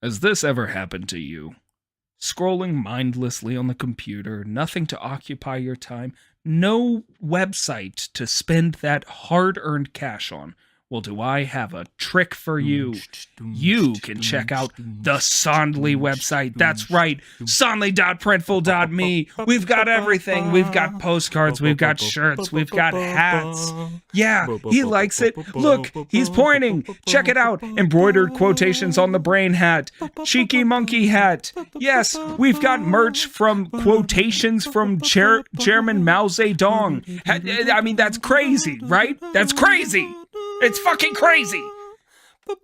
Has this ever happened to you? Scrolling mindlessly on the computer, nothing to occupy your time, no website to spend that hard earned cash on. Well, do I have a trick for you? You can check out the Sondley website. That's right, sondley.printful.me. We've got everything. We've got postcards, we've got shirts, we've got hats. Yeah, he likes it. Look, he's pointing. Check it out. Embroidered quotations on the brain hat. Cheeky monkey hat. Yes, we've got merch from quotations from Chairman Mao Zedong. I mean, that's crazy, right? That's crazy. It's fucking crazy.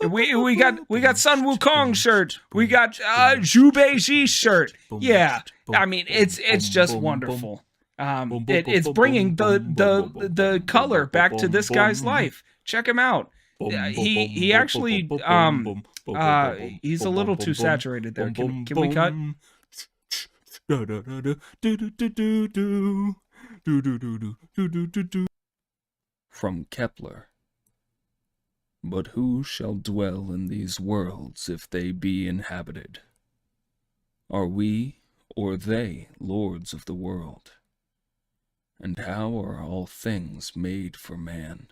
We got Sun Wukong shirt. We got Zhu Beiji shirt. Yeah, I mean it's just wonderful. It's bringing the color back to this guy's life. Check him out. He actually he's a little too saturated there. Can we cut? From Kepler. But who shall dwell in these worlds if they be inhabited? Are we or they lords of the world? And how are all things made for man?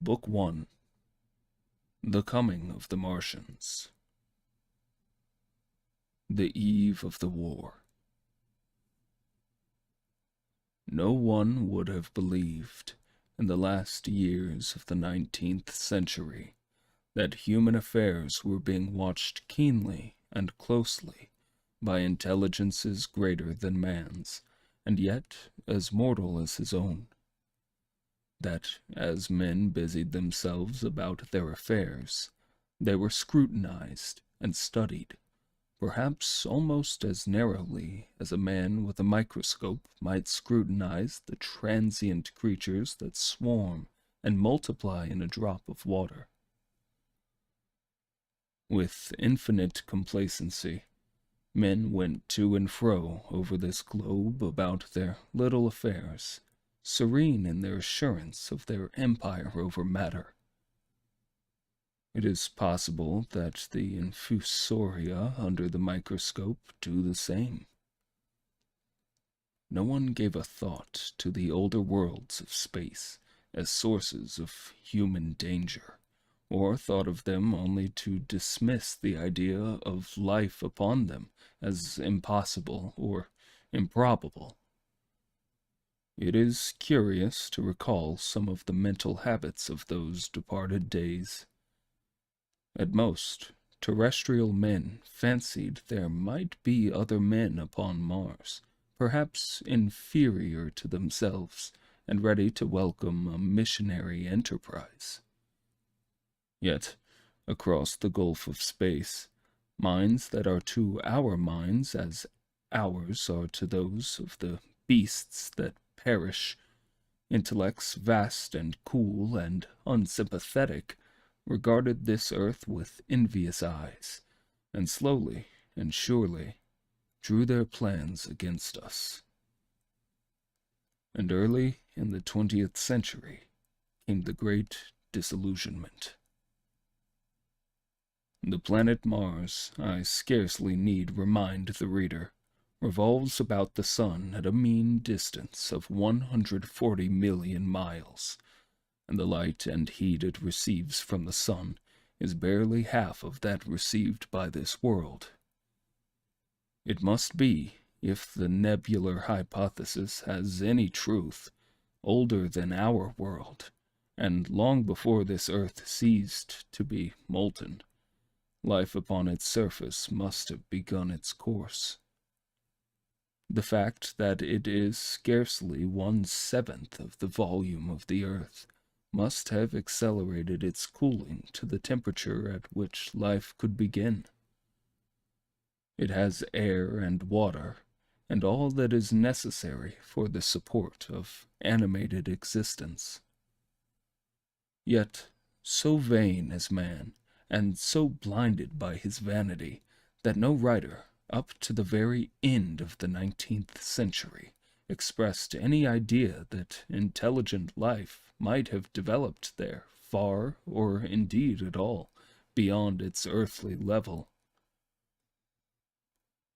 Book 1. The Coming of the Martians. The eve of the war. No one would have believed, in the last years of the 19th century, that human affairs were being watched keenly and closely by intelligences greater than man's, and yet as mortal as his own. That, as men busied themselves about their affairs, they were scrutinized and studied, perhaps almost as narrowly as a man with a microscope might scrutinize the transient creatures that swarm and multiply in a drop of water. With infinite complacency, men went to and fro over this globe about their little affairs, serene in their assurance of their empire over matter. It is possible that the infusoria under the microscope do the same. No one gave a thought to the older worlds of space as sources of human danger, or thought of them only to dismiss the idea of life upon them as impossible or improbable. It is curious to recall some of the mental habits of those departed days. At most, terrestrial men fancied there might be other men upon Mars, perhaps inferior to themselves, and ready to welcome a missionary enterprise. Yet, across the gulf of space, minds that are to our minds as ours are to those of the beasts that perish, intellects vast and cool and unsympathetic, regarded this earth with envious eyes, and slowly and surely drew their plans against us. And early in the 20th century came the great disillusionment. The planet Mars, I scarcely need remind the reader, revolves about the sun at a mean distance of 140 million miles, and the light and heat it receives from the sun is barely half of that received by this world. It must be, if the nebular hypothesis has any truth, older than our world, and long before this earth ceased to be molten. Life upon its surface must have begun its course. The fact that it is scarcely 1/7 of the volume of the earth must have accelerated its cooling to the temperature at which life could begin. It has air and water, and all that is necessary for the support of animated existence. Yet, so vain is man, and so blinded by his vanity, that no writer, up to the very end of the 19th century, expressed any idea that intelligent life might have developed there, far, or indeed at all, beyond its earthly level.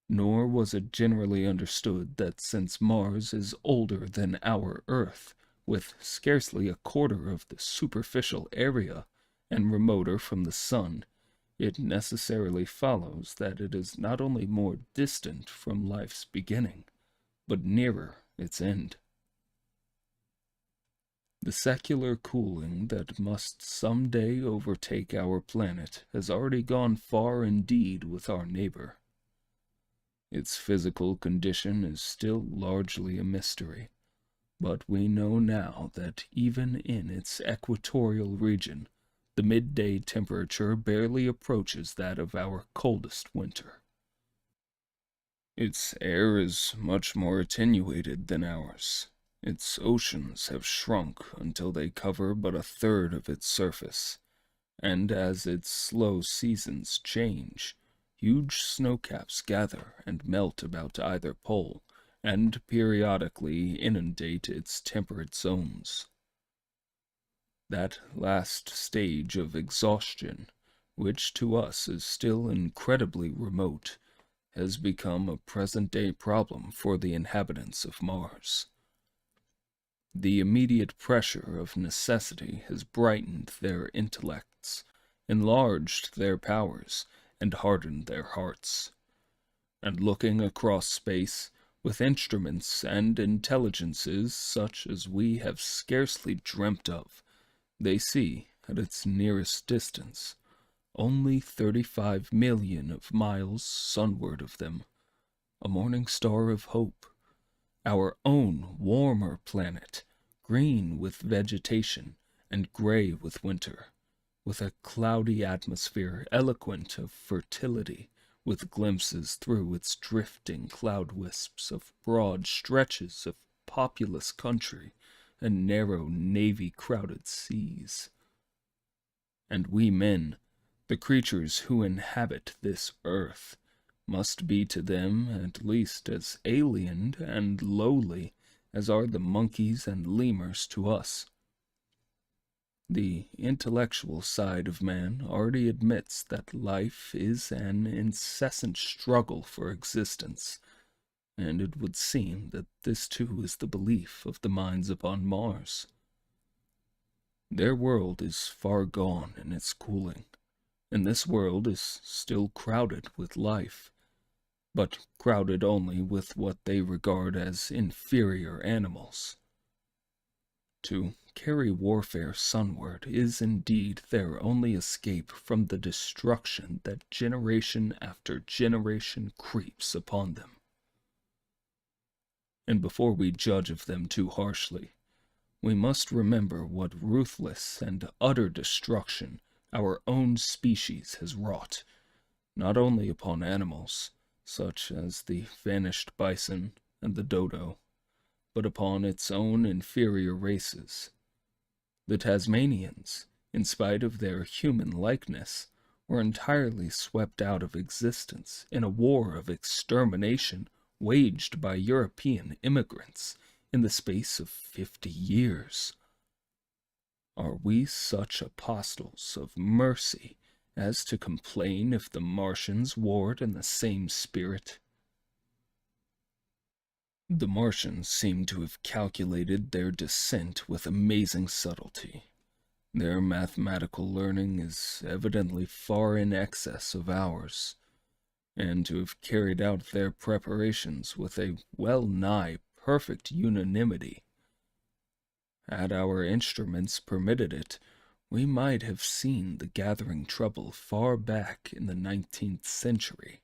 Nor was it generally understood that since Mars is older than our Earth, with scarcely a quarter of the superficial area, and remoter from the sun, it necessarily follows that it is not only more distant from life's beginning, but nearer its end. The secular cooling that must some day overtake our planet has already gone far indeed with our neighbor. Its physical condition is still largely a mystery, but we know now that even in its equatorial region, the midday temperature barely approaches that of our coldest winter. Its air is much more attenuated than ours. Its oceans have shrunk until they cover but a third of its surface, and as its slow seasons change, huge snowcaps gather and melt about either pole, and periodically inundate its temperate zones. That last stage of exhaustion, which to us is still incredibly remote, has become a present-day problem for the inhabitants of Mars. The immediate pressure of necessity has brightened their intellects, enlarged their powers, and hardened their hearts. And looking across space, with instruments and intelligences such as we have scarcely dreamt of, they see, at its nearest distance, only 35 million of miles sunward of them, a morning star of hope, our own warmer planet, green with vegetation and gray with winter, with a cloudy atmosphere eloquent of fertility, with glimpses through its drifting cloud wisps of broad stretches of populous country and narrow navy-crowded seas. And we men, the creatures who inhabit this earth, must be to them at least as alien and lowly as are the monkeys and lemurs to us. The intellectual side of man already admits that life is an incessant struggle for existence, and it would seem that this too is the belief of the minds upon Mars. Their world is far gone in its cooling, and this world is still crowded with life, but crowded only with what they regard as inferior animals. To carry warfare sunward is indeed their only escape from the destruction that generation after generation creeps upon them. And before we judge of them too harshly, we must remember what ruthless and utter destruction our own species has wrought, not only upon animals, such as the vanished bison and the dodo, but upon its own inferior races. The Tasmanians, in spite of their human likeness, were entirely swept out of existence in a war of extermination waged by European immigrants in the space of 50 years. Are we such apostles of mercy as to complain if the Martians warred in the same spirit? The Martians seem to have calculated their descent with amazing subtlety. Their mathematical learning is evidently far in excess of ours, and to have carried out their preparations with a well-nigh perfect unanimity. Had our instruments permitted it, we might have seen the gathering trouble far back in the 19th century.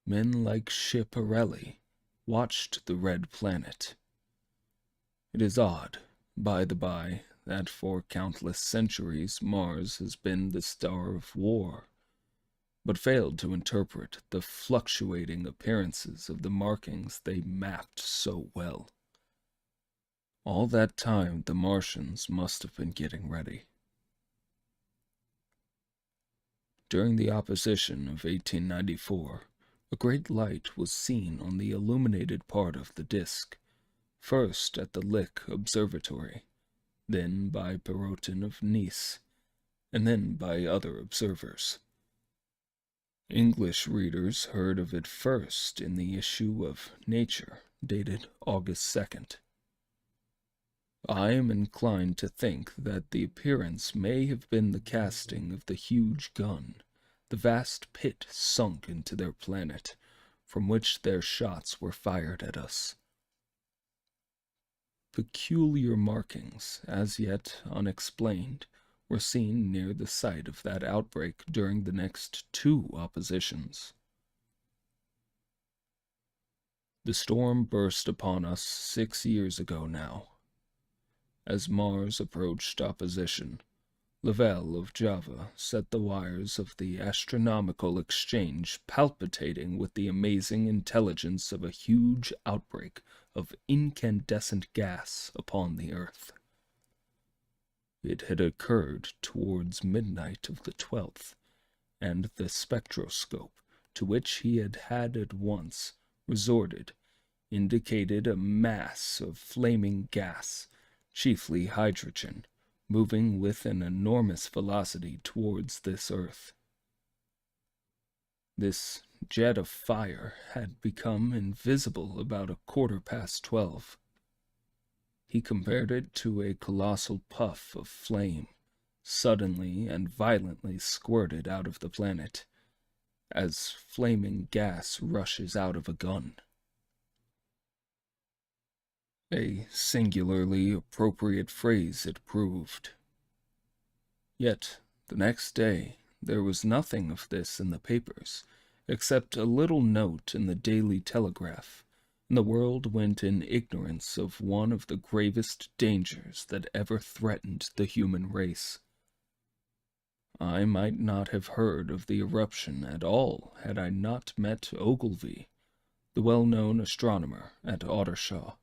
Men like Schiaparelli watched the red planet. It is odd, by the by, that for countless centuries Mars has been the star of war, but failed to interpret the fluctuating appearances of the markings they mapped so well. All that time the Martians must have been getting ready. During the opposition of 1894, A great light was seen on the illuminated part of the disk, first at the Lick Observatory, then by Perrotin of Nice, and then by other observers. English readers heard of it first in the issue of Nature, dated August 2nd. I am inclined to think that the appearance may have been the casting of the huge gun, the vast pit sunk into their planet, from which their shots were fired at us. Peculiar markings, as yet unexplained, were seen near the site of that outbreak during the next two oppositions. The storm burst upon us 6 years ago now. As Mars approached opposition, Lavelle of Java set the wires of the astronomical exchange palpitating with the amazing intelligence of a huge outbreak of incandescent gas upon the earth. It had occurred towards midnight of the 12th, and the spectroscope, to which he had at once resorted, indicated a mass of flaming gas, chiefly hydrogen, moving with an enormous velocity towards this earth. This jet of fire had become invisible about 12:15. He compared it to a colossal puff of flame, suddenly and violently squirted out of the planet, as flaming gas rushes out of a gun. A singularly appropriate phrase it proved. Yet, the next day, there was nothing of this in the papers, except a little note in the Daily Telegraph, and the world went in ignorance of one of the gravest dangers that ever threatened the human race. I might not have heard of the eruption at all had I not met Ogilvy, the well-known astronomer at Ottershaw.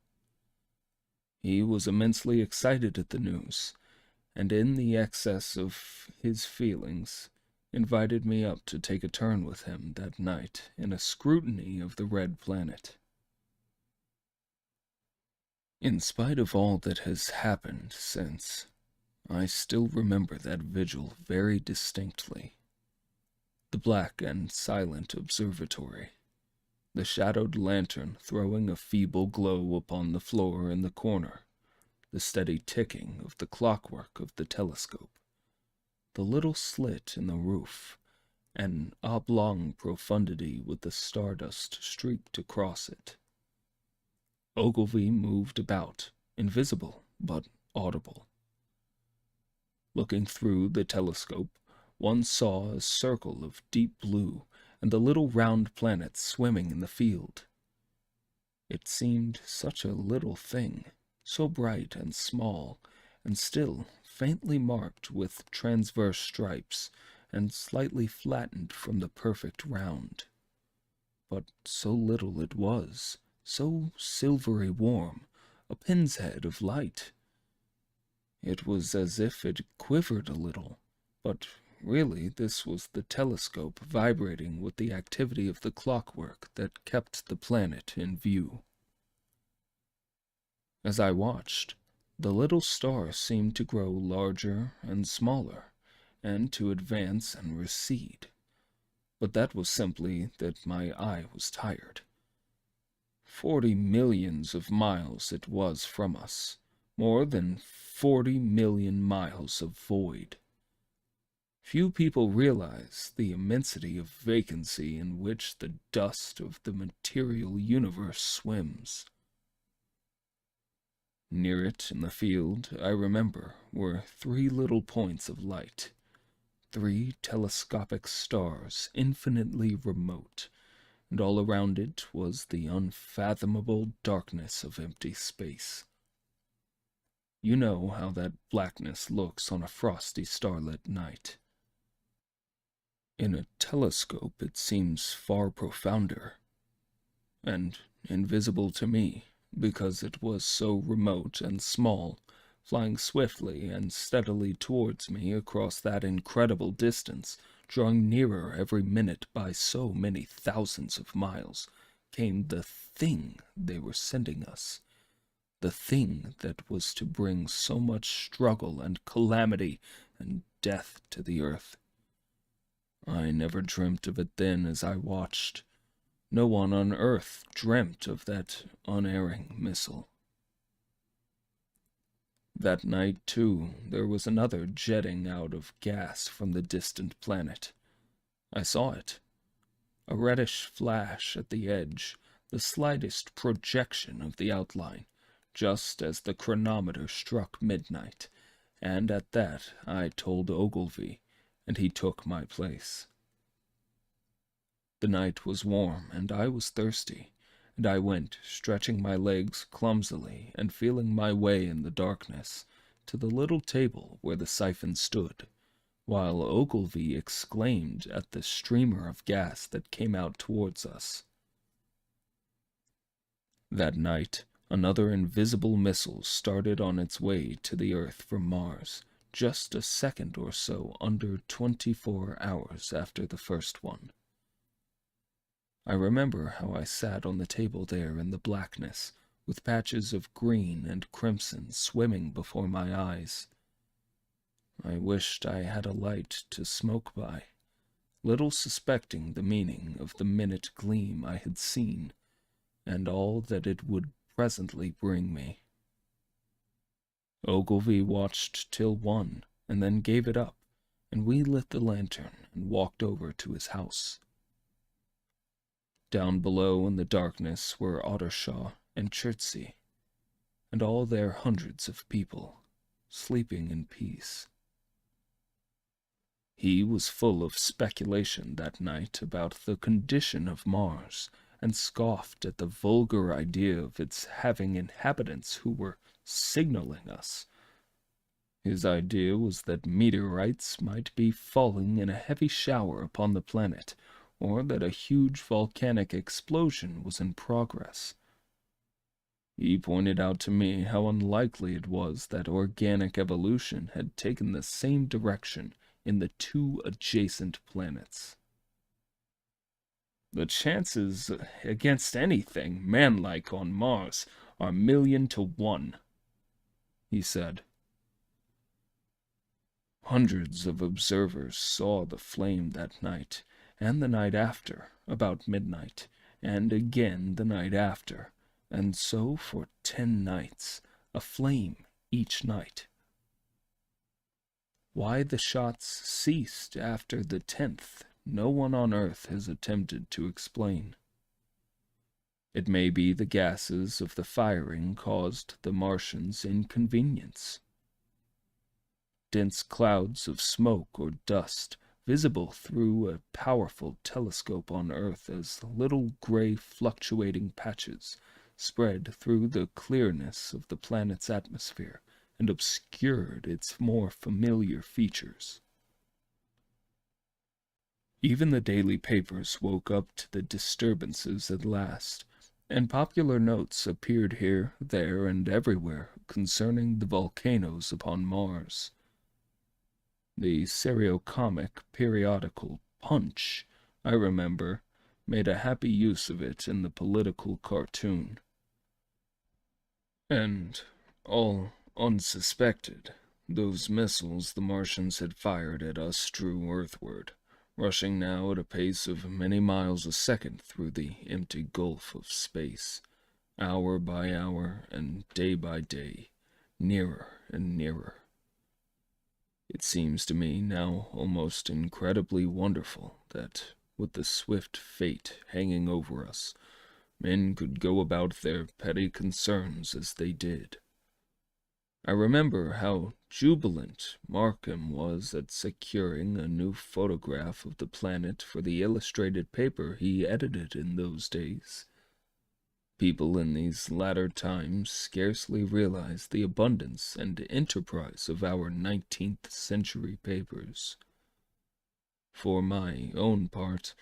He was immensely excited at the news, and in the excess of his feelings, invited me up to take a turn with him that night in a scrutiny of the red planet. In spite of all that has happened since, I still remember that vigil very distinctly. The black and silent observatory, the shadowed lantern throwing a feeble glow upon the floor in the corner, the steady ticking of the clockwork of the telescope, the little slit in the roof, an oblong profundity with the stardust streaked across it. Ogilvy moved about, invisible but audible. Looking through the telescope, one saw a circle of deep blue and the little round planets swimming in the field. It seemed such a little thing, so bright and small, and still faintly marked with transverse stripes and slightly flattened from the perfect round. But so little it was, so silvery warm, a pin's head of light. It was as if it quivered a little, but really this was the telescope vibrating with the activity of the clockwork that kept the planet in view. As I watched, the little star seemed to grow larger and smaller, and to advance and recede. But that was simply that my eye was tired. 40 millions of miles it was from us, more than 40 million miles of void. Few people realize the immensity of vacancy in which the dust of the material universe swims. Near it in the field, I remember, were 3 little points of light, 3 telescopic stars infinitely remote, and all around it was the unfathomable darkness of empty space. You know how that blackness looks on a frosty starlit night. In a telescope it seems far profounder, and invisible to me, because it was so remote and small, flying swiftly and steadily towards me across that incredible distance, drawing nearer every minute by so many thousands of miles, came the thing they were sending us. The thing that was to bring so much struggle and calamity and death to the earth. I never dreamt of it then as I watched. No one on earth dreamt of that unerring missile. That night, too, there was another jetting out of gas from the distant planet. I saw it. A reddish flash at the edge, the slightest projection of the outline, just as the chronometer struck midnight, and at that I told Ogilvy, and he took my place. The night was warm, and I was thirsty, and I went, stretching my legs clumsily and feeling my way in the darkness, to the little table where the siphon stood, while Ogilvy exclaimed at the streamer of gas that came out towards us. That night, another invisible missile started on its way to the earth from Mars, just a second or so under 24 hours after the first one. I remember how I sat on the table there in the blackness, with patches of green and crimson swimming before my eyes. I wished I had a light to smoke by, little suspecting the meaning of the minute gleam I had seen, and all that it would presently bring me. Ogilvy watched till 1, and then gave it up, and we lit the lantern and walked over to his house. Down below in the darkness were Ottershaw and Chertsey, and all their hundreds of people, sleeping in peace. He was full of speculation that night about the condition of Mars, and scoffed at the vulgar idea of its having inhabitants who were signaling us. His idea was that meteorites might be falling in a heavy shower upon the planet, or that a huge volcanic explosion was in progress. He pointed out to me how unlikely it was that organic evolution had taken the same direction in the 2 adjacent planets. The chances against anything manlike on Mars are 1,000,000 to 1, he said. Hundreds of observers saw the flame that night, and the night after, about midnight, and again the night after, and so for 10 nights, a flame each night. Why the shots ceased after the 10th, no one on earth has attempted to explain. It may be the gases of the firing caused the Martians inconvenience. Dense clouds of smoke or dust, visible through a powerful telescope on Earth as little gray fluctuating patches, spread through the clearness of the planet's atmosphere and obscured its more familiar features. Even the daily papers woke up to the disturbances at last, and popular notes appeared here, there, and everywhere concerning the volcanoes upon Mars. The serio-comic periodical Punch, I remember, made a happy use of it in the political cartoon. And, all unsuspected, those missiles the Martians had fired at us drew earthward, rushing now at a pace of many miles a second through the empty gulf of space, hour by hour and day by day, nearer and nearer. It seems to me now almost incredibly wonderful that, with the swift fate hanging over us, men could go about their petty concerns as they did. I remember how jubilant Markham was at securing a new photograph of the planet for the illustrated paper he edited in those days. People in these latter times scarcely realize the abundance and enterprise of our 19th century papers. For my own part,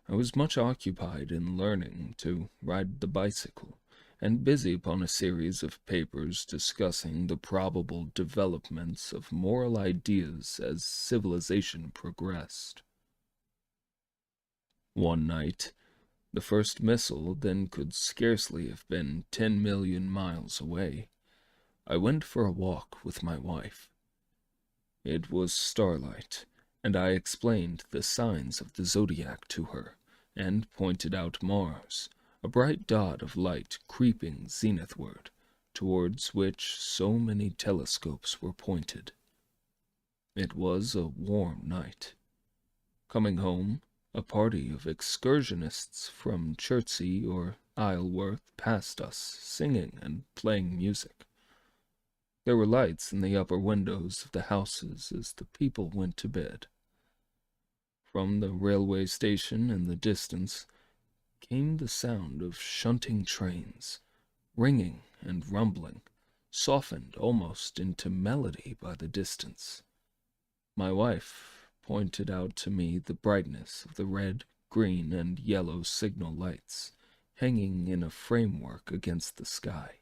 I was much occupied in learning to ride the bicycle, and busy upon a series of papers discussing the probable developments of moral ideas as civilization progressed. One night, the first missile then could scarcely have been 10 million miles away. I went for a walk with my wife. It was starlight, and I explained the signs of the zodiac to her, and pointed out Mars, a bright dot of light creeping zenithward, towards which so many telescopes were pointed. It was a warm night. Coming home, a party of excursionists from Chertsey or Isleworth passed us, singing and playing music. There were lights in the upper windows of the houses as the people went to bed. From the railway station in the distance came the sound of shunting trains, ringing and rumbling, softened almost into melody by the distance. My wife pointed out to me the brightness of the red, green, and yellow signal lights hanging in a framework against the sky.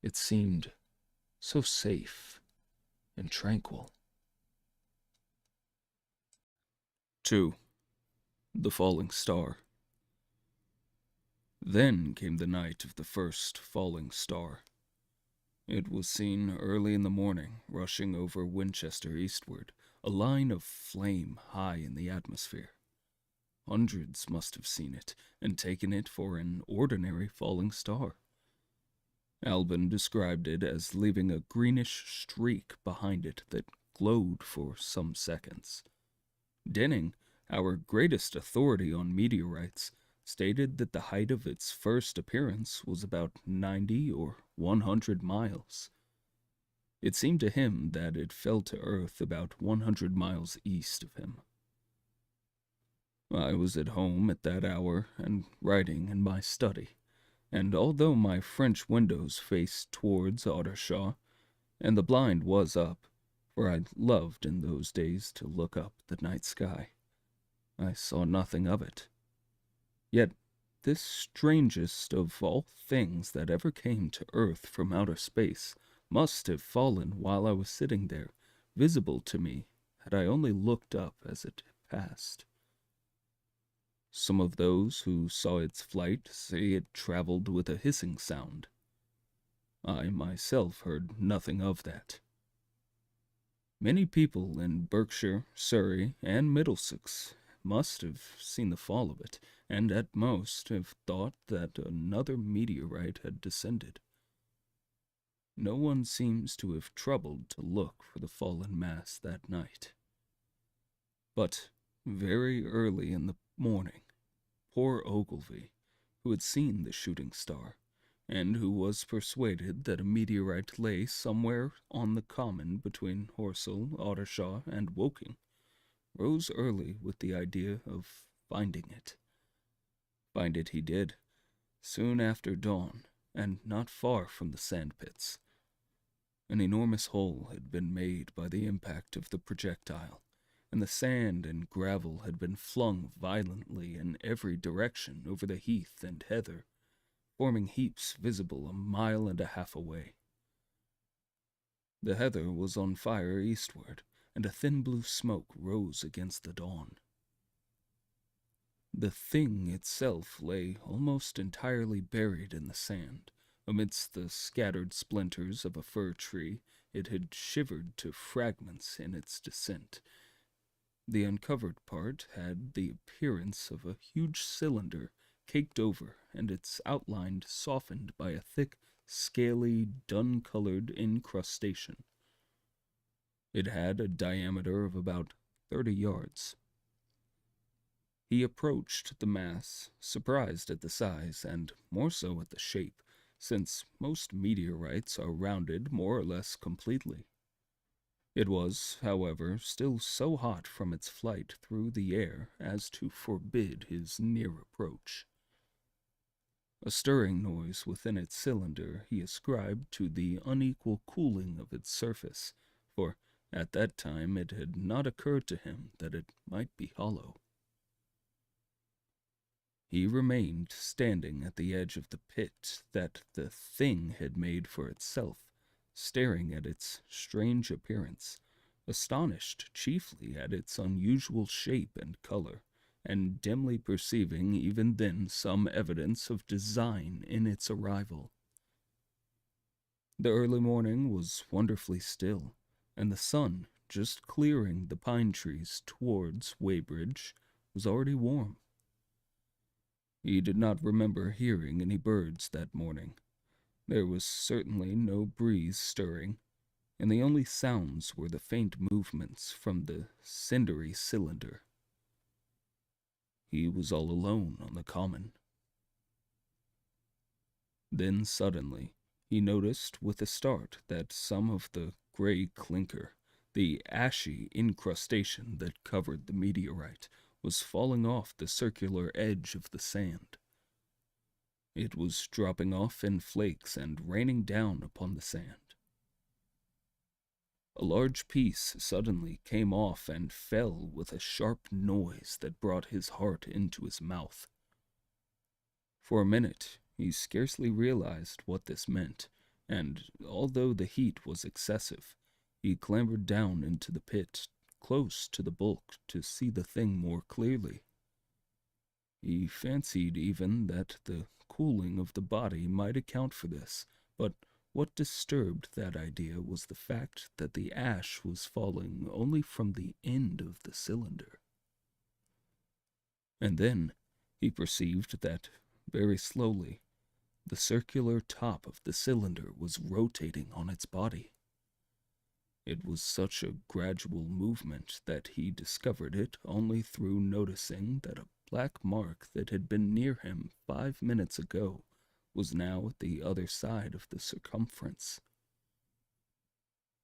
It seemed so safe and tranquil. 2. The Falling Star. Then came the night of the first falling star. It was seen early in the morning, rushing over Winchester eastward, a line of flame high in the atmosphere. Hundreds must have seen it, and taken it for an ordinary falling star. Albin described it as leaving a greenish streak behind it that glowed for some seconds. Denning, our greatest authority on meteorites, stated that the height of its first appearance was about 90 or 100 miles. It seemed to him that it fell to Earth about 100 miles east of him. I was at home at that hour and writing in my study, and although my French windows faced towards Ottershaw, and the blind was up, for I loved in those days to look up the night sky, I saw nothing of it. Yet this strangest of all things that ever came to Earth from outer space must have fallen while I was sitting there, visible to me had I only looked up as it passed. Some of those who saw its flight say it traveled with a hissing sound. I myself heard nothing of that. Many people in Berkshire, Surrey, and Middlesex must have seen the fall of it, and at most have thought that another meteorite had descended. No one seems to have troubled to look for the fallen mass that night. But very early in the morning, poor Ogilvy, who had seen the shooting star, and who was persuaded that a meteorite lay somewhere on the common between Horsell, Ottershaw, and Woking, rose early with the idea of finding it. Find it he did, soon after dawn, and not far from the sandpits. An enormous hole had been made by the impact of the projectile, and the sand and gravel had been flung violently in every direction over the heath and heather, forming heaps visible 1.5 miles away. The heather was on fire eastward, and a thin blue smoke rose against the dawn. The thing itself lay almost entirely buried in the sand. Amidst the scattered splinters of a fir tree, it had shivered to fragments in its descent. The uncovered part had the appearance of a huge cylinder caked over, and its outline softened by a thick, scaly, dun-colored incrustation. It had a diameter of about 30 yards. He approached the mass, surprised at the size, and more so at the shape, since most meteorites are rounded more or less completely. It was, however, still so hot from its flight through the air as to forbid his near approach. A stirring noise within its cylinder he ascribed to the unequal cooling of its surface, for at that time it had not occurred to him that it might be hollow. He remained standing at the edge of the pit that the thing had made for itself, staring at its strange appearance, astonished chiefly at its unusual shape and color, and dimly perceiving even then some evidence of design in its arrival. The early morning was wonderfully still, and the sun, just clearing the pine trees towards Weybridge, was already warm. He did not remember hearing any birds that morning. There was certainly no breeze stirring, and the only sounds were the faint movements from the cindery cylinder. He was all alone on the common. Then suddenly he noticed with a start that some of the gray clinker, the ashy incrustation that covered the meteorite, was falling off the circular edge of the sand. It was dropping off in flakes and raining down upon the sand. A large piece suddenly came off and fell with a sharp noise that brought his heart into his mouth. For a minute he scarcely realized what this meant, and although the heat was excessive, he clambered down into the pit, close to the bulk, to see the thing more clearly. He fancied even that the cooling of the body might account for this, but what disturbed that idea was the fact that the ash was falling only from the end of the cylinder. And then he perceived that, very slowly, the circular top of the cylinder was rotating on its body. It was such a gradual movement that he discovered it only through noticing that a black mark that had been near him 5 minutes ago was now at the other side of the circumference.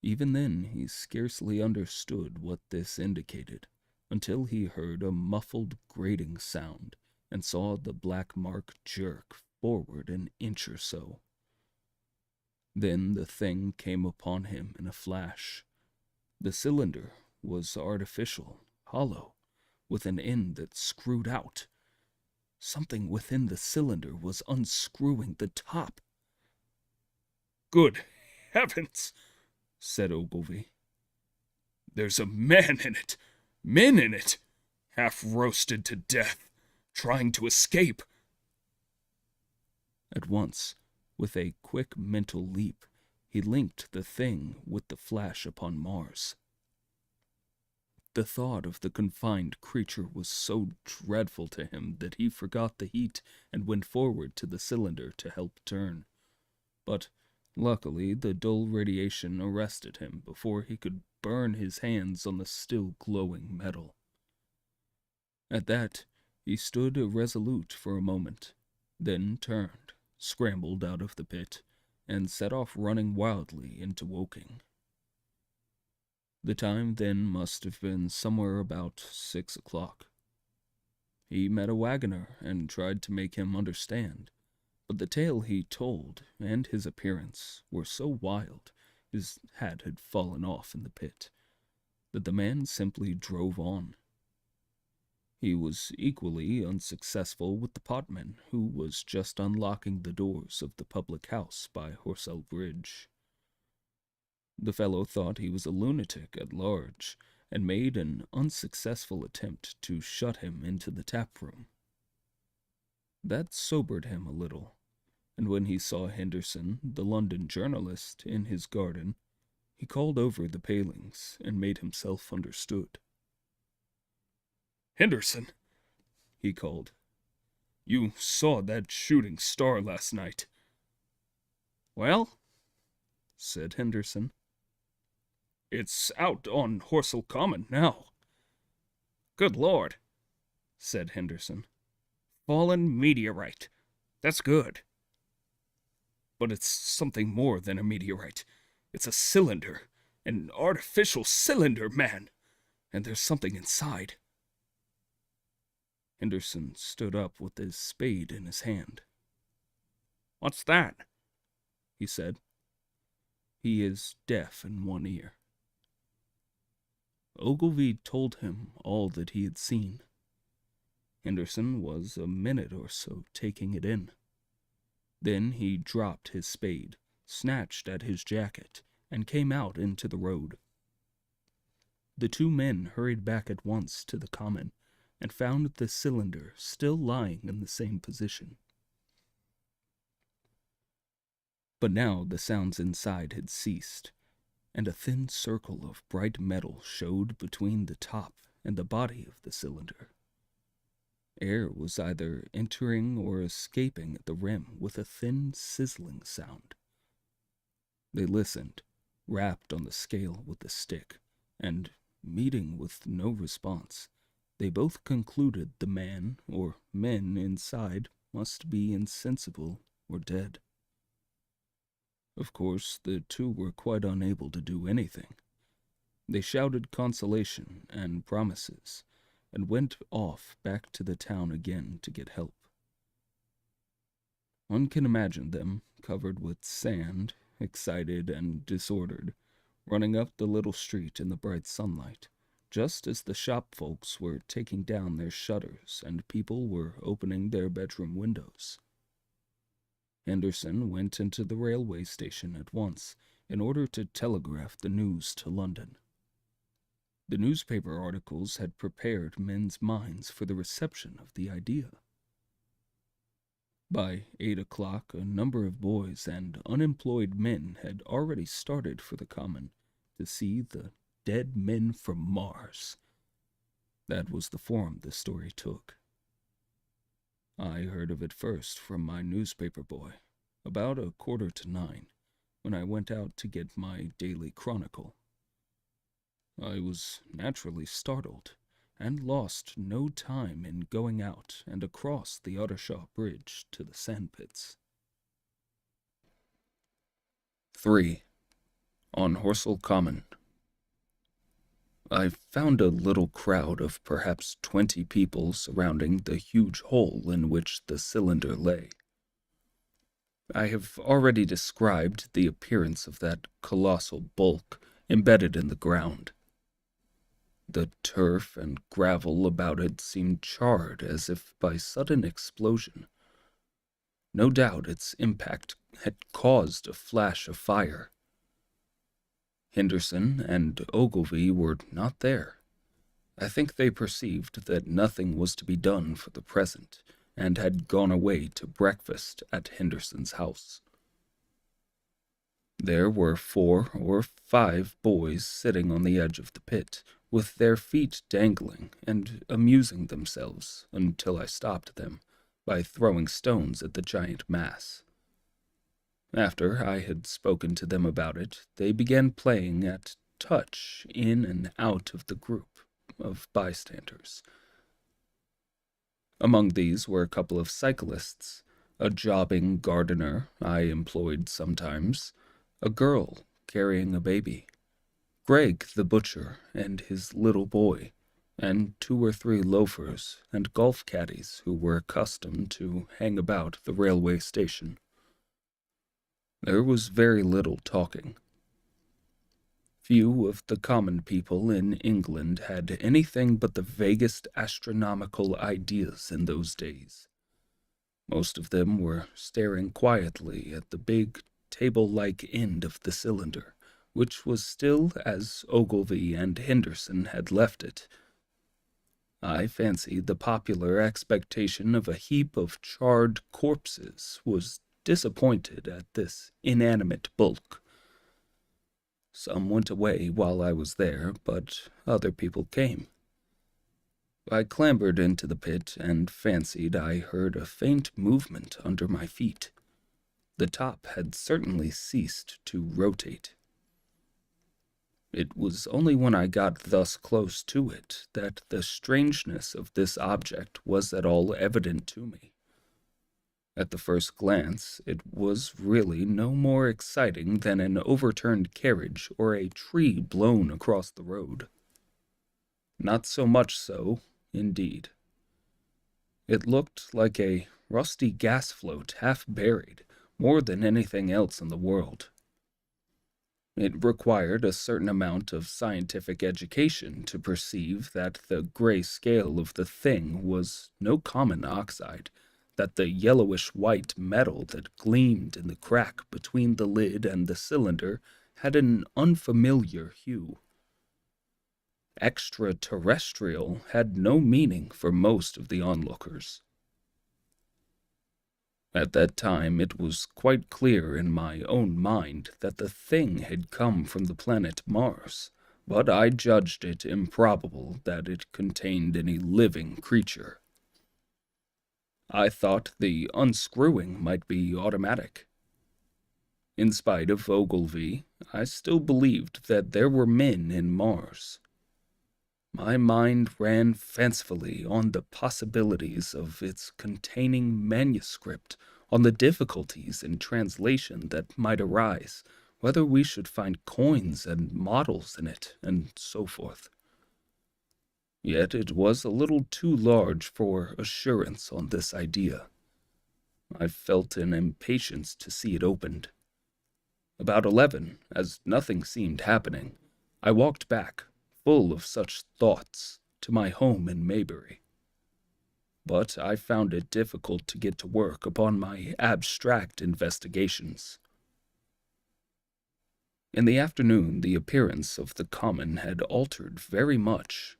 Even then he scarcely understood what this indicated, until he heard a muffled grating sound and saw the black mark jerk forward an inch or so. Then the thing came upon him in a flash. The cylinder was artificial, hollow, with an end that screwed out. Something within the cylinder was unscrewing the top. "Good heavens!" said Ogilvy. "There's a man in it! Men in it! Half roasted to death, trying to escape!" At once, with a quick mental leap, he linked the thing with the flash upon Mars. The thought of the confined creature was so dreadful to him that he forgot the heat and went forward to the cylinder to help turn. But luckily the dull radiation arrested him before he could burn his hands on the still glowing metal. At that, he stood irresolute for a moment, then turned, scrambled out of the pit, and set off running wildly into Woking. The time then must have been somewhere about 6 o'clock. He met a wagoner and tried to make him understand, but the tale he told and his appearance were so wild, his hat had fallen off in the pit, that the man simply drove on. He was equally unsuccessful with the potman, who was just unlocking the doors of the public house by Horsell Bridge. The fellow thought he was a lunatic at large, and made an unsuccessful attempt to shut him into the tap-room. That sobered him a little, and when he saw Henderson, the London journalist, in his garden, he called over the palings and made himself understood. "Henderson," he called, "you saw that shooting star last night." "Well?" said Henderson. "It's out on Horsell Common now." "Good Lord," said Henderson. "Fallen meteorite. That's good." "But it's something more than a meteorite. It's a cylinder. An artificial cylinder, man. And there's something inside." Henderson stood up with his spade in his hand. "What's that?" he said. He is deaf in one ear. Ogilvy told him all that he had seen. Henderson was a minute or so taking it in. Then he dropped his spade, snatched at his jacket, and came out into the road. The two men hurried back at once to the common, and found the cylinder still lying in the same position. But now the sounds inside had ceased, and a thin circle of bright metal showed between the top and the body of the cylinder. Air was either entering or escaping at the rim with a thin, sizzling sound. They listened, rapped on the scale with the stick, and, meeting with no response, they both concluded the man or men inside must be insensible or dead. Of course, the two were quite unable to do anything. They shouted consolation and promises, and went off back to the town again to get help. One can imagine them, covered with sand, excited and disordered, running up the little street in the bright sunlight, just as the shop folks were taking down their shutters and people were opening their bedroom windows. Henderson went into the railway station at once in order to telegraph the news to London. The newspaper articles had prepared men's minds for the reception of the idea. By 8 o'clock, a number of boys and unemployed men had already started for the Common to see the dead men from Mars. That was the form the story took. I heard of it first from my newspaper boy, about 8:45, when I went out to get my daily chronicle. I was naturally startled, and lost no time in going out and across the Ottershaw Bridge to the sandpits. 3. On Horsell Common. I found a little crowd of perhaps 20 people surrounding the huge hole in which the cylinder lay. I have already described the appearance of that colossal bulk embedded in the ground. The turf and gravel about it seemed charred as if by sudden explosion. No doubt its impact had caused a flash of fire. Henderson and Ogilvy were not there. I think they perceived that nothing was to be done for the present, and had gone away to breakfast at Henderson's house. There were 4 or 5 boys sitting on the edge of the pit, with their feet dangling and amusing themselves until I stopped them by throwing stones at the giant mass. After I had spoken to them about it, they began playing at touch in and out of the group of bystanders. Among these were a couple of cyclists, a jobbing gardener I employed sometimes, a girl carrying a baby, Greg the butcher and his little boy, and 2 or 3 loafers and golf caddies who were accustomed to hang about the railway station. There was very little talking. Few of the common people in England had anything but the vaguest astronomical ideas in those days. Most of them were staring quietly at the big table-like end of the cylinder, which was still as Ogilvy and Henderson had left it. I fancy the popular expectation of a heap of charred corpses was disappointed at this inanimate bulk. Some went away while I was there, but other people came. I clambered into the pit and fancied I heard a faint movement under my feet. The top had certainly ceased to rotate. It was only when I got thus close to it that the strangeness of this object was at all evident to me. At the first glance, it was really no more exciting than an overturned carriage or a tree blown across the road. Not so much so, indeed. It looked like a rusty gas float half buried, more than anything else in the world. It required a certain amount of scientific education to perceive that the gray scale of the thing was no common oxide, that the yellowish-white metal that gleamed in the crack between the lid and the cylinder had an unfamiliar hue. extraterrestrial had no meaning for most of the onlookers. At that time, it was quite clear in my own mind that the thing had come from the planet Mars, but I judged it improbable that it contained any living creature. I thought the unscrewing might be automatic. In spite of Ogilvy, I still believed that there were men in Mars. My mind ran fancifully on the possibilities of its containing manuscript, on the difficulties in translation that might arise, whether we should find coins and models in it, and so forth. Yet it was a little too large for assurance on this idea. I felt an impatience to see it opened. About 11, as nothing seemed happening, I walked back, full of such thoughts, to my home in Maybury. But I found it difficult to get to work upon my abstract investigations. In the afternoon, the appearance of the common had altered very much.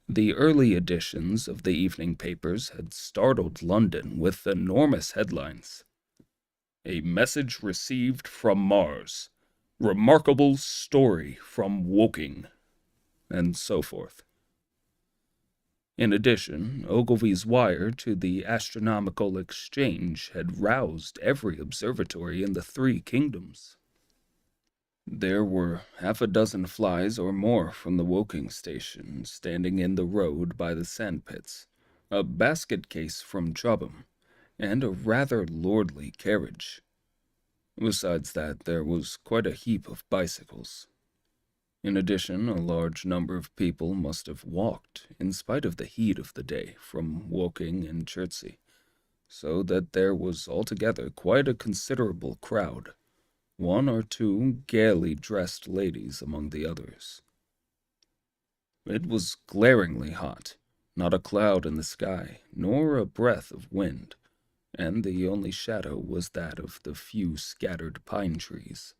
The early editions of the evening papers had startled London with enormous headlines. "A message received from Mars. Remarkable story from Woking," and so forth. In addition, Ogilvy's wire to the Astronomical Exchange had roused every observatory in the 3 kingdoms. There were half a dozen flies or more from the Woking station standing in the road by the sandpits, a basket case from Chobham, and a rather lordly carriage. Besides that, there was quite a heap of bicycles. In addition, a large number of people must have walked, in spite of the heat of the day, from Woking and Chertsey, so that there was altogether quite a considerable crowd, 1 or 2 gaily dressed ladies among the others. It was glaringly hot, not a cloud in the sky, nor a breath of wind, and the only shadow was that of the few scattered pine trees.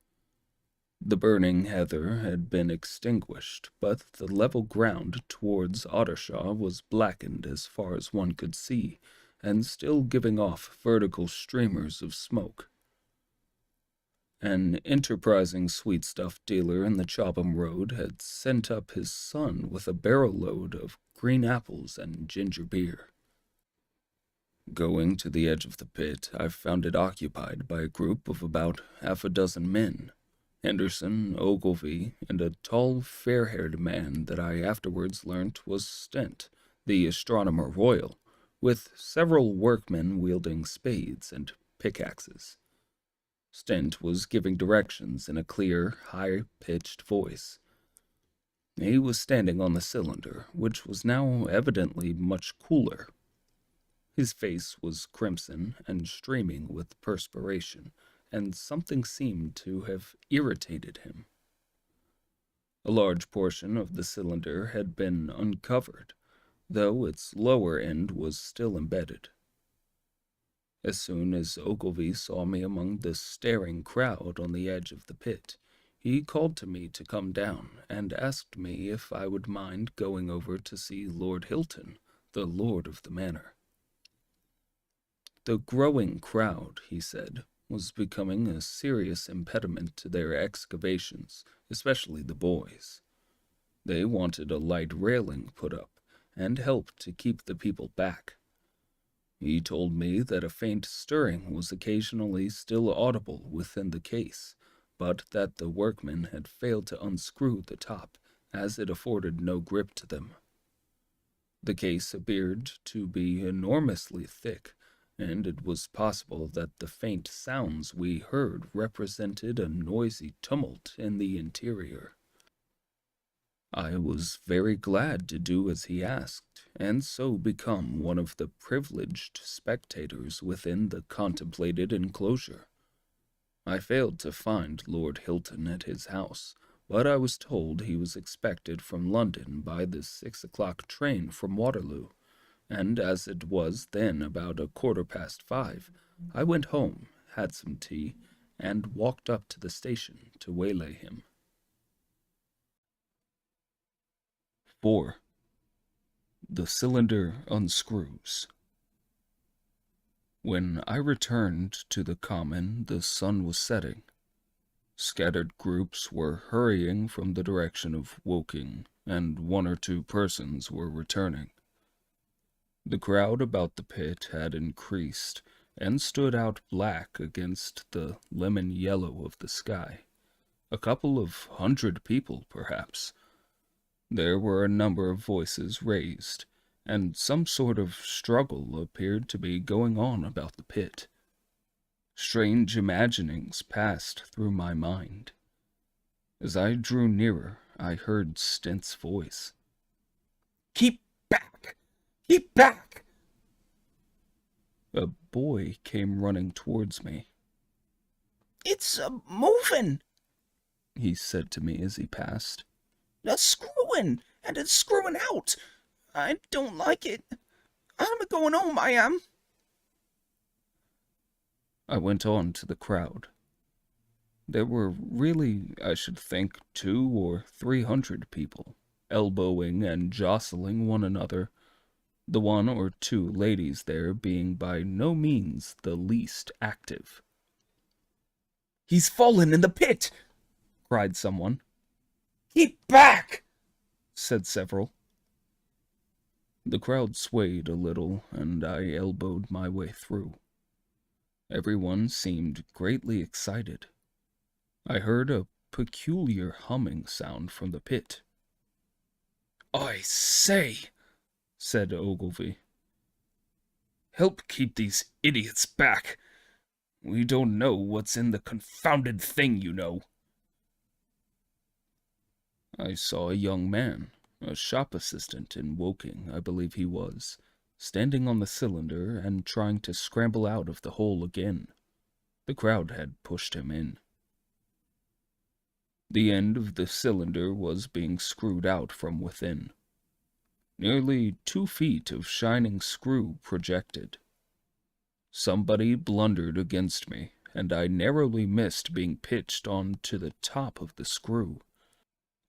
The burning heather had been extinguished, but the level ground towards Ottershaw was blackened as far as one could see, and still giving off vertical streamers of smoke. An enterprising sweetstuff dealer in the Chobham Road had sent up his son with a barrel-load of green apples and ginger beer. Going to the edge of the pit, I found it occupied by a group of about half a dozen men, Henderson, Ogilvy, and a tall, fair-haired man that I afterwards learnt was Stent, the astronomer royal, with several workmen wielding spades and pickaxes. Stent was giving directions in a clear, high-pitched voice. He was standing on the cylinder, which was now evidently much cooler. His face was crimson and streaming with perspiration, and something seemed to have irritated him. A large portion of the cylinder had been uncovered, though its lower end was still embedded. As soon as Ogilvy saw me among the staring crowd on the edge of the pit, he called to me to come down, and asked me if I would mind going over to see Lord Hilton, the lord of the manor. The growing crowd, he said, was becoming a serious impediment to their excavations, especially the boys. They wanted a light railing put up, and help to keep the people back. He told me that a faint stirring was occasionally still audible within the case, but that the workmen had failed to unscrew the top, as it afforded no grip to them. The case appeared to be enormously thick, and it was possible that the faint sounds we heard represented a noisy tumult in the interior. I was very glad to do as he asked, and so become one of the privileged spectators within the contemplated enclosure. I failed to find Lord Hilton at his house, but I was told he was expected from London by the 6 o'clock train from Waterloo, and as it was then about 5:15, I went home, had some tea, and walked up to the station to waylay him. 4. The cylinder unscrews. When I returned to the common, the sun was setting. Scattered groups were hurrying from the direction of Woking, and 1 or 2 persons were returning. The crowd about the pit had increased, and stood out black against the lemon yellow of the sky. A couple of 100 people, perhaps. There were a number of voices raised, and some sort of struggle appeared to be going on about the pit. Strange imaginings passed through my mind. As I drew nearer, I heard Stent's voice. "Keep back! Keep back!" A boy came running towards me. "It's moving," he said to me as he passed. "It's screwing, and it's screwing out. I don't like it. I'm a-going home, I am." I went on to the crowd. There were really, I should think, 200 or 300 people, elbowing and jostling one another, the 1 or 2 ladies there being by no means the least active. "He's fallen in the pit!" cried someone. "Keep back!" said several. The crowd swayed a little, and I elbowed my way through. Everyone seemed greatly excited. I heard a peculiar humming sound from the pit. "I say," said Ogilvy. "help keep these idiots back. We don't know what's in the confounded thing, you know." I saw a young man, a shop assistant in Woking, I believe he was, standing on the cylinder and trying to scramble out of the hole again. The crowd had pushed him in. The end of the cylinder was being screwed out from within. Nearly 2 feet of shining screw projected. Somebody blundered against me, and I narrowly missed being pitched on to the top of the screw.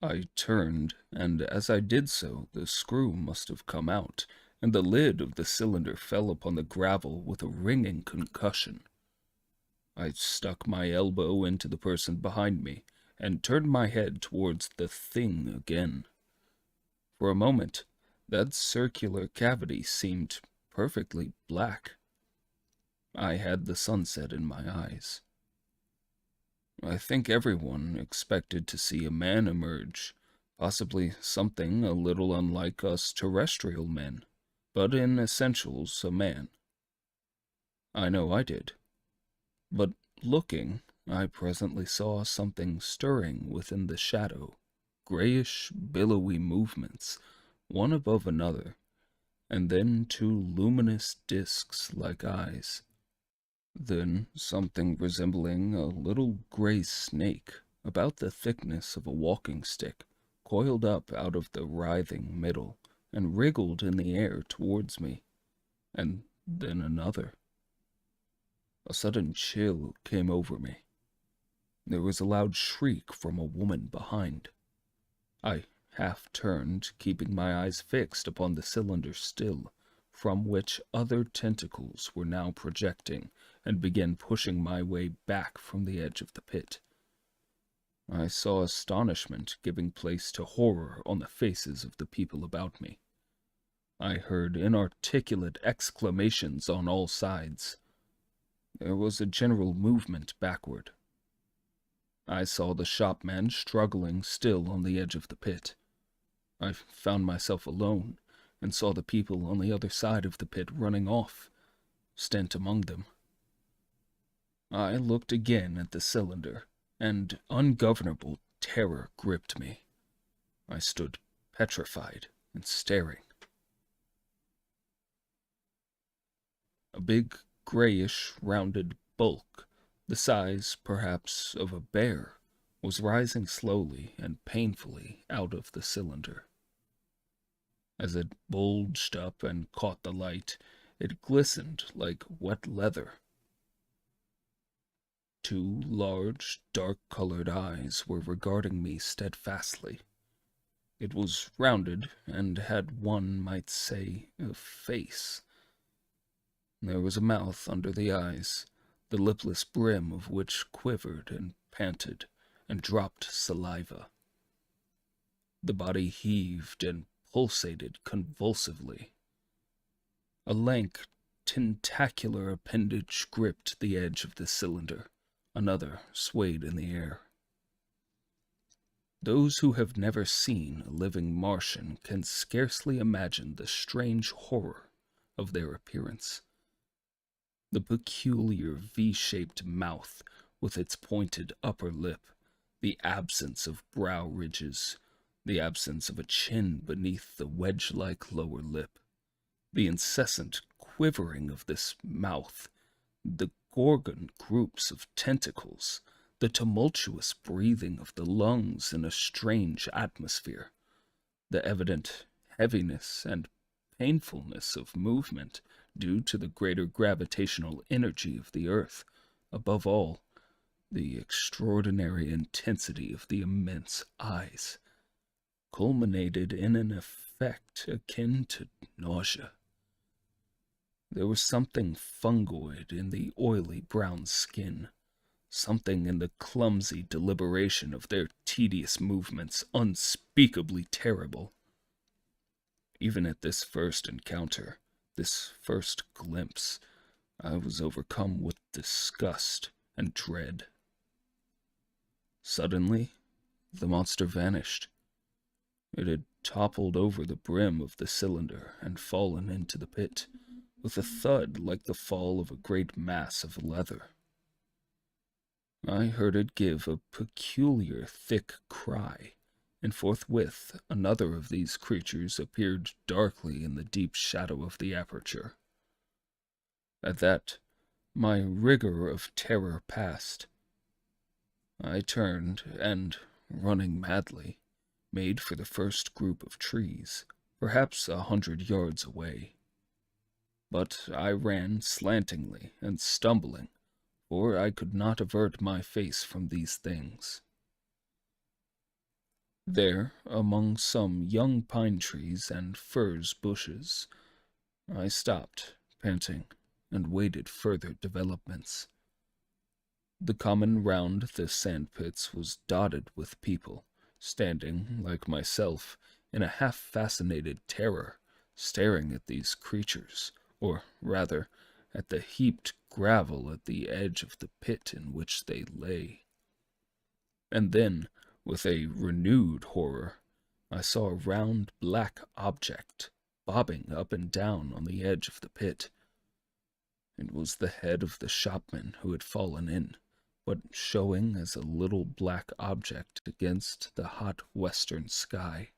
I turned, and as I did so, the screw must have come out, and the lid of the cylinder fell upon the gravel with a ringing concussion. I stuck my elbow into the person behind me, and turned my head towards the thing again. For a moment, that circular cavity seemed perfectly black. I had the sunset in my eyes. I think everyone expected to see a man emerge, possibly something a little unlike us terrestrial men, but in essentials a man. I know I did. But looking, I presently saw something stirring within the shadow, grayish, billowy movements, one above another, and then 2 luminous discs like eyes. Then something resembling a little gray snake, about the thickness of a walking stick, coiled up out of the writhing middle, and wriggled in the air towards me, and then another. A sudden chill came over me. There was a loud shriek from a woman behind. I half turned, keeping my eyes fixed upon the cylinder still, from which other tentacles were now projecting, and began pushing my way back from the edge of the pit. I saw astonishment giving place to horror on the faces of the people about me. I heard inarticulate exclamations on all sides. There was a general movement backward. I saw the shopman struggling still on the edge of the pit. I found myself alone, and saw the people on the other side of the pit running off, Stent among them. I looked again at the cylinder, and ungovernable terror gripped me. I stood petrified and staring. A big, grayish, rounded bulk, the size, perhaps, of a bear, was rising slowly and painfully out of the cylinder. As it bulged up and caught the light, it glistened like wet leather. 2 large, dark-colored eyes were regarding me steadfastly. It was rounded and had, one might say, a face. There was a mouth under the eyes, the lipless brim of which quivered and panted and dropped saliva. The body heaved and pulsated convulsively. A lank, tentacular appendage gripped the edge of the cylinder. Another swayed in the air. Those who have never seen a living Martian can scarcely imagine the strange horror of their appearance. The peculiar V-shaped mouth with its pointed upper lip, the absence of brow ridges, the absence of a chin beneath the wedge-like lower lip, the incessant quivering of this mouth, the gorgon groups of tentacles, the tumultuous breathing of the lungs in a strange atmosphere, the evident heaviness and painfulness of movement due to the greater gravitational energy of the earth, above all, the extraordinary intensity of the immense eyes, culminated in an effect akin to nausea. There was something fungoid in the oily brown skin, something in the clumsy deliberation of their tedious movements unspeakably terrible. Even at this first encounter, this first glimpse, I was overcome with disgust and dread. Suddenly, the monster vanished. It had toppled over the brim of the cylinder and fallen into the pit, with a thud like the fall of a great mass of leather. I heard it give a peculiar thick cry, and forthwith another of these creatures appeared darkly in the deep shadow of the aperture. At that, my rigor of terror passed. I turned and, running madly, made for the first group of trees, perhaps 100 yards away. But I ran slantingly and stumbling, for I could not avert my face from these things. There, among some young pine trees and furze bushes, I stopped, panting, and waited further developments. The common round the sandpits was dotted with people, standing, like myself, in a half-fascinated terror, staring at these creatures, or rather, at the heaped gravel at the edge of the pit in which they lay. And then, with a renewed horror, I saw a round black object bobbing up and down on the edge of the pit. It was the head of the shopman who had fallen in, but showing as a little black object against the hot western sky.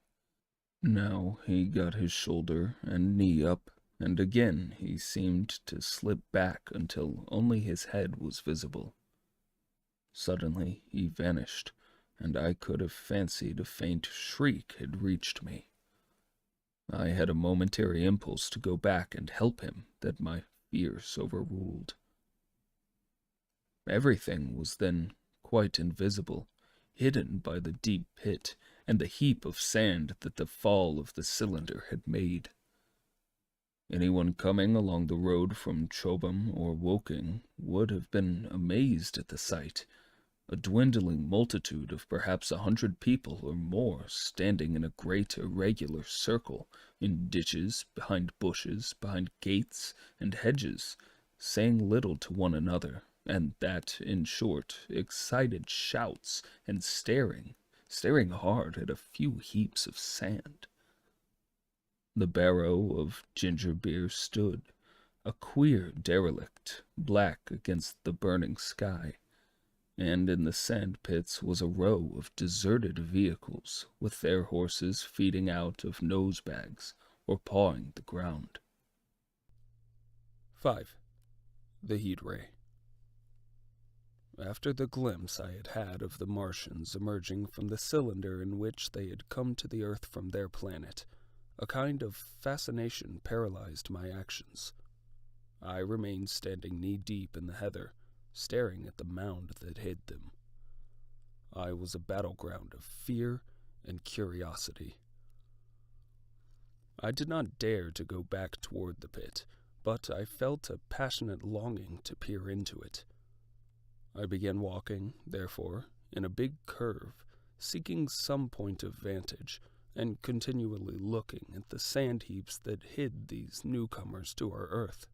Now he got his shoulder and knee up, and again he seemed to slip back until only his head was visible. Suddenly he vanished, and I could have fancied a faint shriek had reached me. I had a momentary impulse to go back and help him that my fears overruled. Everything was then quite invisible, hidden by the deep pit and the heap of sand that the fall of the cylinder had made. Anyone coming along the road from Chobham or Woking would have been amazed at the sight, a dwindling multitude of perhaps 100 people or more standing in a great irregular circle, in ditches, behind bushes, behind gates and hedges, saying little to one another, and that, in short, excited shouts, and staring hard at a few heaps of sand. The barrow of ginger beer stood, a queer derelict, black against the burning sky, and in the sand pits was a row of deserted vehicles, with their horses feeding out of nose-bags or pawing the ground. 5. The Heat Ray. After the glimpse I had had of the Martians emerging from the cylinder in which they had come to the Earth from their planet, a kind of fascination paralyzed my actions. I remained standing knee-deep in the heather, staring at the mound that hid them. I was a battleground of fear and curiosity, I did not dare to go back toward the pit, but I felt a passionate longing to peer into it. I began walking, therefore, in a big curve, seeking some point of vantage, and continually looking at the sand heaps that hid these newcomers to our earth.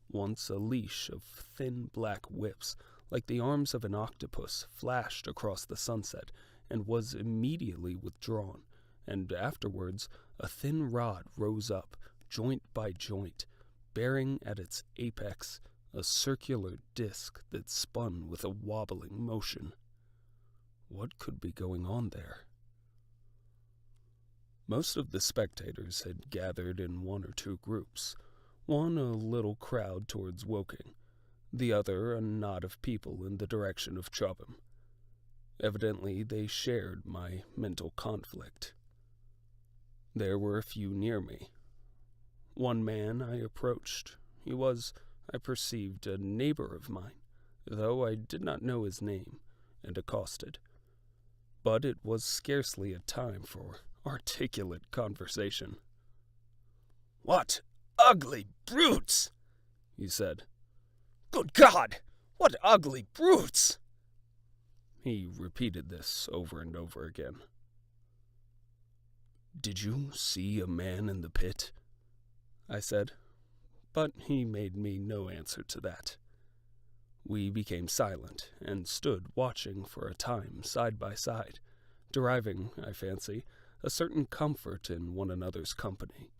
Once a leash of thin black whips, like the arms of an octopus, flashed across the sunset and was immediately withdrawn, and afterwards a thin rod rose up, joint by joint, bearing at its apex a circular disc that spun with a wobbling motion. What could be going on there? Most of the spectators had gathered in one or two groups, one a little crowd towards Woking, the other a knot of people in the direction of Chobham. Evidently they shared my mental conflict. There were a few near me. One man I approached. He was, I perceived, a neighbor of mine, though I did not know his name, and accosted. But it was scarcely a time for articulate conversation. "What ugly brutes!" he said. "Good God! What ugly brutes!" He repeated this over and over again. "Did you see a man in the pit?" I said, but he made me no answer to that. We became silent and stood watching for a time side by side, deriving, I fancy, a certain comfort in one another's company.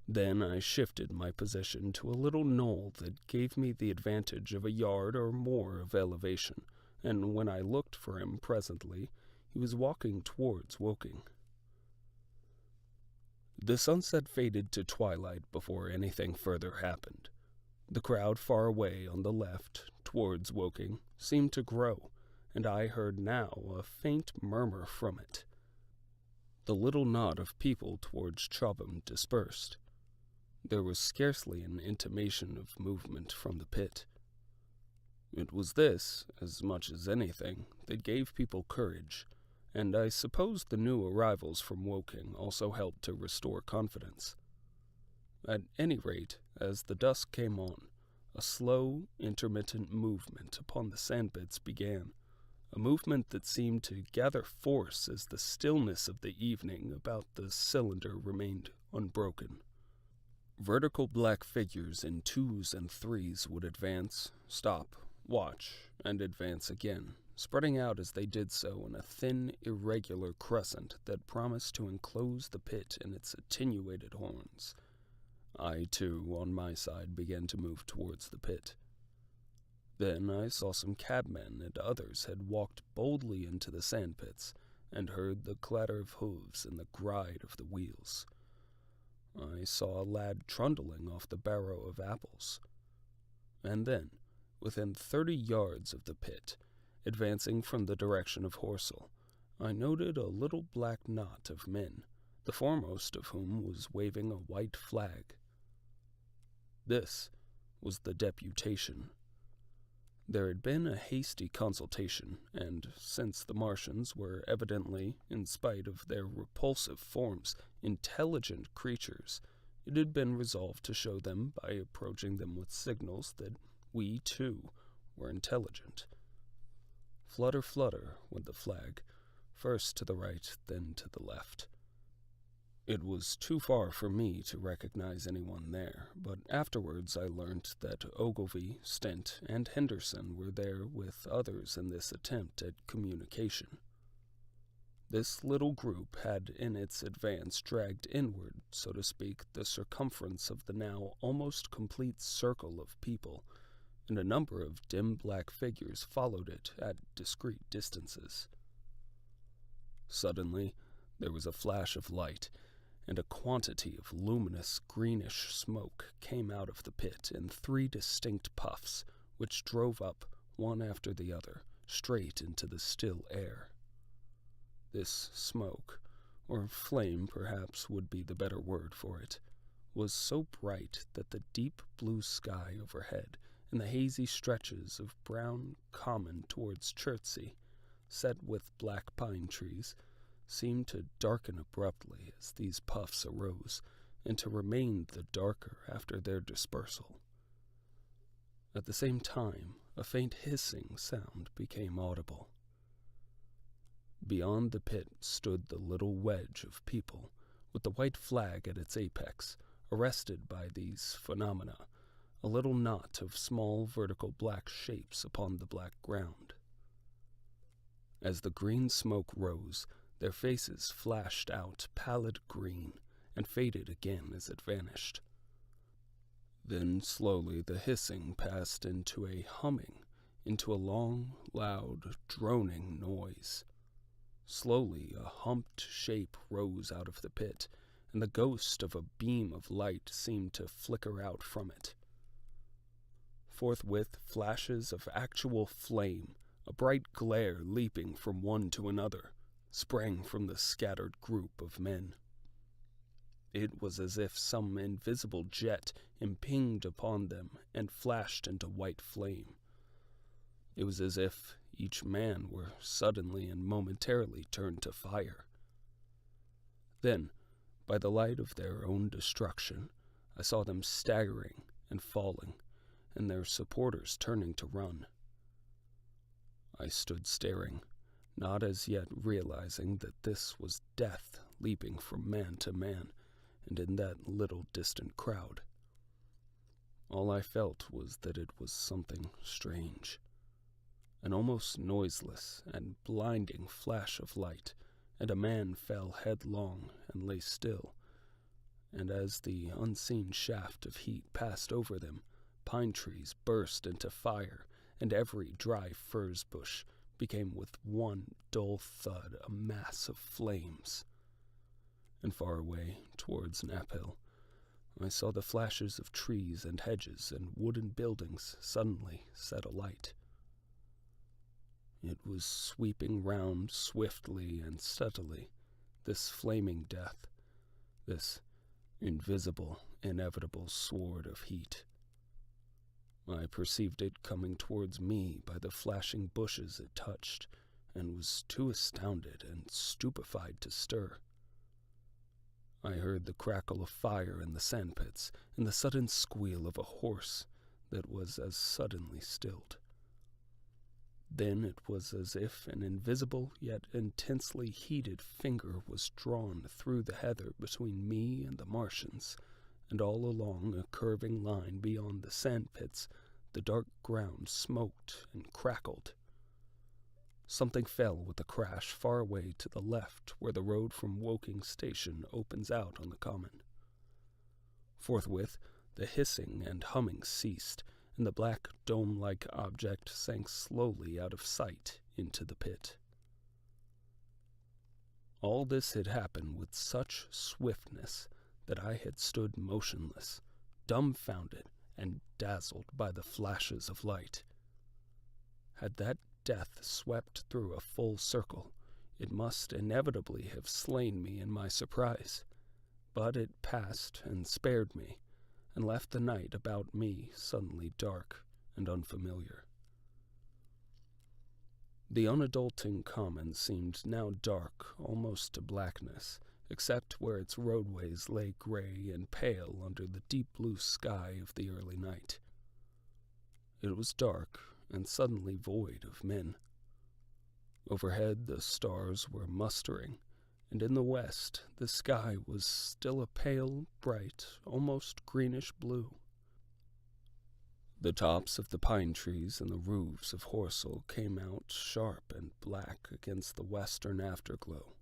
Then I shifted my position to a little knoll that gave me the advantage of a yard or more of elevation, and when I looked for him presently, he was walking towards Woking. The sunset faded to twilight before anything further happened. The crowd far away on the left, towards Woking, seemed to grow, and I heard now a faint murmur from it. The little knot of people towards Chobham dispersed. There was scarcely an intimation of movement from the pit. It was this, as much as anything, that gave people courage, and I suppose the new arrivals from Woking also helped to restore confidence. At any rate, as the dusk came on, a slow, intermittent movement upon the sandpits began, a movement that seemed to gather force as the stillness of the evening about the cylinder remained unbroken. Vertical black figures in twos and threes would advance, stop, watch, and advance again, spreading out as they did so in a thin, irregular crescent that promised to enclose the pit in its attenuated horns. I, too, on my side, began to move towards the pit. Then I saw some cabmen and others had walked boldly into the sandpits, and heard the clatter of hooves and the gride of the wheels. I saw a lad trundling off the barrow of apples. And then, within 30 yards of the pit, advancing from the direction of Horsell, I noted a little black knot of men, the foremost of whom was waving a white flag. This was the deputation. There had been a hasty consultation, and since the Martians were evidently, in spite of their repulsive forms, intelligent creatures, it had been resolved to show them by approaching them with signals that we, too, were intelligent. Flutter, flutter went the flag, first to the right, then to the left. It was too far for me to recognize anyone there, but afterwards I learnt that Ogilvy, Stent, and Henderson were there with others in this attempt at communication. This little group had in its advance dragged inward, so to speak, the circumference of the now almost complete circle of people, and a number of dim black figures followed it at discreet distances. Suddenly there was a flash of light, and a quantity of luminous greenish smoke came out of the pit in 3 distinct puffs, which drove up, one after the other, straight into the still air. This smoke, or flame perhaps would be the better word for it, was so bright that the deep blue sky overhead and the hazy stretches of brown common towards Chertsey, set with black pine trees, seemed to darken abruptly as these puffs arose, and to remain the darker after their dispersal. At the same time, a faint hissing sound became audible. Beyond the pit stood the little wedge of people, with the white flag at its apex, arrested by these phenomena, a little knot of small vertical black shapes upon the black ground. As the green smoke rose, their faces flashed out pallid green and faded again as it vanished. Then slowly the hissing passed into a humming, into a long, loud, droning noise. Slowly a humped shape rose out of the pit, and the ghost of a beam of light seemed to flicker out from it. Forthwith flashes of actual flame, a bright glare leaping from one to another, sprang from the scattered group of men. It was as if some invisible jet impinged upon them and flashed into white flame. It was as if each man were suddenly and momentarily turned to fire. Then, by the light of their own destruction, I saw them staggering and falling, and their supporters turning to run. I stood staring, not as yet realizing that this was death leaping from man to man, and in that little distant crowd. All I felt was that it was something strange. An almost noiseless and blinding flash of light, and a man fell headlong and lay still, and as the unseen shaft of heat passed over them, pine trees burst into fire, and every dry furze bush became with one dull thud a mass of flames. And far away, towards Naphill, I saw the flashes of trees and hedges and wooden buildings suddenly set alight. It was sweeping round swiftly and steadily, this flaming death, this invisible, inevitable sword of heat. I perceived it coming towards me by the flashing bushes it touched, and was too astounded and stupefied to stir. I heard the crackle of fire in the sandpits, and the sudden squeal of a horse that was as suddenly stilled. Then it was as if an invisible yet intensely heated finger was drawn through the heather between me and the Martians, and all along a curving line beyond the sandpits the dark ground smoked and crackled. Something fell with a crash far away to the left where the road from Woking Station opens out on the common. Forthwith the hissing and humming ceased, and the black dome-like object sank slowly out of sight into the pit. All this had happened with such swiftness that I had stood motionless, dumbfounded and dazzled by the flashes of light. Had that death swept through a full circle, it must inevitably have slain me in my surprise, but it passed and spared me, and left the night about me suddenly dark and unfamiliar. The unadulting common seemed now dark almost to blackness, except where its roadways lay gray and pale under the deep blue sky of the early night. It was dark and suddenly void of men. Overhead the stars were mustering, and in the west the sky was still a pale, bright, almost greenish blue. The tops of the pine trees and the roofs of Horsell came out sharp and black against the western afterglow.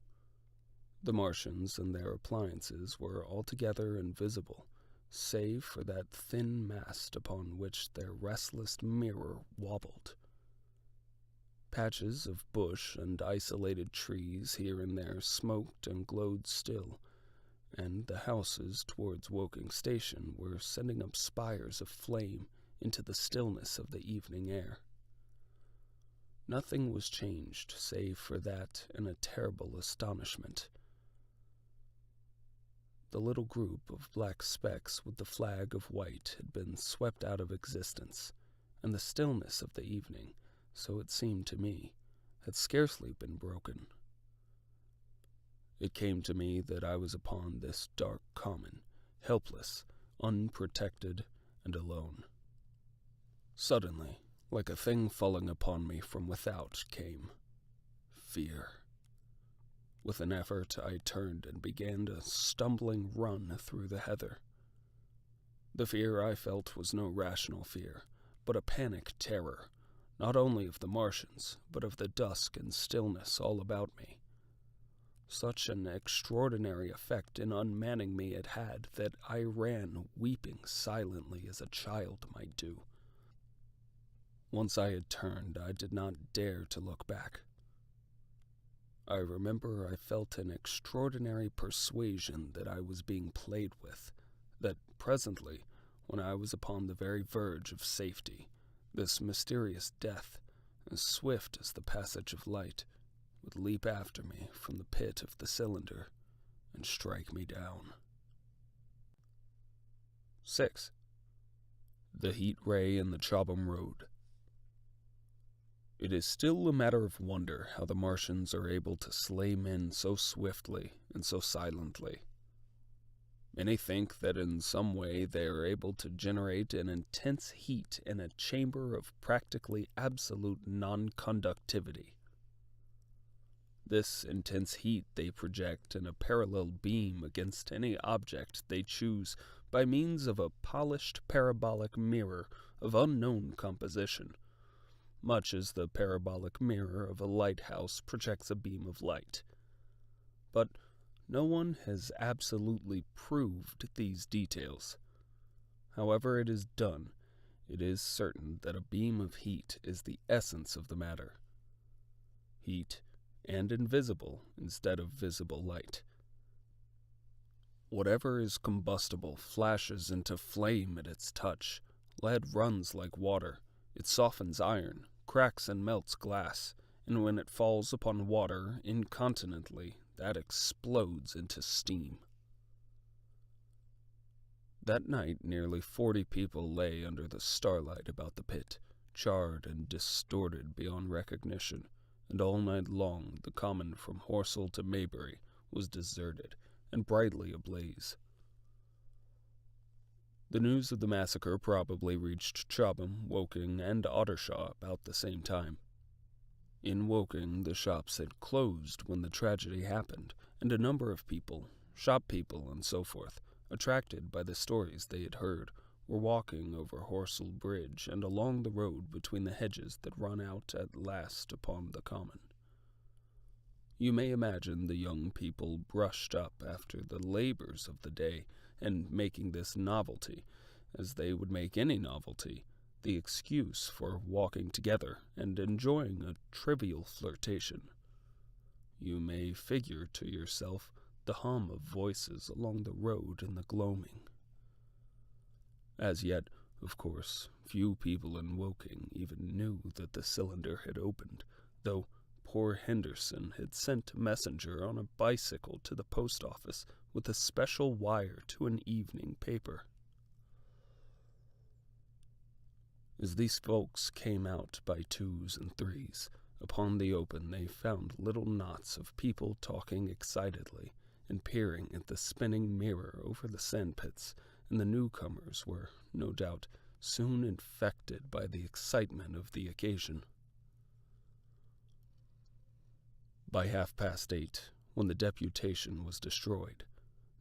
The Martians and their appliances were altogether invisible, save for that thin mast upon which their restless mirror wobbled. Patches of bush and isolated trees here and there smoked and glowed still, and the houses towards Woking Station were sending up spires of flame into the stillness of the evening air. Nothing was changed save for that and a terrible astonishment. The little group of black specks with the flag of white had been swept out of existence, and the stillness of the evening, so it seemed to me, had scarcely been broken. It came to me that I was upon this dark common, helpless, unprotected, and alone. Suddenly, like a thing falling upon me from without, came fear. With an effort, I turned and began a stumbling run through the heather. The fear I felt was no rational fear, but a panic terror, not only of the Martians, but of the dusk and stillness all about me. Such an extraordinary effect in unmanning me it had that I ran weeping silently as a child might do. Once I had turned, I did not dare to look back. I remember I felt an extraordinary persuasion that I was being played with, that presently, when I was upon the very verge of safety, this mysterious death, as swift as the passage of light, would leap after me from the pit of the cylinder and strike me down. 6. The Heat Ray in the Chobham Road. It is still a matter of wonder how the Martians are able to slay men so swiftly and so silently. Many think that in some way they are able to generate an intense heat in a chamber of practically absolute non-conductivity. This intense heat they project in a parallel beam against any object they choose by means of a polished parabolic mirror of unknown composition, much as the parabolic mirror of a lighthouse projects a beam of light. But no one has absolutely proved these details. However it is done, it is certain that a beam of heat is the essence of the matter. Heat, and invisible instead of visible light. Whatever is combustible flashes into flame at its touch. Lead runs like water. It softens iron, cracks and melts glass, and when it falls upon water incontinently, that explodes into steam. That night nearly 40 people lay under the starlight about the pit, charred and distorted beyond recognition, and all night long the common from Horsell to Maybury was deserted and brightly ablaze. The news of the massacre probably reached Chobham, Woking, and Ottershaw about the same time. In Woking, the shops had closed when the tragedy happened, and a number of people, shop people and so forth, attracted by the stories they had heard, were walking over Horsell Bridge and along the road between the hedges that run out at last upon the common. You may imagine the young people brushed up after the labors of the day, and making this novelty, as they would make any novelty, the excuse for walking together and enjoying a trivial flirtation. You may figure to yourself the hum of voices along the road in the gloaming. As yet, of course, few people in Woking even knew that the cylinder had opened, though poor Henderson had sent a messenger on a bicycle to the post office with a special wire to an evening paper. As these folks came out by twos and threes, upon the open they found little knots of people talking excitedly and peering at the spinning mirror over the sandpits, and the newcomers were, no doubt, soon infected by the excitement of the occasion. By 8:30, when the deputation was destroyed,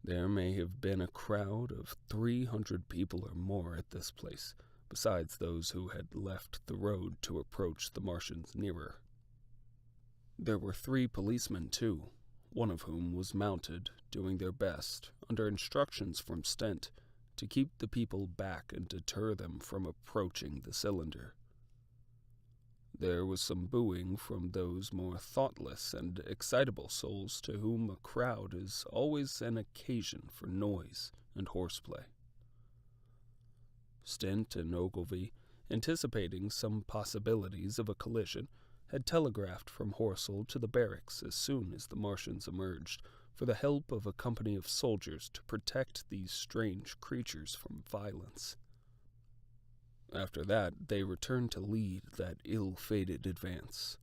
there may have been a crowd of 300 people or more at this place, besides those who had left the road to approach the Martians nearer. There were 3 policemen, too, one of whom was mounted, doing their best, under instructions from Stent, to keep the people back and deter them from approaching the cylinder. There was some booing from those more thoughtless and excitable souls to whom a crowd is always an occasion for noise and horseplay. Stent and Ogilvy, anticipating some possibilities of a collision, had telegraphed from Horsell to the barracks as soon as the Martians emerged, for the help of a company of soldiers to protect these strange creatures from violence. After that, they returned to lead that ill-fated advance.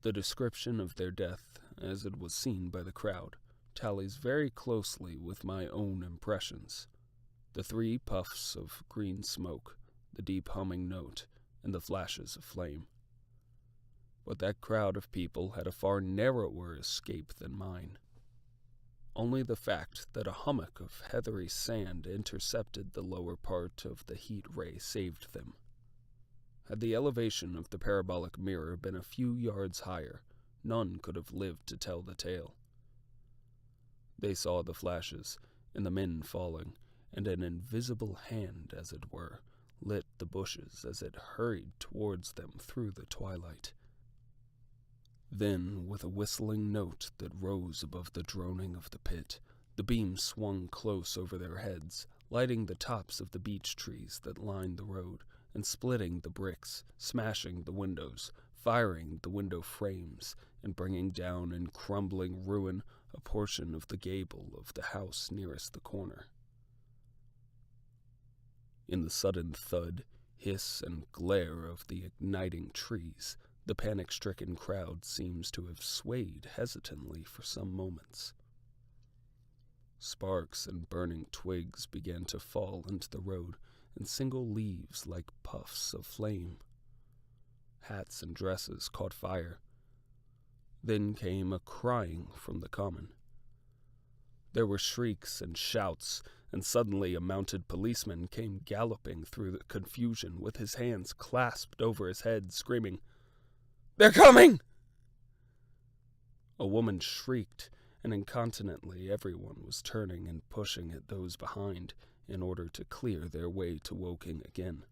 The description of their death as it was seen by the crowd, tallies very closely with my own impressions. The 3 puffs of green smoke, the deep humming note, and the flashes of flame. But that crowd of people had a far narrower escape than mine. Only the fact that a hummock of heathery sand intercepted the lower part of the heat ray saved them. Had the elevation of the parabolic mirror been a few yards higher, none could have lived to tell the tale. They saw the flashes, and the men falling, and an invisible hand, as it were, lit the bushes as it hurried towards them through the twilight. Then, with a whistling note that rose above the droning of the pit, the beam swung close over their heads, lighting the tops of the beech trees that lined the road, and splitting the bricks, smashing the windows, firing the window frames, and bringing down in crumbling ruin a portion of the gable of the house nearest the corner. In the sudden thud, hiss, and glare of the igniting trees, the panic-stricken crowd seems to have swayed hesitantly for some moments. Sparks and burning twigs began to fall into the road, and single leaves like puffs of flame. Hats and dresses caught fire. Then came a crying from the common. There were shrieks and shouts, and suddenly a mounted policeman came galloping through the confusion with his hands clasped over his head, screaming, "They're coming!" A woman shrieked, and incontinently everyone was turning and pushing at those behind in order to clear their way to Woking again.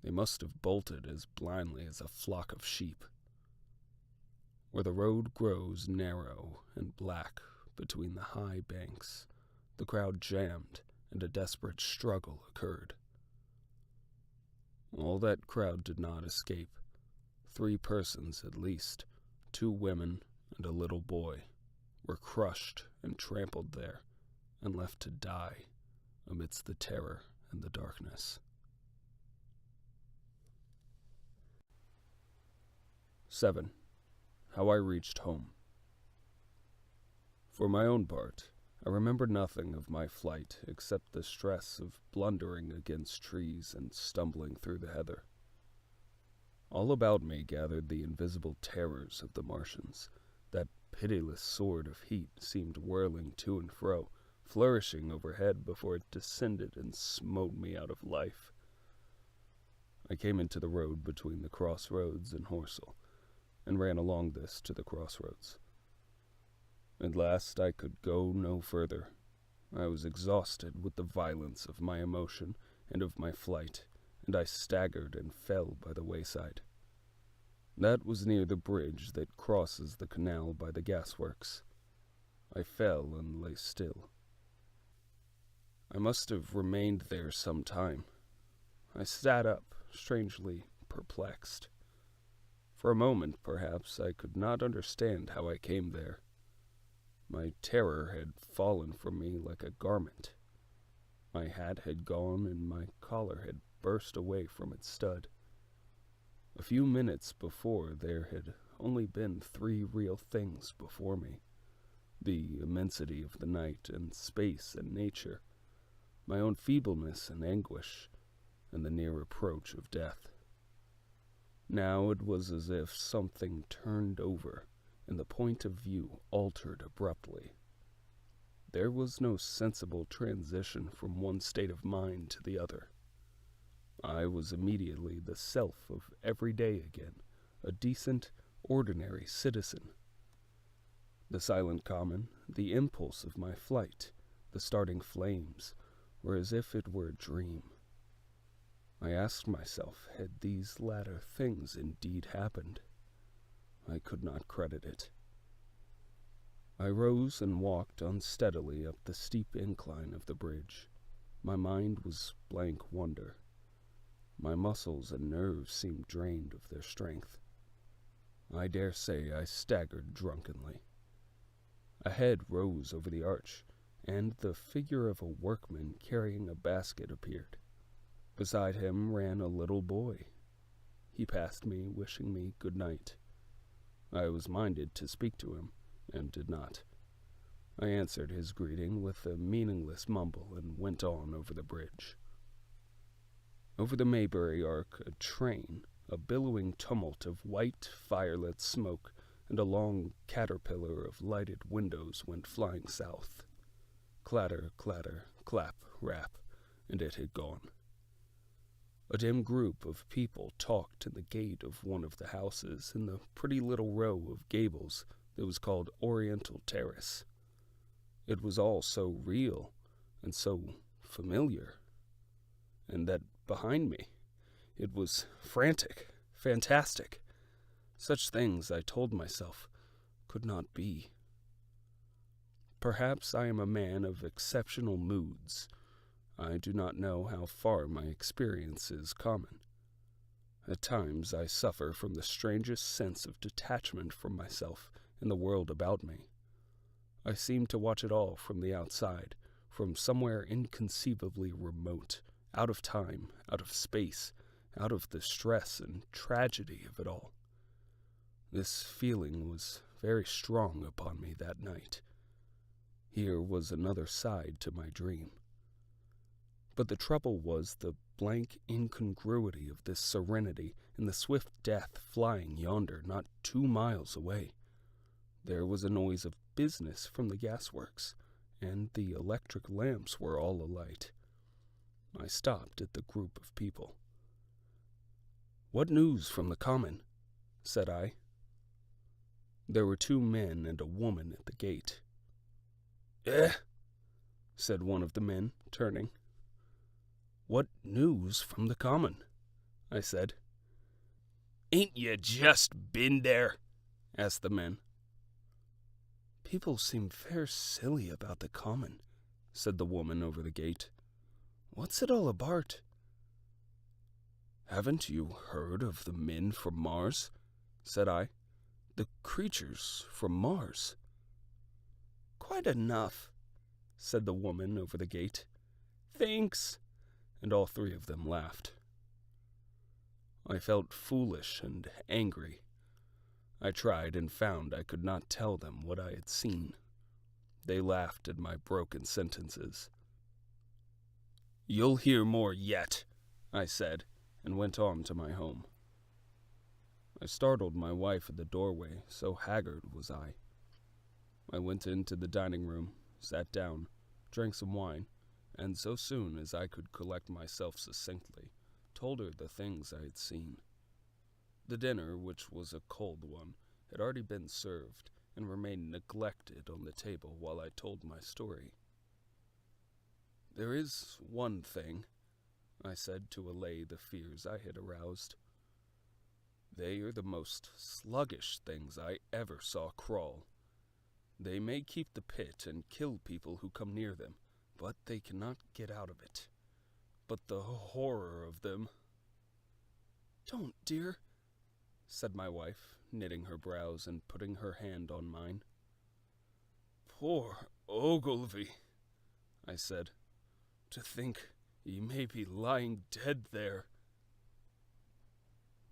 They must have bolted as blindly as a flock of sheep. Where the road grows narrow and black between the high banks, the crowd jammed, and a desperate struggle occurred. All that crowd did not escape. 3 persons at least, 2 women and a little boy, were crushed and trampled there, and left to die amidst the terror and the darkness. 7. How I reached home. For my own part, I remember nothing of my flight except the stress of blundering against trees and stumbling through the heather. All about me gathered the invisible terrors of the Martians. That pitiless sword of heat seemed whirling to and fro, flourishing overhead before it descended and smote me out of life. I came into the road between the crossroads and Horsell, and ran along this to the crossroads. At last I could go no further. I was exhausted with the violence of my emotion and of my flight, and I staggered and fell by the wayside. That was near the bridge that crosses the canal by the gasworks. I fell and lay still. I must have remained there some time. I sat up, strangely perplexed. For a moment, perhaps, I could not understand how I came there. My terror had fallen from me like a garment. My hat had gone, and my collar had burst away from its stud. A few minutes before, there had only been 3 real things before me: the immensity of the night and space and nature, my own feebleness and anguish, and the near approach of death. Now it was as if something turned over, and the point of view altered abruptly. There was no sensible transition from one state of mind to the other. I was immediately the self of every day again, a decent, ordinary citizen. The silent common, the impulse of my flight, the starting flames, were as if it were a dream. I asked myself, had these latter things indeed happened? I could not credit it. I rose and walked unsteadily up the steep incline of the bridge. My mind was blank wonder. My muscles and nerves seemed drained of their strength. I dare say I staggered drunkenly. A head rose over the arch, and the figure of a workman carrying a basket appeared. Beside him ran a little boy. He passed me, wishing me good night. I was minded to speak to him, and did not. I answered his greeting with a meaningless mumble and went on over the bridge. Over the Maybury Arc, a train, a billowing tumult of white, firelit smoke, and a long caterpillar of lighted windows went flying south. Clatter, clatter, clap, rap, and it had gone. A dim group of people talked in the gate of one of the houses in the pretty little row of gables that was called Oriental Terrace. It was all so real and so familiar, and that behind me, it was frantic, fantastic. Such things, I told myself, could not be. Perhaps I am a man of exceptional moods. I do not know how far my experience is common. At times I suffer from the strangest sense of detachment from myself and the world about me. I seem to watch it all from the outside, from somewhere inconceivably remote, out of time, out of space, out of the stress and tragedy of it all. This feeling was very strong upon me that night. Here was another side to my dream. But the trouble was the blank incongruity of this serenity and the swift death flying yonder not 2 miles away. There was a noise of business from the gasworks, and the electric lamps were all alight. I stopped at the group of people. "What news from the common?" said I. There were 2 men and a woman at the gate. "Eh?" said one of the men, turning. "What news from the common?" I said. "Ain't you just been there?" asked the men. "People seem fair silly about the common," said the woman over the gate. "What's it all about?" "Haven't you heard of the men from Mars?" said I. "The creatures from Mars." "Quite enough," said the woman over the gate. "Thanks," and all 3 of them laughed. I felt foolish and angry. I tried and found I could not tell them what I had seen. They laughed at my broken sentences. "You'll hear more yet," I said, and went on to my home. I startled my wife at the doorway, so haggard was I. I went into the dining room, sat down, drank some wine, and so soon as I could collect myself succinctly, told her the things I had seen. The dinner, which was a cold one, had already been served and remained neglected on the table while I told my story. "There is one thing," I said to allay the fears I had aroused. "They are the most sluggish things I ever saw crawl. They may keep the pit and kill people who come near them, but they cannot get out of it. But the horror of them—" "Don't, dear," said my wife, knitting her brows and putting her hand on mine. "Poor Ogilvy," I said. "To think he may be lying dead there."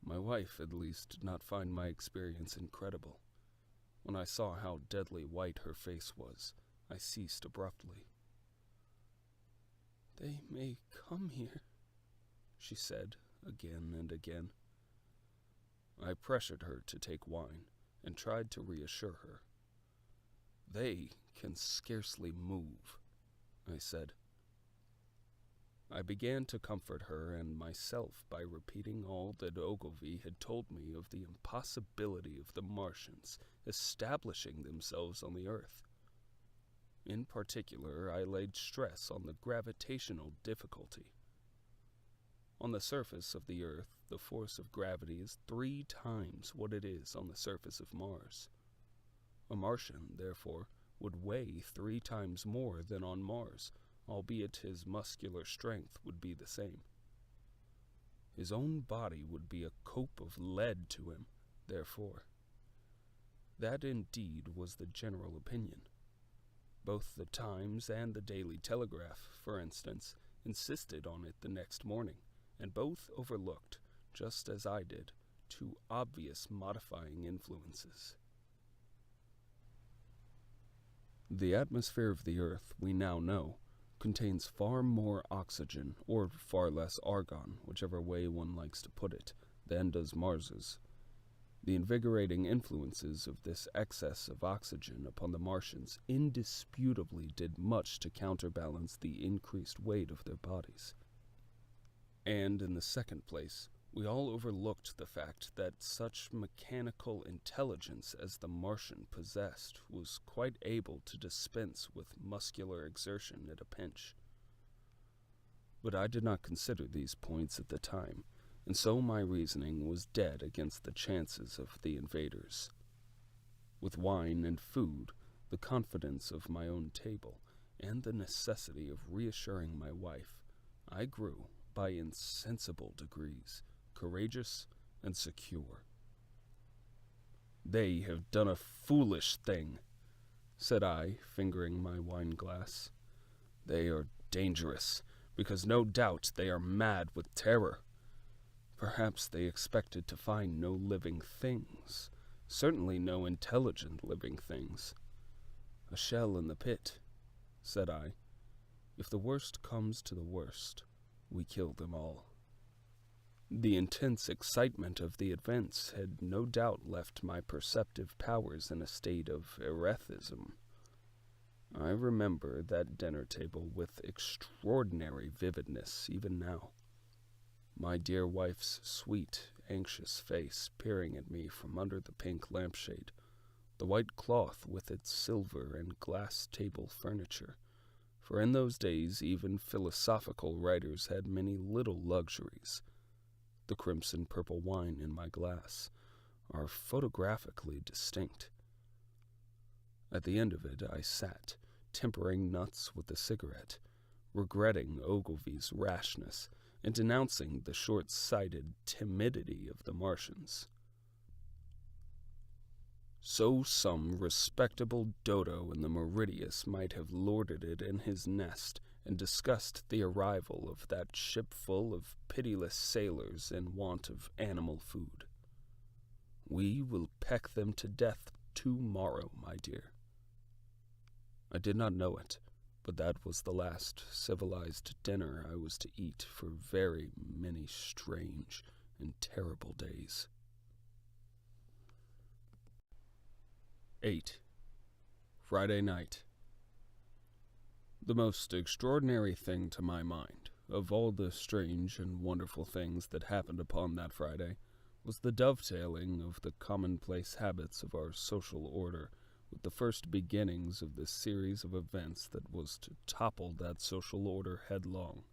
My wife, at least, did not find my experience incredible. When I saw how deadly white her face was, I ceased abruptly. "They may come here," she said again and again. I pressured her to take wine and tried to reassure her. "They can scarcely move," I said. I began to comfort her and myself by repeating all that Ogilvy had told me of the impossibility of the Martians establishing themselves on the earth. In particular, I laid stress on the gravitational difficulty. On the surface of the earth, the force of gravity is 3 times what it is on the surface of Mars. A Martian, therefore, would weigh 3 times more than on Mars, albeit his muscular strength would be the same. His own body would be a cope of lead to him, therefore. That indeed was the general opinion. Both the Times and the Daily Telegraph, for instance, insisted on it the next morning, and both overlooked, just as I did, to obvious modifying influences. The atmosphere of the Earth, we now know, contains far more oxygen, or far less argon, whichever way one likes to put it, than does Mars's. The invigorating influences of this excess of oxygen upon the Martians indisputably did much to counterbalance the increased weight of their bodies. And in the second place, we all overlooked the fact that such mechanical intelligence as the Martian possessed was quite able to dispense with muscular exertion at a pinch. But I did not consider these points at the time, and so my reasoning was dead against the chances of the invaders. With wine and food, the confidence of my own table, and the necessity of reassuring my wife, I grew, by insensible degrees, courageous and secure. "They have done a foolish thing," said I, fingering my wine-glass. "They are dangerous, because no doubt they are mad with terror. Perhaps they expected to find no living things, certainly no intelligent living things. A shell in the pit," said I. "If the worst comes to the worst, we kill them all." The intense excitement of the events had no doubt left my perceptive powers in a state of erethism. I remember that dinner table with extraordinary vividness even now. My dear wife's sweet, anxious face peering at me from under the pink lampshade, the white cloth with its silver and glass table furniture, for in those days even philosophical writers had many little luxuries, the crimson-purple wine in my glass, are photographically distinct. At the end of it I sat, tempering nuts with a cigarette, regretting Ogilvy's rashness, and denouncing the short-sighted timidity of the Martians. So some respectable dodo in the Meridius might have lorded it in his nest and discussed the arrival of that ship full of pitiless sailors in want of animal food. We will peck them to death tomorrow, my dear. I did not know it, but that was the last civilized dinner I was to eat for very many strange and terrible days. 8. Friday night. The most extraordinary thing to my mind, of all the strange and wonderful things that happened upon that Friday, was the dovetailing of the commonplace habits of our social order with the first beginnings of this series of events that was to topple that social order headlong.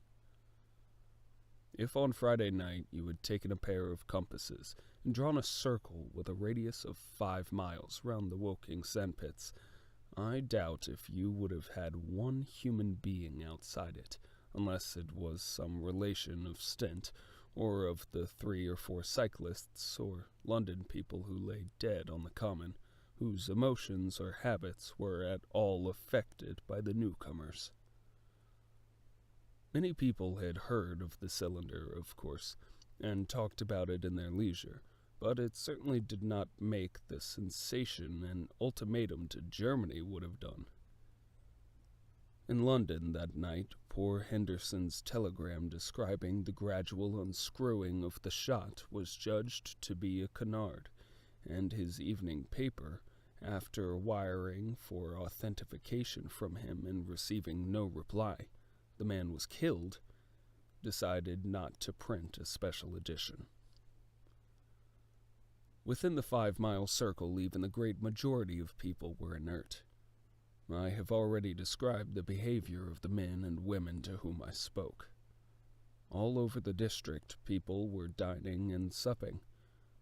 If on Friday night you had taken a pair of compasses and drawn a circle with a radius of 5 miles round the Woking sandpits, I doubt if you would have had one human being outside it, unless it was some relation of Stint, or of the 3 or 4 cyclists or London people who lay dead on the common, whose emotions or habits were at all affected by the newcomers. Many people had heard of the cylinder, of course, and talked about it in their leisure, but it certainly did not make the sensation an ultimatum to Germany would have done. In London that night, poor Henderson's telegram describing the gradual unscrewing of the shot was judged to be a canard, and his evening paper, after wiring for authentication from him and receiving no reply, the man was killed, decided not to print a special edition. Within the 5-mile circle, even the great majority of people were inert. I have already described the behavior of the men and women to whom I spoke. All over the district, people were dining and supping.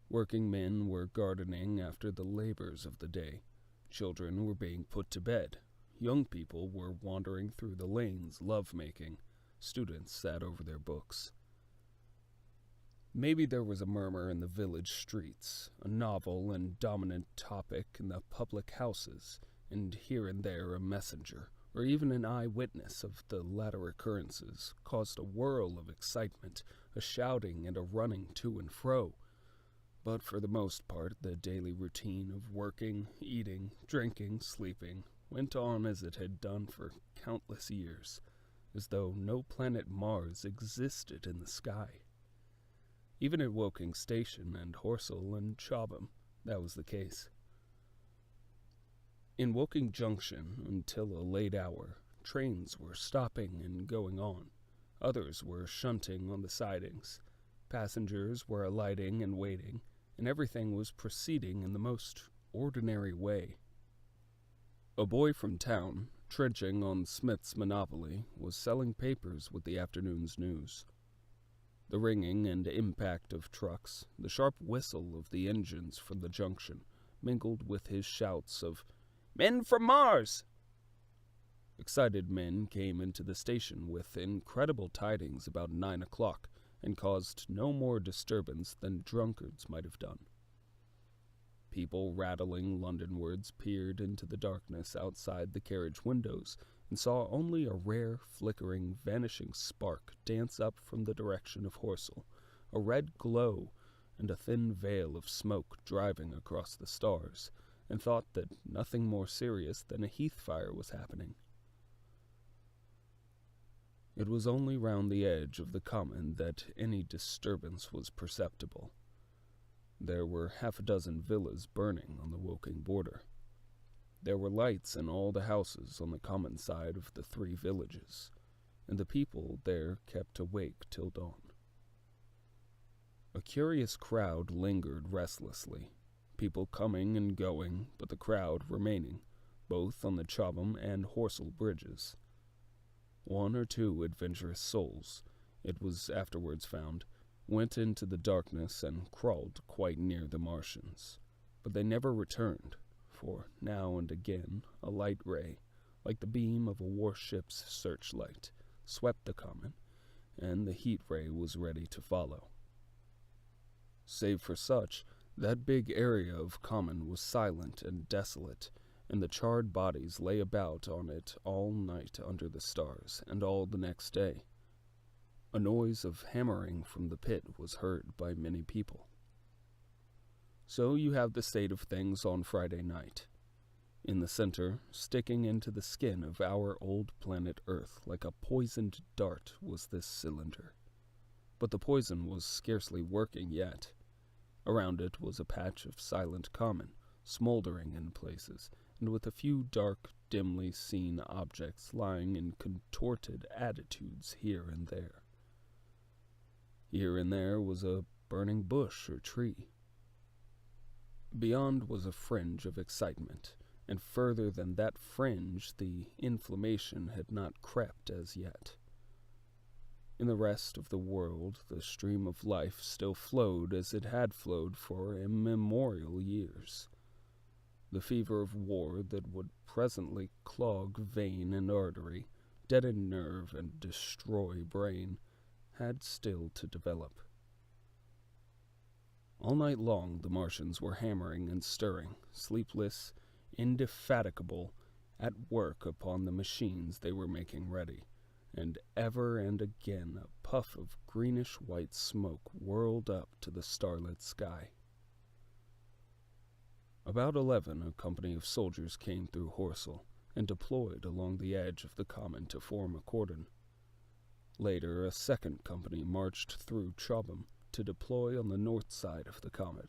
Working men were gardening after the labors of the day. Children were being put to bed. Young people were wandering through the lanes, love-making. Students sat over their books. Maybe there was a murmur in the village streets, a novel and dominant topic in the public houses, and here and there a messenger, or even an eyewitness of the latter occurrences, caused a whirl of excitement, a shouting and a running to and fro. But for the most part, the daily routine of working, eating, drinking, sleeping went on as it had done for countless years, as though no planet Mars existed in the sky. Even at Woking Station and Horsell and Chobham, that was the case. In Woking Junction, until a late hour, trains were stopping and going on. Others were shunting on the sidings. Passengers were alighting and waiting, and everything was proceeding in the most ordinary way. A boy from town, trenching on Smith's Monopoly, was selling papers with the afternoon's news. The ringing and impact of trucks, the sharp whistle of the engines from the junction, mingled with his shouts of, "Men from Mars!" Excited men came into the station with incredible tidings about 9 o'clock, and caused no more disturbance than drunkards might have done. People rattling Londonwards peered into the darkness outside the carriage windows and saw only a rare, flickering, vanishing spark dance up from the direction of Horsell, a red glow and a thin veil of smoke driving across the stars, and thought that nothing more serious than a heath fire was happening. It was only round the edge of the common that any disturbance was perceptible. There were half a dozen villas burning on the Woking border. There were lights in all the houses on the common side of the 3 villages, and the people there kept awake till dawn. A curious crowd lingered restlessly, people coming and going, but the crowd remaining, both on the Chobham and Horsell bridges. 1 or 2 adventurous souls, it was afterwards found, went into the darkness and crawled quite near the Martians, but they never returned, for now and again a light ray, like the beam of a warship's searchlight, swept the common, and the heat ray was ready to follow. Save for such, that big area of common was silent and desolate, and the charred bodies lay about on it all night under the stars, and all the next day. A noise of hammering from the pit was heard by many people. So you have the state of things on Friday night. In the center, sticking into the skin of our old planet Earth like a poisoned dart, was this cylinder. But the poison was scarcely working yet. Around it was a patch of silent common, smoldering in places, and with a few dark, dimly seen objects lying in contorted attitudes here and there. Here and there was a burning bush or tree. Beyond was a fringe of excitement, and further than that fringe the inflammation had not crept as yet. In the rest of the world the stream of life still flowed as it had flowed for immemorial years. The fever of war that would presently clog vein and artery, deaden nerve, and destroy brain, had still to develop. All night long the Martians were hammering and stirring, sleepless, indefatigable, at work upon the machines they were making ready, and ever and again a puff of greenish-white smoke whirled up to the starlit sky. About 11, a company of soldiers came through Horsell, and deployed along the edge of the common to form a cordon. Later, a second company marched through Chobham to deploy on the north side of the common.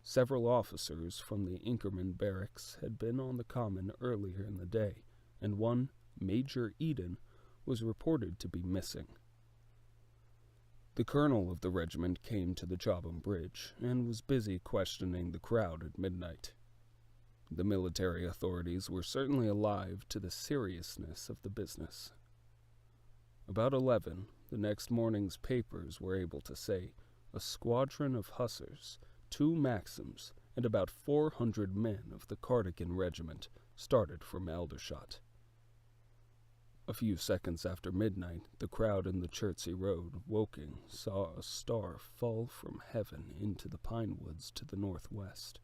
Several officers from the Inkerman barracks had been on the common earlier in the day, and one, Major Eden, was reported to be missing. The colonel of the regiment came to the Chobham Bridge, and was busy questioning the crowd at midnight. The military authorities were certainly alive to the seriousness of the business. About 11, the next morning's papers were able to say a squadron of hussars, 2 Maxims, and about 400 men of the Cardigan Regiment started from Aldershot. A few seconds after midnight, the crowd in the Chertsey Road, Woking, saw a star fall from heaven into the pine woods to the northwest.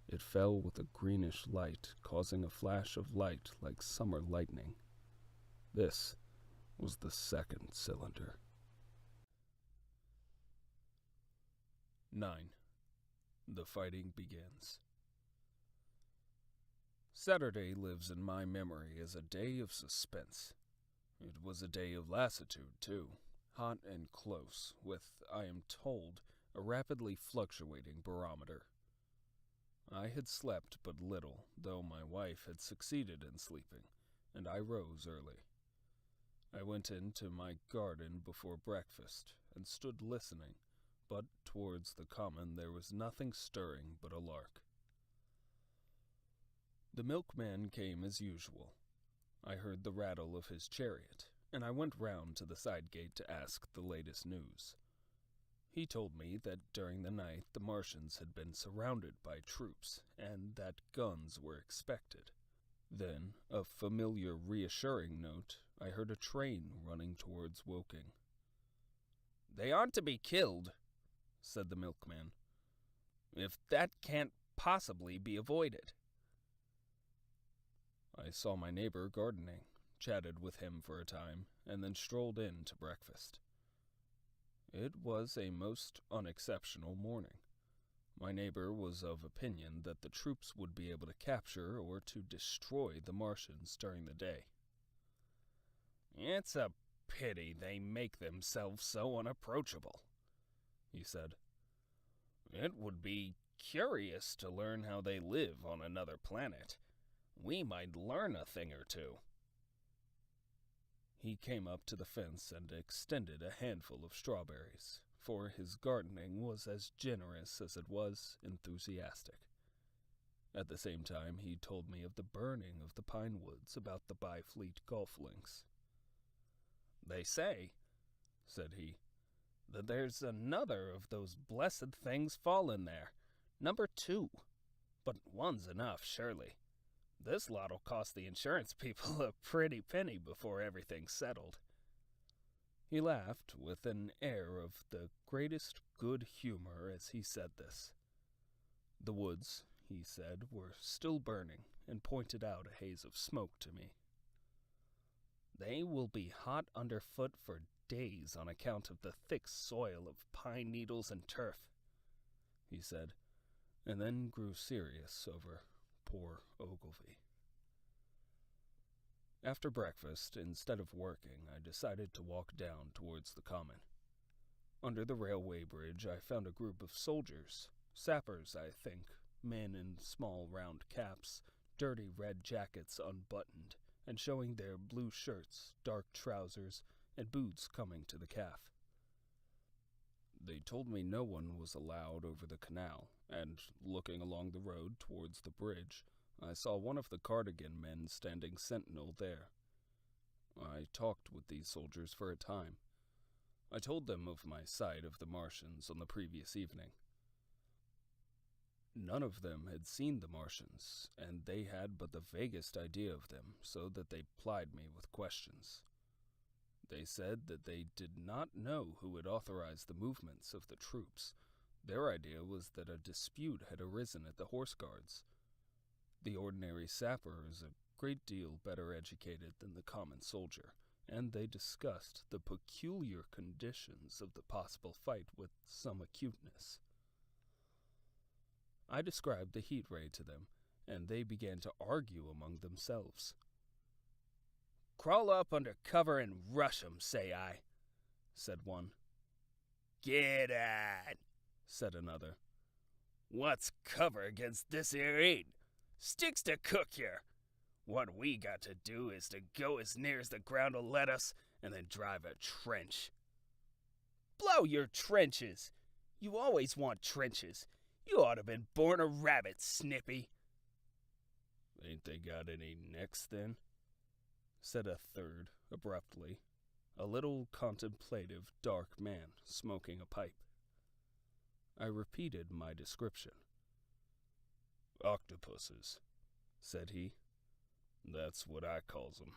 It fell with a greenish light, causing a flash of light like summer lightning. This was the second cylinder. 9. The fighting begins. Saturday lives in my memory as a day of suspense. It was a day of lassitude, too, hot and close, with, I am told, a rapidly fluctuating barometer. I had slept but little, though my wife had succeeded in sleeping, and I rose early. I went into my garden before breakfast and stood listening, but towards the common there was nothing stirring but a lark. The milkman came as usual. I heard the rattle of his chariot, and I went round to the side gate to ask the latest news. He told me that during the night the Martians had been surrounded by troops, and that guns were expected. Then, a familiar reassuring note, I heard a train running towards Woking. "They aren't to be killed," said the milkman, "if that can't possibly be avoided." I saw my neighbor gardening, chatted with him for a time, and then strolled in to breakfast. It was a most unexceptional morning. My neighbor was of opinion that the troops would be able to capture or to destroy the Martians during the day. "It's a pity they make themselves so unapproachable," he said. "It would be curious to learn how they live on another planet. We might learn a thing or two." He came up to the fence and extended a handful of strawberries, for his gardening was as generous as it was enthusiastic. At the same time, he told me of the burning of the pine woods about the Byfleet golf links. "They say," said he, "that there's another of those blessed things fallen there, number 2. But one's enough, surely. This lot'll cost the insurance people a pretty penny before everything's settled." He laughed with an air of the greatest good humor as he said this. The woods, he said, were still burning, and pointed out a haze of smoke to me. "They will be hot underfoot for days on account of the thick soil of pine needles and turf," he said, and then grew serious over poor Ogilvy. After breakfast, instead of working, I decided to walk down towards the common. Under the railway bridge, I found a group of soldiers, sappers, I think, men in small round caps, dirty red jackets unbuttoned, and showing their blue shirts, dark trousers, and boots coming to the calf. They told me no one was allowed over the canal, and, looking along the road towards the bridge, I saw one of the Cardigan men standing sentinel there. I talked with these soldiers for a time. I told them of my sight of the Martians on the previous evening. None of them had seen the Martians, and they had but the vaguest idea of them, so that they plied me with questions. They said that they did not know who had authorized the movements of the troops. Their idea was that a dispute had arisen at the Horse Guards. The ordinary sapper is a great deal better educated than the common soldier, and they discussed the peculiar conditions of the possible fight with some acuteness. I described the heat ray to them, and they began to argue among themselves. "Crawl up under cover and rush 'em, say I," said one. "Get on," said another. "What's cover against this here heat? Sticks to cook here. What we got to do is to go as near as the ground'll let us, and then drive a trench." "Blow your trenches! You always want trenches. You ought to been born a rabbit, Snippy." "Ain't they got any necks, then?" said a third, abruptly, a little contemplative dark man smoking a pipe. I repeated my description. "Octopuses," said he. "That's what I calls 'em.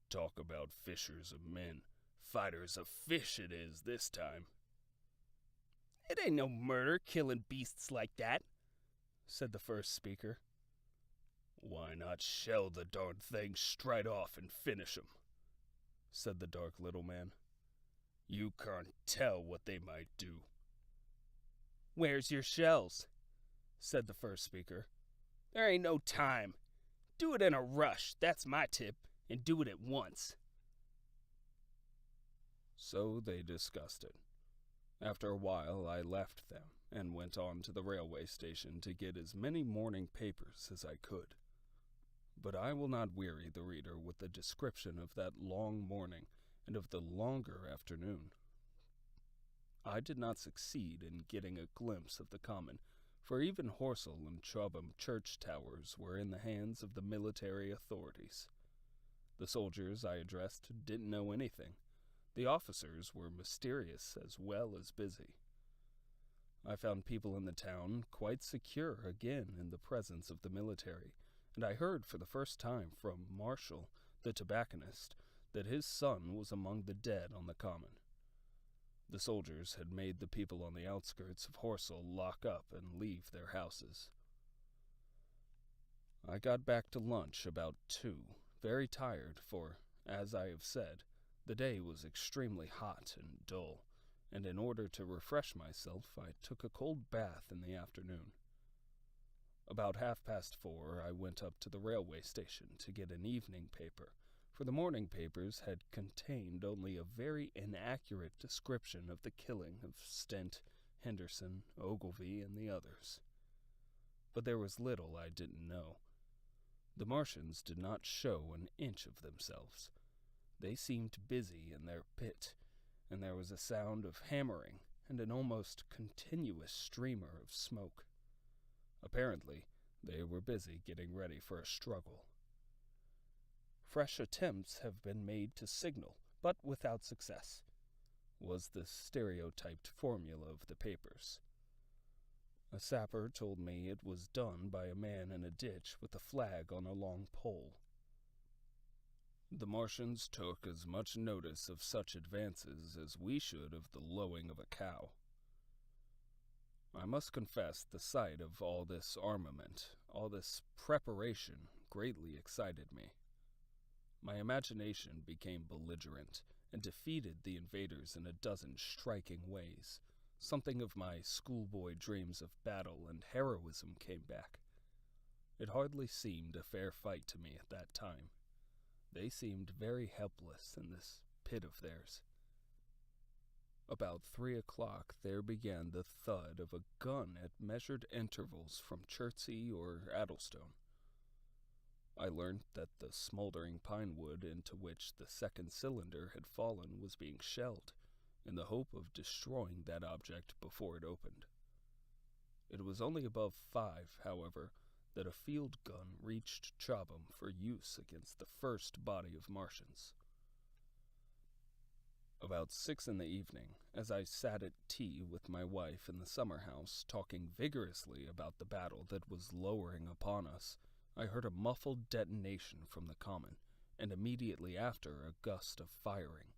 Talk about fishers of men. Fighters of fish it is this time." "It ain't no murder killing beasts like that," said the first speaker. "Why not shell the darned thing straight off and finish 'em?" said the dark little man. "You can't tell what they might do." "Where's your shells?" said the first speaker. "There ain't no time. Do it in a rush, that's my tip, and do it at once." So they discussed it. After a while, I left them and went on to the railway station to get as many morning papers as I could. But I will not weary the reader with the description of that long morning and of the longer afternoon. I did not succeed in getting a glimpse of the common, for even Horsell and Chobham church towers were in the hands of the military authorities. The soldiers I addressed didn't know anything. The officers were mysterious as well as busy. I found people in the town quite secure again in the presence of the military, and I heard for the first time from Marshall, the tobacconist, that his son was among the dead on the common. The soldiers had made the people on the outskirts of Horsell lock up and leave their houses. I got back to lunch about 2, very tired, for, as I have said, the day was extremely hot and dull, and in order to refresh myself, I took a cold bath in the afternoon. About 4:30, I went up to the railway station to get an evening paper, for the morning papers had contained only a very inaccurate description of the killing of Stent, Henderson, Ogilvy, and the others. But there was little I didn't know. The Martians did not show an inch of themselves. They seemed busy in their pit, and there was a sound of hammering and an almost continuous streamer of smoke. Apparently, they were busy getting ready for a struggle. "Fresh attempts have been made to signal, but without success," was the stereotyped formula of the papers. A sapper told me it was done by a man in a ditch with a flag on a long pole. The Martians took as much notice of such advances as we should of the lowing of a cow. I must confess the sight of all this armament, all this preparation, greatly excited me. My imagination became belligerent and defeated the invaders in a dozen striking ways. Something of my schoolboy dreams of battle and heroism came back. It hardly seemed a fair fight to me at that time. They seemed very helpless in this pit of theirs. About 3:00 there began the thud of a gun at measured intervals from Chertsey or Addlestone. I learned that the smoldering pine wood into which the second cylinder had fallen was being shelled, in the hope of destroying that object before it opened. It was only above 5, however, that a field gun reached Chobham for use against the first body of Martians. About 6 in the evening, as I sat at tea with my wife in the summer house, talking vigorously about the battle that was lowering upon us, I heard a muffled detonation from the common, and immediately after a gust of firing.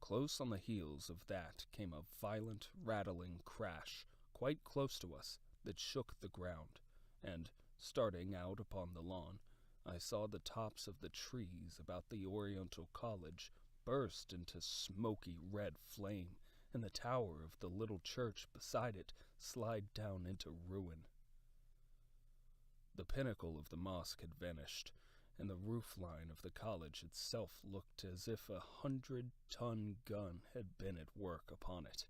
Close on the heels of that came a violent, rattling crash, quite close to us, that shook the ground, and, starting out upon the lawn, I saw the tops of the trees about the Oriental College burst into smoky red flame, and the tower of the little church beside it slide down into ruin. The pinnacle of the mosque had vanished, and the roof line of the college itself looked as if a 100-ton gun had been at work upon it.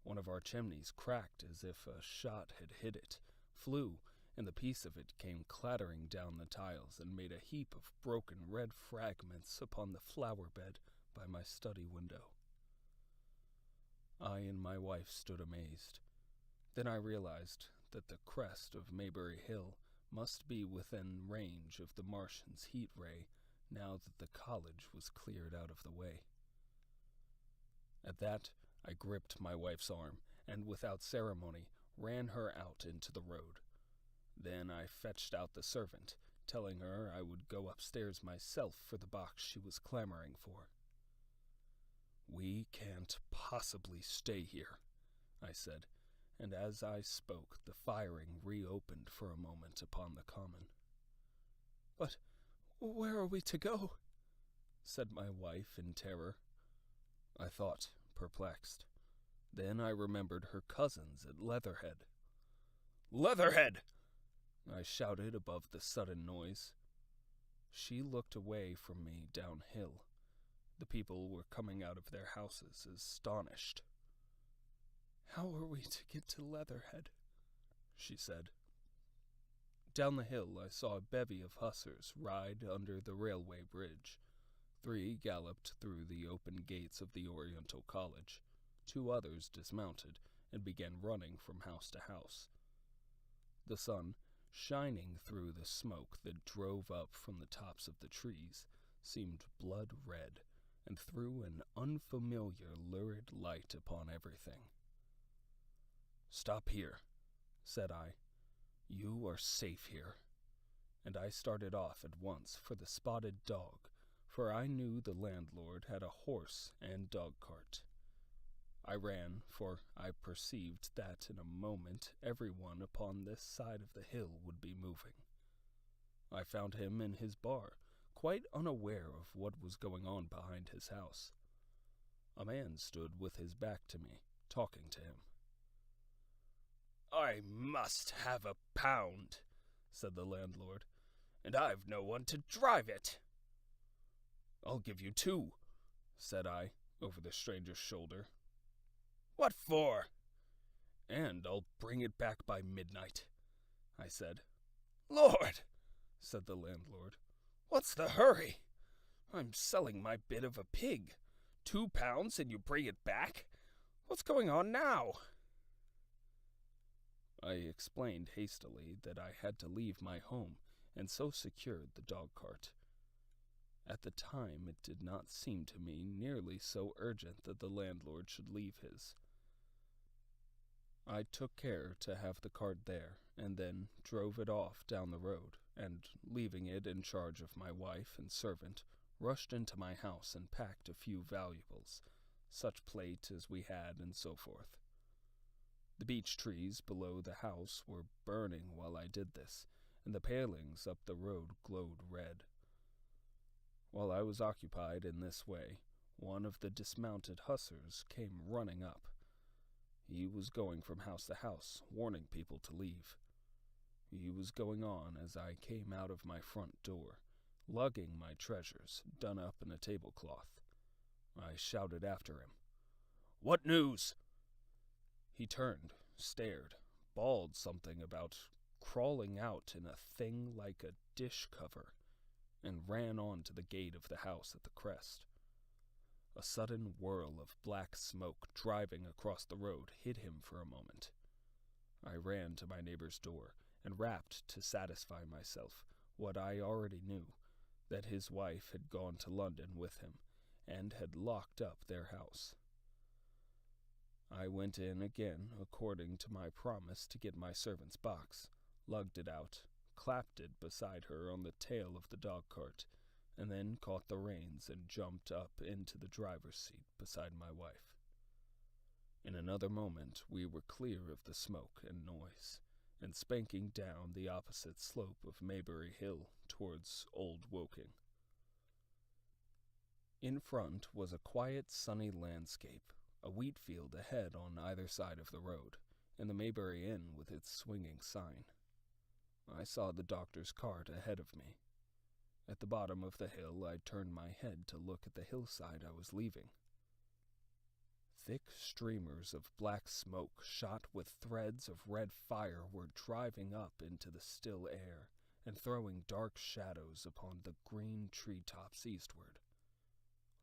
One of our chimneys cracked as if a shot had hit it, flew, and the piece of it came clattering down the tiles and made a heap of broken red fragments upon the flower bed by my study window. I and my wife stood amazed. Then I realized that the crest of Maybury Hill must be within range of the Martians' heat ray now that the college was cleared out of the way. At that, I gripped my wife's arm and, without ceremony, ran her out into the road. Then I fetched out the servant, telling her I would go upstairs myself for the box she was clamoring for. "We can't possibly stay here," I said, and as I spoke the firing reopened for a moment upon the common. "But where are we to go?" said my wife in terror. I thought, perplexed. Then I remembered her cousins at Leatherhead. "Leatherhead!" I shouted above the sudden noise. She looked away from me downhill. The people were coming out of their houses astonished. "How are we to get to Leatherhead?" she said. Down the hill I saw a bevy of hussars ride under the railway bridge. 3 galloped through the open gates of the Oriental College. 2 others dismounted and began running from house to house. The sun, shining through the smoke that drove up from the tops of the trees, seemed blood red and threw an unfamiliar lurid light upon everything. "Stop here," said I. "You are safe here." And I started off at once for the Spotted Dog, for I knew the landlord had a horse and dog cart. I ran, for I perceived that in a moment everyone upon this side of the hill would be moving. I found him in his bar, quite unaware of what was going on behind his house. A man stood with his back to me, talking to him. "I must have a pound," said the landlord, "and I've no one to drive it." "I'll give you 2, said I, over the stranger's shoulder. "What for?" "And I'll bring it back by midnight," I said. "Lord," said the landlord, "what's the hurry? I'm selling my bit of a pig. 2 pounds and you bring it back? What's going on now?" I explained hastily that I had to leave my home, and so secured the dog cart. At the time it did not seem to me nearly so urgent that the landlord should leave his. I took care to have the cart there, and then drove it off down the road, and, leaving it in charge of my wife and servant, rushed into my house and packed a few valuables, such plate as we had and so forth. The beech trees below the house were burning while I did this, and the palings up the road glowed red. While I was occupied in this way, one of the dismounted hussars came running up. He was going from house to house, warning people to leave. He was going on as I came out of my front door, lugging my treasures, done up in a tablecloth. I shouted after him, "What news?" He turned, stared, bawled something about crawling out in a thing like a dish cover, and ran on to the gate of the house at the crest. A sudden whirl of black smoke driving across the road hid him for a moment. I ran to my neighbor's door and rapped to satisfy myself what I already knew, that his wife had gone to London with him and had locked up their house. I went in again according to my promise to get my servant's box, lugged it out, clapped it beside her on the tail of the dog-cart, and then caught the reins and jumped up into the driver's seat beside my wife. In another moment we were clear of the smoke and noise, and spanking down the opposite slope of Maybury Hill towards Old Woking. In front was a quiet, sunny landscape, a wheat field ahead on either side of the road, and the Maybury Inn with its swinging sign. I saw the doctor's cart ahead of me. At the bottom of the hill I turned my head to look at the hillside I was leaving. Thick streamers of black smoke shot with threads of red fire were driving up into the still air and throwing dark shadows upon the green tree-tops eastward.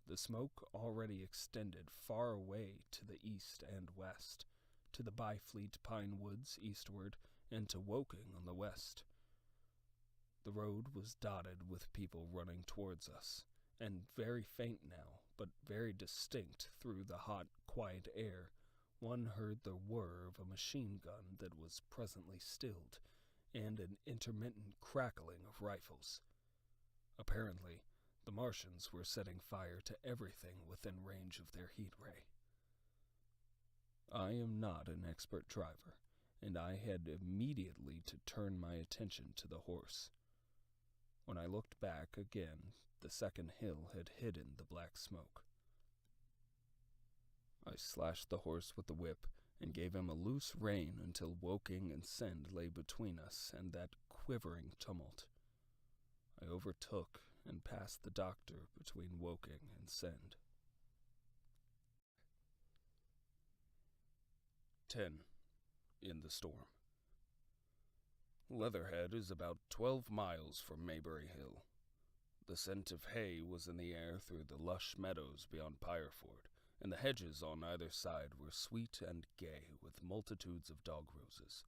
The smoke already extended far away to the east and west, to the Byfleet pine woods eastward, and to Woking on the west. The road was dotted with people running towards us, and very faint now, but very distinct through the hot, quiet air, one heard the whir of a machine gun that was presently stilled, and an intermittent crackling of rifles. Apparently, the Martians were setting fire to everything within range of their heat ray. I am not an expert driver, and I had immediately to turn my attention to the horse. When I looked back again, the second hill had hidden the black smoke. I slashed the horse with the whip and gave him a loose rein until Woking and Send lay between us and that quivering tumult. I overtook and passed the doctor between Woking and Send. 10. In the storm. Leatherhead is about 12 miles from Maybury Hill. The scent of hay was in the air through the lush meadows beyond Pireford, and the hedges on either side were sweet and gay with multitudes of dog roses.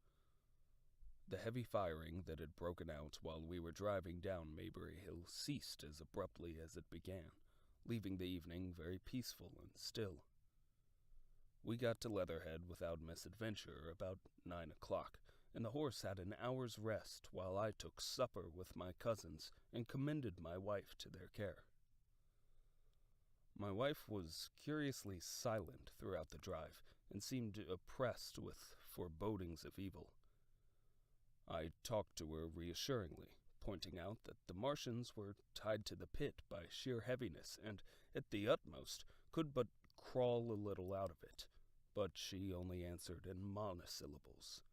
The heavy firing that had broken out while we were driving down Maybury Hill ceased as abruptly as it began, leaving the evening very peaceful and still. We got to Leatherhead without misadventure about 9 o'clock, and the horse had an hour's rest while I took supper with my cousins and commended my wife to their care. My wife was curiously silent throughout the drive and seemed oppressed with forebodings of evil. I talked to her reassuringly, pointing out that the Martians were tied to the pit by sheer heaviness and, at the utmost, could but crawl a little out of it, but she only answered in monosyllables.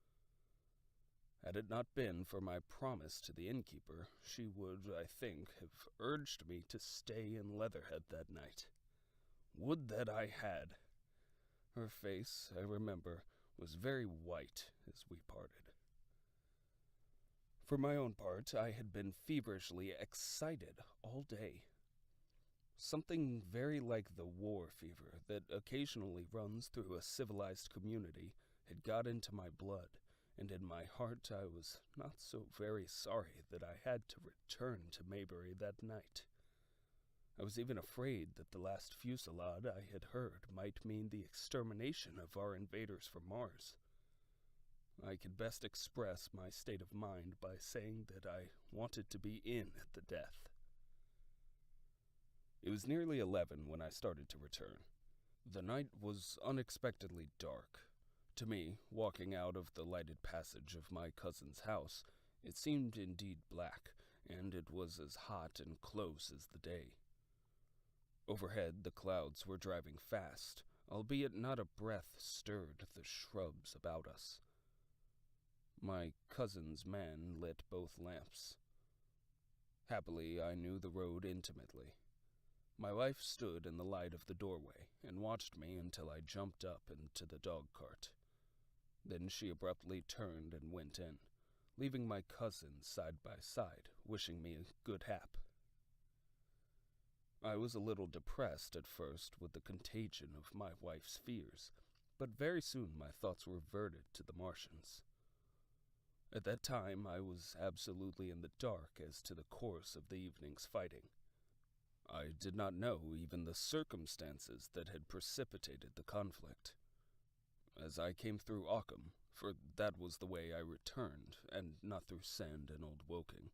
Had it not been for my promise to the innkeeper, she would, I think, have urged me to stay in Leatherhead that night. Would that I had! Her face, I remember, was very white as we parted. For my own part, I had been feverishly excited all day. Something very like the war fever that occasionally runs through a civilized community had got into my blood, and in my heart I was not so very sorry that I had to return to Maybury that night. I was even afraid that the last fusillade I had heard might mean the extermination of our invaders from Mars. I could best express my state of mind by saying that I wanted to be in at the death. It was nearly 11 when I started to return. The night was unexpectedly dark. To me, walking out of the lighted passage of my cousin's house, it seemed indeed black, and it was as hot and close as the day. Overhead, the clouds were driving fast, albeit not a breath stirred the shrubs about us. My cousin's man lit both lamps. Happily, I knew the road intimately. My wife stood in the light of the doorway and watched me until I jumped up into the dog cart. Then she abruptly turned and went in, leaving my cousins side by side, wishing me a good hap. I was a little depressed at first with the contagion of my wife's fears, but very soon my thoughts reverted to the Martians. At that time I was absolutely in the dark as to the course of the evening's fighting. I did not know even the circumstances that had precipitated the conflict. As I came through Ockham, for that was the way I returned, and not through Send and Old Woking,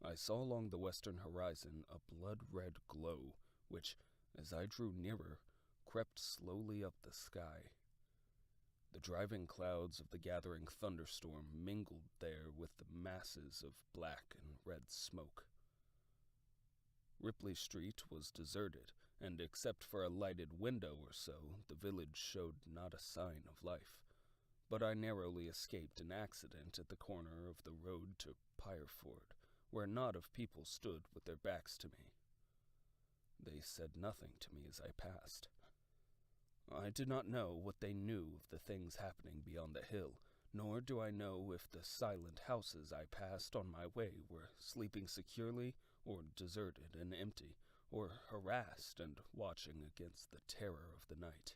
I saw along the western horizon a blood-red glow, which, as I drew nearer, crept slowly up the sky. The driving clouds of the gathering thunderstorm mingled there with the masses of black and red smoke. Ripley Street was deserted, and except for a lighted window or so, the village showed not a sign of life. But I narrowly escaped an accident at the corner of the road to Pireford, where a knot of people stood with their backs to me. They said nothing to me as I passed. I did not know what they knew of the things happening beyond the hill, nor do I know if the silent houses I passed on my way were sleeping securely or deserted and empty, or harassed and watching against the terror of the night.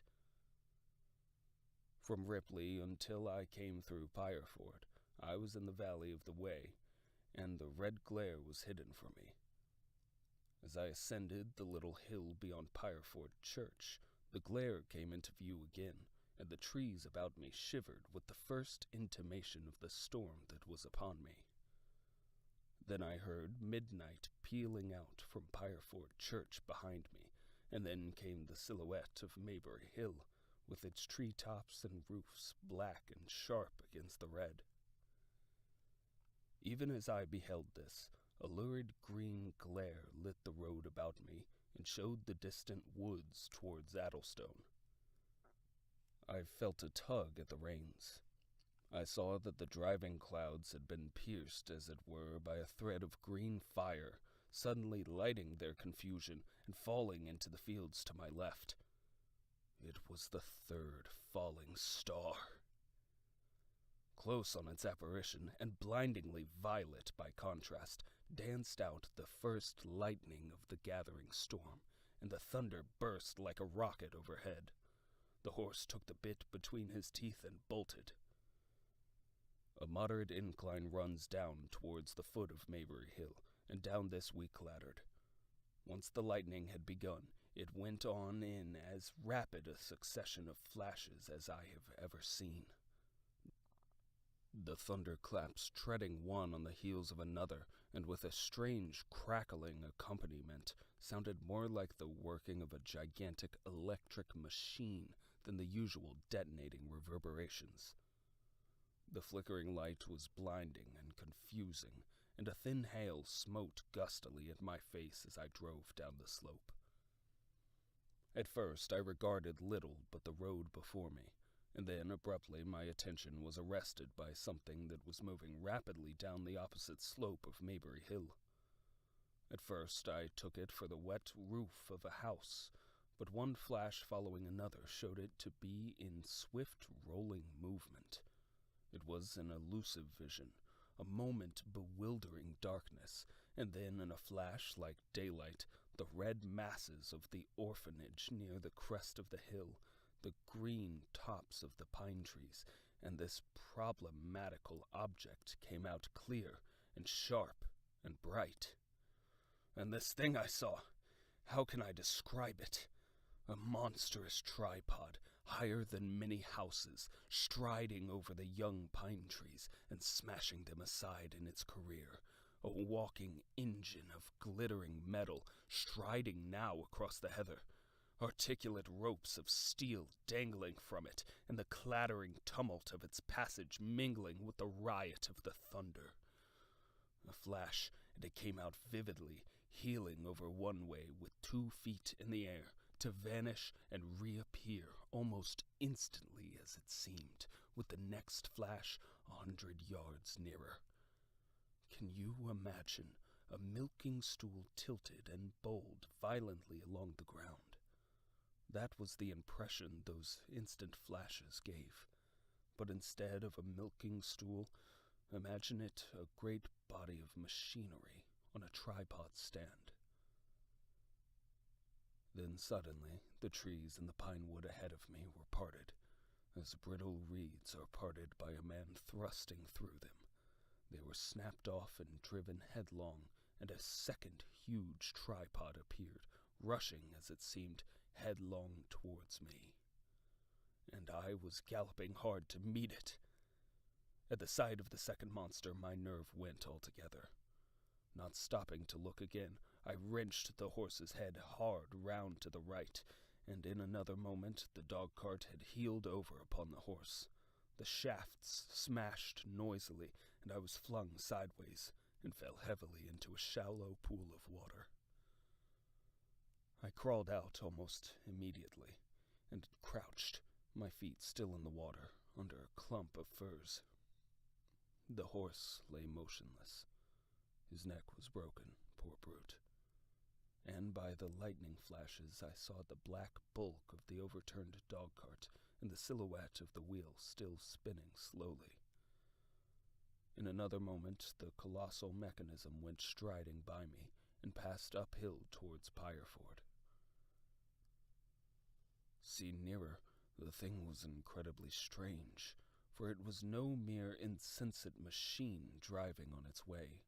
From Ripley until I came through Pireford, I was in the valley of the Wey, and the red glare was hidden from me. As I ascended the little hill beyond Pireford Church, the glare came into view again, and the trees about me shivered with the first intimation of the storm that was upon me. Then I heard midnight pealing out from Pireford Church behind me, and then came the silhouette of Maybury Hill, with its tree-tops and roofs black and sharp against the red. Even as I beheld this, a lurid green glare lit the road about me and showed the distant woods towards Addlestone. I felt a tug at the reins. I saw that the driving clouds had been pierced, as it were, by a thread of green fire, suddenly lighting their confusion and falling into the fields to my left. It was the third falling star. Close on its apparition, and blindingly violet by contrast, danced out the first lightning of the gathering storm, and the thunder burst like a rocket overhead. The horse took the bit between his teeth and bolted. A moderate incline runs down towards the foot of Maybury Hill, and down this we clattered. Once the lightning had begun, it went on in as rapid a succession of flashes as I have ever seen. The thunderclaps treading one on the heels of another, and with a strange crackling accompaniment, sounded more like the working of a gigantic electric machine than the usual detonating reverberations. The flickering light was blinding and confusing, and a thin hail smote gustily at my face as I drove down the slope. At first I regarded little but the road before me, and then abruptly my attention was arrested by something that was moving rapidly down the opposite slope of Maybury Hill. At first I took it for the wet roof of a house, but one flash following another showed it to be in swift rolling movement. It was an elusive vision, a moment bewildering darkness, and then in a flash like daylight, the red masses of the orphanage near the crest of the hill, the green tops of the pine trees, and this problematical object came out clear and sharp and bright. And this thing I saw, how can I describe it? A monstrous tripod, higher than many houses, striding over the young pine trees and smashing them aside in its career. A walking engine of glittering metal, striding now across the heather. Articulate ropes of steel dangling from it, and the clattering tumult of its passage mingling with the riot of the thunder. A flash, and it came out vividly, heeling over one way with 2 feet in the air, to vanish and reappear almost instantly, as it seemed, with the next flash 100 yards nearer. Can you imagine a milking stool tilted and bowled violently along the ground? That was the impression those instant flashes gave. But instead of a milking stool, imagine it a great body of machinery on a tripod stand. Then suddenly, the trees in the pine wood ahead of me were parted, as brittle reeds are parted by a man thrusting through them. They were snapped off and driven headlong, and a second huge tripod appeared, rushing, as it seemed, headlong towards me. And I was galloping hard to meet it. At the sight of the second monster, my nerve went altogether. Not stopping to look again, I wrenched the horse's head hard round to the right, and in another moment the dog-cart had heeled over upon the horse. The shafts smashed noisily, and I was flung sideways, and fell heavily into a shallow pool of water. I crawled out almost immediately, and crouched, my feet still in the water, under a clump of firs. The horse lay motionless. His neck was broken, poor brute. And by the lightning flashes I saw the black bulk of the overturned dog-cart and the silhouette of the wheel still spinning slowly. In another moment the colossal mechanism went striding by me and passed uphill towards Pireford. Seen nearer, the thing was incredibly strange, for it was no mere insensate machine driving on its way.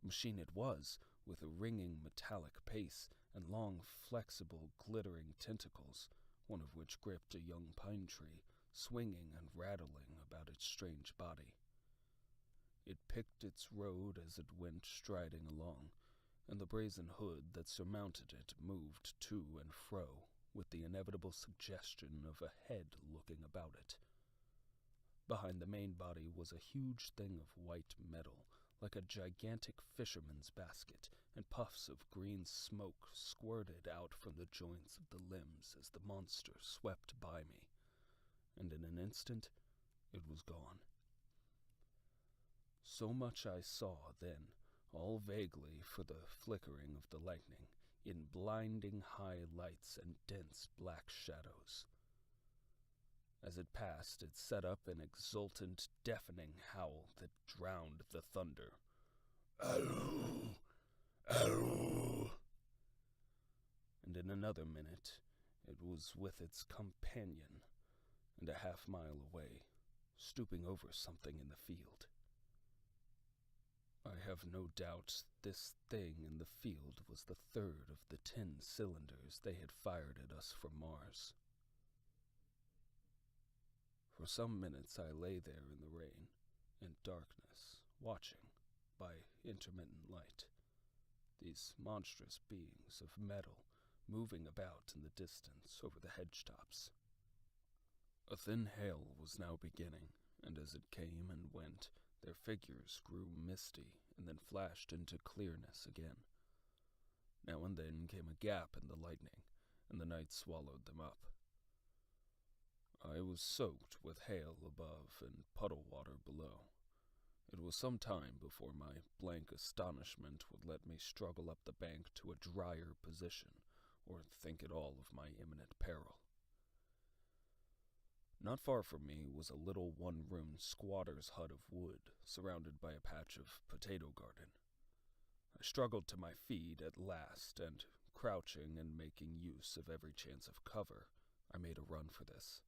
Machine it was, with a ringing metallic pace and long, flexible, glittering tentacles, one of which gripped a young pine tree, swinging and rattling about its strange body. It picked its road as it went striding along, and the brazen hood that surmounted it moved to and fro, with the inevitable suggestion of a head looking about it. Behind the main body was a huge thing of white metal, like a gigantic fisherman's basket, and puffs of green smoke squirted out from the joints of the limbs as the monster swept by me. and in an instant it was gone. So much I saw then, all vaguely for the flickering of the lightning, in blinding high lights and dense black shadows. As it passed, it set up an exultant, deafening howl that drowned the thunder. Aroo! Aroo! And in another minute, it was with its companion, and a half-mile away, stooping over something in the field. I have no doubt this thing in the field was the third of the 10 cylinders they had fired at us from Mars. For some minutes I lay there in the rain and darkness, watching, by intermittent light, these monstrous beings of metal moving about in the distance over the hedge tops. A thin hail was now beginning, and as it came and went, their figures grew misty and then flashed into clearness again. Now and then came a gap in the lightning, and the night swallowed them up. I was soaked with hail above and puddle water below. It was some time before my blank astonishment would let me struggle up the bank to a drier position, or think at all of my imminent peril. Not far from me was a little one-room squatter's hut of wood, surrounded by a patch of potato garden. I struggled to my feet at last, and, crouching and making use of every chance of cover, I made a run for this.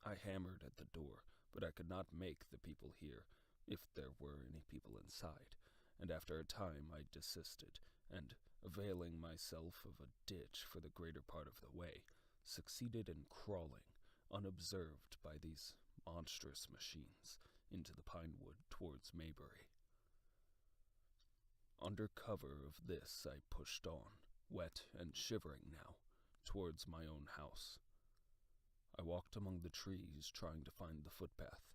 I hammered at the door, but I could not make the people hear, if there were any people inside, and after a time I desisted, and, availing myself of a ditch for the greater part of the way, succeeded in crawling, unobserved by these monstrous machines, into the pine wood towards Maybury. Under cover of this I pushed on, wet and shivering now, towards my own house. I walked among the trees, trying to find the footpath.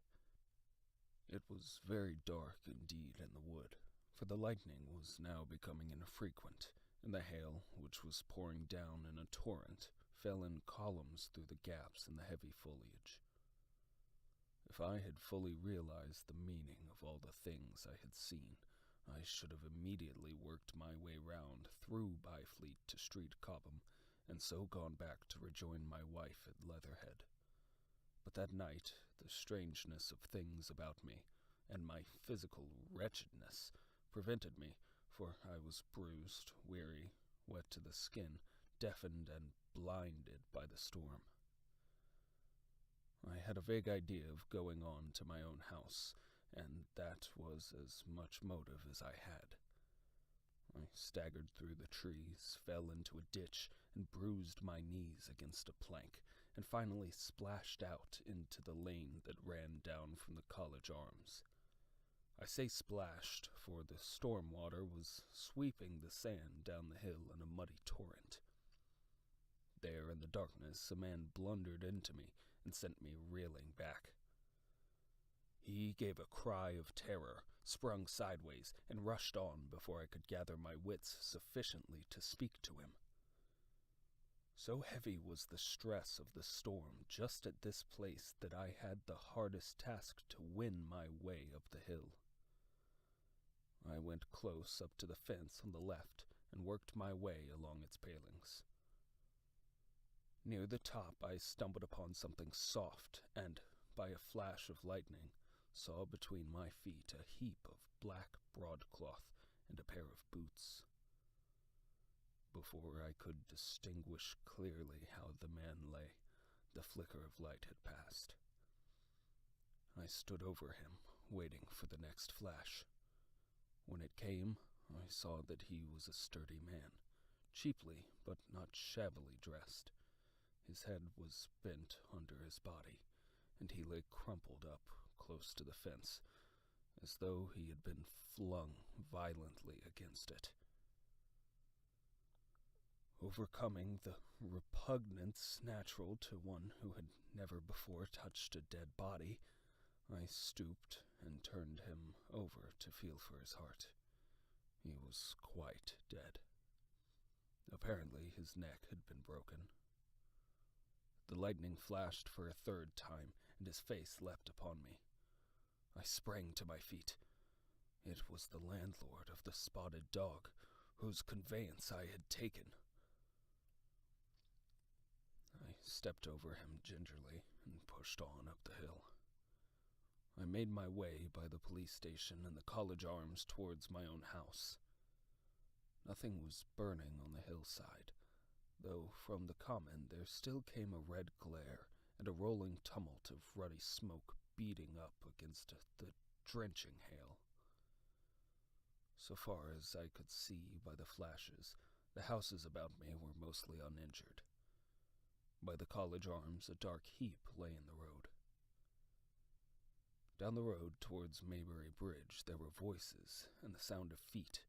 It was very dark indeed in the wood, for the lightning was now becoming infrequent, and the hail, which was pouring down in a torrent, fell in columns through the gaps in the heavy foliage. If I had fully realized the meaning of all the things I had seen, I should have immediately worked my way round through Byfleet to Street Cobham, and so gone back to rejoin my wife at Leatherhead. But that night, the strangeness of things about me, and my physical wretchedness, prevented me, for I was bruised, weary, wet to the skin, deafened and blinded by the storm. I had a vague idea of going on to my own house, and that was as much motive as I had. I staggered through the trees, fell into a ditch, and bruised my knees against a plank, and finally splashed out into the lane that ran down from the College Arms. I say splashed, for the storm water was sweeping the sand down the hill in a muddy torrent. There in the darkness a man blundered into me and sent me reeling back. He gave a cry of terror, sprung sideways, and rushed on before I could gather my wits sufficiently to speak to him. So heavy was the stress of the storm just at this place that I had the hardest task to win my way up the hill. I went close up to the fence on the left and worked my way along its palings. Near the top I stumbled upon something soft and, by a flash of lightning, saw between my feet a heap of black broadcloth and a pair of boots. Before I could distinguish clearly how the man lay, the flicker of light had passed. I stood over him, waiting for the next flash. When it came, I saw that he was a sturdy man, cheaply but not shabbily dressed. His head was bent under his body, and he lay crumpled up close to the fence, as though he had been flung violently against it. Overcoming the repugnance natural to one who had never before touched a dead body, I stooped and turned him over to feel for his heart. He was quite dead. Apparently his neck had been broken. The lightning flashed for a third time, and his face leapt upon me. I sprang to my feet. It was the landlord of the Spotted Dog, whose conveyance I had taken. I stepped over him gingerly and pushed on up the hill. I made my way by the police station and the College Arms towards my own house. Nothing was burning on the hillside, though from the common there still came a red glare and a rolling tumult of ruddy smoke beating up against the drenching hail. So far as I could see by the flashes, the houses about me were mostly uninjured. By the College Arms, a dark heap lay in the road. Down the road towards Maybury Bridge there were voices and the sound of feet,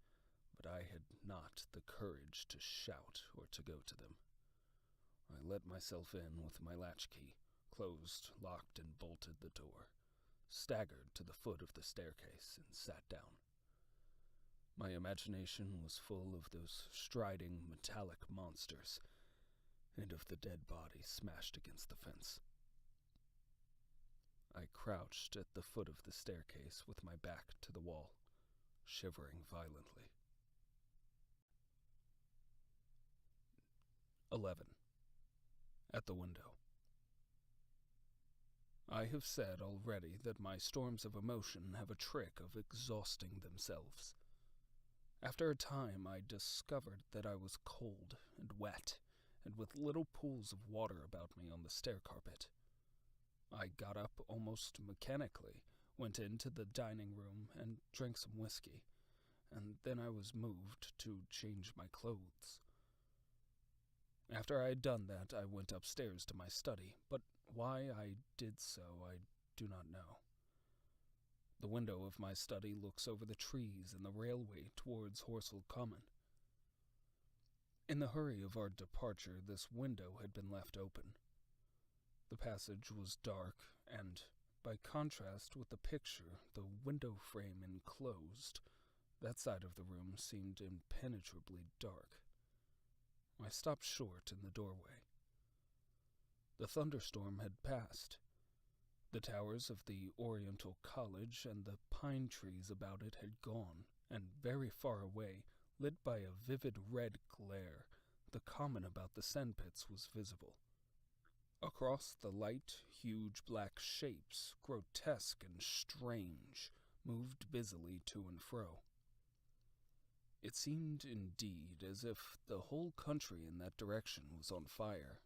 but I had not the courage to shout or to go to them. I let myself in with my latchkey, closed, locked, and bolted the door, staggered to the foot of the staircase, and sat down. My imagination was full of those striding metallic monsters, and of the dead body smashed against the fence. I crouched at the foot of the staircase with my back to the wall, shivering violently. 11. At the window. I have said already that my storms of emotion have a trick of exhausting themselves. After a time I discovered that I was cold and wet, and with little pools of water about me on the stair carpet. I got up almost mechanically, went into the dining room and drank some whiskey, and then I was moved to change my clothes. After I had done that, I went upstairs to my study, but why I did so I do not know. The window of my study looks over the trees and the railway towards Horsell Common. In the hurry of our departure, this window had been left open. The passage was dark, and, by contrast with the picture, the window frame enclosed, that side of the room seemed impenetrably dark. I stopped short in the doorway. The thunderstorm had passed. The towers of the Oriental College and the pine trees about it had gone, and very far away, lit by a vivid red glare, the common about the sandpits was visible. Across the light, huge black shapes, grotesque and strange, moved busily to and fro. It seemed, indeed, as if the whole country in that direction was on fire.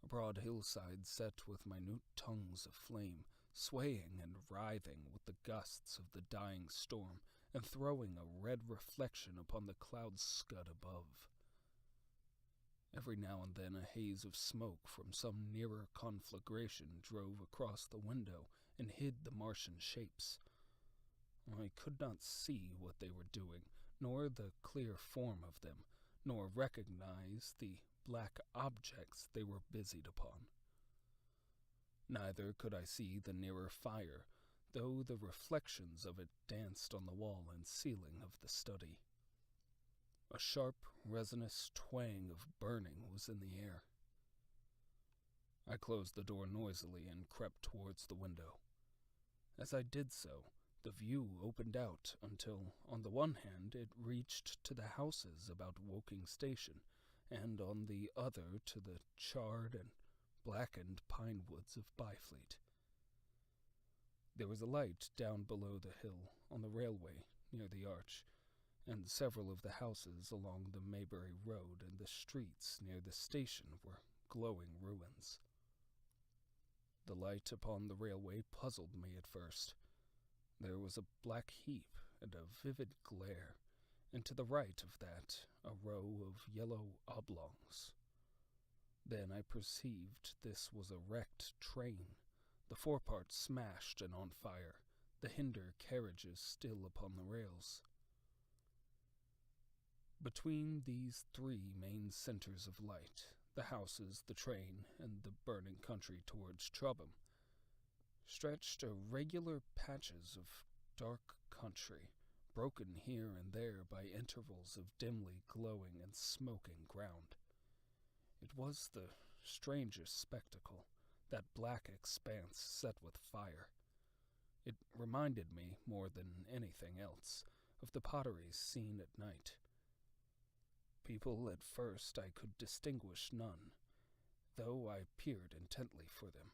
A broad hillside set with minute tongues of flame, swaying and writhing with the gusts of the dying storm, and throwing a red reflection upon the cloud scud above. Every now and then a haze of smoke from some nearer conflagration drove across the window and hid the Martian shapes. I could not see what they were doing, nor the clear form of them, nor recognize the black objects they were busied upon. Neither could I see the nearer fire, though the reflections of it danced on the wall and ceiling of the study. A sharp, resinous twang of burning was in the air. I closed the door noisily and crept towards the window. As I did so, the view opened out until, on the one hand, it reached to the houses about Woking Station, and on the other to the charred and blackened pine woods of Byfleet. There was a light down below the hill, on the railway, near the arch, and several of the houses along the Maybury Road and the streets near the station were glowing ruins. The light upon the railway puzzled me at first. There was a black heap and a vivid glare, and to the right of that a row of yellow oblongs. Then I perceived this was a wrecked train, the forepart smashed and on fire, the hinder carriages still upon the rails. Between these three main centers of light, the houses, the train, and the burning country towards Chobham, stretched irregular patches of dark country, broken here and there by intervals of dimly glowing and smoking ground. It was the strangest spectacle, that black expanse set with fire. It reminded me, more than anything else, of the potteries seen at night. People at first I could distinguish none, though I peered intently for them.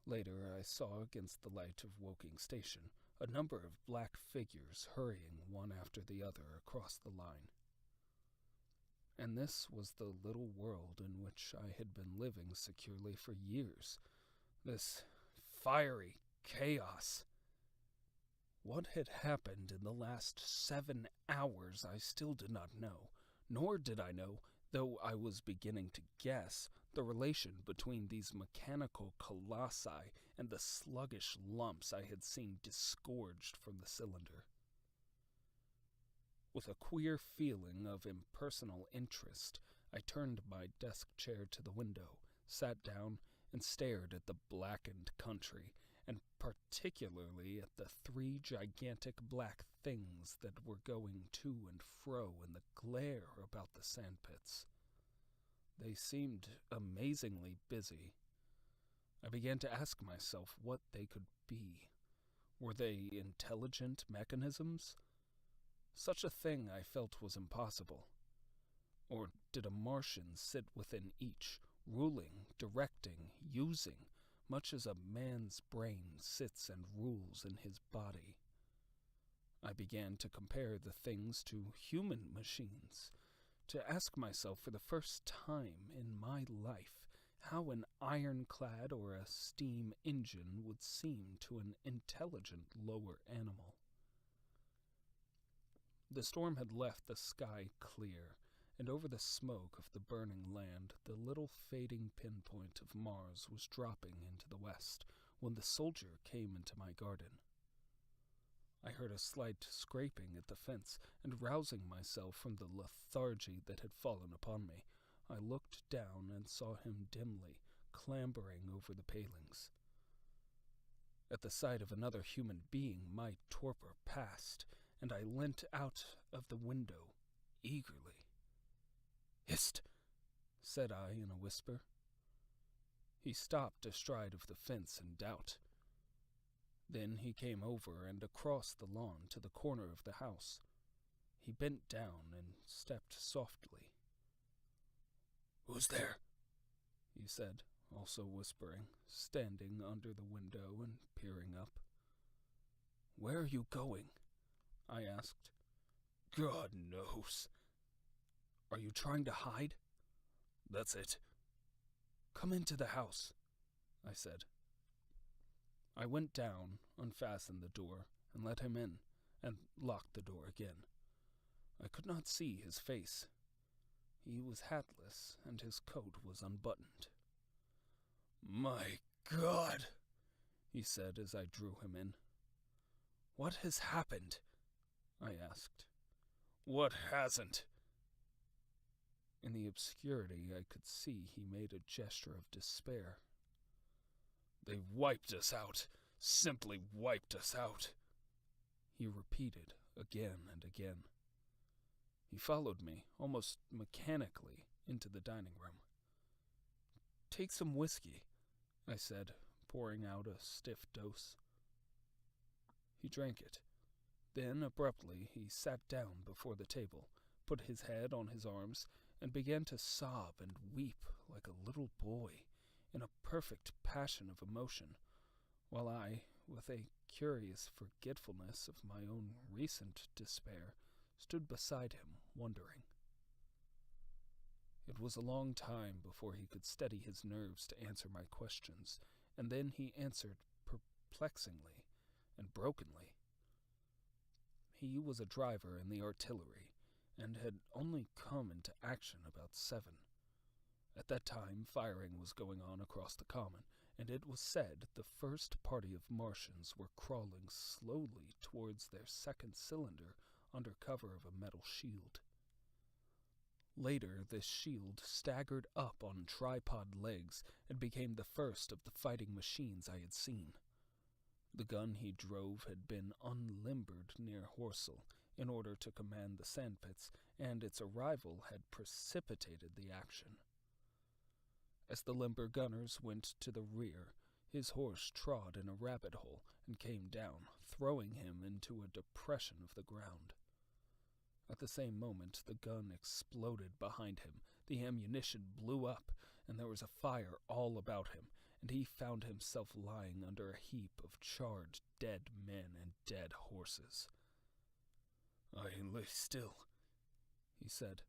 Later I saw against the light of Woking Station a number of black figures hurrying one after the other across the line. And this was the little world in which I had been living securely for years, this fiery chaos. What had happened in the last 7 hours I still did not know, nor did I know, though I was beginning to guess, the relation between these mechanical colossi and the sluggish lumps I had seen disgorged from the cylinder. With a queer feeling of impersonal interest, I turned my desk chair to the window, sat down, and stared at the blackened country, and particularly at the 3 gigantic black things that were going to and fro in the glare about the sandpits. They seemed amazingly busy. I began to ask myself what they could be. Were they intelligent mechanisms? Such a thing I felt was impossible. Or did a Martian sit within each, ruling, directing, using, much as a man's brain sits and rules in his body? I began to compare the things to human machines, to ask myself for the first time in my life how an ironclad or a steam engine would seem to an intelligent lower animal. The storm had left the sky clear, and over the smoke of the burning land the little fading pinpoint of Mars was dropping into the west when the soldier came into my garden. I heard a slight scraping at the fence, and rousing myself from the lethargy that had fallen upon me, I looked down and saw him dimly, clambering over the palings. At the sight of another human being my torpor passed, and I leant out of the window eagerly. "Hist!" said I in a whisper. He stopped astride of the fence in doubt. Then he came over and across the lawn to the corner of the house. He bent down and stepped softly. "Who's there?" he said, also whispering, standing under the window and peering up. "Where are you going?" I asked. "God knows." "Are you trying to hide?" "That's it." "Come into the house," I said. I went down, unfastened the door, and let him in, and locked the door again. I could not see his face. He was hatless, and his coat was unbuttoned. "My God," he said as I drew him in. "What has happened?" I asked. "What hasn't?" In the obscurity I could see he made a gesture of despair. "They wiped us out, simply wiped us out," he repeated again and again. He followed me, almost mechanically, into the dining room. "Take some whiskey," I said, pouring out a stiff dose. He drank it. Then, abruptly, he sat down before the table, put his head on his arms, and began to sob and weep like a little boy, in a perfect passion of emotion, while I, with a curious forgetfulness of my own recent despair, stood beside him, wondering. It was a long time before he could steady his nerves to answer my questions, and then he answered perplexingly and brokenly. He was a driver in the artillery, and had only come into action about 7. At that time firing was going on across the common, and it was said the first party of Martians were crawling slowly towards their second cylinder under cover of a metal shield. Later, this shield staggered up on tripod legs and became the first of the fighting machines I had seen. The gun he drove had been unlimbered near Horsell in order to command the sandpits, and its arrival had precipitated the action. As the limber gunners went to the rear, his horse trod in a rabbit hole and came down, throwing him into a depression of the ground. At the same moment, the gun exploded behind him, the ammunition blew up, and there was a fire all about him, and he found himself lying under a heap of charred, dead men and dead horses. "I lay still," he said,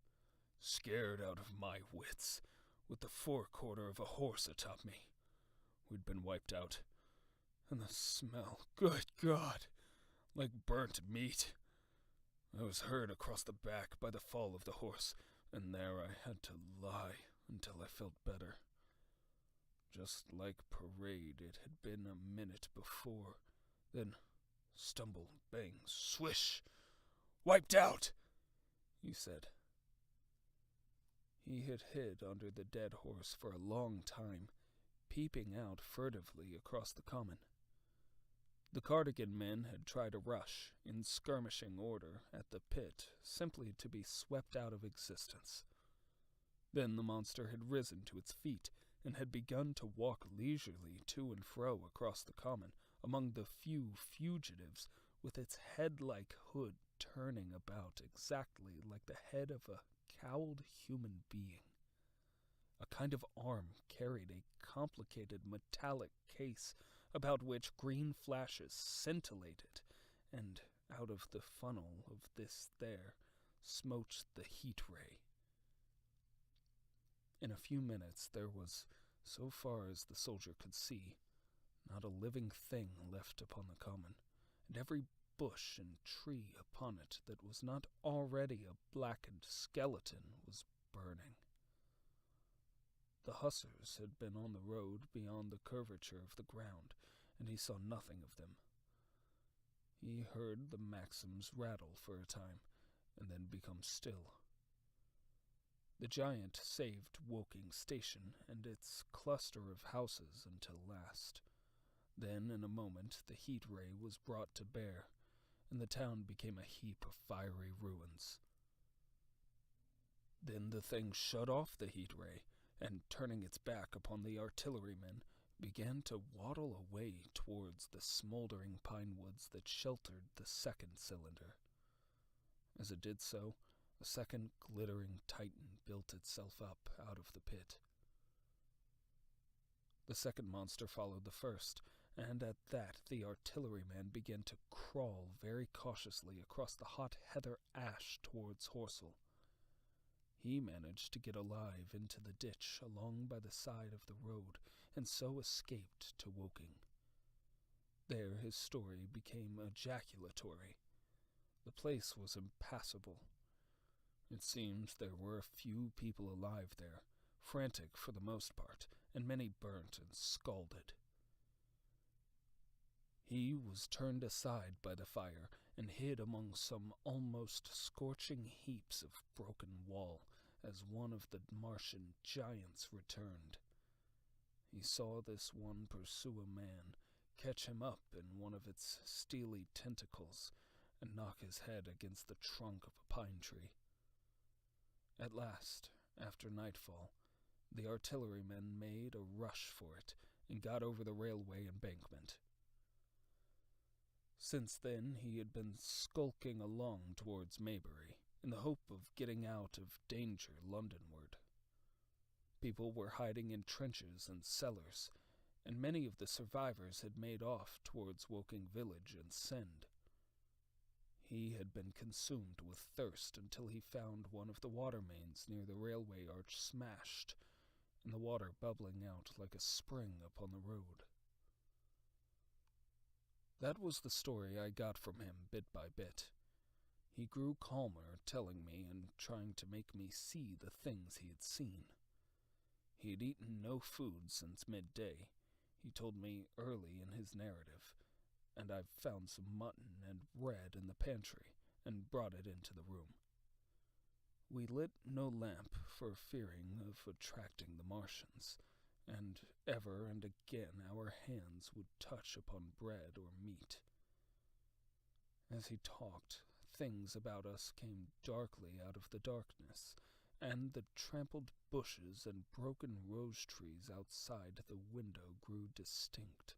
"scared out of my wits, with the forequarter of a horse atop me. We'd been wiped out, and the smell, good God, like burnt meat. I was hurt across the back by the fall of the horse, and there I had to lie until I felt better. Just like parade it had been a minute before. Then, stumble, bang, swish! Wiped out!" he said. He had hid under the dead horse for a long time, peeping out furtively across the common. The Cardigan men had tried a rush, in skirmishing order, at the pit, simply to be swept out of existence. Then the monster had risen to its feet, and had begun to walk leisurely to and fro across the common, among the few fugitives, with its head-like hood turning about exactly like the head of a cowled human being. A kind of arm carried a complicated metallic case about which green flashes scintillated, and out of the funnel of this there smote the heat ray. In a few minutes there was, so far as the soldier could see, not a living thing left upon the common, and every bush and tree upon it that was not already a blackened skeleton was burning. The hussars had been on the road beyond the curvature of the ground, and he saw nothing of them. He heard the Maxims rattle for a time, and then become still. The giant saved Woking Station and its cluster of houses until last. Then, in a moment, the heat ray was brought to bear, and the town became a heap of fiery ruins. Then the thing shut off the heat ray, and, turning its back upon the artillerymen, began to waddle away towards the smoldering pine woods that sheltered the second cylinder. As it did so, a second glittering titan built itself up out of the pit. The second monster followed the first, and at that the artilleryman began to crawl very cautiously across the hot heather ash towards Horsell. He managed to get alive into the ditch along by the side of the road, and so escaped to Woking. There his story became ejaculatory. The place was impassable. It seemed there were a few people alive there, frantic for the most part, and many burnt and scalded. He was turned aside by the fire, and hid among some almost scorching heaps of broken wall, as one of the Martian giants returned. He saw this one pursue a man, catch him up in one of its steely tentacles, and knock his head against the trunk of a pine tree. At last, after nightfall, the artillerymen made a rush for it, and got over the railway embankment. Since then he had been skulking along towards Maybury, in the hope of getting out of danger Londonward. People were hiding in trenches and cellars, and many of the survivors had made off towards Woking village and Send. He had been consumed with thirst until he found one of the water mains near the railway arch smashed, and the water bubbling out like a spring upon the road. That was the story I got from him bit by bit. He grew calmer, telling me and trying to make me see the things he had seen. He had eaten no food since midday, he told me early in his narrative, and I've found some mutton and bread in the pantry, and brought it into the room. We lit no lamp for fearing of attracting the Martians, and ever and again our hands would touch upon bread or meat. As he talked, things about us came darkly out of the darkness, and the trampled bushes and broken rose trees outside the window grew distinct.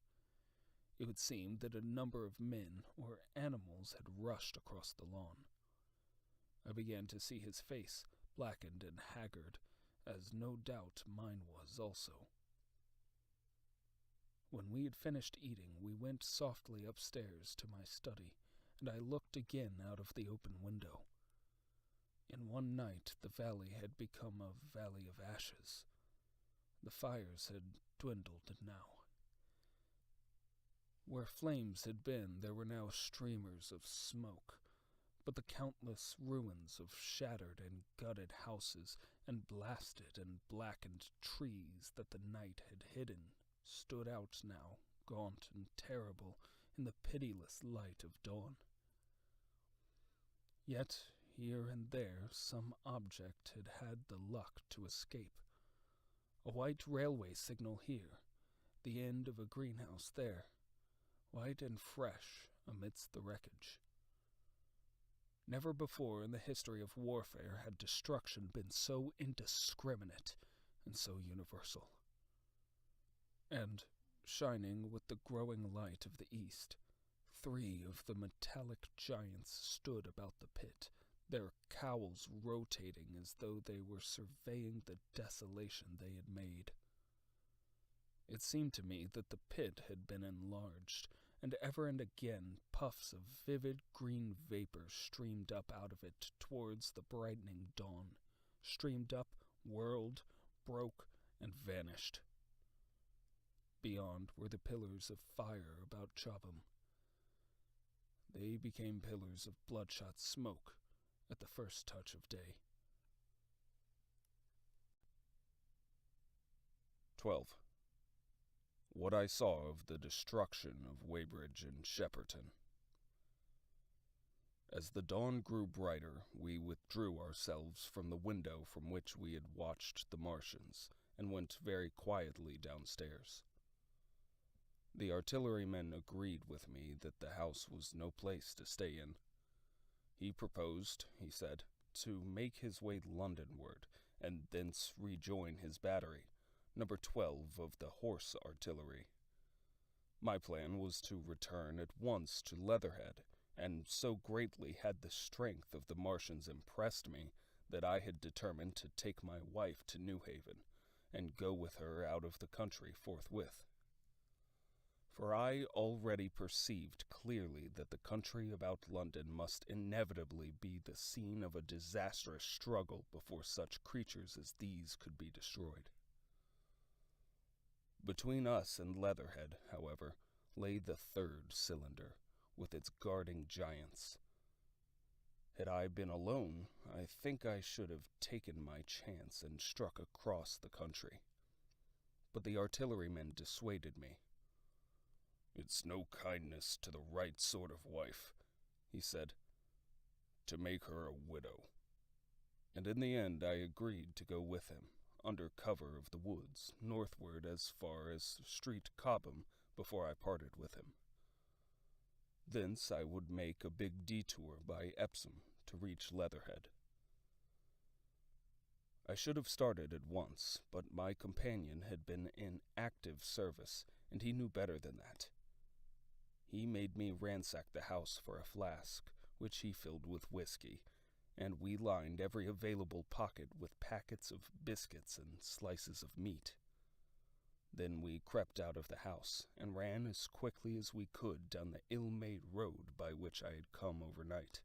It would seem that a number of men or animals had rushed across the lawn. I began to see his face, blackened and haggard, as no doubt mine was also. When we had finished eating, we went softly upstairs to my study, and I looked again out of the open window. In one night the valley had become a valley of ashes. The fires had dwindled now. Where flames had been, there were now streamers of smoke, but the countless ruins of shattered and gutted houses and blasted and blackened trees that the night had hidden stood out now, gaunt and terrible, in the pitiless light of dawn. Yet, here and there, some object had had the luck to escape. A white railway signal here, the end of a greenhouse there, white and fresh amidst the wreckage. Never before in the history of warfare had destruction been so indiscriminate and so universal. And, shining with the growing light of the east, 3 of the metallic giants stood about the pit, their cowls rotating as though they were surveying the desolation they had made. It seemed to me that the pit had been enlarged, and ever and again puffs of vivid green vapor streamed up out of it towards the brightening dawn, streamed up, whirled, broke, and vanished. Beyond were the pillars of fire about Chobham. They became pillars of bloodshot smoke at the first touch of day. 12. What I saw of the destruction of Weybridge and Shepperton. As the dawn grew brighter, we withdrew ourselves from the window from which we had watched the Martians, and went very quietly downstairs. The artilleryman agreed with me that the house was no place to stay in. He proposed, he said, to make his way Londonward, and thence rejoin his battery, number 12 of the Horse Artillery. My plan was to return at once to Leatherhead, and so greatly had the strength of the Martians impressed me that I had determined to take my wife to Newhaven, and go with her out of the country forthwith. For I already perceived clearly that the country about London must inevitably be the scene of a disastrous struggle before such creatures as these could be destroyed. Between us and Leatherhead, however, lay the 3rd cylinder, with its guarding giants. Had I been alone, I think I should have taken my chance and struck across the country. But the artilleryman dissuaded me. "It's no kindness to the right sort of wife," he said, "to make her a widow." And in the end I agreed to go with him, under cover of the woods, northward as far as Street Cobham before I parted with him. Thence I would make a big detour by Epsom to reach Leatherhead. I should have started at once, but my companion had been in active service, and he knew better than that. He made me ransack the house for a flask, which he filled with whiskey, and we lined every available pocket with packets of biscuits and slices of meat. Then we crept out of the house, and ran as quickly as we could down the ill-made road by which I had come overnight.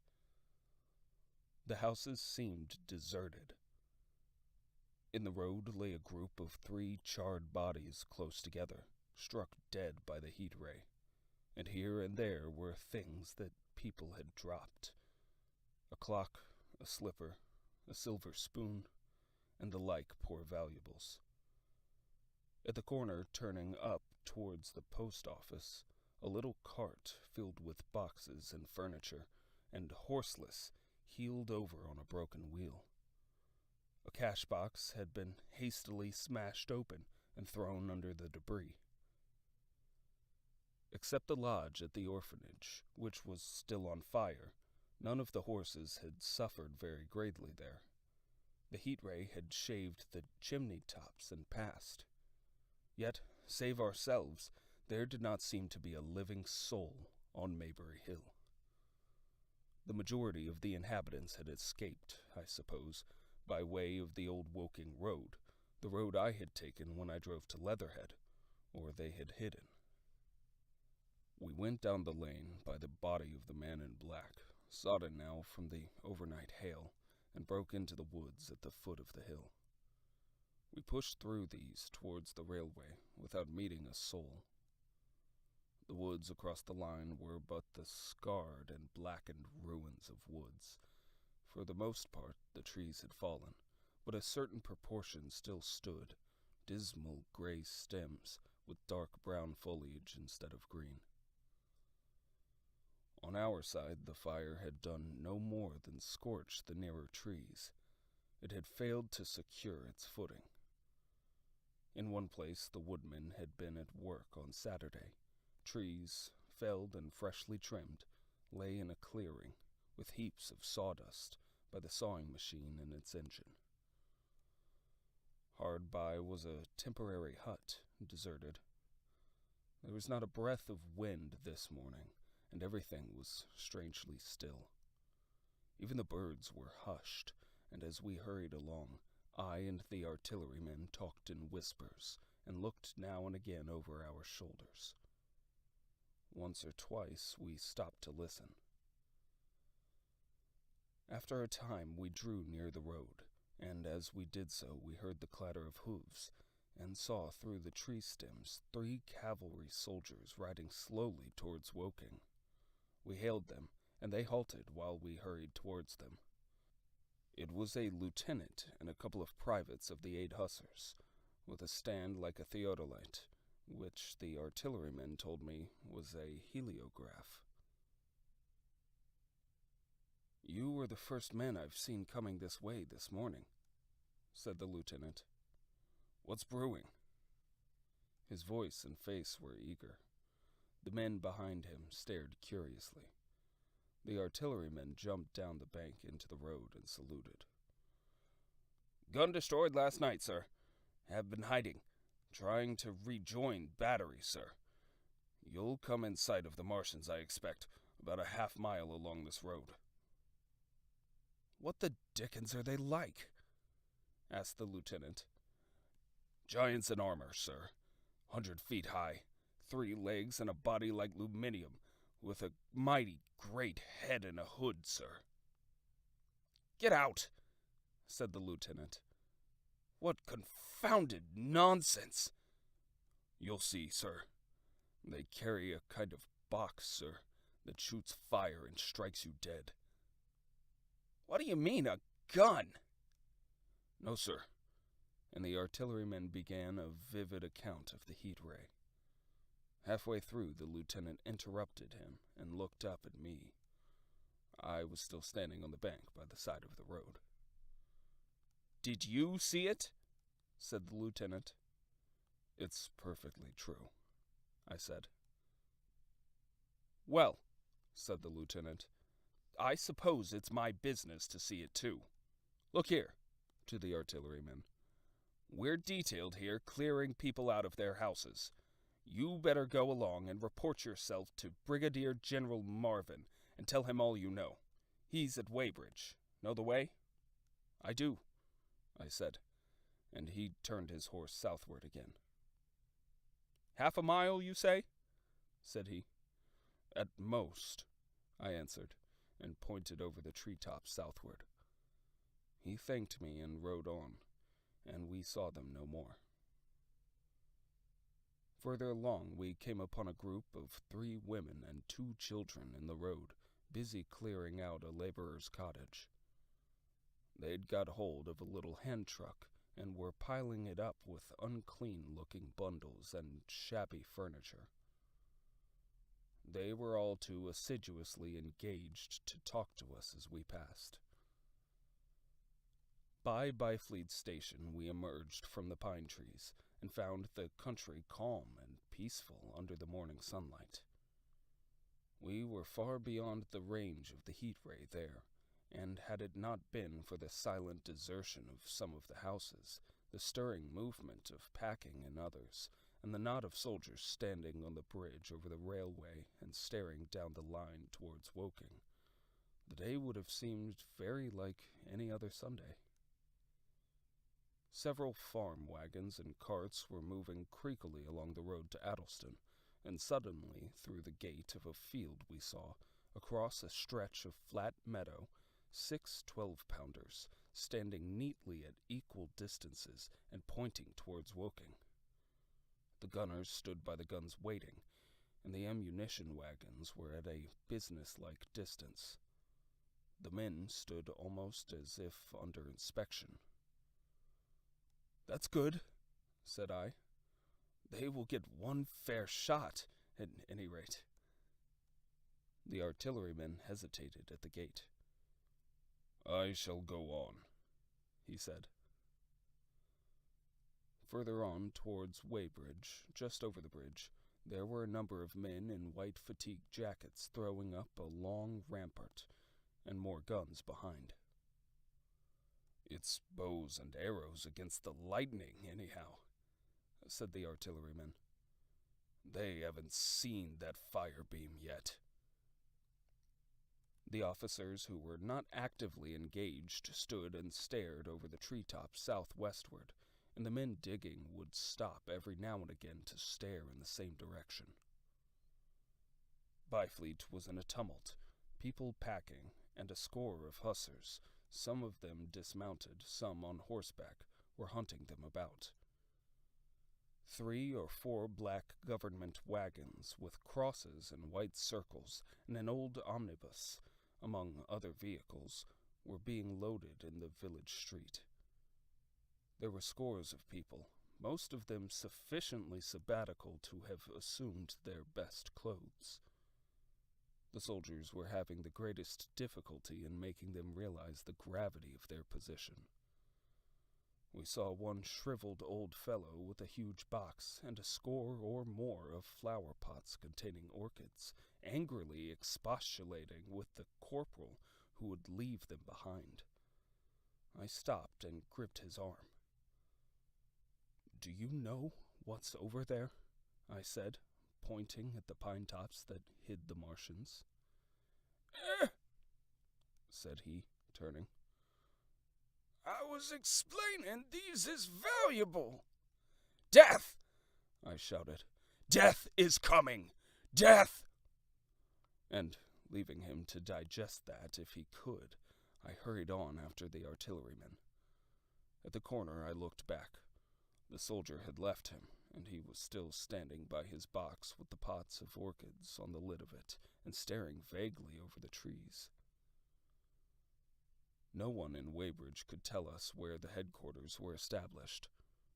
The houses seemed deserted. In the road lay a group of 3 charred bodies close together, struck dead by the heat ray, and here and there were things that people had dropped. A clock, a slipper, a silver spoon, and the like poor valuables. At the corner turning up towards the post office, a little cart filled with boxes and furniture, and horseless, heeled over on a broken wheel. A cash box had been hastily smashed open and thrown under the debris. Except the lodge at the orphanage, which was still on fire, none of the horses had suffered very greatly there. The heat ray had shaved the chimney tops and passed. Yet, save ourselves, there did not seem to be a living soul on Maybury Hill. The majority of the inhabitants had escaped, I suppose, by way of the old Woking Road, the road I had taken when I drove to Leatherhead, or they had hidden. We went down the lane by the body of the man in black, sodden now from the overnight hail, and broke into the woods at the foot of the hill. We pushed through these towards the railway without meeting a soul. The woods across the line were but the scarred and blackened ruins of woods. For the most part, the trees had fallen, but a certain proportion still stood, dismal gray stems with dark brown foliage instead of green. On our side, the fire had done no more than scorch the nearer trees. It had failed to secure its footing. In one place, the woodmen had been at work on Saturday. Trees, felled and freshly trimmed, lay in a clearing, with heaps of sawdust by the sawing machine and its engine. Hard by was a temporary hut, deserted. There was not a breath of wind this morning, and everything was strangely still. Even the birds were hushed, and as we hurried along, I and the artillerymen talked in whispers, and looked now and again over our shoulders. Once or twice we stopped to listen. After a time we drew near the road, and as we did so we heard the clatter of hooves, and saw through the tree stems 3 cavalry soldiers riding slowly towards Woking. We hailed them, and they halted while we hurried towards them. It was a lieutenant and a couple of privates of the 8 hussars, with a stand like a theodolite, which the artilleryman told me was a heliograph. "You are the first men I've seen coming this way this morning," said the lieutenant. "What's brewing?" His voice and face were eager. The men behind him stared curiously. The artillerymen jumped down the bank into the road and saluted. "Gun destroyed last night, sir. Have been hiding. Trying to rejoin battery, sir. You'll come in sight of the Martians, I expect, about a half-mile along this road." "What the dickens are they like?" asked the lieutenant. "Giants in armor, sir. 100 feet high, 3 legs and a body like aluminium, with a mighty great head and a hood, sir." "Get out," said the lieutenant. "What confounded nonsense!" "You'll see, sir. They carry a kind of box, sir, that shoots fire and strikes you dead." "What do you mean, a gun?" "No, sir." And the artilleryman began a vivid account of the heat ray. Halfway through, the lieutenant interrupted him and looked up at me. I was still standing on the bank by the side of the road. "Did you see it?" said the lieutenant. "It's perfectly true," I said. "Well," said the lieutenant, "I suppose it's my business to see it too. Look here," to the artilleryman. "We're detailed here clearing people out of their houses. You better go along and report yourself to Brigadier General Marvin and tell him all you know. He's at Weybridge. Know the way?" "I do," I said, and he turned his horse southward again. "Half a mile, you say?" said he. "At most," I answered, and pointed over the treetops southward. He thanked me and rode on, and we saw them no more. Further along, we came upon a group of 3 women and 2 children in the road, busy clearing out a laborer's cottage. They'd got hold of a little hand truck and were piling it up with unclean-looking bundles and shabby furniture. They were all too assiduously engaged to talk to us as we passed. By Byfleet Station we emerged from the pine trees and found the country calm and peaceful under the morning sunlight. We were far beyond the range of the heat ray there, and had it not been for the silent desertion of some of the houses, the stirring movement of packing in others, and the knot of soldiers standing on the bridge over the railway and staring down the line towards Woking, the day would have seemed very like any other Sunday. Several farm wagons and carts were moving creakily along the road to Addleston, and suddenly, through the gate of a field we saw, across a stretch of flat meadow, 6 12-pounders, standing neatly at equal distances and pointing towards Woking. The gunners stood by the guns waiting, and the ammunition wagons were at a business-like distance. The men stood almost as if under inspection. "That's good," said I. "They will get one fair shot, at any rate." The artilleryman hesitated at the gate. "I shall go on," he said. Further on towards Weybridge, just over the bridge, there were a number of men in white fatigue jackets throwing up a long rampart, and more guns behind. "It's bows and arrows against the lightning, anyhow," said the artilleryman. "They haven't seen that fire beam yet." The officers who were not actively engaged stood and stared over the treetops southwestward, and the men digging would stop every now and again to stare in the same direction. Byfleet was in a tumult, people packing, and a score of hussars, some of them dismounted, some on horseback, were hunting them about. 3 or 4 black government wagons with crosses and white circles and an old omnibus, among other vehicles, were being loaded in the village street. There were scores of people, most of them sufficiently sabbatical to have assumed their best clothes. The soldiers were having the greatest difficulty in making them realize the gravity of their position. We saw one shriveled old fellow with a huge box and a score or more of flower pots containing orchids, angrily expostulating with the corporal who would leave them behind. I stopped and gripped his arm. "Do you know what's over there?" I said, pointing at the pine tops that hid the Martians. Said he, turning. "I was explaining these is valuable." "Death!" I shouted. "Death is coming! Death!" And, leaving him to digest that if he could, I hurried on after the artilleryman. At the corner I looked back. The soldier had left him, and he was still standing by his box with the pots of orchids on the lid of it, and staring vaguely over the trees. No one in Weybridge could tell us where the headquarters were established.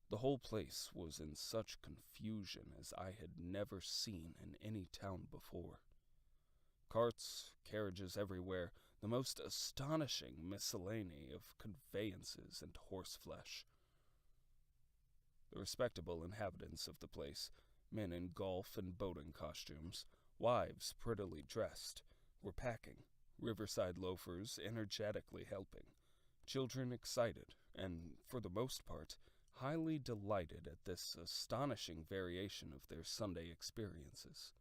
The whole place was in such confusion as I had never seen in any town before. Carts, carriages everywhere, the most astonishing miscellany of conveyances and horseflesh. The respectable inhabitants of the place, men in golf and boating costumes, wives prettily dressed, were packing, riverside loafers energetically helping, children excited, and, for the most part, highly delighted at this astonishing variation of their Sunday experiences.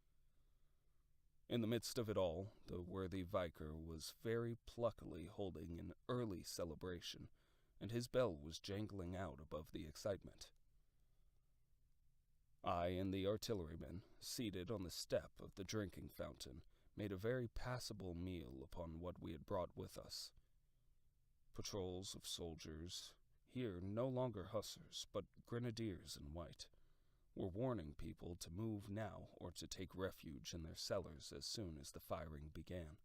In the midst of it all, the worthy vicar was very pluckily holding an early celebration, and his bell was jangling out above the excitement. I and the artilleryman, seated on the step of the drinking fountain, made a very passable meal upon what we had brought with us. Patrols of soldiers, here no longer hussars, but grenadiers in white, were warning people to move now or to take refuge in their cellars as soon as the firing began.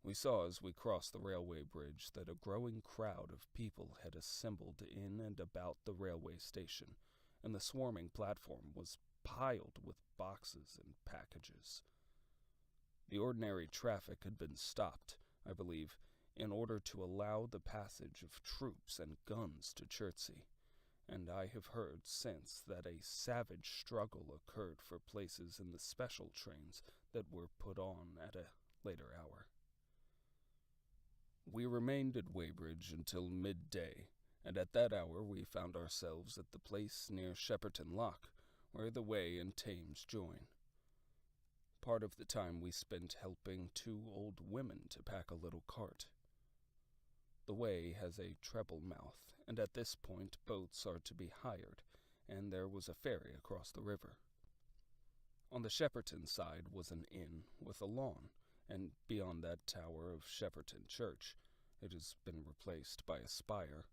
We saw as we crossed the railway bridge that a growing crowd of people had assembled in and about the railway station, and the swarming platform was piled with boxes and packages. The ordinary traffic had been stopped, I believe, in order to allow the passage of troops and guns to Chertsey, and I have heard since that a savage struggle occurred for places in the special trains that were put on at a later hour. We remained at Weybridge until midday, and at that hour we found ourselves at the place near Shepperton Lock, where the Wey and Thames join. Part of the time we spent helping two old women to pack a little cart. The Wey has a treble mouth, and at this point boats are to be hired, and there was a ferry across the river. On the Shepperton side was an inn with a lawn, and beyond that tower of Shepperton Church, it has been replaced by a spire,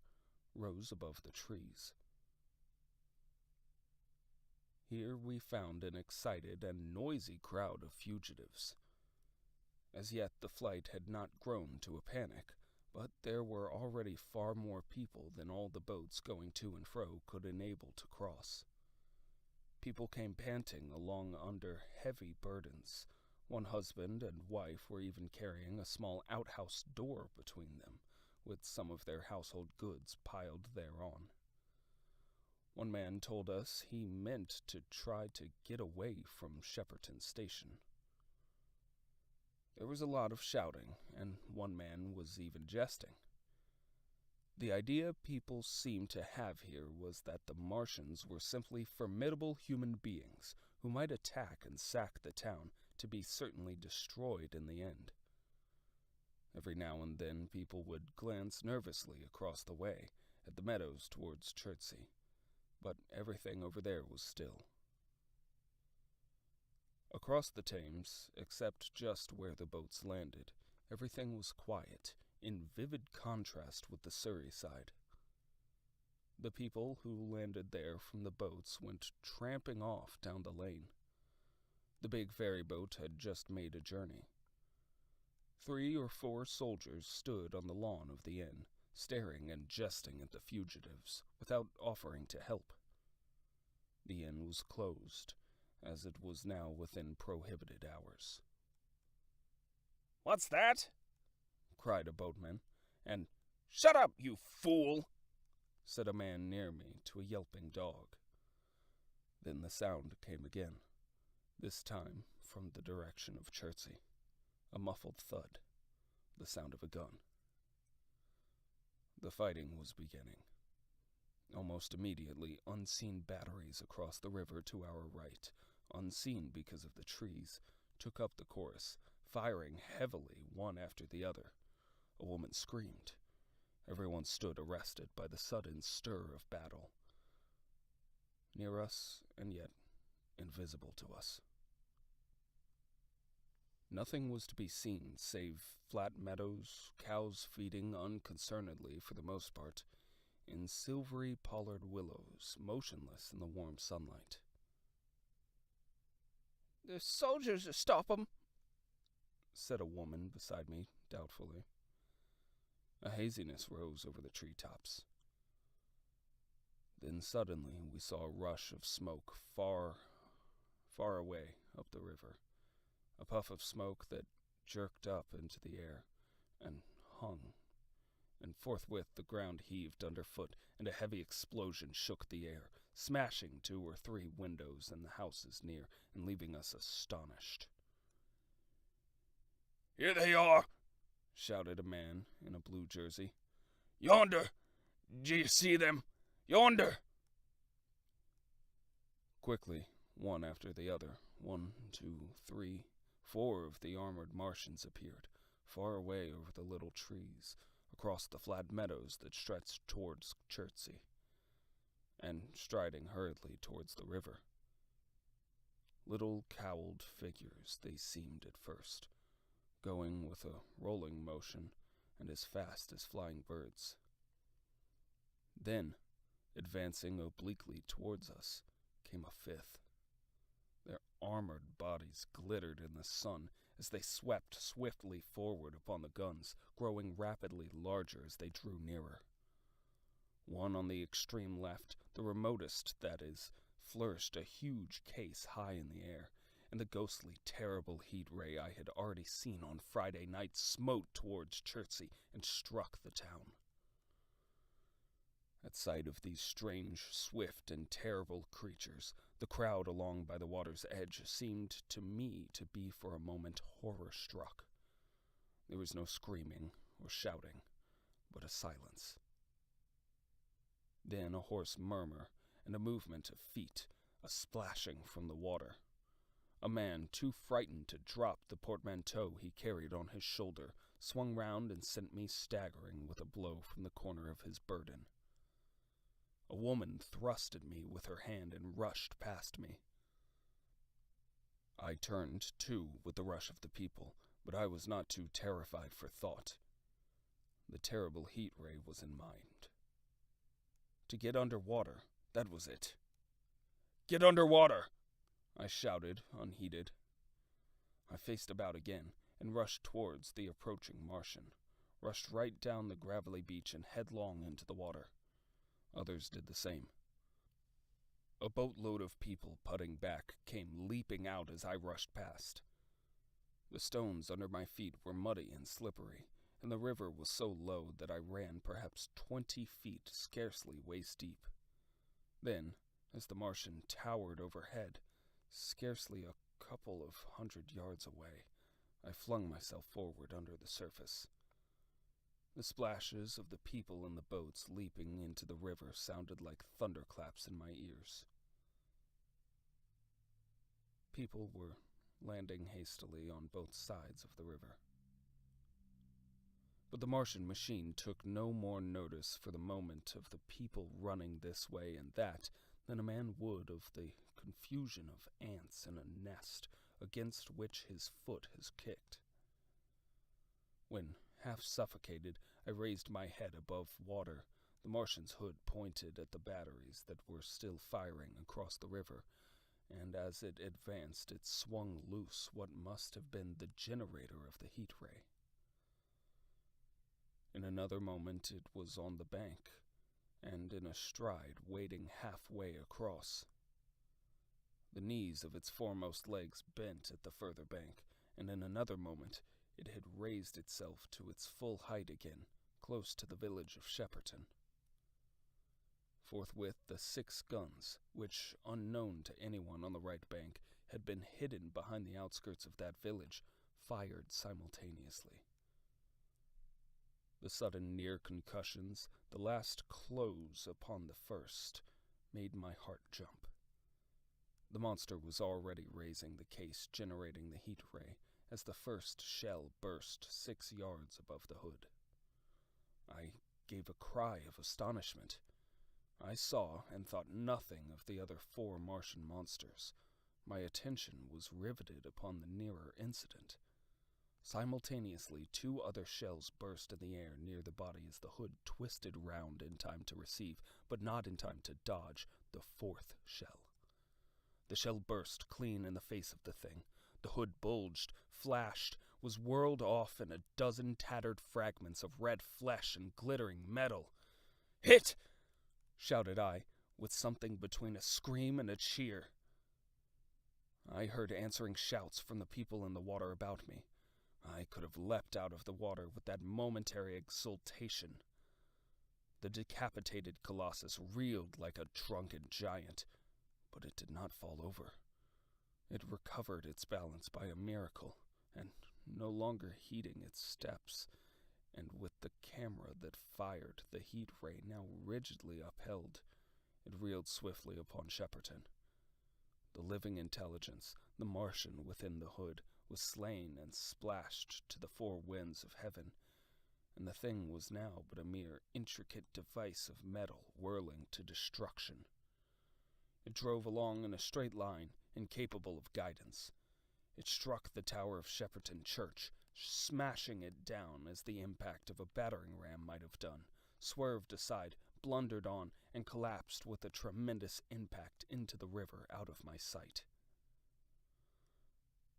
rose above the trees. Here we found an excited and noisy crowd of fugitives. As yet the flight had not grown to a panic, but there were already far more people than all the boats going to and fro could enable to cross. People came panting along under heavy burdens. One husband and wife were even carrying a small outhouse door between them, with some of their household goods piled thereon. One man told us he meant to try to get away from Shepperton Station. There was a lot of shouting, and one man was even jesting. The idea people seemed to have here was that the Martians were simply formidable human beings who might attack and sack the town, to be certainly destroyed in the end. Every now and then people would glance nervously across the way at the meadows towards Chertsey, but everything over there was still. Across the Thames, except just where the boats landed, everything was quiet, in vivid contrast with the Surrey side. The people who landed there from the boats went tramping off down the lane. The big ferry boat had just made a journey. 3 or 4 soldiers stood on the lawn of the inn, staring and jesting at the fugitives, without offering to help. The inn was closed, as it was now within prohibited hours. "What's that?" cried a boatman, and "Shut up, you fool!" said a man near me to a yelping dog. Then the sound came again, this time from the direction of Chertsey. A muffled thud, the sound of a gun. The fighting was beginning. Almost immediately, unseen batteries across the river to our right, unseen because of the trees, took up the chorus, firing heavily one after the other. A woman screamed. Everyone stood arrested by the sudden stir of battle. Near us, and yet invisible to us. Nothing was to be seen save flat meadows, cows feeding unconcernedly for the most part, in silvery pollard willows, motionless in the warm sunlight. "The soldiers will stop 'em," said a woman beside me, doubtfully. A haziness rose over the treetops. Then suddenly we saw a rush of smoke far, far away up the river. A puff of smoke that jerked up into the air and hung, and forthwith the ground heaved underfoot, and a heavy explosion shook the air, smashing 2 or 3 windows in the houses near, and leaving us astonished. "Here they are!" shouted a man in a blue jersey. "Yonder! Do you see them? Yonder!" Quickly, one after the other, 1, 2, 3, 4 of the armored Martians appeared, far away over the little trees, across the flat meadows that stretched towards Chertsey, and striding hurriedly towards the river. Little cowled figures they seemed at first, going with a rolling motion and as fast as flying birds. Then, advancing obliquely towards us, came a 5th. Their armored bodies glittered in the sun as they swept swiftly forward upon the guns, growing rapidly larger as they drew nearer. One on the extreme left, the remotest, that is, flourished a huge case high in the air, and the ghostly, terrible heat ray I had already seen on Friday night smote towards Chertsey and struck the town. At sight of these strange, swift, and terrible creatures, the crowd along by the water's edge seemed to me to be for a moment horror-struck. There was no screaming or shouting, but a silence. Then a hoarse murmur and a movement of feet, a splashing from the water. A man, too frightened to drop the portmanteau he carried on his shoulder, swung round and sent me staggering with a blow from the corner of his burden. A woman thrust at me with her hand and rushed past me. I turned, too, with the rush of the people, but I was not too terrified for thought. The terrible heat ray was in mind. To get under water, that was it. "Get under water!" I shouted, unheeded. I faced about again and rushed towards the approaching Martian, rushed right down the gravelly beach and headlong into the water. Others did the same. A boatload of people putting back came leaping out as I rushed past. The stones under my feet were muddy and slippery, and the river was so low that I ran perhaps 20 feet, scarcely waist deep. Then, as the Martian towered overhead, scarcely a couple of 100 yards away, I flung myself forward under the surface. The splashes of the people in the boats leaping into the river sounded like thunderclaps in my ears. People were landing hastily on both sides of the river. But the Martian machine took no more notice for the moment of the people running this way and that than a man would of the confusion of ants in a nest against which his foot has kicked. When, half suffocated, I raised my head above water, the Martian's hood pointed at the batteries that were still firing across the river, and as it advanced it swung loose what must have been the generator of the heat ray. In another moment it was on the bank, and in a stride wading halfway across. The knees of its foremost legs bent at the further bank, and in another moment it had raised itself to its full height again, close to the village of Shepperton. Forthwith the 6 guns, which, unknown to anyone on the right bank, had been hidden behind the outskirts of that village, fired simultaneously. The sudden near concussions, the last close upon the first, made my heart jump. The monster was already raising the case generating the heat ray as the first shell burst 6 yards above the hood. I gave a cry of astonishment. I saw and thought nothing of the other 4 Martian monsters. My attention was riveted upon the nearer incident. Simultaneously, 2 other shells burst in the air near the body as the hood twisted round in time to receive, but not in time to dodge, the 4th shell. The shell burst clean in the face of the thing. The hood bulged, flashed, was whirled off in a dozen tattered fragments of red flesh and glittering metal. "Hit!" shouted I, with something between a scream and a cheer. I heard answering shouts from the people in the water about me. I could have leapt out of the water with that momentary exultation. The decapitated colossus reeled like a drunken giant, but it did not fall over. It recovered its balance by a miracle, and no longer heeding its steps, and with the camera that fired the heat ray now rigidly upheld, it reeled swiftly upon Shepperton. The living intelligence, the Martian within the hood, was slain and splashed to the 4 winds of heaven, and the thing was now but a mere intricate device of metal whirling to destruction. It drove along in a straight line, incapable of guidance. It struck the tower of Shepperton Church, smashing it down as the impact of a battering ram might have done, swerved aside, blundered on, and collapsed with a tremendous impact into the river out of my sight.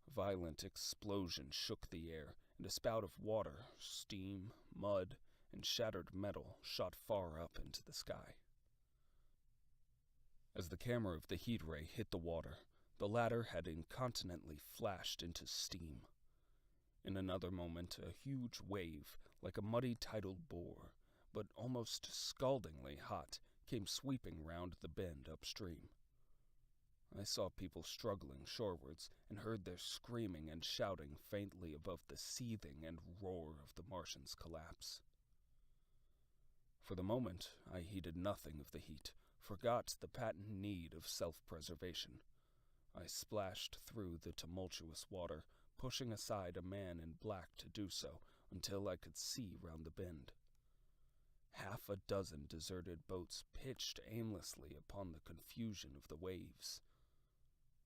A violent explosion shook the air, and a spout of water, steam, mud, and shattered metal shot far up into the sky. As the camera of the heat ray hit the water, the latter had incontinently flashed into steam. In another moment, a huge wave, like a muddy tidal bore, but almost scaldingly hot, came sweeping round the bend upstream. I saw people struggling shorewards and heard their screaming and shouting faintly above the seething and roar of the Martians' collapse. For the moment, I heeded nothing of the heat, forgot the patent need of self-preservation. I splashed through the tumultuous water, pushing aside a man in black to do so, until I could see round the bend. Half a dozen deserted boats pitched aimlessly upon the confusion of the waves.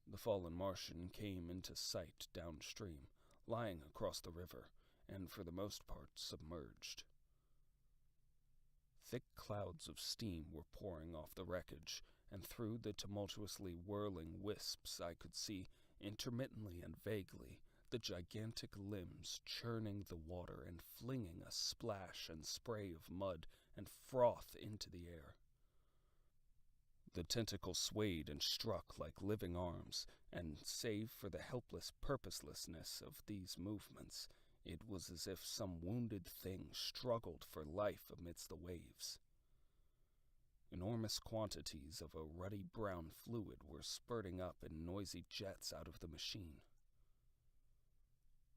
The fallen Martian came into sight downstream, lying across the river, and for the most part submerged. Thick clouds of steam were pouring off the wreckage, and through the tumultuously whirling wisps I could see, intermittently and vaguely, the gigantic limbs churning the water and flinging a splash and spray of mud and froth into the air. The tentacles swayed and struck like living arms, and save for the helpless purposelessness of these movements, it was as if some wounded thing struggled for life amidst the waves. Enormous quantities of a ruddy brown fluid were spurting up in noisy jets out of the machine.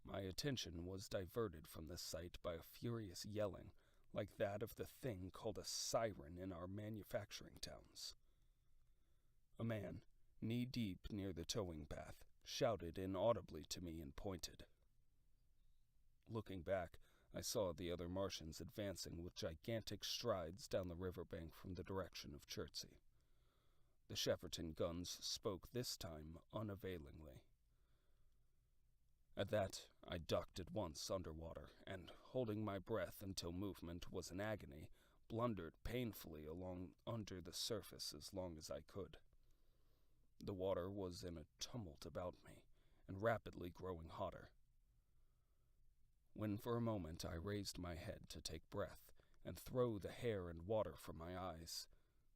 My attention was diverted from the sight by a furious yelling, like that of the thing called a siren in our manufacturing towns. A man, knee-deep near the towing path, shouted inaudibly to me and pointed. Looking back, I saw the other Martians advancing with gigantic strides down the riverbank from the direction of Chertsey. The Shepperton guns spoke this time unavailingly. At that, I ducked at once underwater, and, holding my breath until movement was an agony, blundered painfully along under the surface as long as I could. The water was in a tumult about me, and rapidly growing hotter. When for a moment I raised my head to take breath, and throw the hair and water from my eyes,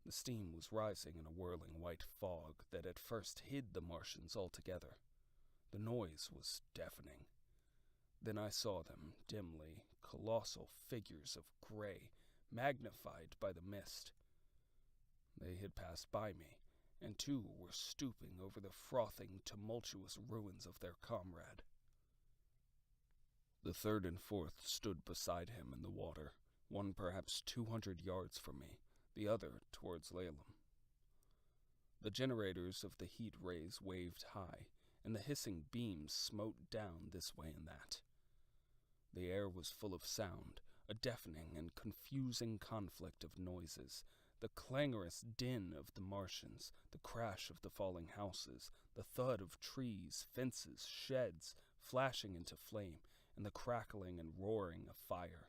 the steam was rising in a whirling white fog that at first hid the Martians altogether. The noise was deafening. Then I saw them, dimly, colossal figures of gray, magnified by the mist. They had passed by me, and two were stooping over the frothing, tumultuous ruins of their comrade. The third and fourth stood beside him in the water, one perhaps 200 yards from me, the other towards Laleham. The generators of the heat rays waved high, and the hissing beams smote down this way and that. The air was full of sound, a deafening and confusing conflict of noises, the clangorous din of the Martians, the crash of the falling houses, the thud of trees, fences, sheds, flashing into flame, and the crackling and roaring of fire.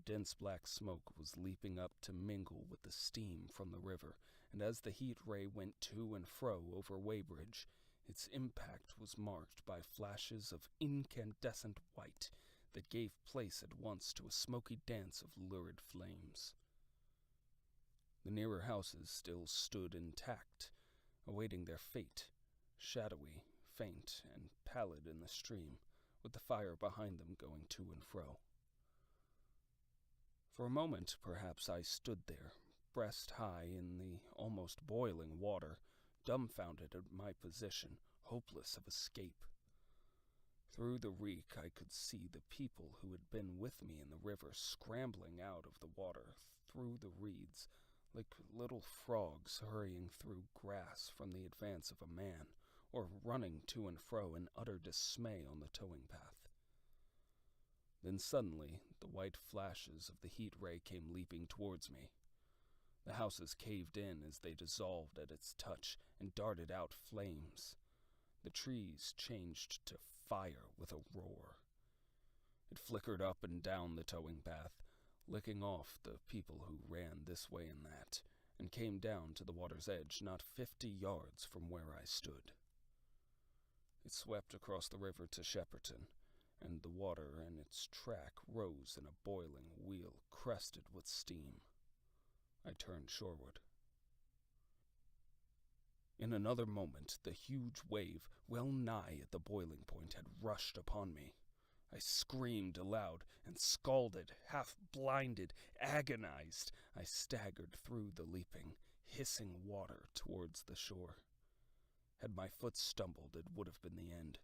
Dense black smoke was leaping up to mingle with the steam from the river, and as the heat ray went to and fro over Weybridge, its impact was marked by flashes of incandescent white that gave place at once to a smoky dance of lurid flames. The nearer houses still stood intact, awaiting their fate, shadowy, faint, and pallid in the stream, with the fire behind them going to and fro. For a moment, perhaps, I stood there, breast high in the almost boiling water, dumbfounded at my position, hopeless of escape. Through the reek I could see the people who had been with me in the river scrambling out of the water through the reeds, like little frogs hurrying through grass from the advance of a man, or running to and fro in utter dismay on the towing path. Then suddenly the white flashes of the heat ray came leaping towards me. The houses caved in as they dissolved at its touch and darted out flames. The trees changed to fire with a roar. It flickered up and down the towing path, licking off the people who ran this way and that, and came down to the water's edge not 50 yards from where I stood. It swept across the river to Shepperton, and the water in its track rose in a boiling wheel crested with steam. I turned shoreward. In another moment, the huge wave, well nigh at the boiling point, had rushed upon me. I screamed aloud, and scalded, half-blinded, agonized, I staggered through the leaping, hissing water towards the shore. Had my foot stumbled, it would have been the end.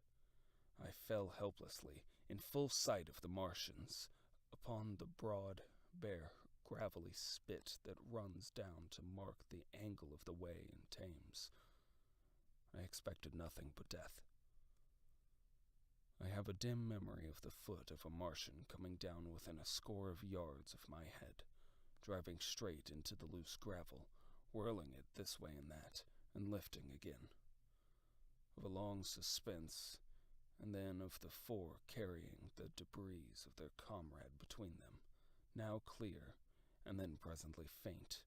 I fell helplessly, in full sight of the Martians, upon the broad, bare, gravelly spit that runs down to mark the angle of the way in Thames. I expected nothing but death. I have a dim memory of the foot of a Martian coming down within a score of yards of my head, driving straight into the loose gravel, whirling it this way and that, and lifting again. Of a long suspense, and then of the four carrying the debris of their comrade between them, now clear, and then presently faint,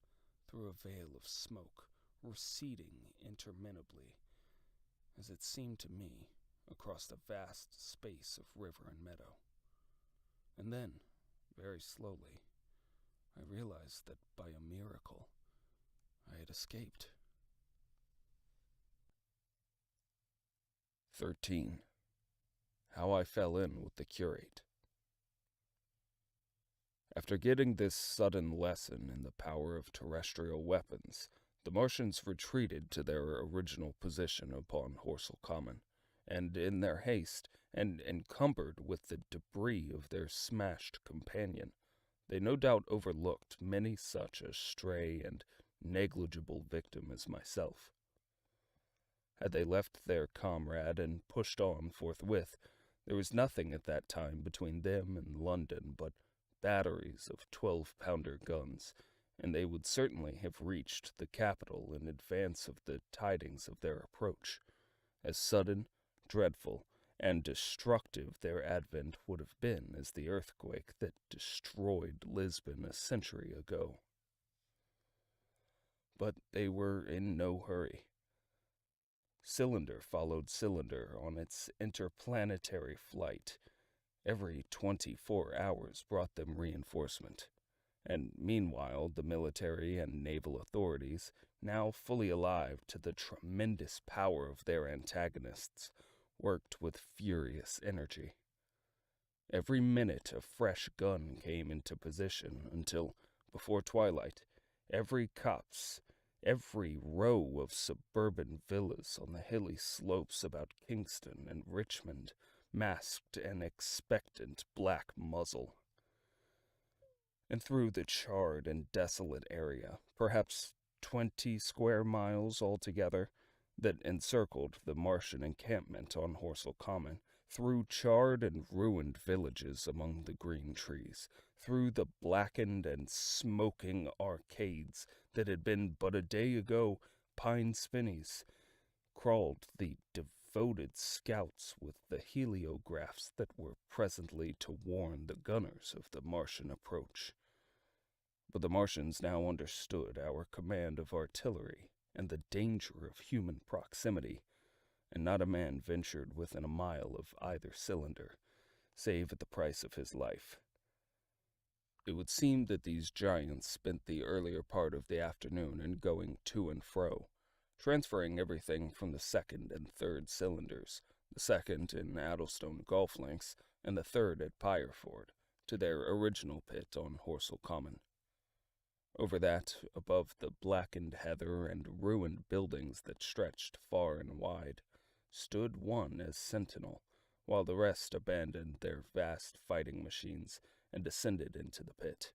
through a veil of smoke, receding interminably, as it seemed to me, across the vast space of river and meadow. And then, very slowly, I realized that by a miracle, I had escaped. 13. How I Fell In with the Curate. After getting this sudden lesson in the power of terrestrial weapons, the Martians retreated to their original position upon Horsell Common, and in their haste, and encumbered with the debris of their smashed companion, they no doubt overlooked many such a stray and negligible victim as myself. Had they left their comrade and pushed on forthwith, there was nothing at that time between them and London but batteries of 12-pounder guns, and they would certainly have reached the capital in advance of the tidings of their approach. As sudden, dreadful, and destructive their advent would have been as the earthquake that destroyed Lisbon a century ago. But they were in no hurry. Cylinder followed cylinder on its interplanetary flight. Every 24 hours brought them reinforcement, and meanwhile the military and naval authorities, now fully alive to the tremendous power of their antagonists, worked with furious energy. Every minute a fresh gun came into position until, before twilight, every copse, every row of suburban villas on the hilly slopes about Kingston and Richmond masked an expectant black muzzle. And through the charred and desolate area, perhaps 20 square miles altogether, that encircled the Martian encampment on Horsell Common, through charred and ruined villages among the green trees, through the blackened and smoking arcades that had been but a day ago pine spinneys, crawled the devoted scouts with the heliographs that were presently to warn the gunners of the Martian approach. But the Martians now understood our command of artillery and the danger of human proximity, and not a man ventured within a mile of either cylinder, save at the price of his life. It would seem that these giants spent the earlier part of the afternoon in going to and fro, transferring everything from the second and third cylinders, the second in Addlestone golf links, and the third at Pireford, to their original pit on Horsell Common. Over that, above the blackened heather and ruined buildings that stretched far and wide, stood one as sentinel, while the rest abandoned their vast fighting machines and descended into the pit.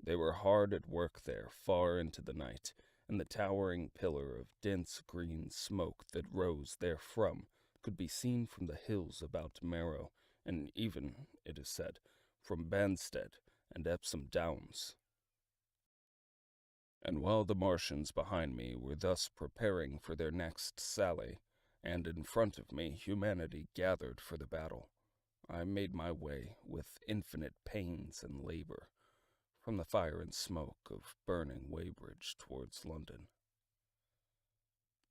They were hard at work there far into the night, and the towering pillar of dense green smoke that rose therefrom could be seen from the hills about Marrow, and even, it is said, from Banstead and Epsom Downs. And while the Martians behind me were thus preparing for their next sally, and in front of me humanity gathered for the battle, I made my way, with infinite pains and labor, from the fire and smoke of burning Weybridge towards London.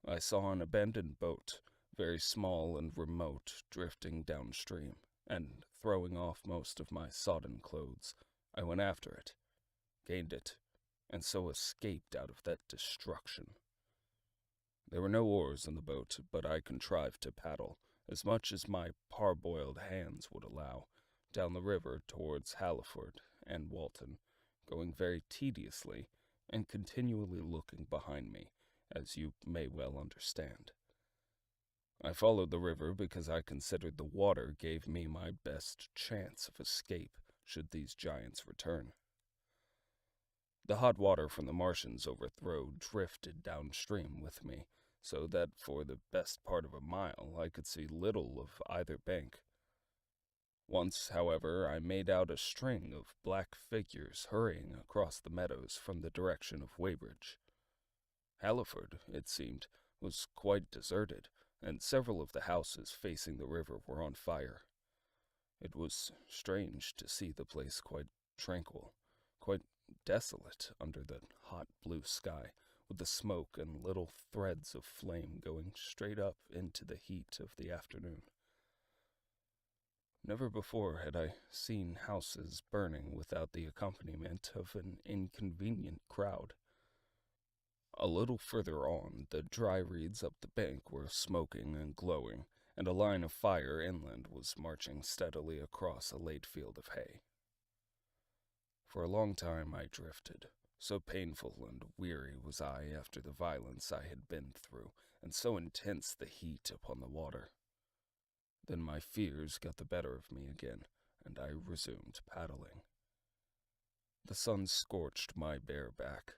I saw an abandoned boat, very small and remote, drifting downstream, and throwing off most of my sodden clothes, I went after it, gained it, and so escaped out of that destruction. There were no oars in the boat, but I contrived to paddle, as much as my parboiled hands would allow, down the river towards Halliford and Walton, going very tediously, and continually looking behind me, as you may well understand. I followed the river because I considered the water gave me my best chance of escape should these giants return. The hot water from the Martians' overthrow drifted downstream with me, so that for the best part of a mile I could see little of either bank. Once, however, I made out a string of black figures hurrying across the meadows from the direction of Weybridge. Halliford, it seemed, was quite deserted, and several of the houses facing the river were on fire. It was strange to see the place quite tranquil, quite desolate under the hot blue sky, with the smoke and little threads of flame going straight up into the heat of the afternoon. Never before had I seen houses burning without the accompaniment of an inconvenient crowd. A little further on, the dry reeds up the bank were smoking and glowing, and a line of fire inland was marching steadily across a late field of hay. For a long time I drifted, so painful and weary was I after the violence I had been through, and so intense the heat upon the water. Then my fears got the better of me again, and I resumed paddling. The sun scorched my bare back.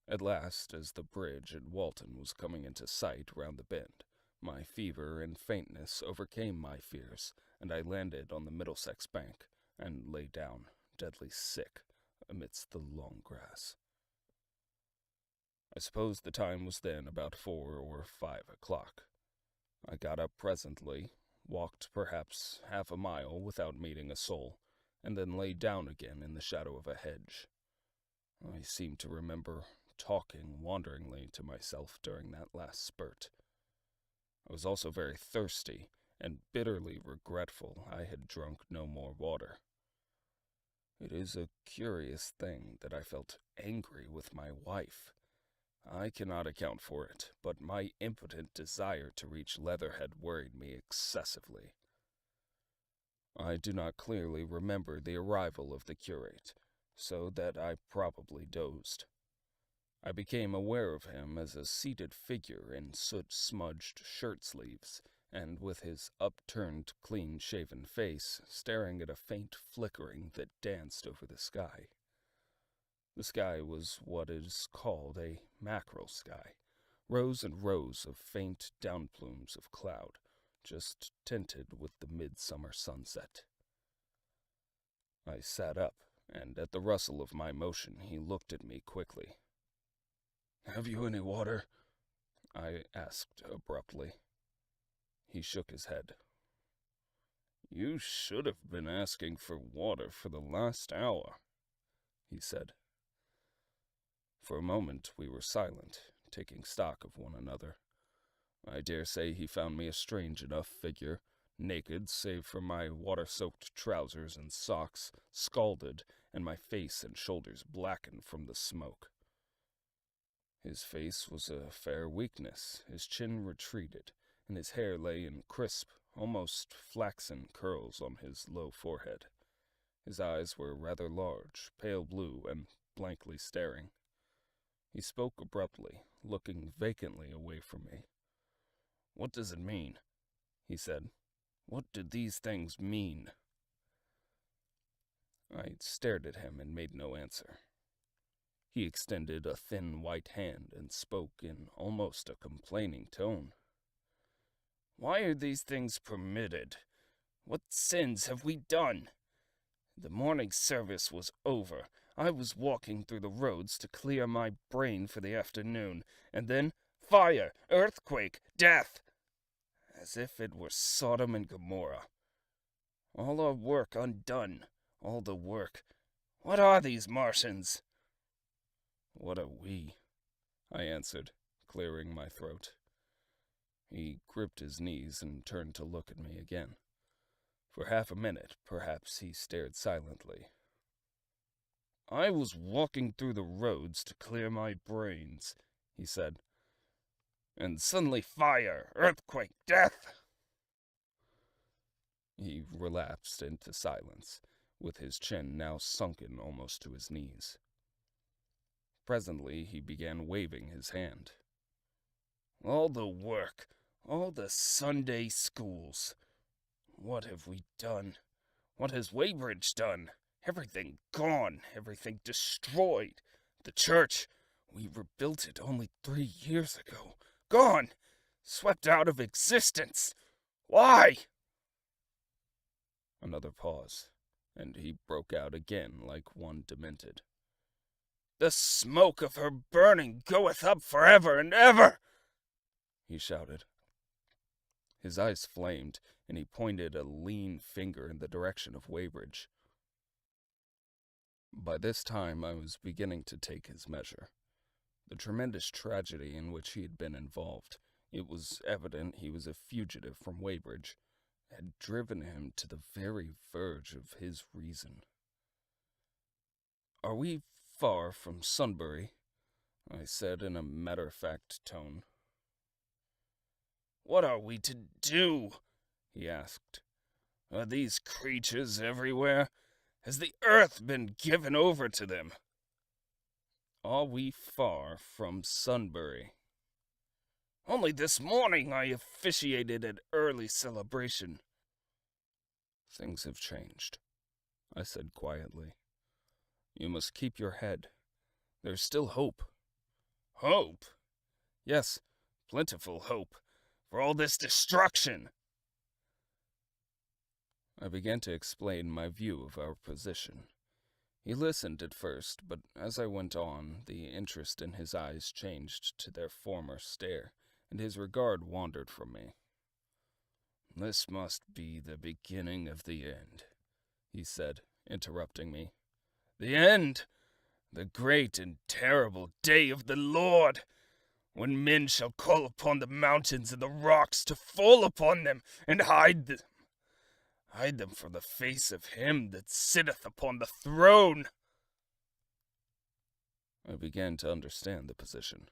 At last, as the bridge at Walton was coming into sight round the bend, my fever and faintness overcame my fears, and I landed on the Middlesex bank, and lay down, deadly sick, amidst the long grass. I suppose the time was then about 4 or 5 o'clock. I got up presently, walked perhaps half a mile without meeting a soul, and then lay down again in the shadow of a hedge. I seem to remember talking wanderingly to myself during that last spurt. I was also very thirsty, and bitterly regretful I had drunk no more water. It is a curious thing that I felt angry with my wife. I cannot account for it, but my impotent desire to reach Leatherhead worried me excessively. I do not clearly remember the arrival of the curate, so that I probably dozed. I became aware of him as a seated figure in soot-smudged shirt-sleeves, and with his upturned, clean-shaven face staring at a faint flickering that danced over the sky. The sky was what is called a mackerel sky, rows and rows of faint down-plumes of cloud, just tinted with the midsummer sunset. I sat up, and at the rustle of my motion he looked at me quickly. "Have you any water?" I asked abruptly. He shook his head. "You should have been asking for water for the last hour," he said. For a moment we were silent, taking stock of one another. I dare say he found me a strange enough figure, naked save for my water-soaked trousers and socks, scalded, and my face and shoulders blackened from the smoke. His face was a fair weakness, his chin retreated, and his hair lay in crisp, almost flaxen curls on his low forehead. His eyes were rather large, pale blue, and blankly staring. He spoke abruptly, looking vacantly away from me. "What does it mean?" he said. "What do these things mean?" I stared at him and made no answer. He extended a thin white hand and spoke in almost a complaining tone. "Why are these things permitted? What sins have we done? The morning service was over. I was walking through the roads to clear my brain for the afternoon, and then fire, earthquake, death! As if it were Sodom and Gomorrah. All our work undone, all the work. What are these Martians?" "What are we?" I answered, clearing my throat. He gripped his knees and turned to look at me again. For half a minute, perhaps, he stared silently. "I was walking through the roads to clear my brains," he said. "And suddenly fire, earthquake, death!" He relapsed into silence, with his chin now sunken almost to his knees. Presently he began waving his hand. All the work, all the Sunday schools. What have we done? What has Weybridge done? Everything gone, everything destroyed. The church, we rebuilt it only 3 years ago. Gone! Swept out of existence! Why? Another pause, and he broke out again like one demented. The smoke of her burning goeth up forever and ever! He shouted. His eyes flamed, and he pointed a lean finger in the direction of Weybridge. By this time I was beginning to take his measure. The tremendous tragedy in which he had been involved, it was evident he was a fugitive from Weybridge, had driven him to the very verge of his reason. "Are we far from Sunbury?" I said in a matter-of-fact tone. What are we to do? He asked. Are these creatures everywhere? Has the earth been given over to them? Are we far from Sunbury? Only this morning I officiated an early celebration. Things have changed, I said quietly. You must keep your head. There's still hope. Hope? Yes, plentiful hope. For all this destruction. I began to explain my view of our position. He listened at first, but as I went on, the interest in his eyes changed to their former stare, and his regard wandered from me. This must be the beginning of the end, he said, interrupting me. The end! The great and terrible day of the Lord! When men shall call upon the mountains and the rocks to fall upon them and hide them from the face of him that sitteth upon the throne. I began to understand the position.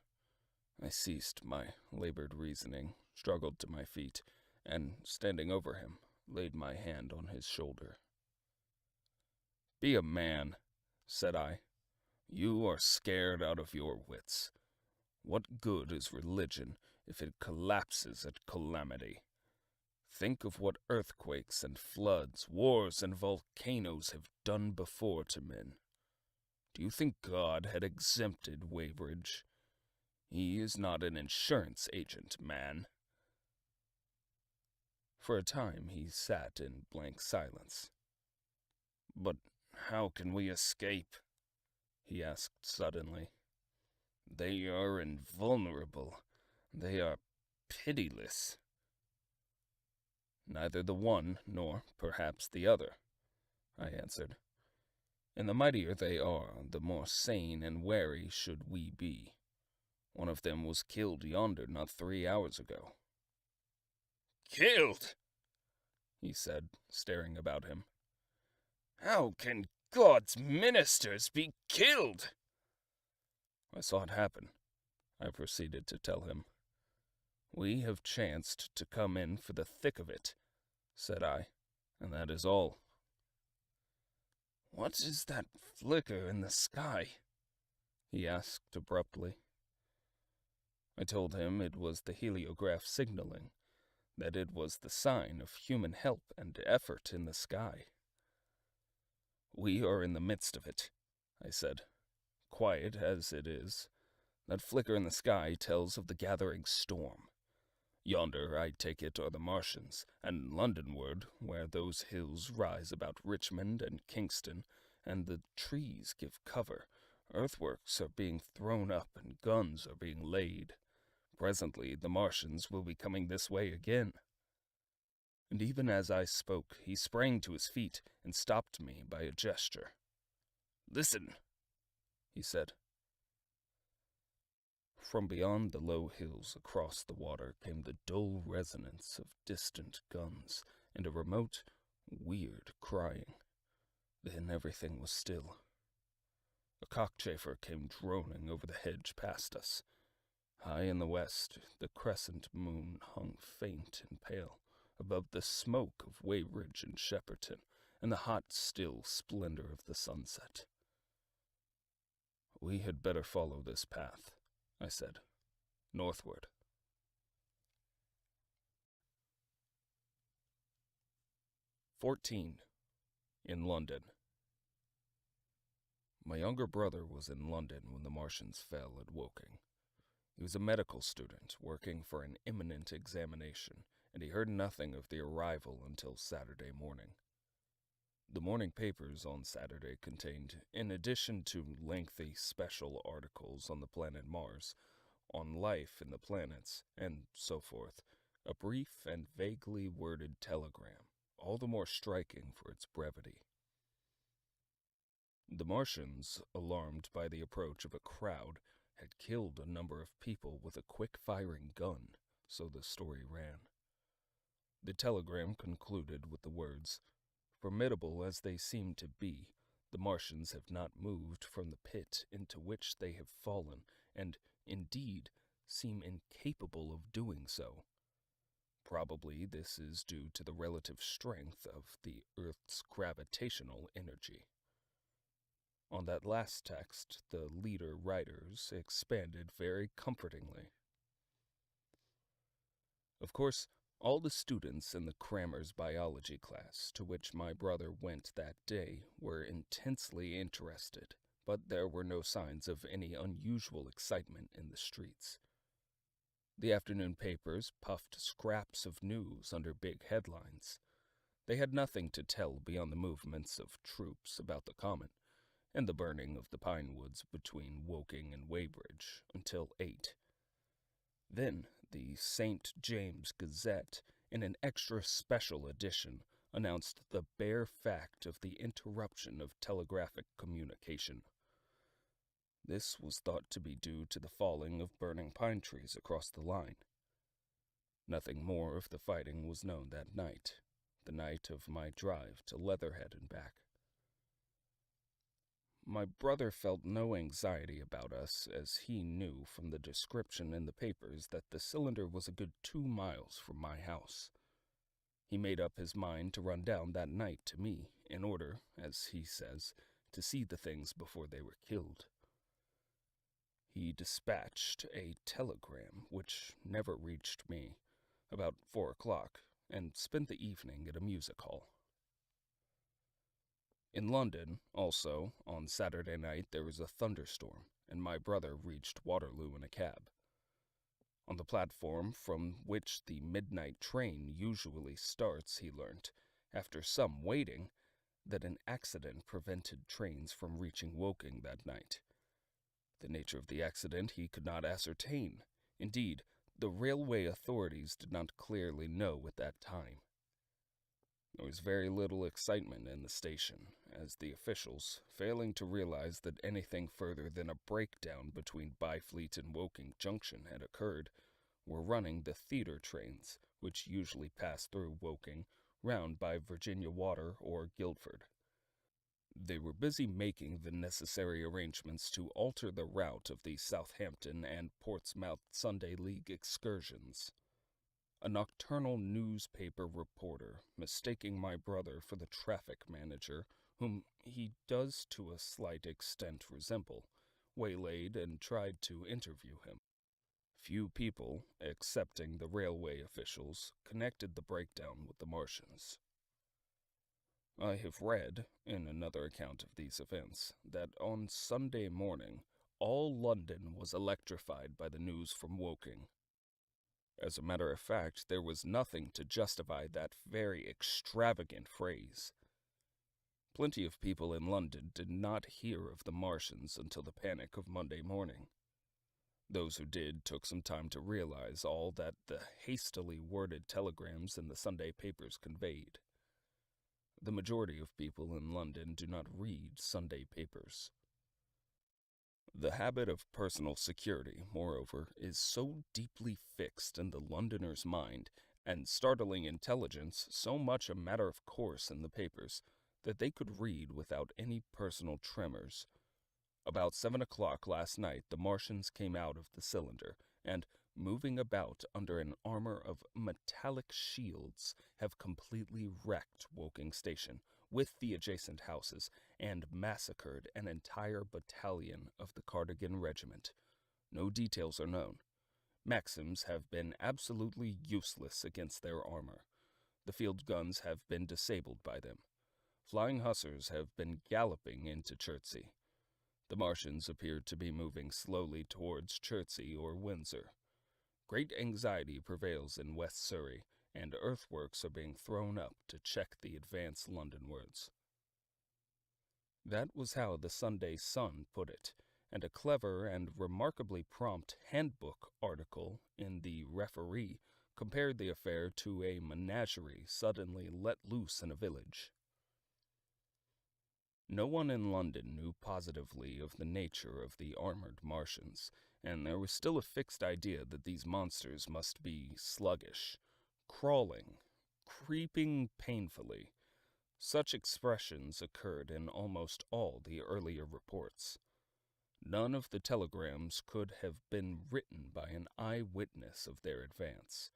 I ceased my labored reasoning, struggled to my feet, and, standing over him, laid my hand on his shoulder. "Be a man," said I. "You are scared out of your wits. What good is religion if it collapses at calamity? Think of what earthquakes and floods, wars and volcanoes have done before to men. Do you think God had exempted Weybridge? He is not an insurance agent, man." For a time he sat in blank silence. "But how can we escape?" he asked suddenly. "They are invulnerable. They are pitiless." "Neither the one nor, perhaps, the other," I answered. "And the mightier they are, the more sane and wary should we be. One of them was killed yonder not 3 hours ago." "Killed?" he said, staring about him. "How can God's ministers be killed?" "I saw it happen," I proceeded to tell him. "We have chanced to come in for the thick of it," said I, "and that is all." "What is that flicker in the sky?" he asked abruptly. I told him it was the heliograph signaling, that it was the sign of human help and effort in the sky. "We are in the midst of it," I said. "Quiet as it is, that flicker in the sky tells of the gathering storm. Yonder, I take it, are the Martians, and Londonward, where those hills rise about Richmond and Kingston, and the trees give cover, earthworks are being thrown up and guns are being laid. Presently the Martians will be coming this way again." And even as I spoke, he sprang to his feet and stopped me by a gesture. "Listen," he said. From beyond the low hills across the water came the dull resonance of distant guns and a remote, weird crying. Then everything was still. A cockchafer came droning over the hedge past us. High in the west, the crescent moon hung faint and pale above the smoke of Weybridge and Shepperton and the hot, still splendor of the sunset. "We had better follow this path," I said. "Northward." "14. In London." My younger brother was in London when the Martians fell at Woking. He was a medical student working for an imminent examination, and he heard nothing of the arrival until Saturday morning. The morning papers on Saturday contained, in addition to lengthy special articles on the planet Mars, on life in the planets, and so forth, a brief and vaguely worded telegram, all the more striking for its brevity. The Martians, alarmed by the approach of a crowd, had killed a number of people with a quick-firing gun, so the story ran. The telegram concluded with the words, "Formidable as they seem to be, the Martians have not moved from the pit into which they have fallen, and, indeed, seem incapable of doing so. Probably this is due to the relative strength of the Earth's gravitational energy." On that last text, the leader writers expanded very comfortingly. Of course, all the students in the Crammer's biology class, to which my brother went that day, were intensely interested, but there were no signs of any unusual excitement in the streets. The afternoon papers puffed scraps of news under big headlines. They had nothing to tell beyond the movements of troops about the comet, and the burning of the pine woods between Woking and Weybridge until 8. Then the St. James Gazette, in an extra special edition, announced the bare fact of the interruption of telegraphic communication. This was thought to be due to the falling of burning pine trees across the line. Nothing more of the fighting was known that night, the night of my drive to Leatherhead and back. My brother felt no anxiety about us, as he knew from the description in the papers that the cylinder was a good 2 miles from my house. He made up his mind to run down that night to me, in order, as he says, to see the things before they were killed. He dispatched a telegram, which never reached me, about 4 o'clock, and spent the evening at a music hall. In London, also, on Saturday night there was a thunderstorm, and my brother reached Waterloo in a cab. On the platform from which the midnight train usually starts, he learnt, after some waiting, that an accident prevented trains from reaching Woking that night. The nature of the accident he could not ascertain. Indeed, the railway authorities did not clearly know at that time. There was very little excitement in the station, as the officials, failing to realize that anything further than a breakdown between Byfleet and Woking Junction had occurred, were running the theater trains, which usually pass through Woking, round by Virginia Water or Guildford. They were busy making the necessary arrangements to alter the route of the Southampton and Portsmouth Sunday League excursions. A nocturnal newspaper reporter, mistaking my brother for the traffic manager, whom he does to a slight extent resemble, waylaid and tried to interview him. Few people, excepting the railway officials, connected the breakdown with the Martians. I have read, in another account of these events, that on Sunday morning all London was electrified by the news from Woking. As a matter of fact, there was nothing to justify that very extravagant phrase. Plenty of people in London did not hear of the Martians until the panic of Monday morning. Those who did took some time to realize all that the hastily worded telegrams in the Sunday papers conveyed. The majority of people in London do not read Sunday papers. The habit of personal security, moreover, is so deeply fixed in the Londoner's mind, and startling intelligence so much a matter of course in the papers, that they could read without any personal tremors. About 7 o'clock last night the Martians came out of the cylinder, and, moving about under an armor of metallic shields, have completely wrecked Woking Station, with the adjacent houses and massacred an entire battalion of the Cardigan Regiment. No details are known. Maxims have been absolutely useless against their armor. The field guns have been disabled by them. Flying hussars have been galloping into Chertsey. The Martians appear to be moving slowly towards Chertsey or Windsor. Great anxiety prevails in West Surrey, and earthworks are being thrown up to check the advance Londonwards. That was how the Sunday Sun put it, and a clever and remarkably prompt handbook article in the Referee compared the affair to a menagerie suddenly let loose in a village. No one in London knew positively of the nature of the armored Martians, and there was still a fixed idea that these monsters must be sluggish, crawling, creeping painfully. Such expressions occurred in almost all the earlier reports. None of the telegrams could have been written by an eyewitness of their advance.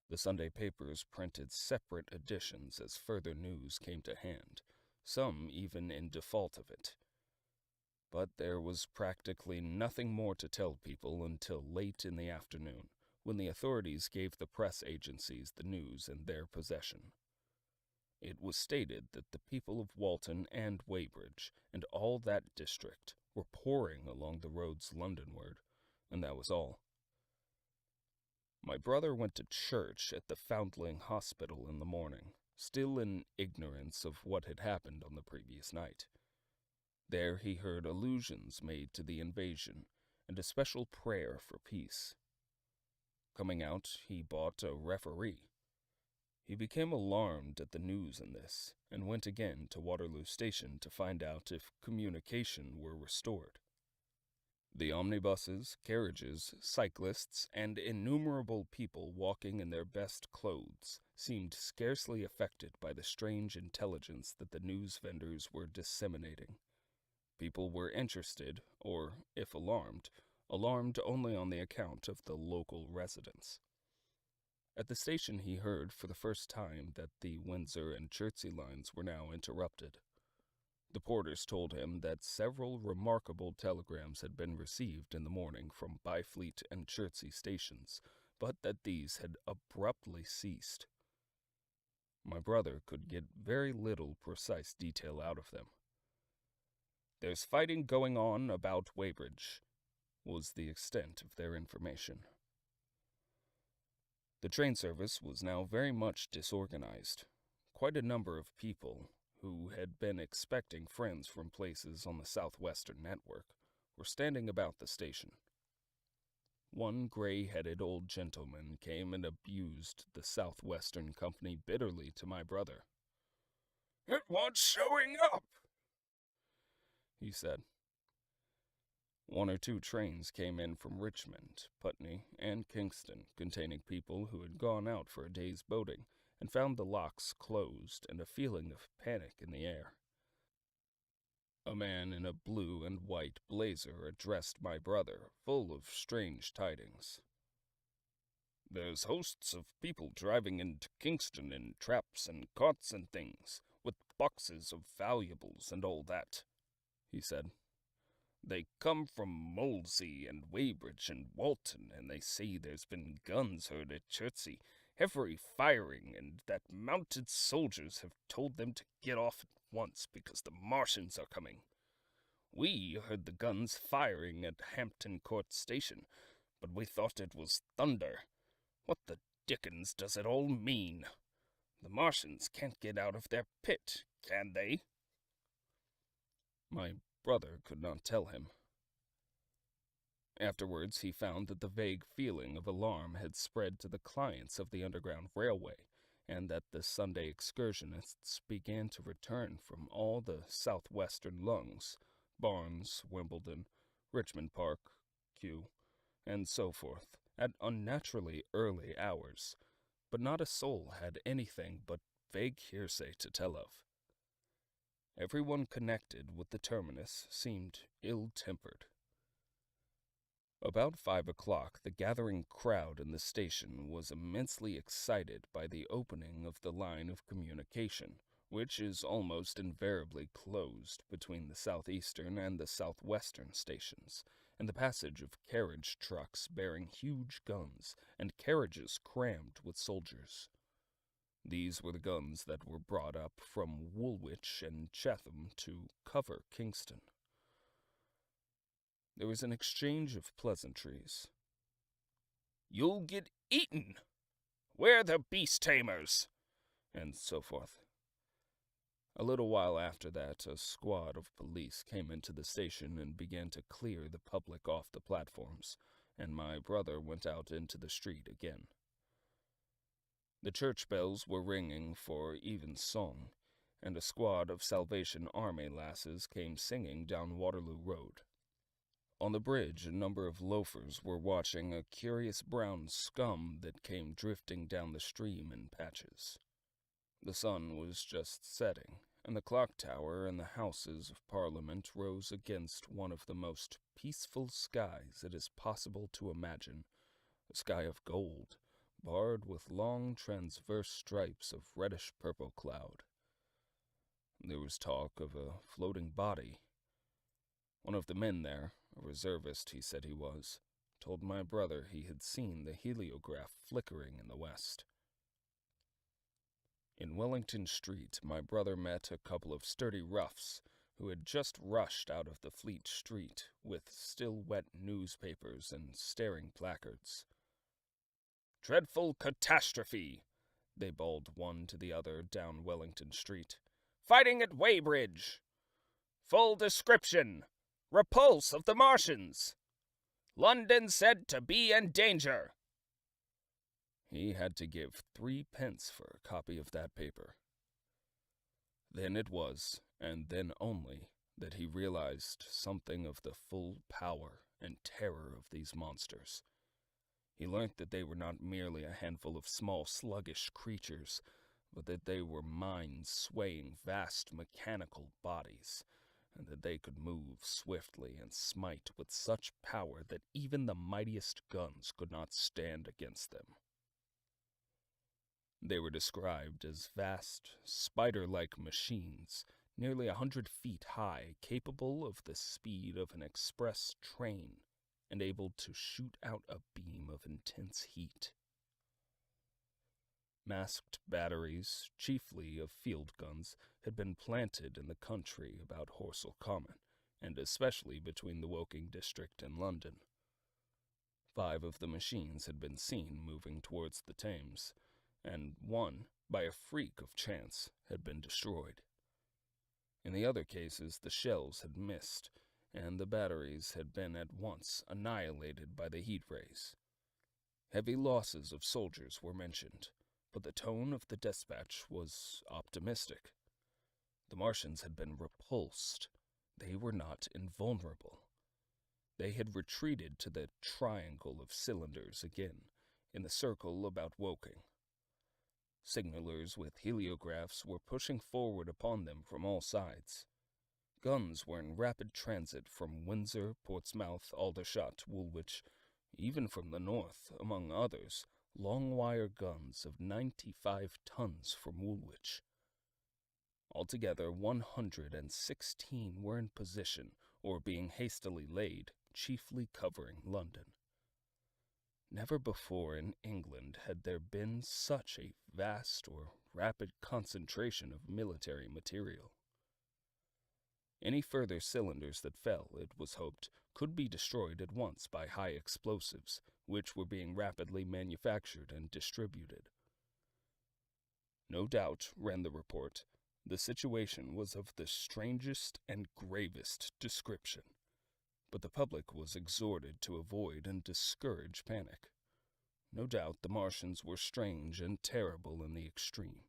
The Sunday papers printed separate editions as further news came to hand, some even in default of it. But there was practically nothing more to tell people until late in the afternoon, when the authorities gave the press agencies the news in their possession. It was stated that the people of Walton and Weybridge, and all that district, were pouring along the roads Londonward, and that was all. My brother went to church at the Foundling Hospital in the morning, still in ignorance of what had happened on the previous night. There he heard allusions made to the invasion, and a special prayer for peace. Coming out, he bought a Referee. He became alarmed at the news in this, and went again to Waterloo Station to find out if communication were restored. The omnibuses, carriages, cyclists, and innumerable people walking in their best clothes seemed scarcely affected by the strange intelligence that the news vendors were disseminating. People were interested, or, if alarmed only on the account of the local residents. At the station he heard for the first time that the Windsor and Chertsey lines were now interrupted. The porters told him that several remarkable telegrams had been received in the morning from Byfleet and Chertsey stations, but that these had abruptly ceased. My brother could get very little precise detail out of them. "There's fighting going on about Weybridge," was the extent of their information. The train service was now very much disorganized. Quite a number of people, who had been expecting friends from places on the southwestern network, were standing about the station. One gray-headed old gentleman came and abused the Southwestern Company bitterly to my brother. "It wants showing up," he said. One or two trains came in from Richmond, Putney, and Kingston, containing people who had gone out for a day's boating and found the locks closed and a feeling of panic in the air. A man in a blue and white blazer addressed my brother, full of strange tidings. "There's hosts of people driving into Kingston in traps and carts and things, with boxes of valuables and all that," he said. "They come from Molesey and Weybridge and Walton, and they say there's been guns heard at Chertsey, heavy firing, and that mounted soldiers have told them to get off at once because the Martians are coming. We heard the guns firing at Hampton Court Station, but we thought it was thunder. What the dickens does it all mean? The Martians can't get out of their pit, can they?" My brother could not tell him. Afterwards, he found that the vague feeling of alarm had spread to the clients of the Underground Railway, and that the Sunday excursionists began to return from all the southwestern lungs, Barnes, Wimbledon, Richmond Park, Kew, and so forth, at unnaturally early hours, but not a soul had anything but vague hearsay to tell of. Everyone connected with the terminus seemed ill-tempered. About 5 o'clock, the gathering crowd in the station was immensely excited by the opening of the line of communication, which is almost invariably closed between the southeastern and the southwestern stations, and the passage of carriage trucks bearing huge guns and carriages crammed with soldiers. These were the guns that were brought up from Woolwich and Chatham to cover Kingston. There was an exchange of pleasantries. "You'll get eaten! We're the beast tamers!" and so forth. A little while after that, a squad of police came into the station and began to clear the public off the platforms, and my brother went out into the street again. The church bells were ringing for evensong, and a squad of Salvation Army lasses came singing down Waterloo Road. On the bridge, a number of loafers were watching a curious brown scum that came drifting down the stream in patches. The sun was just setting, and the clock tower and the Houses of Parliament rose against one of the most peaceful skies it is possible to imagine, a sky of gold, barred with long transverse stripes of reddish-purple cloud. There was talk of a floating body. One of the men there, a reservist he said he was, told my brother he had seen the heliograph flickering in the west. In Wellington Street, my brother met a couple of sturdy roughs who had just rushed out of the Fleet Street with still wet newspapers and staring placards. "Dreadful catastrophe!" they bawled one to the other down Wellington Street. "Fighting at Weybridge! Full description! Repulse of the Martians! London said to be in danger!" He had to give 3 pence for a copy of that paper. Then it was, and then only, that he realized something of the full power and terror of these monsters. He learnt that they were not merely a handful of small, sluggish creatures, but that they were mind-swaying, vast mechanical bodies, and that they could move swiftly and smite with such power that even the mightiest guns could not stand against them. They were described as vast, spider-like machines, nearly 100 feet high, capable of the speed of an express train, and able to shoot out a beam of intense heat. Masked batteries, chiefly of field guns, had been planted in the country about Horsell Common, and especially between the Woking district and London. 5 of the machines had been seen moving towards the Thames, and one, by a freak of chance, had been destroyed. In the other cases, the shells had missed, and the batteries had been at once annihilated by the heat rays. Heavy losses of soldiers were mentioned, but the tone of the dispatch was optimistic. The Martians had been repulsed. They were not invulnerable. They had retreated to the triangle of cylinders again, in the circle about Woking. Signalers with heliographs were pushing forward upon them from all sides. Guns were in rapid transit from Windsor, Portsmouth, Aldershot, Woolwich, even from the north, among others, long-wire guns of 95 tons from Woolwich. Altogether, 116 were in position, or being hastily laid, chiefly covering London. Never before in England had there been such a vast or rapid concentration of military material. Any further cylinders that fell, it was hoped, could be destroyed at once by high explosives, which were being rapidly manufactured and distributed. No doubt, ran the report, the situation was of the strangest and gravest description, but the public was exhorted to avoid and discourage panic. No doubt the Martians were strange and terrible in the extreme,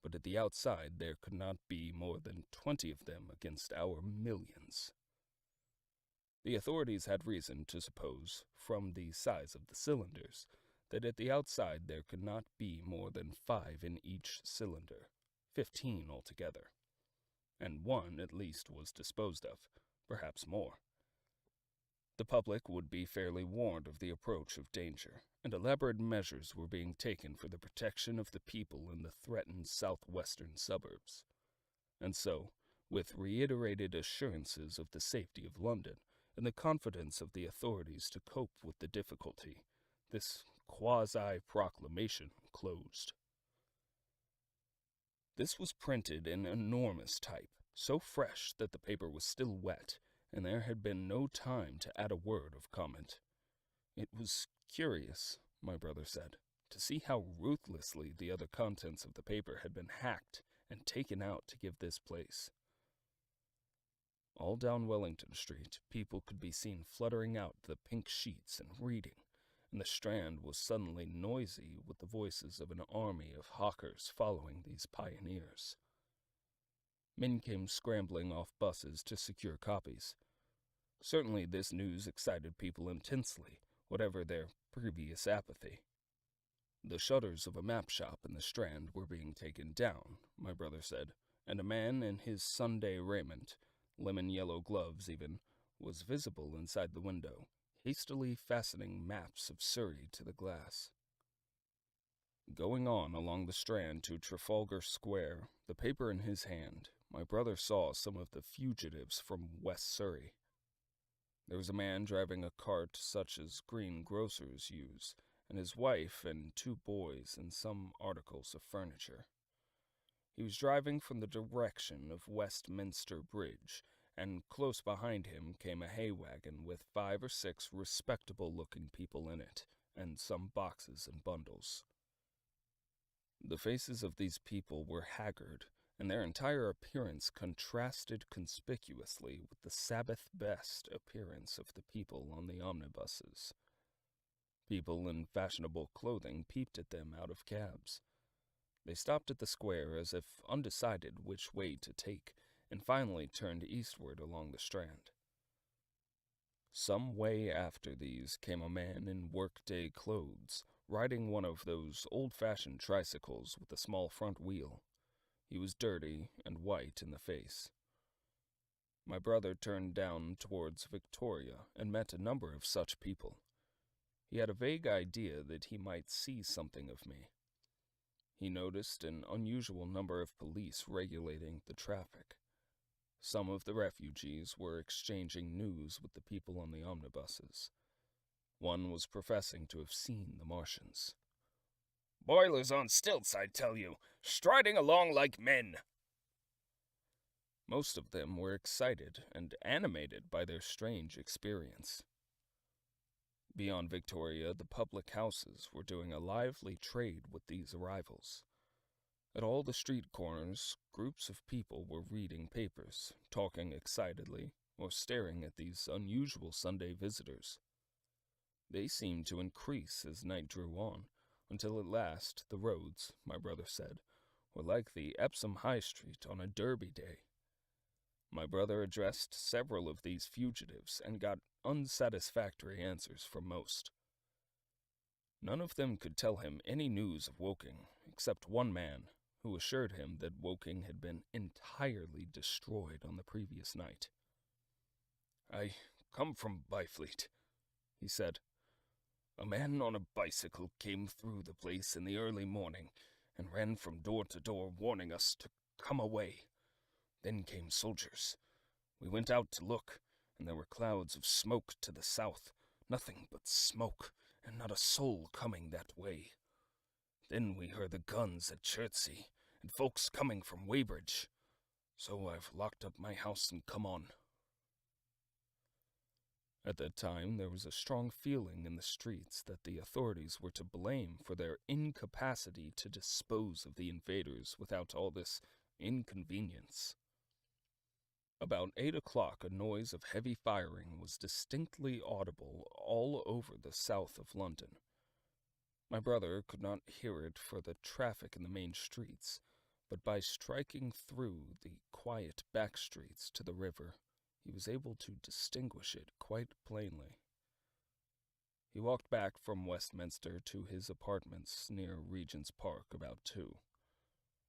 but at the outside there could not be more than 20 of them against our millions. The authorities had reason to suppose, from the size of the cylinders, that at the outside there could not be more than 5 in each cylinder, 15 altogether, and one at least was disposed of, perhaps more. The public would be fairly warned of the approach of danger, and elaborate measures were being taken for the protection of the people in the threatened southwestern suburbs. And so, with reiterated assurances of the safety of London and the confidence of the authorities to cope with the difficulty, this quasi-proclamation closed. This was printed in enormous type, so fresh that the paper was still wet, and there had been no time to add a word of comment. It was curious, my brother said, to see how ruthlessly the other contents of the paper had been hacked and taken out to give this place. All down Wellington Street, people could be seen fluttering out the pink sheets and reading, and the Strand was suddenly noisy with the voices of an army of hawkers following these pioneers. Men came scrambling off buses to secure copies. Certainly this news excited people intensely, whatever their previous apathy. The shutters of a map shop in the Strand were being taken down, my brother said, and a man in his Sunday raiment, lemon-yellow gloves even, was visible inside the window, hastily fastening maps of Surrey to the glass. Going on along the Strand to Trafalgar Square, the paper in his hand, my brother saw some of the fugitives from West Surrey. There was a man driving a cart such as greengrocers use, and his wife and 2 boys and some articles of furniture. He was driving from the direction of Westminster Bridge, and close behind him came a hay wagon with 5 or 6 respectable-looking people in it, and some boxes and bundles. The faces of these people were haggard, and their entire appearance contrasted conspicuously with the Sabbath-best appearance of the people on the omnibuses. People in fashionable clothing peeped at them out of cabs. They stopped at the square as if undecided which way to take, and finally turned eastward along the Strand. Some way after these came a man in workday clothes, riding one of those old-fashioned tricycles with a small front wheel. He was dirty and white in the face. My brother turned down towards Victoria and met a number of such people. He had a vague idea that he might see something of me. He noticed an unusual number of police regulating the traffic. Some of the refugees were exchanging news with the people on the omnibuses. One was professing to have seen the Martians. "Boilers on stilts, I tell you, striding along like men." Most of them were excited and animated by their strange experience. Beyond Victoria, the public houses were doing a lively trade with these arrivals. At all the street corners, groups of people were reading papers, talking excitedly, or staring at these unusual Sunday visitors. They seemed to increase as night drew on, until at last the roads, my brother said, were like the Epsom High Street on a Derby day. My brother addressed several of these fugitives and got unsatisfactory answers from most. None of them could tell him any news of Woking, except one man, who assured him that Woking had been entirely destroyed on the previous night. "I come from Byfleet," he said. "A man on a bicycle came through the place in the early morning and ran from door to door warning us to come away. Then came soldiers. We went out to look, and there were clouds of smoke to the south, nothing but smoke, and not a soul coming that way. Then we heard the guns at Chertsey, and folks coming from Weybridge. So I've locked up my house and come on." At that time, there was a strong feeling in the streets that the authorities were to blame for their incapacity to dispose of the invaders without all this inconvenience. About 8 o'clock, a noise of heavy firing was distinctly audible all over the south of London. My brother could not hear it for the traffic in the main streets, but by striking through the quiet back streets to the river, he was able to distinguish it quite plainly. He walked back from Westminster to his apartments near Regent's Park about 2.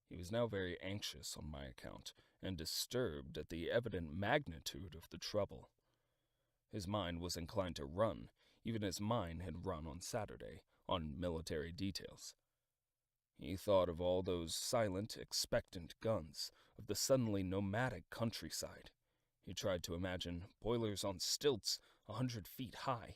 He was now very anxious on my account, and disturbed at the evident magnitude of the trouble. His mind was inclined to run, even as mine had run on Saturday, on military details. He thought of all those silent, expectant guns, of the suddenly nomadic countryside. He tried to imagine boilers on stilts 100 feet high.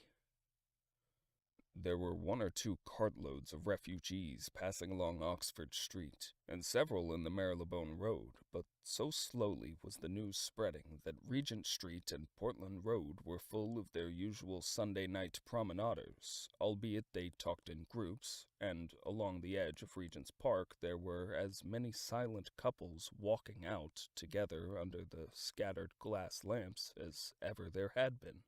There were 1 or 2 cartloads of refugees passing along Oxford Street, and several in the Marylebone Road, but so slowly was the news spreading that Regent Street and Portland Road were full of their usual Sunday night promenaders, albeit they talked in groups, and along the edge of Regent's Park there were as many silent couples walking out together under the scattered glass lamps as ever there had been.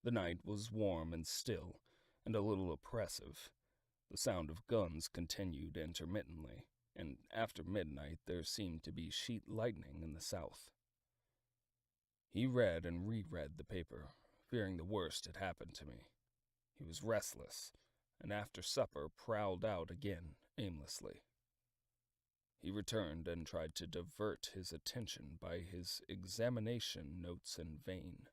The night was warm and still, and a little oppressive. The sound of guns continued intermittently, and after midnight there seemed to be sheet lightning in the south. He read and reread the paper, fearing the worst had happened to me. He was restless, and after supper prowled out again aimlessly. He returned and tried to divert his attention by his examination notes in vain.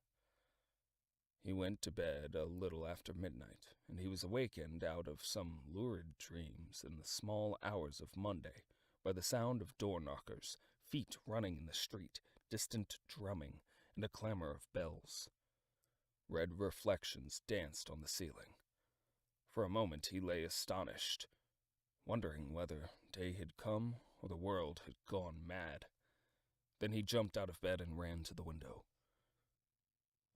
He went to bed a little after midnight, and he was awakened out of some lurid dreams in the small hours of Monday by the sound of door-knockers, feet running in the street, distant drumming, and a clamor of bells. Red reflections danced on the ceiling. For a moment he lay astonished, wondering whether day had come or the world had gone mad. Then he jumped out of bed and ran to the window.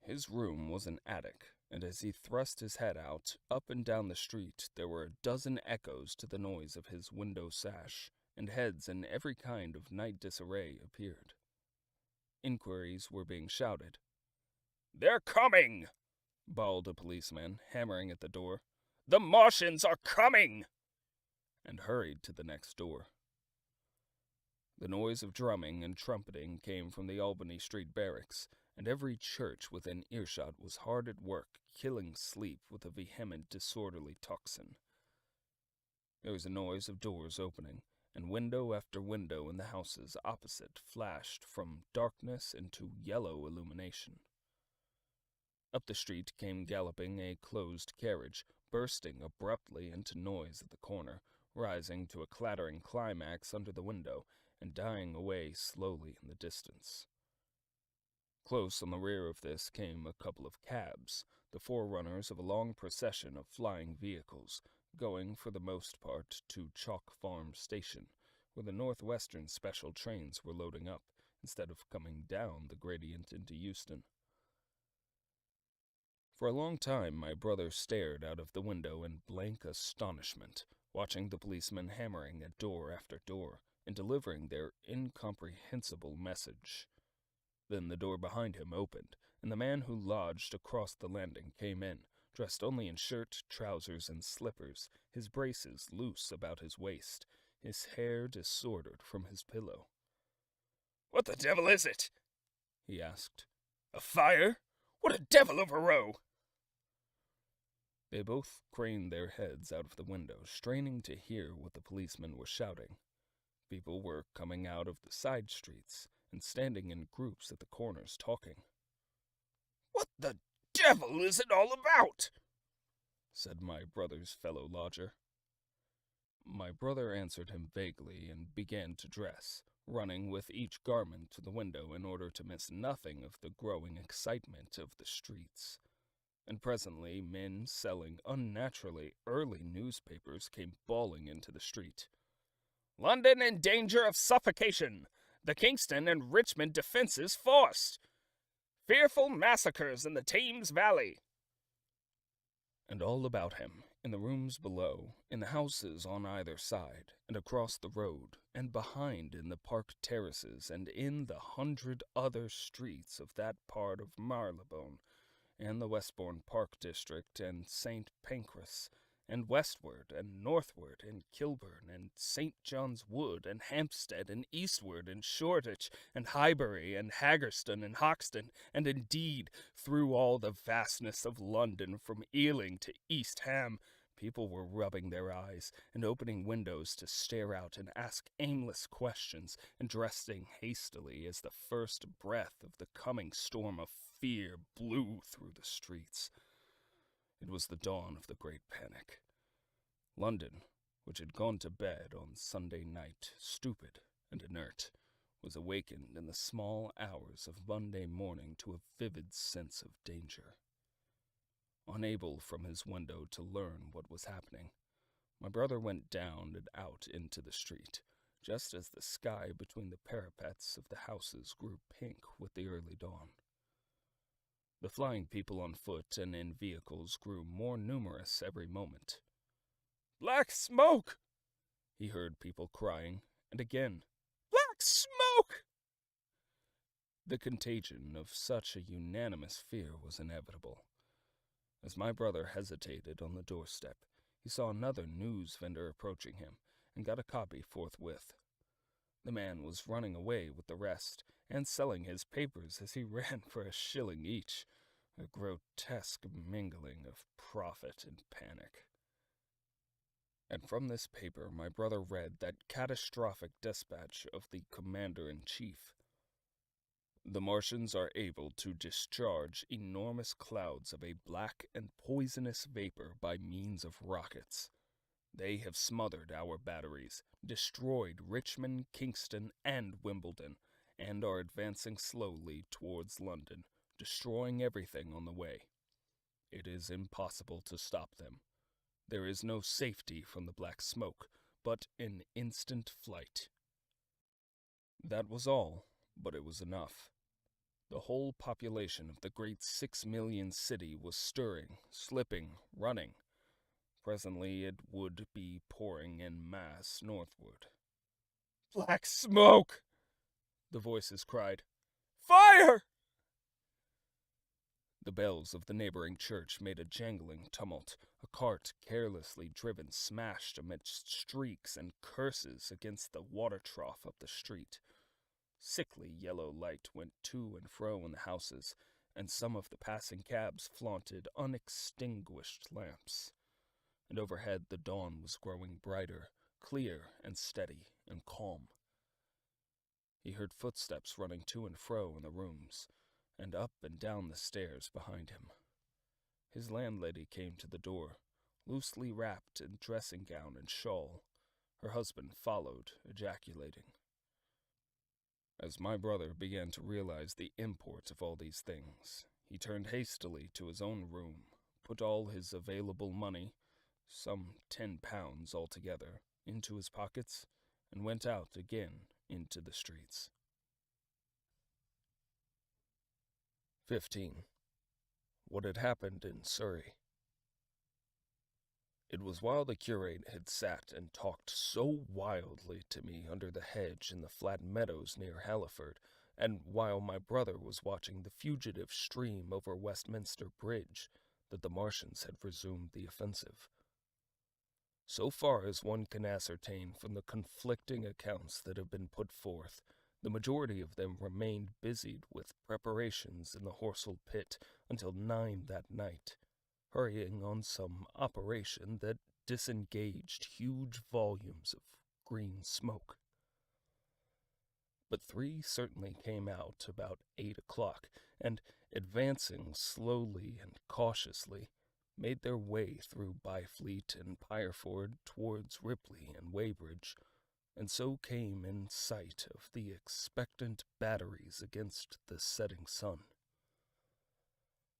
His room was an attic, and as he thrust his head out, up and down the street, there were a dozen echoes to the noise of his window sash, and heads in every kind of night disarray appeared. Inquiries were being shouted. "They're coming!" bawled a policeman, hammering at the door. "The Martians are coming!" and hurried to the next door. The noise of drumming and trumpeting came from the Albany Street barracks, and every church within earshot was hard at work, killing sleep with a vehement, disorderly tocsin. There was a noise of doors opening, and window after window in the houses opposite flashed from darkness into yellow illumination. Up the street came galloping a closed carriage, bursting abruptly into noise at the corner, rising to a clattering climax under the window, and dying away slowly in the distance. Close on the rear of this came a couple of cabs, the forerunners of a long procession of flying vehicles, going for the most part to Chalk Farm Station, where the Northwestern special trains were loading up, instead of coming down the gradient into Euston. For a long time my brother stared out of the window in blank astonishment, watching the policemen hammering at door after door, and delivering their incomprehensible message. Then the door behind him opened, and the man who lodged across the landing came in, dressed only in shirt, trousers, and slippers, his braces loose about his waist, his hair disordered from his pillow. "What the devil is it?" he asked. "A fire? What a devil of a row!" They both craned their heads out of the window, straining to hear what the policemen were shouting. People were coming out of the side streets, and standing in groups at the corners talking. "What the devil is it all about?" said my brother's fellow lodger. My brother answered him vaguely and began to dress, running with each garment to the window in order to miss nothing of the growing excitement of the streets. And presently men selling unnaturally early newspapers came bawling into the street. "London in danger of suffocation! The Kingston and Richmond defenses forced! Fearful massacres in the Thames Valley!" And all about him, in the rooms below, in the houses on either side, and across the road, and behind in the park terraces, and in the 100 other streets of that part of Marylebone, and the Westbourne Park district, and St. Pancras, and westward, and northward, and Kilburn, and St. John's Wood, and Hampstead, and eastward, and Shoreditch, and Highbury, and Haggerston, and Hoxton, and indeed, through all the vastness of London, from Ealing to East Ham, people were rubbing their eyes, and opening windows to stare out and ask aimless questions, and dressing hastily as the first breath of the coming storm of fear blew through the streets. It was the dawn of the great panic. London, which had gone to bed on Sunday night, stupid and inert, was awakened in the small hours of Monday morning to a vivid sense of danger. Unable from his window to learn what was happening, my brother went down and out into the street, just as the sky between the parapets of the houses grew pink with the early dawn. The flying people on foot and in vehicles grew more numerous every moment. "Black smoke!" he heard people crying, and again, "Black smoke!" The contagion of such a unanimous fear was inevitable. As my brother hesitated on the doorstep, he saw another news vendor approaching him, and got a copy forthwith. The man was running away with the rest, and selling his papers as he ran for a shilling each, a grotesque mingling of profit and panic. And from this paper my brother read that catastrophic dispatch of the Commander-in-Chief. The Martians are able to discharge enormous clouds of a black and poisonous vapor by means of rockets. They have smothered our batteries, destroyed Richmond, Kingston, and Wimbledon, and are advancing slowly towards London, destroying everything on the way. It is impossible to stop them. There is no safety from the black smoke, but an instant flight. That was all, but it was enough. The whole population of the great 6 million city was stirring, slipping, running. Presently it would be pouring en masse northward. "Black smoke!" the voices cried. "Fire!" The bells of the neighboring church made a jangling tumult. A cart, carelessly driven, smashed amidst shrieks and curses against the water trough up the street. Sickly yellow light went to and fro in the houses, and some of the passing cabs flaunted unextinguished lamps. And overhead the dawn was growing brighter, clear and steady and calm. He heard footsteps running to and fro in the rooms, and up and down the stairs behind him. His landlady came to the door, loosely wrapped in dressing gown and shawl. Her husband followed, ejaculating. As my brother began to realize the import of all these things, he turned hastily to his own room, put all his available money, some £10 altogether, into his pockets, and went out again into the streets. 15. What had happened in Surrey. It was while the curate had sat and talked so wildly to me under the hedge in the flat meadows near Halliford, and while my brother was watching the fugitive stream over Westminster Bridge, that the Martians had resumed the offensive. So far as one can ascertain from the conflicting accounts that have been put forth, the majority of them remained busied with preparations in the Horsell pit until 9 that night, hurrying on some operation that disengaged huge volumes of green smoke. But 3 certainly came out about 8 o'clock, and, advancing slowly and cautiously, made their way through Byfleet and Pireford towards Ripley and Weybridge, and so came in sight of the expectant batteries against the setting sun.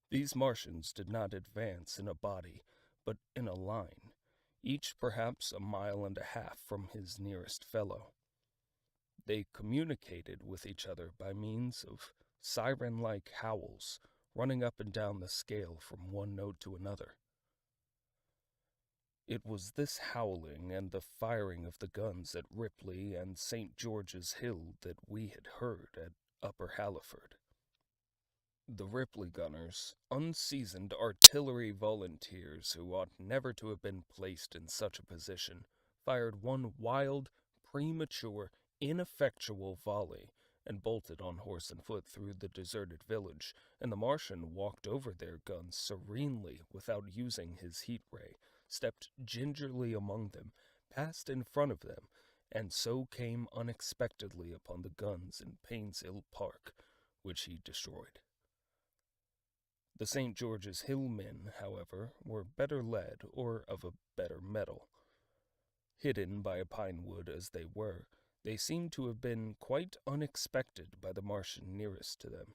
These Martians did not advance in a body, but in a line, each perhaps 1.5 miles from his nearest fellow. They communicated with each other by means of siren-like howls, running up and down the scale from one note to another. It was this howling and the firing of the guns at Ripley and St. George's Hill that we had heard at Upper Halliford. The Ripley gunners, unseasoned artillery volunteers who ought never to have been placed in such a position, fired one wild, premature, ineffectual volley, and bolted on horse and foot through the deserted village, and the Martian walked over their guns serenely without using his heat ray, stepped gingerly among them, passed in front of them, and so came unexpectedly upon the guns in Painshill Park, which he destroyed. The St. George's Hill men, however, were better led or of a better mettle, Hidden by a pine wood as they were, they seemed to have been quite unexpected by the Martian nearest to them.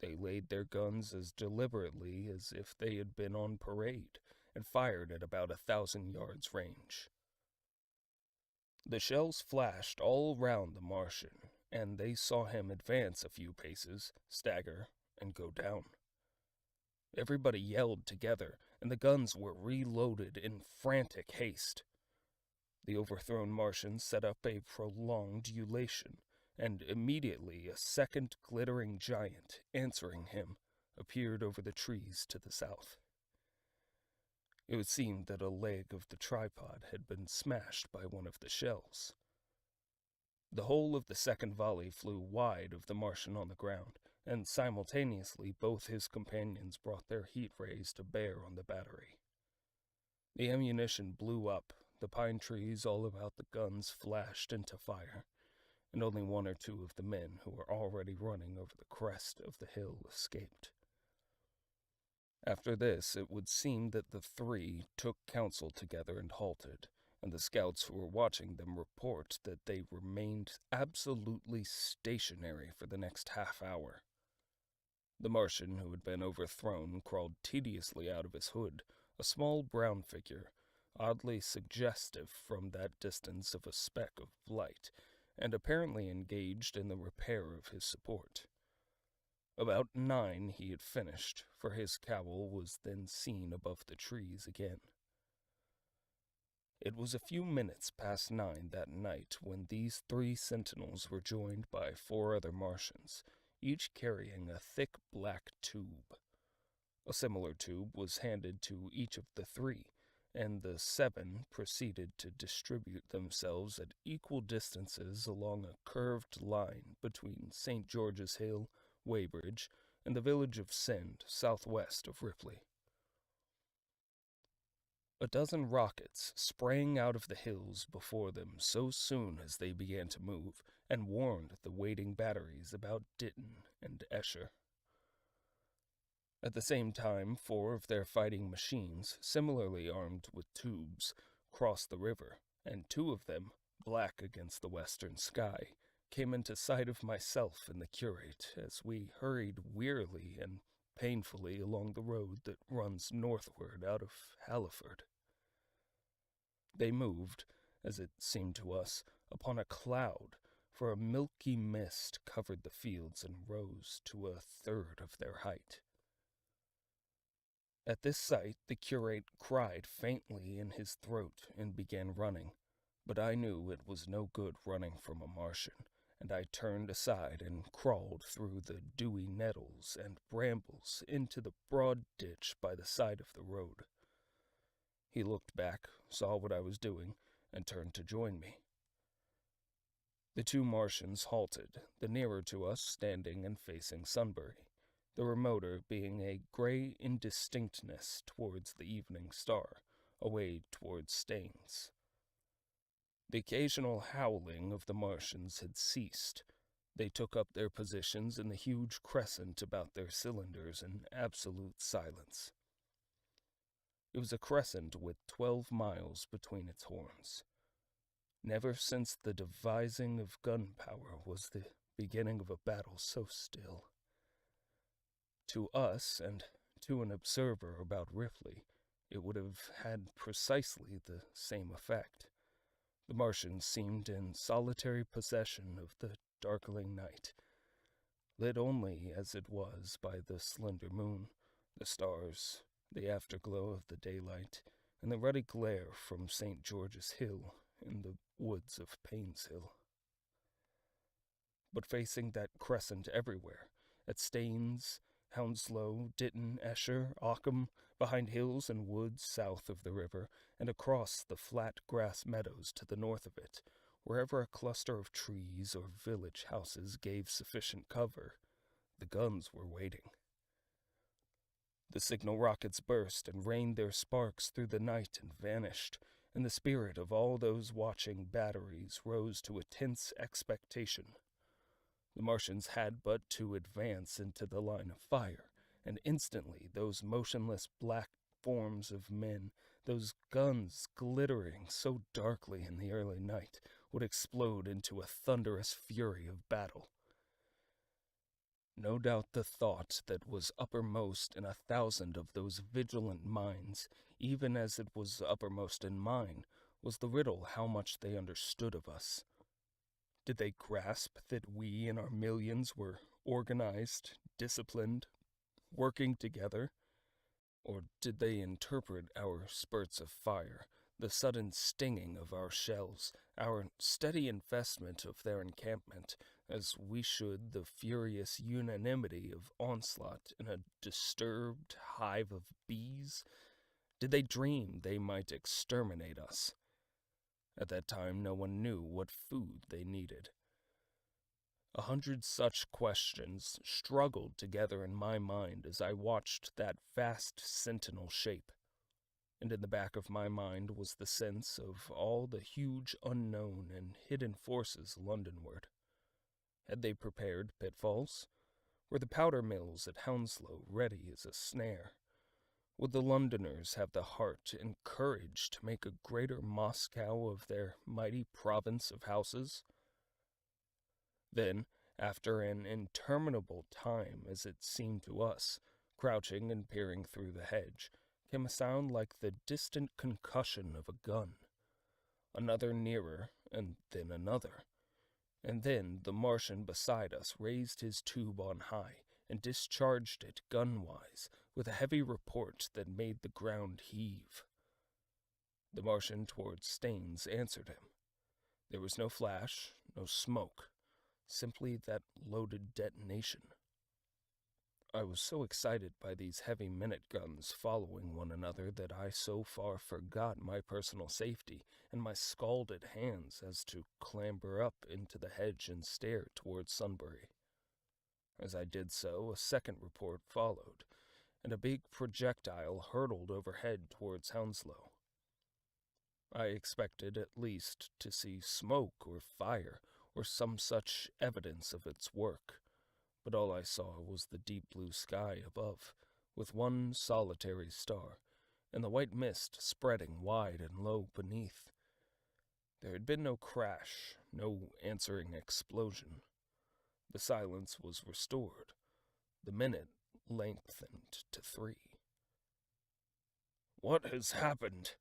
They laid their guns as deliberately as if they had been on parade, and fired at about 1,000 yards range. The shells flashed all round the Martian, and they saw him advance a few paces, stagger, and go down. Everybody yelled together, and the guns were reloaded in frantic haste. The overthrown Martian set up a prolonged ululation, and immediately a second glittering giant, answering him, appeared over the trees to the south. It would seem that a leg of the tripod had been smashed by one of the shells. The whole of the second volley flew wide of the Martian on the ground, and simultaneously both his companions brought their heat rays to bear on the battery. The ammunition blew up, the pine trees all about the guns flashed into fire, and only one or two of the men who were already running over the crest of the hill escaped. After this, it would seem that the three took counsel together and halted, and the scouts who were watching them report that they remained absolutely stationary for the next half-hour. The Martian who had been overthrown crawled tediously out of his hood, a small brown figure, oddly suggestive from that distance of a speck of light, and apparently engaged in the repair of his support. About 9 he had finished, for his cowl was then seen above the trees again. It was a few minutes past 9 that night when these 3 sentinels were joined by 4 other Martians, each carrying a thick black tube. A similar tube was handed to each of the 3, and the 7 proceeded to distribute themselves at equal distances along a curved line between St. George's Hill, Weybridge, and the village of Send, southwest of Ripley. A dozen rockets sprang out of the hills before them so soon as they began to move, and warned the waiting batteries about Ditton and Esher. At the same time, 4 of their fighting machines, similarly armed with tubes, crossed the river, and 2 of them, black against the western sky, came into sight of myself and the curate as we hurried wearily and painfully along the road that runs northward out of Halliford. They moved, as it seemed to us, upon a cloud, for a milky mist covered the fields and rose to 1/3 of their height. At this sight the curate cried faintly in his throat and began running, but I knew it was no good running from a Martian, and I turned aside and crawled through the dewy nettles and brambles into the broad ditch by the side of the road. He looked back, saw what I was doing, and turned to join me. The 2 Martians halted, the nearer to us standing and facing Sunbury, the remoter being a gray indistinctness towards the evening star, away towards Staines. The occasional howling of the Martians had ceased. They took up their positions in the huge crescent about their cylinders in absolute silence. It was a crescent with 12 miles between its horns. Never since the devising of gunpowder was the beginning of a battle so still. To us, and to an observer about Ripley, it would have had precisely the same effect. The Martians seemed in solitary possession of the darkling night, lit only as it was by the slender moon, the stars, the afterglow of the daylight, and the ruddy glare from St. George's Hill in the woods of Painshill. But facing that crescent everywhere, at Staines, Hounslow, Ditton, Esher, Ockham, behind hills and woods south of the river, and across the flat grass meadows to the north of it, wherever a cluster of trees or village houses gave sufficient cover, the guns were waiting. The signal rockets burst and rained their sparks through the night and vanished, and the spirit of all those watching batteries rose to a tense expectation. The Martians had but to advance into the line of fire, and instantly those motionless black forms of men those guns glittering so darkly in the early night, would explode into a thunderous fury of battle. No doubt the thought that was uppermost in 1,000 of those vigilant minds, even as it was uppermost in mine, was the riddle how much they understood of us. Did they grasp that we and our millions were organized, disciplined, working together? Or did they interpret our spurts of fire, the sudden stinging of our shells, our steady investment of their encampment, as we should the furious unanimity of onslaught in a disturbed hive of bees? Did they dream they might exterminate us? At that time no one knew what food they needed. 100 such questions struggled together in my mind as I watched that vast sentinel shape, and in the back of my mind was the sense of all the huge unknown and hidden forces Londonward. Had they prepared pitfalls? Were the powder mills at Hounslow ready as a snare? Would the Londoners have the heart and courage to make a greater Moscow of their mighty province of houses? Then, after an interminable time, as it seemed to us, crouching and peering through the hedge, came a sound like the distant concussion of a gun. Another nearer, and then another. And then the Martian beside us raised his tube on high and discharged it gun-wise with a heavy report that made the ground heave. The Martian towards Staines answered him. There was no flash, no smoke, simply that loaded detonation. I was so excited by these heavy minute guns following one another that I so far forgot my personal safety and my scalded hands as to clamber up into the hedge and stare towards Sunbury. As I did so, a second report followed, and a big projectile hurtled overhead towards Hounslow. I expected at least to see smoke or fire, or some such evidence of its work, but all I saw was the deep blue sky above, with one solitary star, and the white mist spreading wide and low beneath. There had been no crash, no answering explosion. The silence was restored. The minute lengthened to 3. "What has happened?"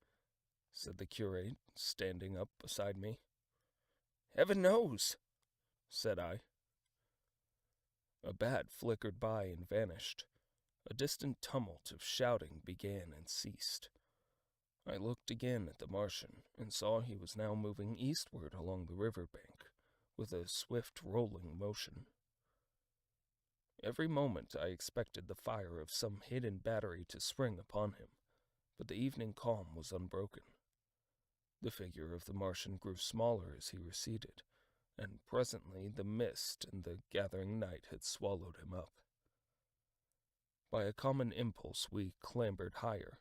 said the curate, standing up beside me. "Heaven knows," said I. A bat flickered by and vanished. A distant tumult of shouting began and ceased. I looked again at the Martian, and saw he was now moving eastward along the river bank, with a swift rolling motion. Every moment I expected the fire of some hidden battery to spring upon him, but the evening calm was unbroken. The figure of the Martian grew smaller as he receded, and presently the mist and the gathering night had swallowed him up. By a common impulse we clambered higher.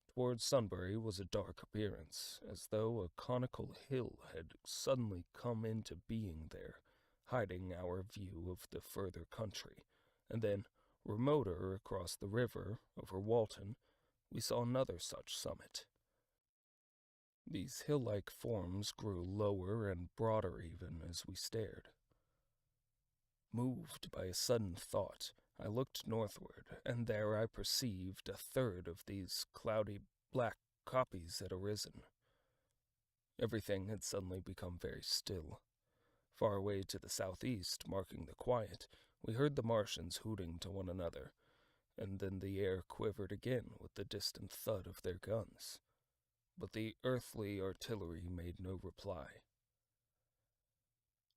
Towards Sunbury was a dark appearance, as though a conical hill had suddenly come into being there, hiding our view of the further country, and then, remoter across the river, over Walton, we saw another such summit. These hill-like forms grew lower and broader even as we stared. Moved by a sudden thought, I looked northward, and there I perceived a third of these cloudy black copies had arisen. Everything had suddenly become very still. Far away to the southeast, marking the quiet, we heard the Martians hooting to one another, and then the air quivered again with the distant thud of their guns. But the earthly artillery made no reply.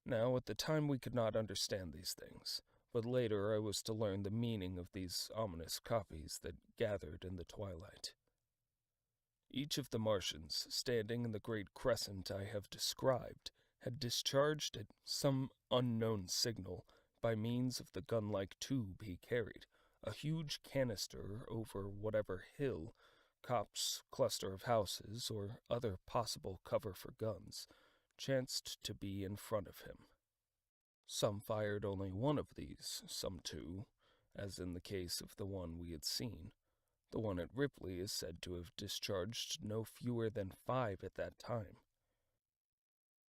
Now, at the time we could not understand these things, but later I was to learn the meaning of these ominous copies that gathered in the twilight. Each of the Martians, standing in the great crescent I have described, had discharged at some unknown signal, by means of the gun-like tube he carried, a huge canister over whatever hill, copse, cluster of houses, or other possible cover for guns, chanced to be in front of him. Some fired only one of these, some 2, as in the case of the one we had seen, The one at Ripley is said to have discharged no fewer than 5 at that time.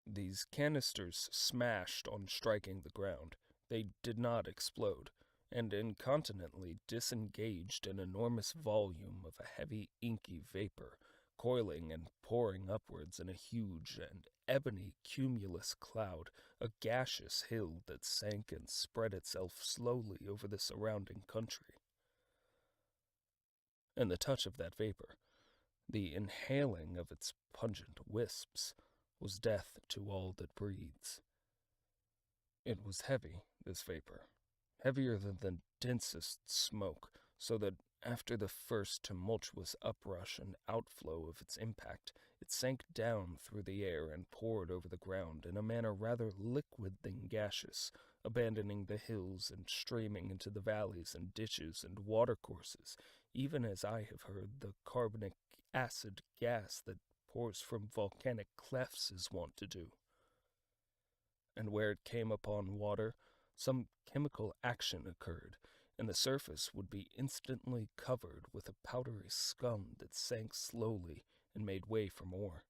These canisters smashed on striking the ground. They did not explode, and incontinently disengaged an enormous volume of a heavy, inky vapor, coiling and pouring upwards in a huge and ebony cumulus cloud, a gaseous hill that sank and spread itself slowly over the surrounding country. And the touch of that vapor, the inhaling of its pungent wisps, was death to all that breathes. It was heavy, this vapor, heavier than the densest smoke, so that after the first tumultuous uprush and outflow of its impact, it sank down through the air and poured over the ground in a manner rather liquid than gaseous, abandoning the hills and streaming into the valleys and ditches and watercourses, even as I have heard the carbonic acid gas that pours from volcanic clefts is wont to do. And where it came upon water, some chemical action occurred, and the surface would be instantly covered with a powdery scum that sank slowly and made way for more.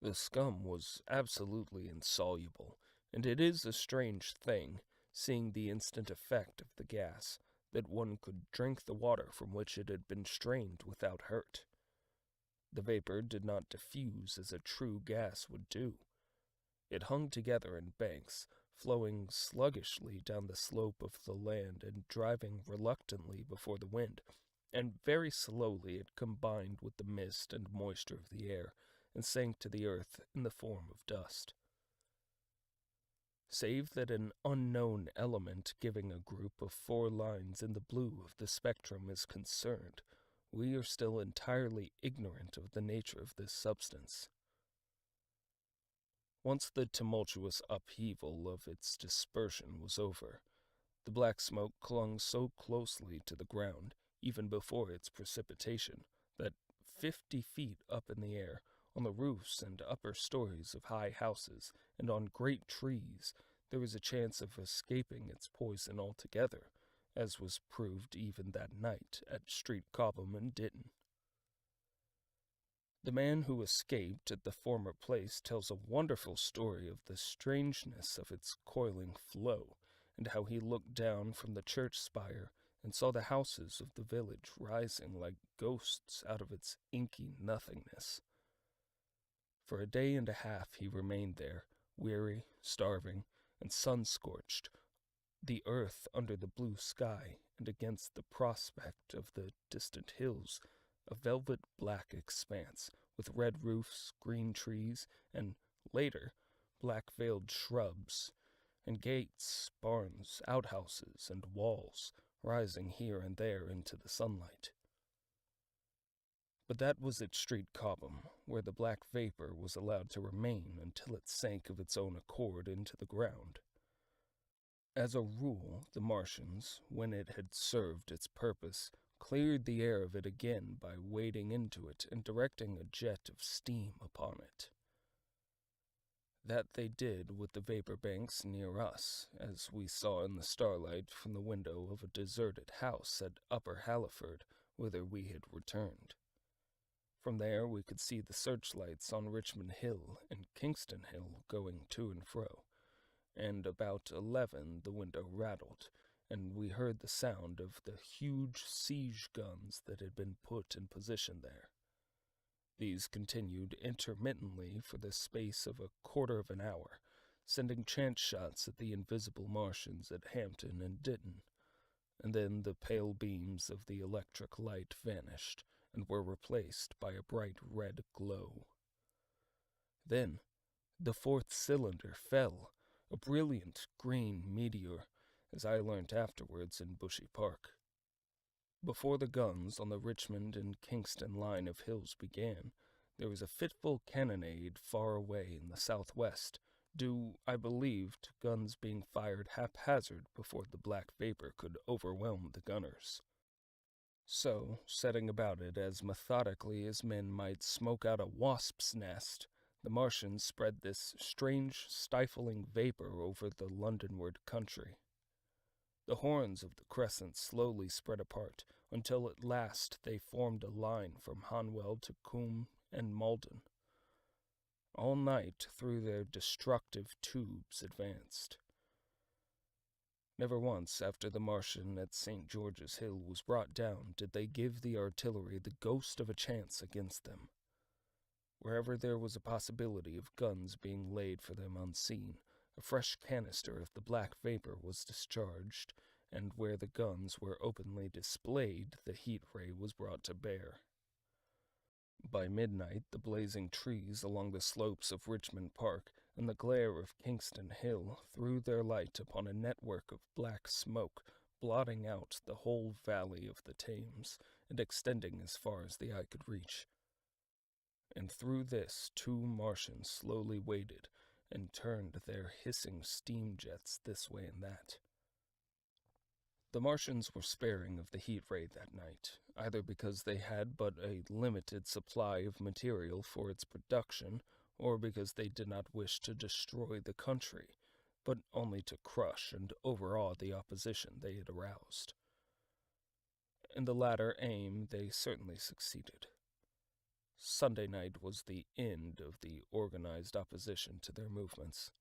The scum was absolutely insoluble, and it is a strange thing, seeing the instant effect of the gas, that one could drink the water from which it had been strained without hurt. The vapor did not diffuse as a true gas would do. It hung together in banks, flowing sluggishly down the slope of the land and driving reluctantly before the wind, and very slowly it combined with the mist and moisture of the air, and sank to the earth in the form of dust. Save that an unknown element giving a group of 4 lines in the blue of the spectrum is concerned, we are still entirely ignorant of the nature of this substance. Once the tumultuous upheaval of its dispersion was over, the black smoke clung so closely to the ground, even before its precipitation, that 50 feet up in the air, on the roofs and upper stories of high houses, and on great trees, there was a chance of escaping its poison altogether, as was proved even that night at Street Cobham and Ditton. The man who escaped at the former place tells a wonderful story of the strangeness of its coiling flow, and how he looked down from the church spire and saw the houses of the village rising like ghosts out of its inky nothingness. For a day and a half he remained there, weary, starving, and sun-scorched, the earth under the blue sky, and against the prospect of the distant hills, a velvet black expanse, with red roofs, green trees, and, later, black-veiled shrubs, and gates, barns, outhouses, and walls, rising here and there into the sunlight. But that was at Street Cobham, where the black vapor was allowed to remain until it sank of its own accord into the ground. As a rule, the Martians, when it had served its purpose, cleared the air of it again by wading into it and directing a jet of steam upon it. That they did with the vapor banks near us, as we saw in the starlight from the window of a deserted house at Upper Halliford, whither we had returned. From there we could see the searchlights on Richmond Hill and Kingston Hill going to and fro, and about 11 the window rattled, and we heard the sound of the huge siege guns that had been put in position there. These continued intermittently for the space of a quarter of an hour, sending chance shots at the invisible Martians at Hampton and Ditton, and then the pale beams of the electric light vanished and were replaced by a bright red glow. Then the 4th cylinder fell, a brilliant green meteor, as I learnt afterwards in Bushy Park. Before the guns on the Richmond and Kingston line of hills began, there was a fitful cannonade far away in the southwest, due, I believe, to guns being fired haphazard before the black vapor could overwhelm the gunners. So, setting about it as methodically as men might smoke out a wasp's nest, the Martians spread this strange, stifling vapor over the Londonward country. The horns of the crescent slowly spread apart, until at last they formed a line from Hanwell to Coombe and Malden. All night through their destructive tubes advanced. Never once after the Martian at St. George's Hill was brought down did they give the artillery the ghost of a chance against them. Wherever there was a possibility of guns being laid for them unseen, a fresh canister of the black vapor was discharged, and where the guns were openly displayed, the heat ray was brought to bear. By midnight, the blazing trees along the slopes of Richmond Park and the glare of Kingston Hill threw their light upon a network of black smoke, blotting out the whole valley of the Thames, and extending as far as the eye could reach. And through this 2 Martians slowly waded, and turned their hissing steam jets this way and that. The Martians were sparing of the heat ray that night, either because they had but a limited supply of material for its production, or because they did not wish to destroy the country, but only to crush and overawe the opposition they had aroused. In the latter aim they certainly succeeded. Sunday night was the end of the organized opposition to their movements.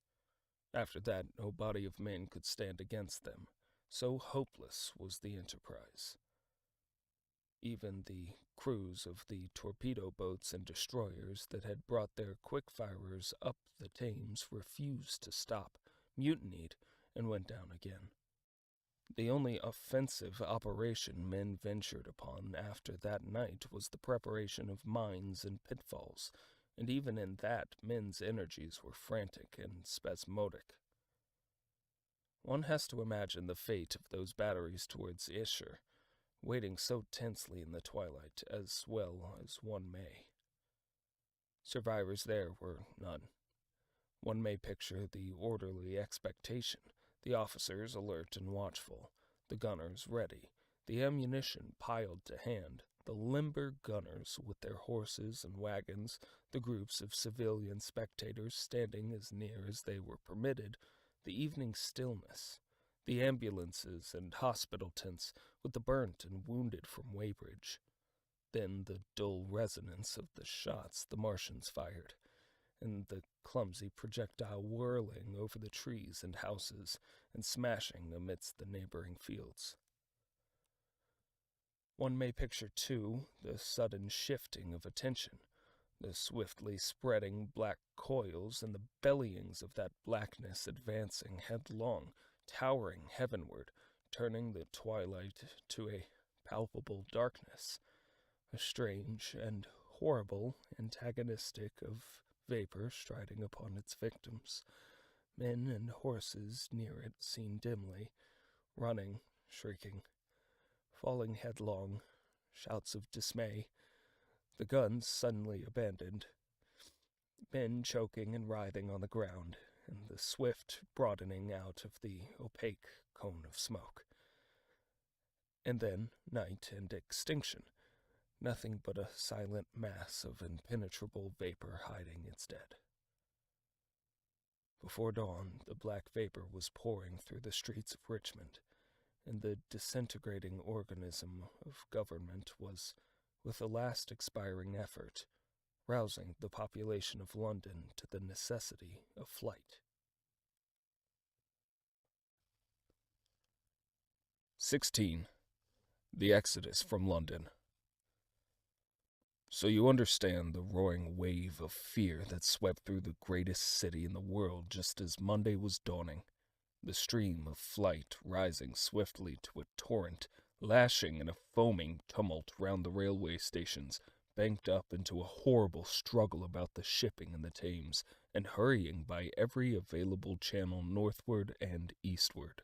After that, no body of men could stand against them. So hopeless was the enterprise. Even the crews of the torpedo boats and destroyers that had brought their quick-firers up the Thames refused to stop, mutinied, and went down again. The only offensive operation men ventured upon after that night was the preparation of mines and pitfalls, and even in that men's energies were frantic and spasmodic. One has to imagine the fate of those batteries towards Esher, waiting so tensely in the twilight, as well as one may. Survivors there were none. One may picture the orderly expectation, the officers alert and watchful, the gunners ready, the ammunition piled to hand, the limber gunners with their horses and wagons, the groups of civilian spectators standing as near as they were permitted, the evening stillness, the ambulances and hospital tents with the burnt and wounded from Weybridge, then the dull resonance of the shots the Martians fired, and the clumsy projectile whirling over the trees and houses and smashing amidst the neighboring fields. One may picture, too, the sudden shifting of attention, the swiftly spreading black coils and the bellyings of that blackness advancing headlong, towering heavenward, turning the twilight to a palpable darkness, a strange and horrible antagonistic of vapor striding upon its victims, men and horses near it seen dimly, running, shrieking, falling headlong, shouts of dismay, the guns suddenly abandoned, men choking and writhing on the ground, and the swift broadening out of the opaque cone of smoke. And then night and extinction, nothing but a silent mass of impenetrable vapor hiding its dead. Before dawn, the black vapor was pouring through the streets of Richmond, and the disintegrating organism of government was, with a last expiring effort, rousing the population of London to the necessity of flight. 16. The Exodus from London. So you understand the roaring wave of fear that swept through the greatest city in the world just as Monday was dawning, the stream of flight rising swiftly to a torrent, lashing in a foaming tumult round the railway stations, banked up into a horrible struggle about the shipping in the Thames, and hurrying by every available channel northward and eastward.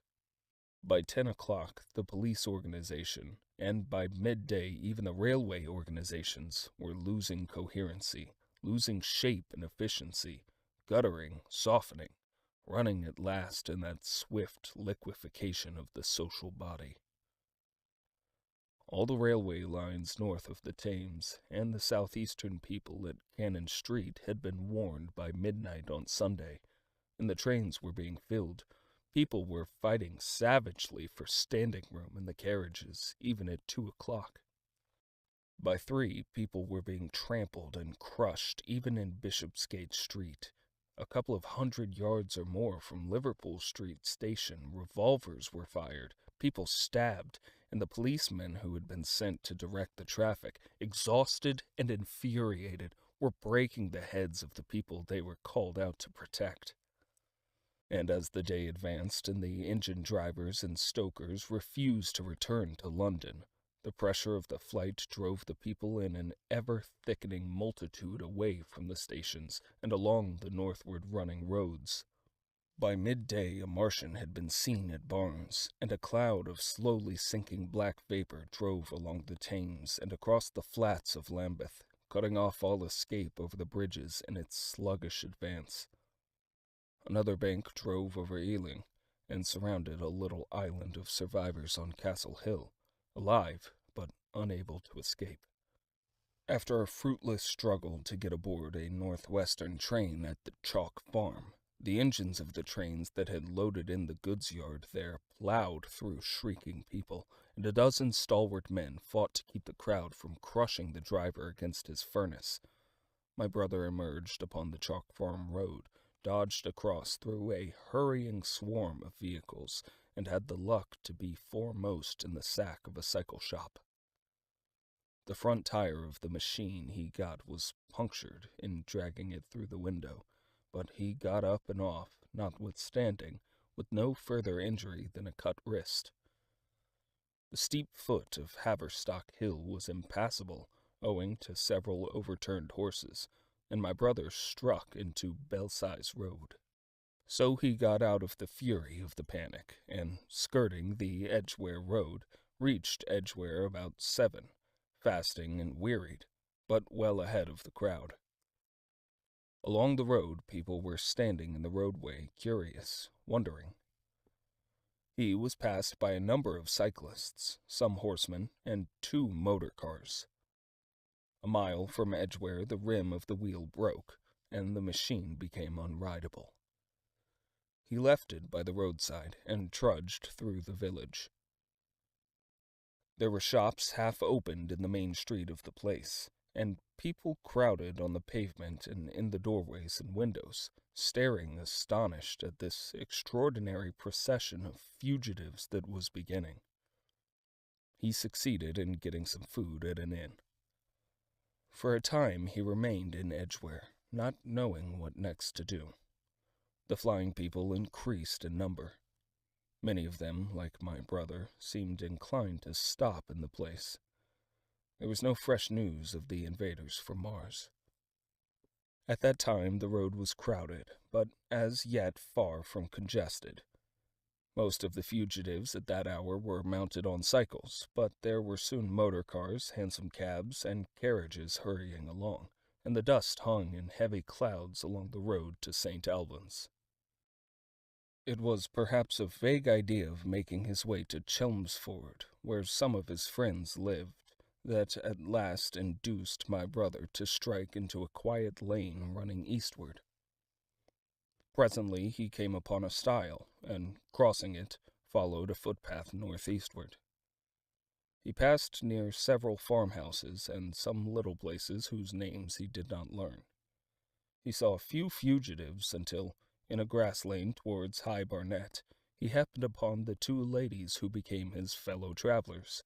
By 10 o'clock, the police organization, and by midday even the railway organizations, were losing coherency, losing shape and efficiency, guttering, softening, running at last in that swift liquefaction of the social body. All the railway lines north of the Thames and the southeastern people at Cannon Street had been warned by midnight on Sunday, and the trains were being filled, People were fighting savagely for standing room in the carriages, even at 2 o'clock. By 3, people were being trampled and crushed, even in Bishopsgate Street. A couple of 100 yards or more from Liverpool Street Station, revolvers were fired, people stabbed, and the policemen who had been sent to direct the traffic, exhausted and infuriated, were breaking the heads of the people they were called out to protect. And as the day advanced and the engine drivers and stokers refused to return to London, the pressure of the flight drove the people in an ever-thickening multitude away from the stations and along the northward running roads. By midday a Martian had been seen at Barnes, and a cloud of slowly sinking black vapor drove along the Thames and across the flats of Lambeth, cutting off all escape over the bridges in its sluggish advance. Another bank drove over Ealing, and surrounded a little island of survivors on Castle Hill, alive but unable to escape. After a fruitless struggle to get aboard a northwestern train at the Chalk Farm, the engines of the trains that had loaded in the goods yard there plowed through shrieking people, and a dozen stalwart men fought to keep the crowd from crushing the driver against his furnace. My brother emerged upon the Chalk Farm road, dodged across through a hurrying swarm of vehicles, and had the luck to be foremost in the sack of a cycle shop. The front tire of the machine he got was punctured in dragging it through the window, but he got up and off, notwithstanding, with no further injury than a cut wrist. The steep foot of Haverstock Hill was impassable, owing to several overturned horses, and my brother struck into Belsize Road. So he got out of the fury of the panic, and, skirting the Edgware Road, reached Edgware about 7, fasting and wearied, but well ahead of the crowd. Along the road, people were standing in the roadway, curious, wondering. He was passed by a number of cyclists, some horsemen, and 2 motor cars. A mile from Edgware, the rim of the wheel broke, and the machine became unrideable. He left it by the roadside and trudged through the village. There were shops half opened in the main street of the place, and people crowded on the pavement and in the doorways and windows, staring astonished at this extraordinary procession of fugitives that was beginning. He succeeded in getting some food at an inn. For a time he remained in Edgware, not knowing what next to do. The flying people increased in number. Many of them, like my brother, seemed inclined to stop in the place. There was no fresh news of the invaders from Mars. At that time the road was crowded, but as yet far from congested. Most of the fugitives at that hour were mounted on cycles, but there were soon motor cars, hansom cabs, and carriages hurrying along, and the dust hung in heavy clouds along the road to St. Albans. It was perhaps a vague idea of making his way to Chelmsford, where some of his friends lived, that at last induced my brother to strike into a quiet lane running eastward. Presently he came upon a stile, and, crossing it, followed a footpath northeastward. He passed near several farmhouses and some little places whose names he did not learn. He saw a few fugitives until, in a grass lane towards High Barnet, he happened upon the 2 ladies who became his fellow travelers.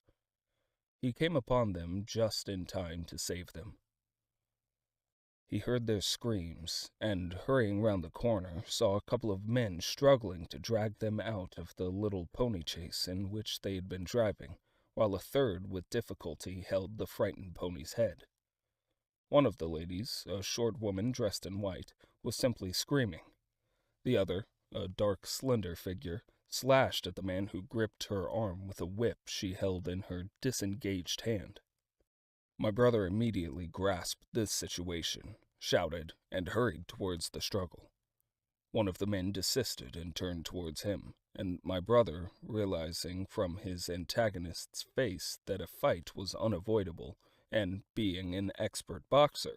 He came upon them just in time to save them. He heard their screams, and, hurrying round the corner, saw a couple of men struggling to drag them out of the little pony chaise in which they had been driving, while a third with difficulty held the frightened pony's head. One of the ladies, a short woman dressed in white, was simply screaming. The other, a dark, slender figure, slashed at the man who gripped her arm with a whip she held in her disengaged hand. My brother immediately grasped this situation, shouted, and hurried towards the struggle. One of the men desisted and turned towards him, and my brother, realizing from his antagonist's face that a fight was unavoidable, and being an expert boxer,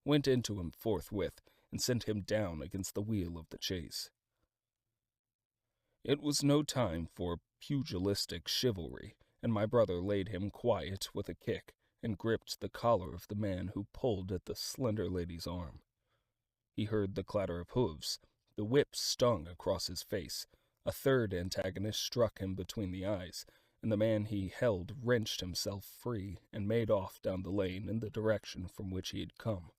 went into him forthwith and sent him down against the wheel of the chaise. It was no time for pugilistic chivalry, and my brother laid him quiet with a kick and gripped the collar of the man who pulled at the slender lady's arm. He heard the clatter of hooves. The whip stung across his face. A third antagonist struck him between the eyes, and the man he held wrenched himself free and made off down the lane in the direction from which he had come.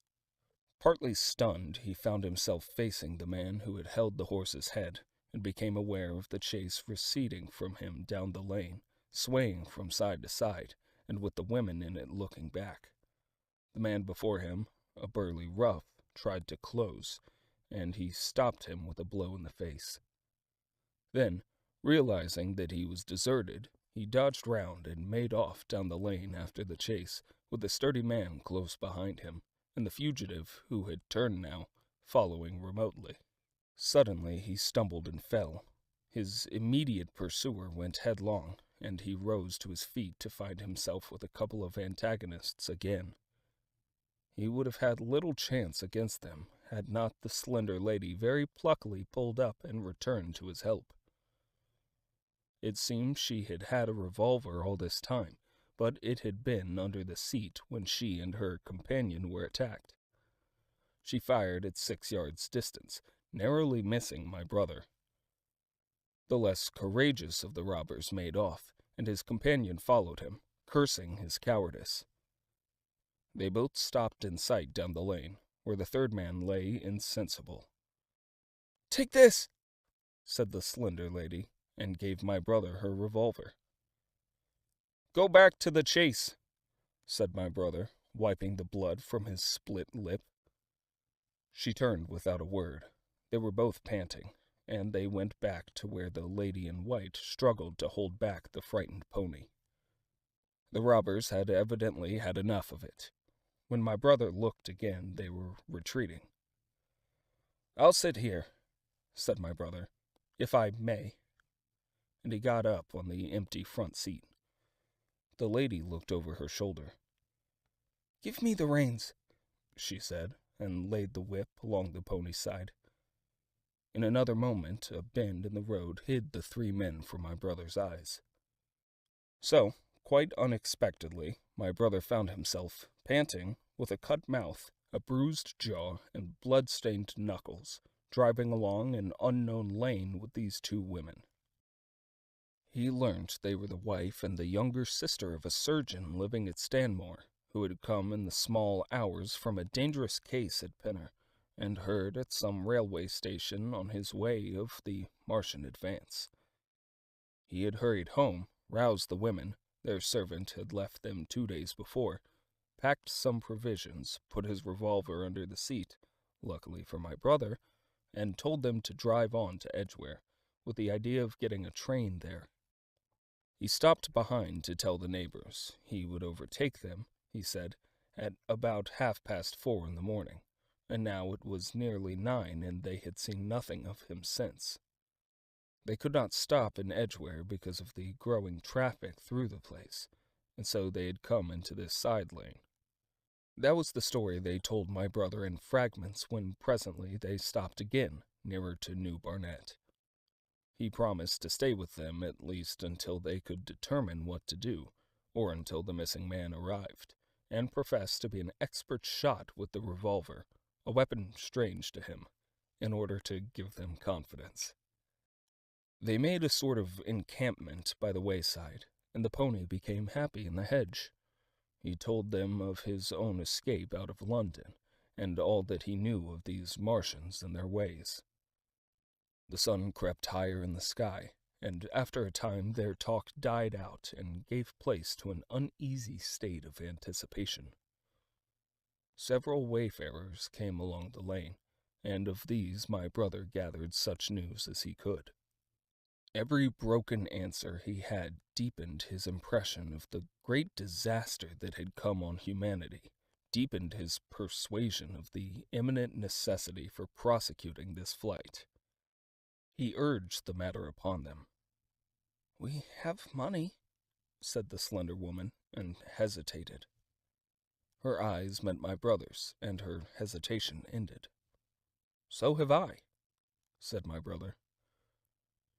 Partly stunned, he found himself facing the man who had held the horse's head, and became aware of the chase receding from him down the lane, swaying from side to side, and with the women in it looking back. The man before him, a burly rough, tried to close, and he stopped him with a blow in the face. Then, realizing that he was deserted, he dodged round and made off down the lane after the chase, with the sturdy man close behind him, and the fugitive, who had turned now, following remotely. Suddenly he stumbled and fell. His immediate pursuer went headlong, and he rose to his feet to find himself with a couple of antagonists again. He would have had little chance against them, had not the slender lady very pluckily pulled up and returned to his help. It seemed she had had a revolver all this time, but it had been under the seat when she and her companion were attacked. She fired at 6 yards' distance, narrowly missing my brother. The less courageous of the robbers made off, and his companion followed him, cursing his cowardice. They both stopped in sight down the lane, where the third man lay insensible. "Take this," said the slender lady, and gave my brother her revolver. "Go back to the chase," said my brother, wiping the blood from his split lip. She turned without a word. They were both panting, and they went back to where the lady in white struggled to hold back the frightened pony. The robbers had evidently had enough of it. When my brother looked again, they were retreating. "I'll sit here," said my brother, "if I may." And he got up on the empty front seat. The lady looked over her shoulder. "Give me the reins," she said, and laid the whip along the pony's side. In another moment, a bend in the road hid the 3 men from my brother's eyes. So, quite unexpectedly, my brother found himself, panting, with a cut mouth, a bruised jaw, and blood-stained knuckles, driving along an unknown lane with these 2 women. He learnt they were the wife and the younger sister of a surgeon living at Stanmore, who had come in the small hours from a dangerous case at Pinner, and heard at some railway station on his way of the Martian advance. He had hurried home, roused the women, their servant had left them 2 days before, packed some provisions, put his revolver under the seat, luckily for my brother, and told them to drive on to Edgware, with the idea of getting a train there. He stopped behind to tell the neighbors he would overtake them, he said, at about 4:30 in the morning, and now it was nearly 9, and they had seen nothing of him since. They could not stop in Edgware because of the growing traffic through the place, and so they had come into this side lane. That was the story they told my brother in fragments when presently they stopped again, nearer to New Barnet. He promised to stay with them at least until they could determine what to do, or until the missing man arrived, and professed to be an expert shot with the revolver, a weapon strange to him, in order to give them confidence. They made a sort of encampment by the wayside, and the pony became happy in the hedge. He told them of his own escape out of London, and all that he knew of these Martians and their ways. The sun crept higher in the sky, and after a time their talk died out and gave place to an uneasy state of anticipation. Several wayfarers came along the lane, and of these my brother gathered such news as he could. Every broken answer he had deepened his impression of the great disaster that had come on humanity, deepened his persuasion of the imminent necessity for prosecuting this flight. He urged the matter upon them. "We have money," said the slender woman, and hesitated. Her eyes met my brother's, and her hesitation ended. "So have I," said my brother.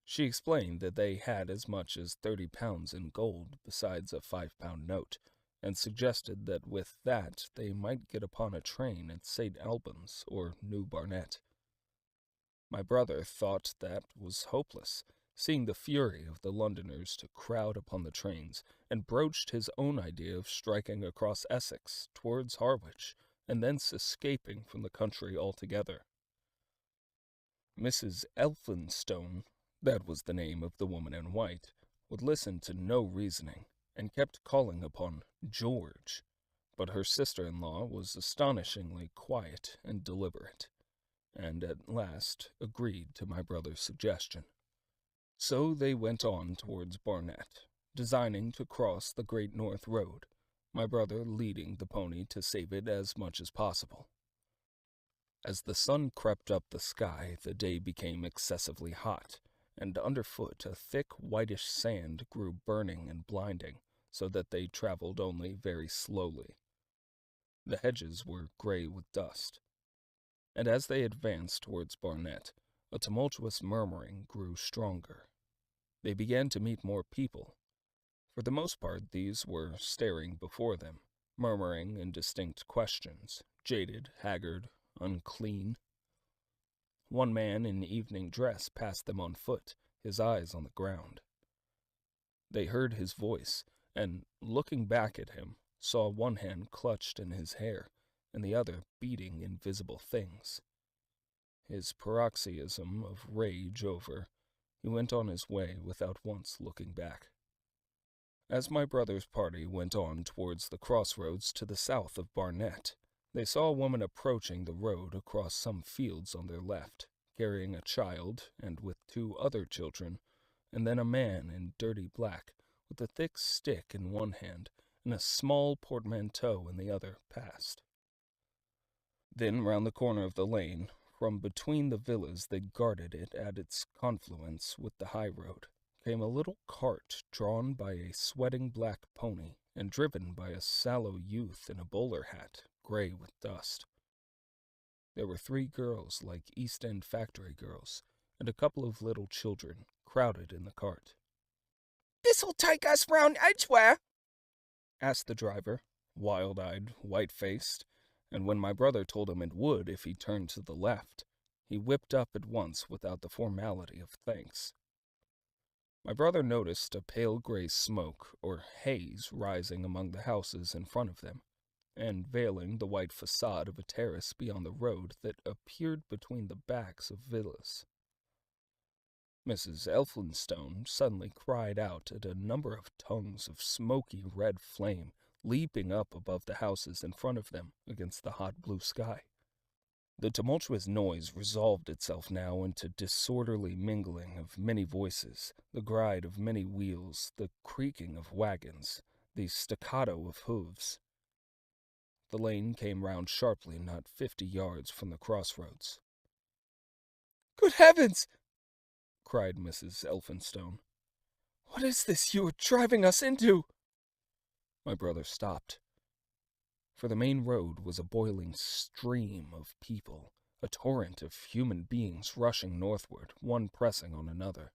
She explained that they had as much as 30 pounds in gold besides a 5-pound note, and suggested that with that they might get upon a train at St. Albans or New Barnet. My brother thought that was hopeless, seeing the fury of the Londoners to crowd upon the trains, and broached his own idea of striking across Essex towards Harwich, and thence escaping from the country altogether. Mrs. Elphinstone, that was the name of the woman in white, would listen to no reasoning, and kept calling upon George, but her sister-in-law was astonishingly quiet and deliberate, and at last agreed to my brother's suggestion. So they went on towards Barnet, designing to cross the Great North Road, my brother leading the pony to save it as much as possible. As the sun crept up the sky, the day became excessively hot, and underfoot a thick whitish sand grew burning and blinding, so that they traveled only very slowly. The hedges were gray with dust, and as they advanced towards Barnet, a tumultuous murmuring grew stronger. They began to meet more people. For the most part, these were staring before them, murmuring indistinct questions, jaded, haggard, unclean. One man in evening dress passed them on foot, his eyes on the ground. They heard his voice, and, looking back at him, saw one hand clutched in his hair, and the other beating invisible things. His paroxysm of rage over, he went on his way without once looking back. As my brother's party went on towards the crossroads to the south of Barnet, they saw a woman approaching the road across some fields on their left, carrying a child, and with 2 other children, and then a man in dirty black, with a thick stick in one hand and a small portmanteau in the other, passed. Then round the corner of the lane, from between the villas that guarded it at its confluence with the high road, came a little cart drawn by a sweating black pony and driven by a sallow youth in a bowler hat, gray with dust. There were 3 girls like East End factory girls, and a couple of little children crowded in the cart. "This'll take us round Edgware?" asked the driver, wild-eyed, white-faced, and when my brother told him it would if he turned to the left, he whipped up at once without the formality of thanks. My brother noticed a pale gray smoke or haze rising among the houses in front of them, and veiling the white facade of a terrace beyond the road that appeared between the backs of villas. Mrs. Elphinstone suddenly cried out at a number of tongues of smoky red flame leaping up above the houses in front of them against the hot blue sky. The tumultuous noise resolved itself now into disorderly mingling of many voices, the gride of many wheels, the creaking of wagons, the staccato of hooves. The lane came round sharply not 50 yards from the crossroads. "Good heavens!" cried Mrs. Elphinstone. "What is this you are driving us into?" My brother stopped. For the main road was a boiling stream of people, a torrent of human beings rushing northward, one pressing on another.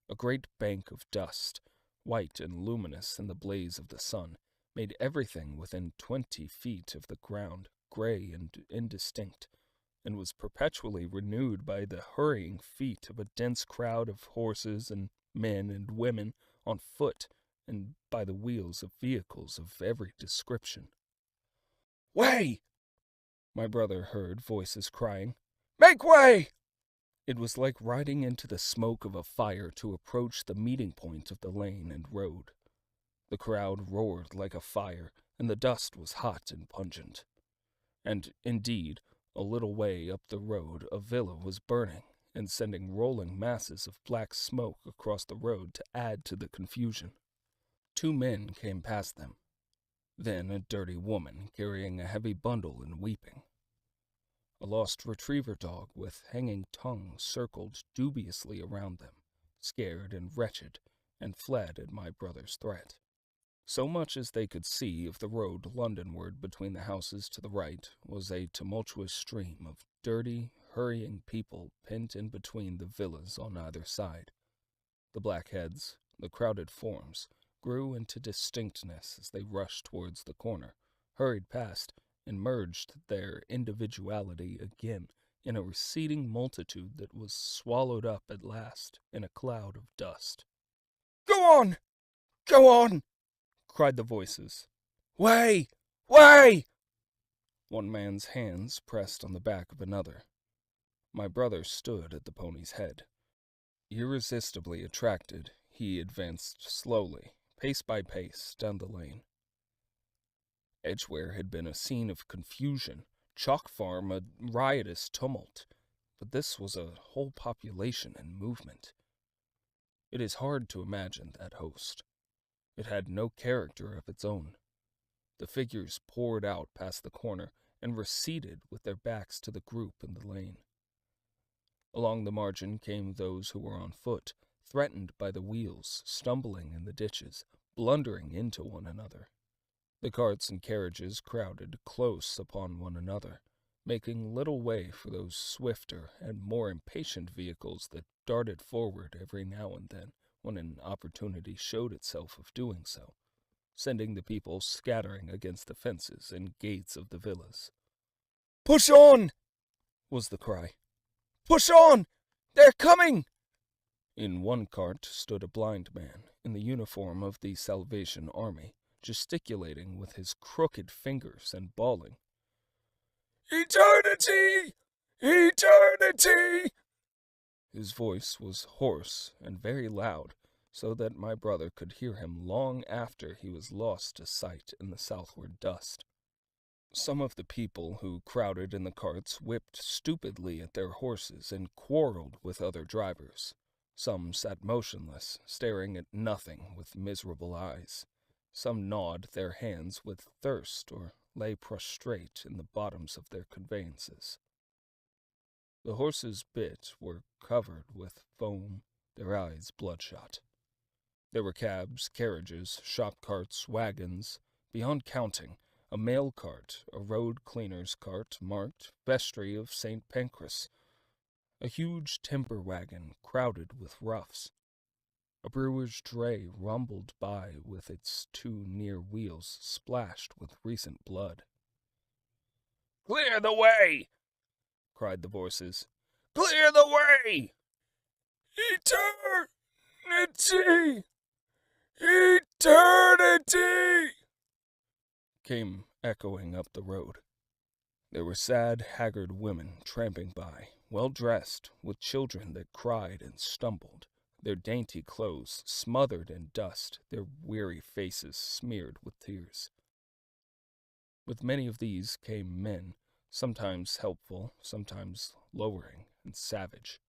A great bank of dust, white and luminous in the blaze of the sun, made everything within 20 feet of the ground gray and indistinct, and was perpetually renewed by the hurrying feet of a dense crowd of horses and men and women on foot, and by the wheels of vehicles of every description. "Way!" my brother heard voices crying. "Make way!" It was like riding into the smoke of a fire to approach the meeting point of the lane and road. The crowd roared like a fire, and the dust was hot and pungent. And, indeed, a little way up the road a villa was burning, and sending rolling masses of black smoke across the road to add to the confusion. 2 men came past them. Then a dirty woman carrying a heavy bundle and weeping. A lost retriever dog with hanging tongue circled dubiously around them, scared and wretched, and fled at my brother's threat. So much as they could see of the road Londonward between the houses to the right was a tumultuous stream of dirty, hurrying people pent in between the villas on either side, The black heads, the crowded forms, grew into distinctness as they rushed towards the corner, hurried past, and merged their individuality again in a receding multitude that was swallowed up at last in a cloud of dust. "Go on! Go on!" cried the voices. "Way! Way!" One man's hands pressed on the back of another. My brother stood at the pony's head. Irresistibly attracted, he advanced slowly, pace by pace, down the lane. Edgware had been a scene of confusion, Chalk Farm a riotous tumult, but this was a whole population in movement. It is hard to imagine that host. It had no character of its own. The figures poured out past the corner and receded with their backs to the group in the lane. Along the margin came those who were on foot, threatened by the wheels, stumbling in the ditches, blundering into one another. The carts and carriages crowded close upon one another, making little way for those swifter and more impatient vehicles that darted forward every now and then when an opportunity showed itself of doing so, sending the people scattering against the fences and gates of the villas. "Push on!" was the cry. "Push on! They're coming!" In one cart stood a blind man in the uniform of the Salvation Army, gesticulating with his crooked fingers and bawling, "Eternity! Eternity!" His voice was hoarse and very loud, so that my brother could hear him long after he was lost to sight in the southward dust. Some of the people who crowded in the carts whipped stupidly at their horses and quarreled with other drivers. Some sat motionless, staring at nothing with miserable eyes. Some gnawed their hands with thirst or lay prostrate in the bottoms of their conveyances. The horses' bit were covered with foam, their eyes bloodshot. There were cabs, carriages, shop carts, wagons, beyond counting, a mail cart, a road cleaner's cart marked Vestry of St. Pancras, a huge timber wagon crowded with roughs. A brewer's dray rumbled by with its two near wheels splashed with recent blood. "Clear the way!" cried the voices. "Clear the way!" "Eternity! Eternity!" came echoing up the road. There were sad, haggard women tramping by, well-dressed, with children that cried and stumbled, their dainty clothes smothered in dust, their weary faces smeared with tears. With many of these came men, sometimes helpful, sometimes lowering and savage.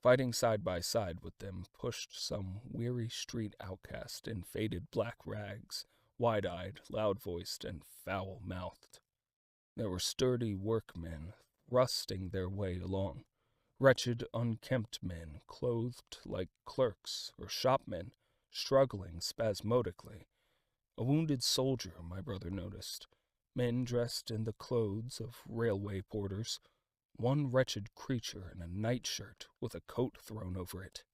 Fighting side by side with them pushed some weary street outcast in faded black rags, wide-eyed, loud-voiced, and foul-mouthed. There were sturdy workmen thrusting their way along, wretched, unkempt men clothed like clerks or shopmen, struggling spasmodically. A wounded soldier, my brother noticed, men dressed in the clothes of railway porters, one wretched creature in a nightshirt with a coat thrown over it.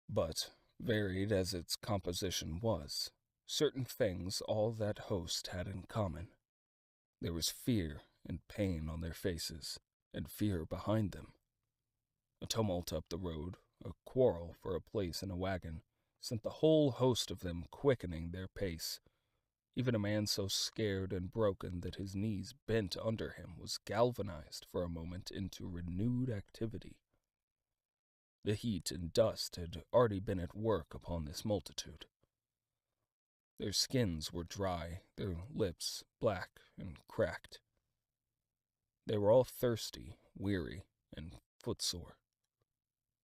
But, varied as its composition was, certain things all that host had in common. There was fear and pain on their faces, and fear behind them. A tumult up the road, a quarrel for a place in a wagon, sent the whole host of them quickening their pace. Even a man so scared and broken that his knees bent under him was galvanized for a moment into renewed activity. The heat and dust had already been at work upon this multitude. Their skins were dry, their lips black and cracked. They were all thirsty, weary, and footsore.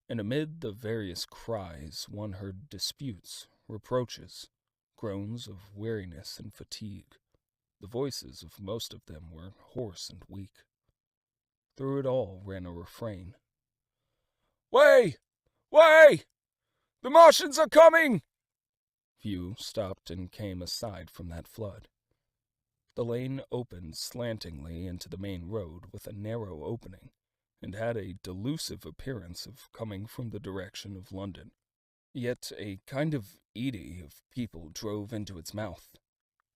And amid the various cries one heard disputes, reproaches, groans of weariness and fatigue. The voices of most of them were hoarse and weak. Through it all ran a refrain. "Way! Way! The Martians are coming!" Few stopped and came aside from that flood. The lane opened slantingly into the main road with a narrow opening, and had a delusive appearance of coming from the direction of London. Yet a kind of eddy of people drove into its mouth.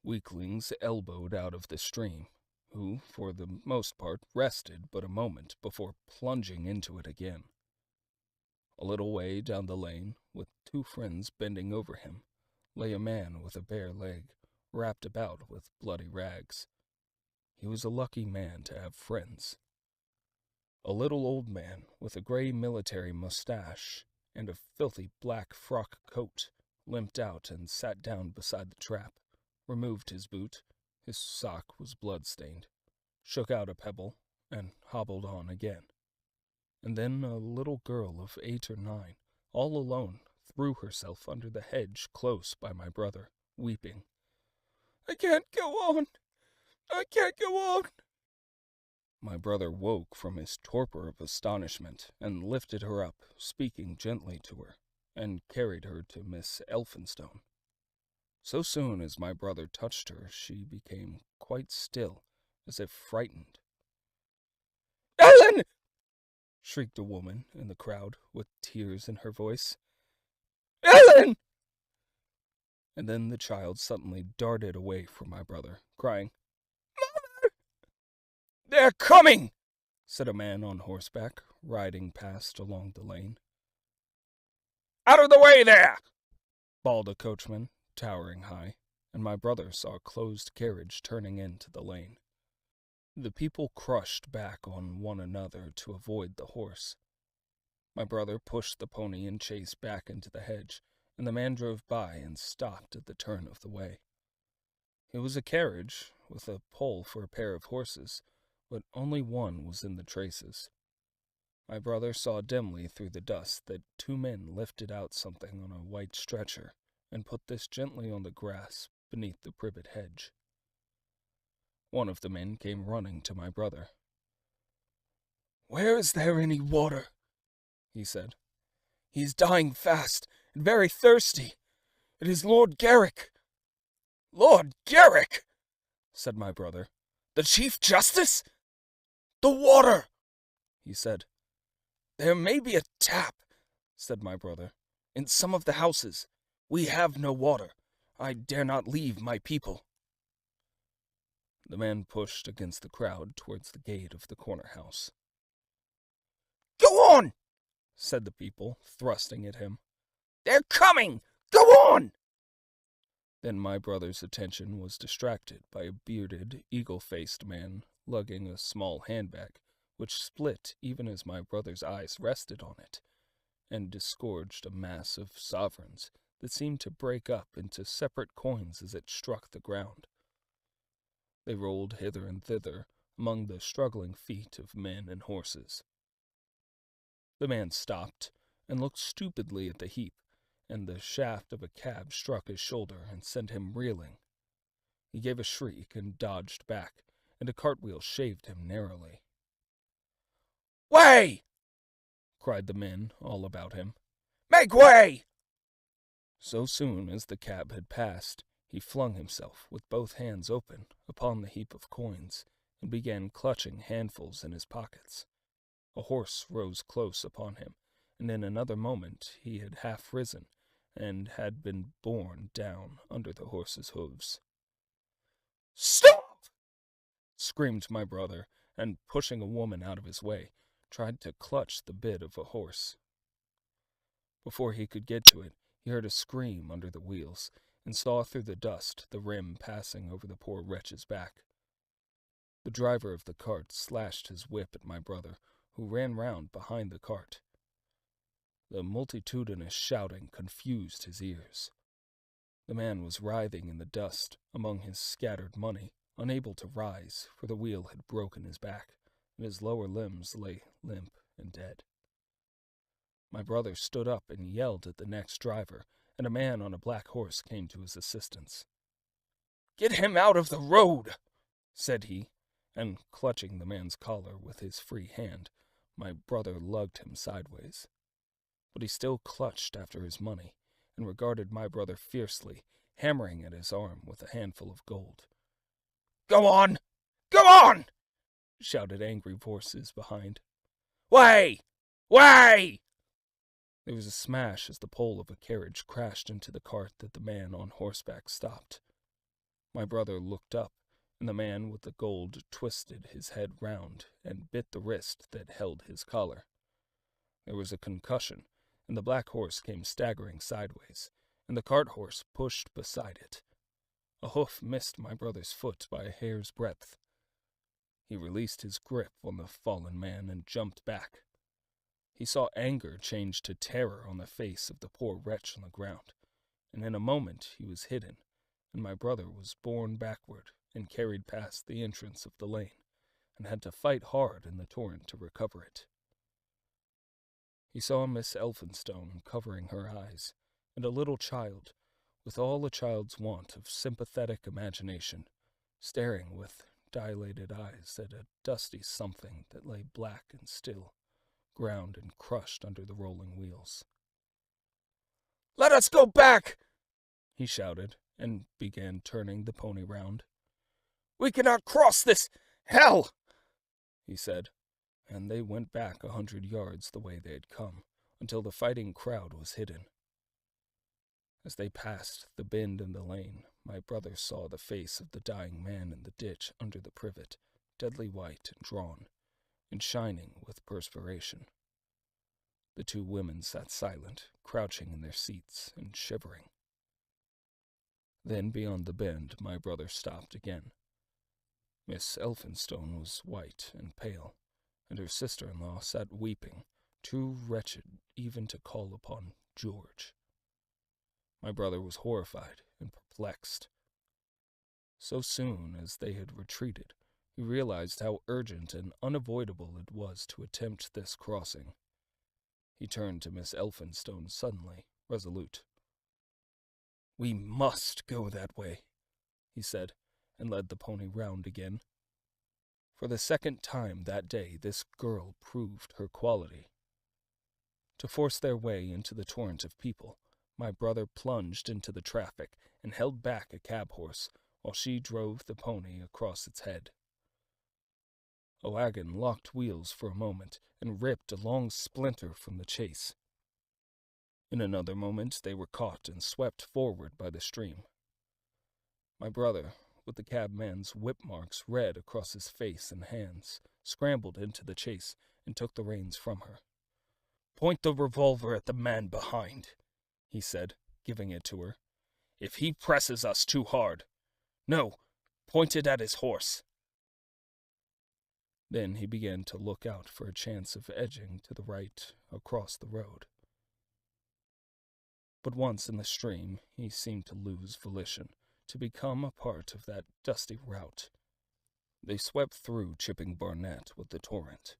Weaklings elbowed out of the stream, who, for the most part, rested but a moment before plunging into it again. A little way down the lane, with two friends bending over him, lay a man with a bare leg, wrapped about with bloody rags. He was a lucky man to have friends. A little old man with a gray military mustache and a filthy black frock coat limped out and sat down beside the trap, removed his boot, his sock was blood-stained, shook out a pebble, and hobbled on again. And then a little girl of 8 or 9, all alone, threw herself under the hedge close by my brother, weeping. "I can't go on! I can't go on!" My brother woke from his torpor of astonishment and lifted her up, speaking gently to her, and carried her to Miss Elphinstone. So soon as my brother touched her, she became quite still, as if frightened. "Ellen!" shrieked a woman in the crowd, with tears in her voice. "Ellen!" And then the child suddenly darted away from my brother, crying, "Mother!" "They're coming!" said a man on horseback, riding past along the lane. "Out of the way there!" bawled a coachman, towering high, and my brother saw a closed carriage turning into the lane. The people crushed back on one another to avoid the horse. My brother pushed the pony and chaise back into the hedge, and the man drove by and stopped at the turn of the way. It was a carriage, with a pole for a pair of horses, but only one was in the traces. My brother saw dimly through the dust that 2 men lifted out something on a white stretcher, and put this gently on the grass beneath the privet hedge. One of the men came running to my brother. "Where is there any water?" he said. "He is dying fast, and very thirsty. It is Lord Garrick." "Lord Garrick!" said my brother. "The Chief Justice?" "The water!" he said. "There may be a tap," said my brother, "in some of the houses. We have no water. I dare not leave my people." The man pushed against the crowd towards the gate of the corner house. "Go on!" said the people, thrusting at him. "They're coming! Go on!" Then my brother's attention was distracted by a bearded, eagle-faced man lugging a small handbag, which split even as my brother's eyes rested on it, and disgorged a mass of sovereigns that seemed to break up into separate coins as it struck the ground. They rolled hither and thither among the struggling feet of men and horses. The man stopped and looked stupidly at the heap, and the shaft of a cab struck his shoulder and sent him reeling. He gave a shriek and dodged back, and a cartwheel shaved him narrowly. "Way!" cried the men all about him. "Make way!" So soon as the cab had passed, he flung himself, with both hands open, upon the heap of coins, and began clutching handfuls in his pockets. A horse rose close upon him, and in another moment he had half risen, and had been borne down under the horse's hooves. "Stop!" screamed my brother, and pushing a woman out of his way, tried to clutch the bit of a horse. Before he could get to it, he heard a scream under the wheels, and saw through the dust the rim passing over the poor wretch's back. The driver of the cart slashed his whip at my brother, who ran round behind the cart. The multitudinous shouting confused his ears. The man was writhing in the dust among his scattered money, unable to rise, for the wheel had broken his back, and his lower limbs lay limp and dead. My brother stood up and yelled at the next driver, and a man on a black horse came to his assistance. "Get him out of the road," said he, and clutching the man's collar with his free hand, my brother lugged him sideways. But he still clutched after his money, and regarded my brother fiercely, hammering at his arm with a handful of gold. "Go on! Go on!" shouted angry voices behind. Way! Way! There was a smash as the pole of a carriage crashed into the cart that the man on horseback stopped. My brother looked up, and the man with the gold twisted his head round and bit the wrist that held his collar. There was a concussion, and the black horse came staggering sideways, and the cart horse pushed beside it. A hoof missed my brother's foot by a hair's breadth. He released his grip on the fallen man and jumped back. He saw anger change to terror on the face of the poor wretch on the ground, and in a moment he was hidden, and my brother was borne backward and carried past the entrance of the lane, and had to fight hard in the torrent to recover it. He saw Miss Elphinstone covering her eyes, and a little child, with all a child's want of sympathetic imagination, staring with dilated eyes at a dusty something that lay black and still, ground and crushed under the rolling wheels. "Let us go back!" he shouted, and began turning the pony round. "We cannot cross this hell!" he said, and they went back 100 yards the way they had come, until the fighting crowd was hidden. As they passed the bend in the lane, my brother saw the face of the dying man in the ditch under the privet, deadly white and drawn, and shining with perspiration. The two women sat silent, crouching in their seats and shivering. Then beyond the bend my brother stopped again. Miss Elphinstone was white and pale, and her sister-in-law sat weeping, too wretched even to call upon George. My brother was horrified and perplexed. So soon as they had retreated, he realized how urgent and unavoidable it was to attempt this crossing. He turned to Miss Elphinstone suddenly, resolute. "We must go that way," he said, and led the pony round again. For the second time that day this girl proved her quality. To force their way into the torrent of people, my brother plunged into the traffic and held back a cab horse, while she drove the pony across its head. A wagon locked wheels for a moment and ripped a long splinter from the chase. In another moment they were caught and swept forward by the stream. My brother, with the cabman's whip marks red across his face and hands, scrambled into the chase and took the reins from her. "Point the revolver at the man behind," he said, giving it to her. "If he presses us too hard. No, point it at his horse." Then he began to look out for a chance of edging to the right across the road. But once in the stream, he seemed to lose volition, to become a part of that dusty rout. They swept through Chipping Barnet with the torrent.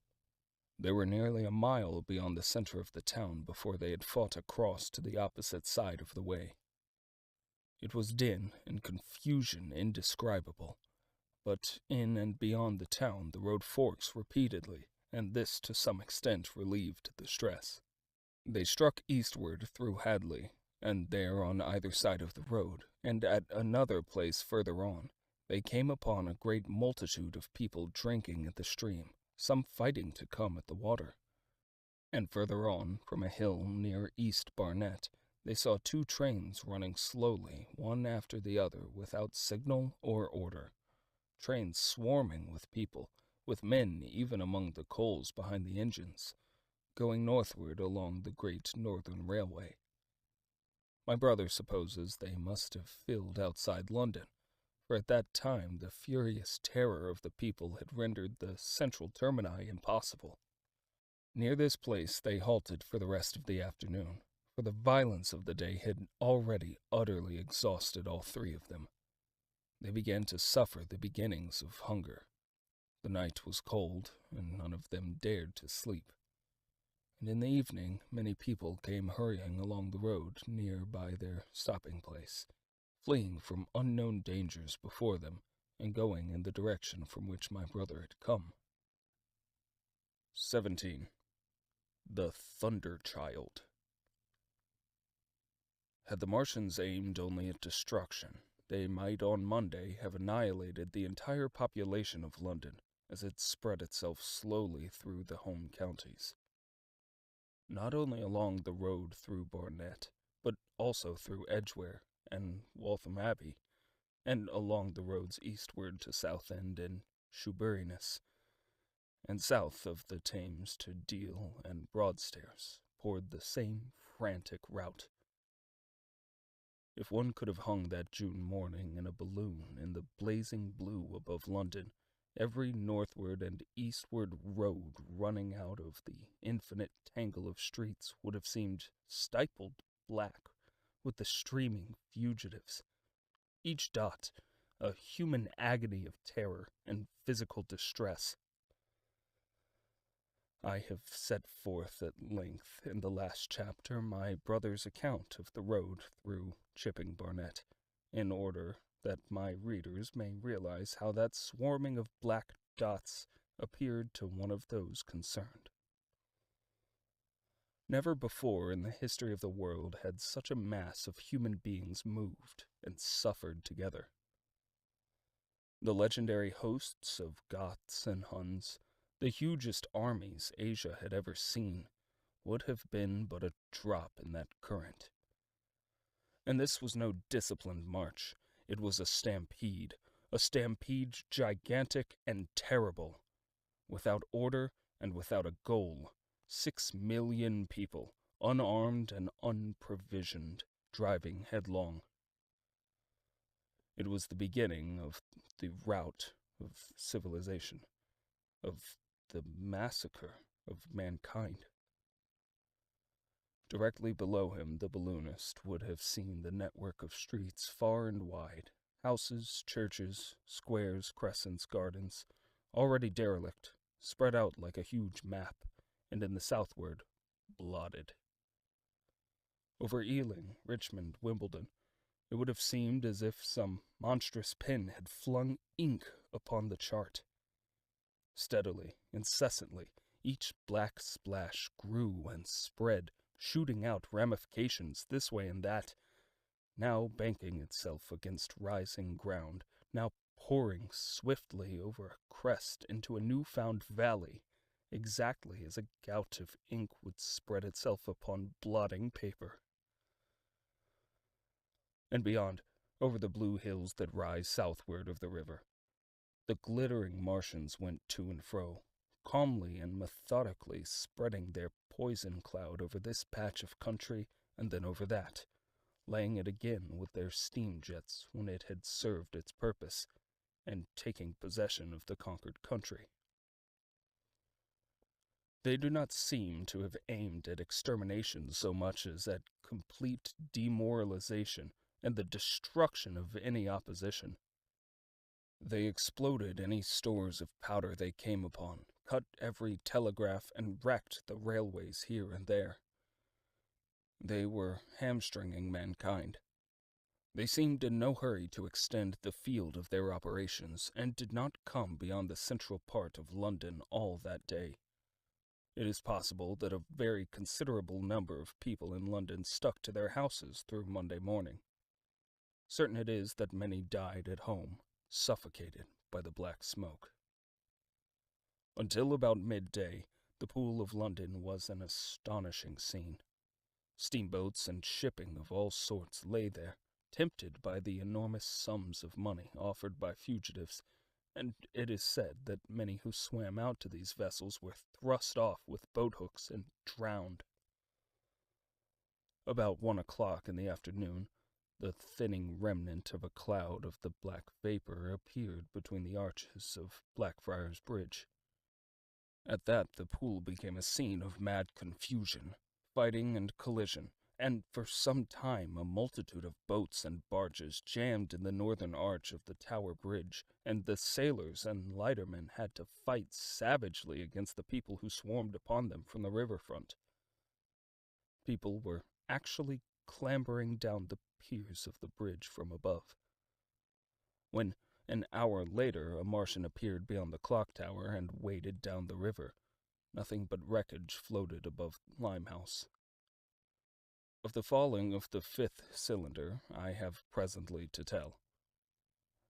They were nearly a mile beyond the center of the town before they had fought across to the opposite side of the way. It was din and confusion indescribable, but in and beyond the town the road forks repeatedly, and this to some extent relieved the stress. They struck eastward through Hadley, and there on either side of the road, and at another place further on, they came upon a great multitude of people drinking at the stream, some fighting to come at the water. And further on, from a hill near East Barnet, they saw two trains running slowly, one after the other, without signal or order. Trains swarming with people, with men even among the coals behind the engines, going northward along the Great Northern Railway. My brother supposes they must have filled outside London, for at that time the furious terror of the people had rendered the central termini impossible. Near this place they halted for the rest of the afternoon, for the violence of the day had already utterly exhausted all three of them. They began to suffer the beginnings of hunger. The night was cold, and none of them dared to sleep. And in the evening many people came hurrying along the road near by their stopping place, fleeing from unknown dangers before them, and going in the direction from which my brother had come. 17. The Thunder Child. Had the Martians aimed only at destruction, they might on Monday have annihilated the entire population of London, as it spread itself slowly through the home counties. Not only along the road through Barnet, but also through Edgware and Waltham Abbey, and along the roads eastward to Southend and Shoeburyness, and south of the Thames to Deal and Broadstairs, poured the same frantic rout. If one could have hung that June morning in a balloon in the blazing blue above London, every northward and eastward road running out of the infinite tangle of streets would have seemed stippled black with the streaming fugitives, each dot a human agony of terror and physical distress. I have set forth at length in the last chapter my brother's account of the road through Chipping Barnet, in order that my readers may realize how that swarming of black dots appeared to one of those concerned. Never before in the history of the world had such a mass of human beings moved and suffered together. The legendary hosts of Goths and Huns, the hugest armies Asia had ever seen, would have been but a drop in that current. And this was no disciplined march. It was a stampede gigantic and terrible. Without order and without a goal, 6 million people, unarmed and unprovisioned, driving headlong. It was the beginning of the rout of civilization, of the massacre of mankind. Directly below him, the balloonist would have seen the network of streets far and wide, houses, churches, squares, crescents, gardens, already derelict, spread out like a huge map, and in the southward, blotted. Over Ealing, Richmond, Wimbledon, it would have seemed as if some monstrous pin had flung ink upon the chart. Steadily, incessantly, each black splash grew and spread, shooting out ramifications this way and that, now banking itself against rising ground, now pouring swiftly over a crest into a new-found valley, exactly as a gout of ink would spread itself upon blotting paper. And beyond, over the blue hills that rise southward of the river, the glittering Martians went to and fro, calmly and methodically spreading their poison cloud over this patch of country and then over that, laying it again with their steam jets when it had served its purpose, and taking possession of the conquered country. They do not seem to have aimed at extermination so much as at complete demoralization and the destruction of any opposition. They exploded any stores of powder they came upon, cut every telegraph, and wrecked the railways here and there. They were hamstringing mankind. They seemed in no hurry to extend the field of their operations, and did not come beyond the central part of London all that day. It is possible that a very considerable number of people in London stuck to their houses through Monday morning. Certain it is that many died at home, suffocated by the black smoke. Until about midday, the Pool of London was an astonishing scene. Steamboats and shipping of all sorts lay there, tempted by the enormous sums of money offered by fugitives, and it is said that many who swam out to these vessels were thrust off with boat-hooks and drowned. About 1 o'clock in the afternoon, the thinning remnant of a cloud of the black vapor appeared between the arches of Blackfriars Bridge. At that the pool became a scene of mad confusion, fighting and collision, and for some time a multitude of boats and barges jammed in the northern arch of the Tower Bridge, and the sailors and lightermen had to fight savagely against the people who swarmed upon them from the riverfront. People were actually clambering down the piers of the bridge from above. When, an hour later, a Martian appeared beyond the clock tower and waded down the river, nothing but wreckage floated above Limehouse. Of the falling of the 5th cylinder I have presently to tell.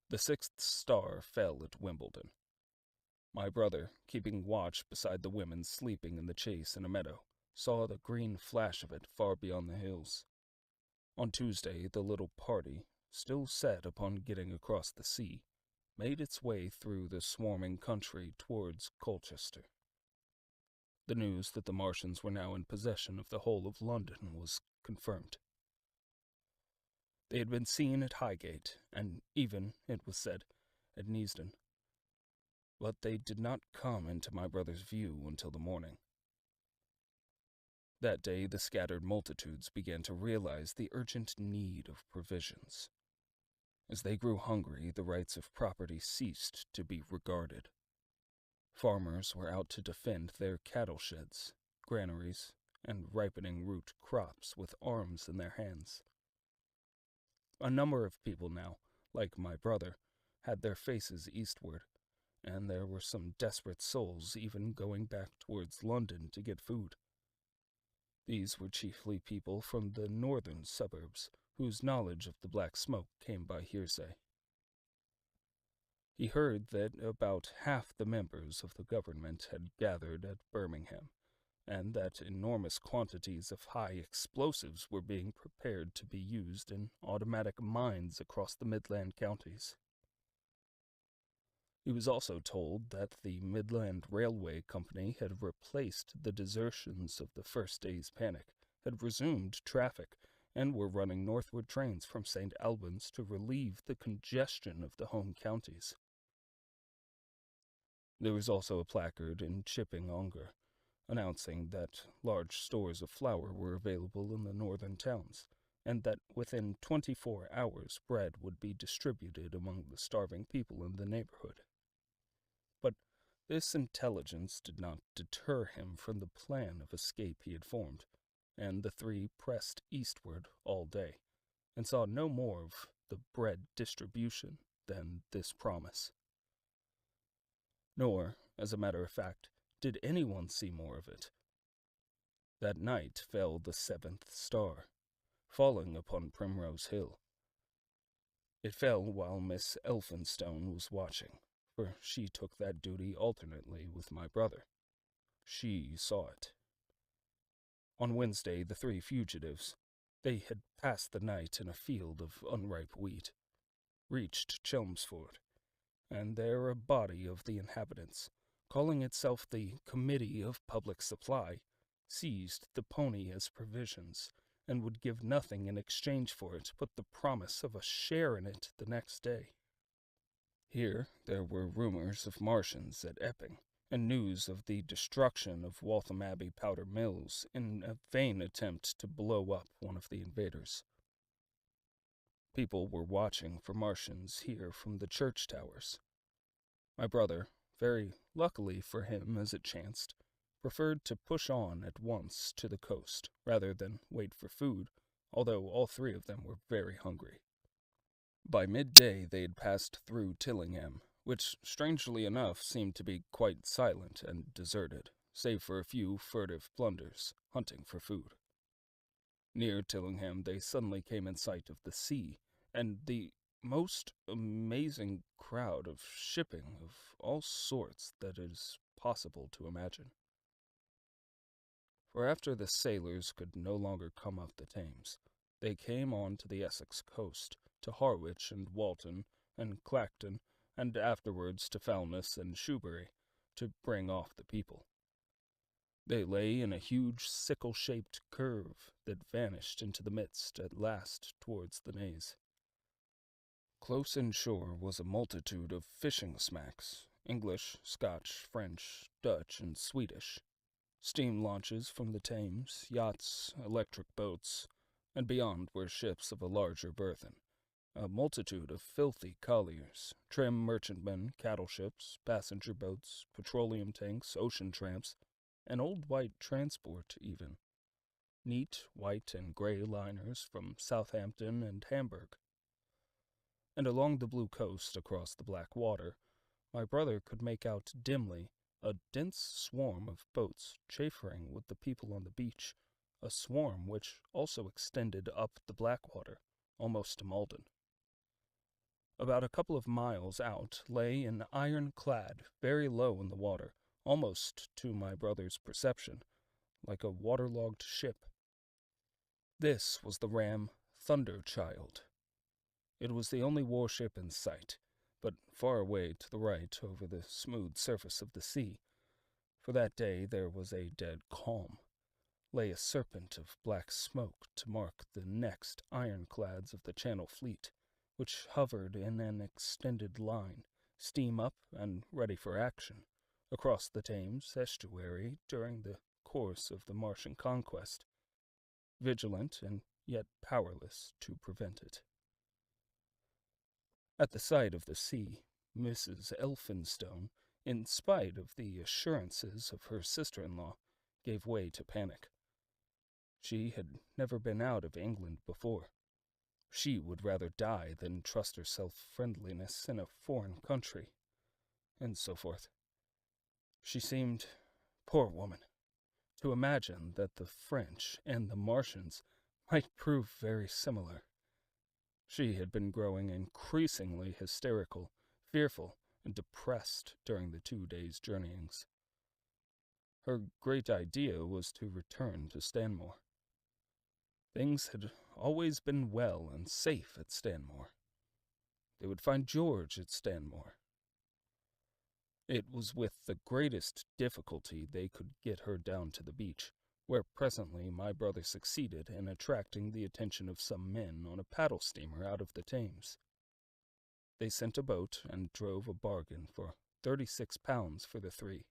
The 6th star fell at Wimbledon. My brother, keeping watch beside the women sleeping in the chase in a meadow, saw the green flash of it far beyond the hills. On Tuesday, the little party, still set upon getting across the sea, made its way through the swarming country towards Colchester. The news that the Martians were now in possession of the whole of London was confirmed. They had been seen at Highgate, and even, it was said, at Neasden. But they did not come into my brother's view until the morning. That day the scattered multitudes began to realize the urgent need of provisions. As they grew hungry, the rights of property ceased to be regarded. Farmers were out to defend their cattle sheds, granaries, and ripening root crops with arms in their hands. A number of people now, like my brother, had their faces eastward, and there were some desperate souls even going back towards London to get food. These were chiefly people from the northern suburbs, whose knowledge of the Black Smoke came by hearsay. He heard that about half the members of the government had gathered at Birmingham, and that enormous quantities of high explosives were being prepared to be used in automatic mines across the Midland counties. He was also told that the Midland Railway Company had replaced the desertions of the first day's panic, had resumed traffic, and were running northward trains from St. Albans to relieve the congestion of the home counties. There was also a placard in Chipping Ongar, announcing that large stores of flour were available in the northern towns, and that within 24 hours bread would be distributed among the starving people in the neighborhood. But this intelligence did not deter him from the plan of escape he had formed, and the three pressed eastward all day, and saw no more of the bread distribution than this promise. Nor, as a matter of fact, did anyone see more of it. That night fell the 7th star, falling upon Primrose Hill. It fell while Miss Elphinstone was watching, for she took that duty alternately with my brother. She saw it. On Wednesday, the three fugitives, they had passed the night in a field of unripe wheat, reached Chelmsford, and there a body of the inhabitants, calling itself the Committee of Public Supply, seized the pony as provisions, and would give nothing in exchange for it but the promise of a share in it the next day. Here there were rumors of Martians at Epping, and news of the destruction of Waltham Abbey powder mills in a vain attempt to blow up one of the invaders. People were watching for Martians here from the church towers. My brother, very luckily for him as it chanced, preferred to push on at once to the coast, rather than wait for food, although all three of them were very hungry. By midday they had passed through Tillingham, which, strangely enough, seemed to be quite silent and deserted, save for a few furtive plunders, hunting for food. Near Tillingham they suddenly came in sight of the sea, and the most amazing crowd of shipping of all sorts that it is possible to imagine. For after the sailors could no longer come up the Thames, they came on to the Essex coast, to Harwich and Walton and Clacton, and afterwards to Foulness and Shoebury, to bring off the people. They lay in a huge sickle-shaped curve that vanished into the midst at last towards the Naze. Close inshore was a multitude of fishing smacks, English, Scotch, French, Dutch, and Swedish, steam launches from the Thames, yachts, electric boats, and beyond were ships of a larger burthen, a multitude of filthy colliers, trim merchantmen, cattle ships, passenger boats, petroleum tanks, ocean tramps, an old white transport even, neat white and gray liners from Southampton and Hamburg. And along the blue coast across the black water, my brother could make out dimly a dense swarm of boats chaffering with the people on the beach, a swarm which also extended up the Blackwater, almost to Malden. About a couple of miles out lay an ironclad, very low in the water, almost to my brother's perception, like a waterlogged ship. This was the ram Thunderchild. It was the only warship in sight, but far away to the right over the smooth surface of the sea. For that day there was a dead calm. Lay a serpent of black smoke to mark the next ironclads of the Channel Fleet, which hovered in an extended line, steam up and ready for action, across the Thames estuary during the course of the Martian conquest, vigilant and yet powerless to prevent it. At the sight of the sea, Mrs. Elphinstone, in spite of the assurances of her sister-in-law, gave way to panic. She had never been out of England before. She would rather die than trust her self-friendliness in a foreign country, and so forth. She seemed, poor woman, to imagine that the French and the Martians might prove very similar. She had been growing increasingly hysterical, fearful, and depressed during the 2 days' journeyings. Her great idea was to return to Stanmore. Things had always been well and safe at Stanmore. They would find George at Stanmore. It was with the greatest difficulty they could get her down to the beach, where presently my brother succeeded in attracting the attention of some men on a paddle steamer out of the Thames. They sent a boat and drove a bargain for £36 for the three.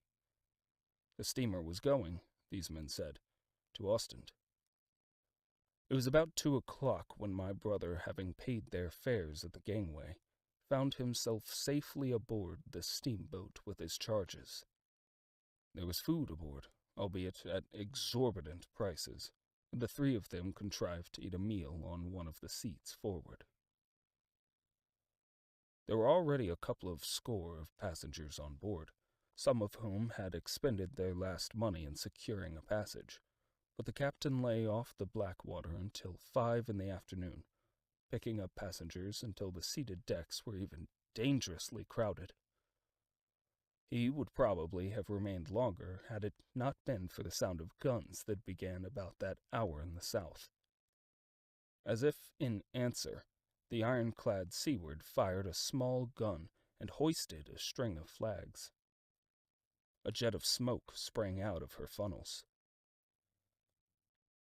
The steamer was going, these men said, to Ostend. It was about 2 o'clock when my brother, having paid their fares at the gangway, found himself safely aboard the steamboat with his charges. There was food aboard, albeit at exorbitant prices, and the three of them contrived to eat a meal on one of the seats forward. There were already a couple of score of passengers on board, some of whom had expended their last money in securing a passage, but the captain lay off the Blackwater until 5 in the afternoon, picking up passengers until the seated decks were even dangerously crowded. He would probably have remained longer had it not been for the sound of guns that began about that hour in the south. As if in answer, the ironclad Seaward fired a small gun and hoisted a string of flags. A jet of smoke sprang out of her funnels.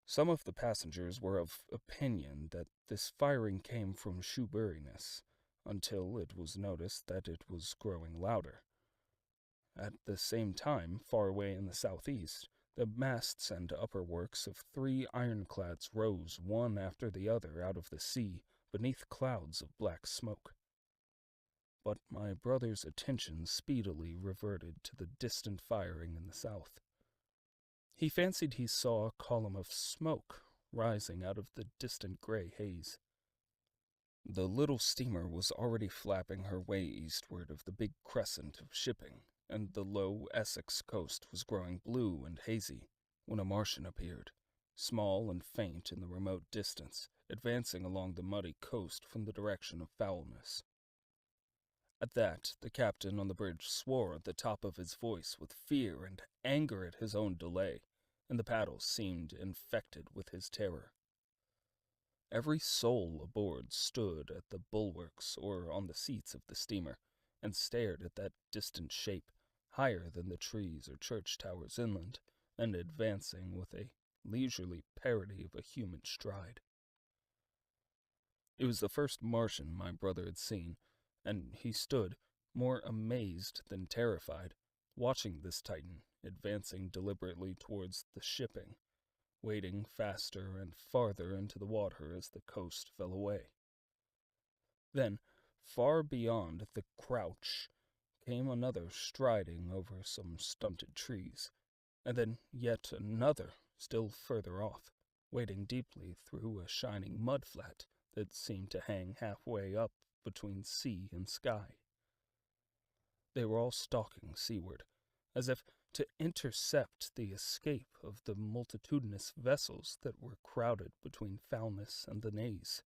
Some of the passengers were of opinion that this firing came from shoeburyness, until it was noticed that it was growing louder. At the same time, far away in the southeast, the masts and upper works of 3 ironclads rose one after the other out of the sea beneath clouds of black smoke. But my brother's attention speedily reverted to the distant firing in the south. He fancied he saw a column of smoke rising out of the distant gray haze. The little steamer was already flapping her way eastward of the big crescent of shipping, and the low Essex coast was growing blue and hazy, when a Martian appeared, small and faint in the remote distance, advancing along the muddy coast from the direction of Foulness. At that, the captain on the bridge swore at the top of his voice with fear and anger at his own delay, and the paddles seemed infected with his terror. Every soul aboard stood at the bulwarks or on the seats of the steamer, and stared at that distant shape, higher than the trees or church towers inland, and advancing with a leisurely parody of a human stride. It was the first Martian my brother had seen, and he stood, more amazed than terrified, watching this Titan advancing deliberately towards the shipping, wading faster and farther into the water as the coast fell away. Then, far beyond the crouch, came another striding over some stunted trees, and then yet another still further off, wading deeply through a shining mud-flat that seemed to hang halfway up between sea and sky. They were all stalking seaward, as if to intercept the escape of the multitudinous vessels that were crowded between Foulness and the Naze.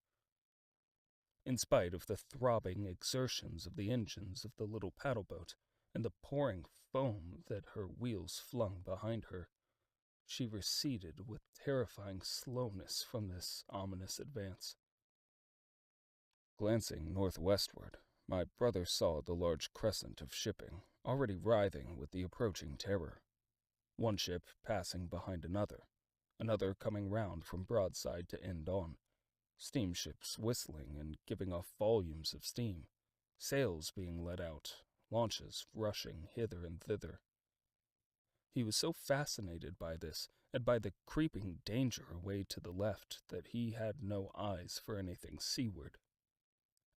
in spite of the throbbing exertions of the engines of the little paddle-boat and the pouring foam that her wheels flung behind her. She receded with terrifying slowness from this ominous advance. Glancing northwestward, my brother saw the large crescent of shipping, already writhing with the approaching terror. One ship passing behind another coming round from broadside to end on, steamships whistling and giving off volumes of steam, sails being let out, launches rushing hither and thither. He was so fascinated by this, and by the creeping danger away to the left, that he had no eyes for anything seaward.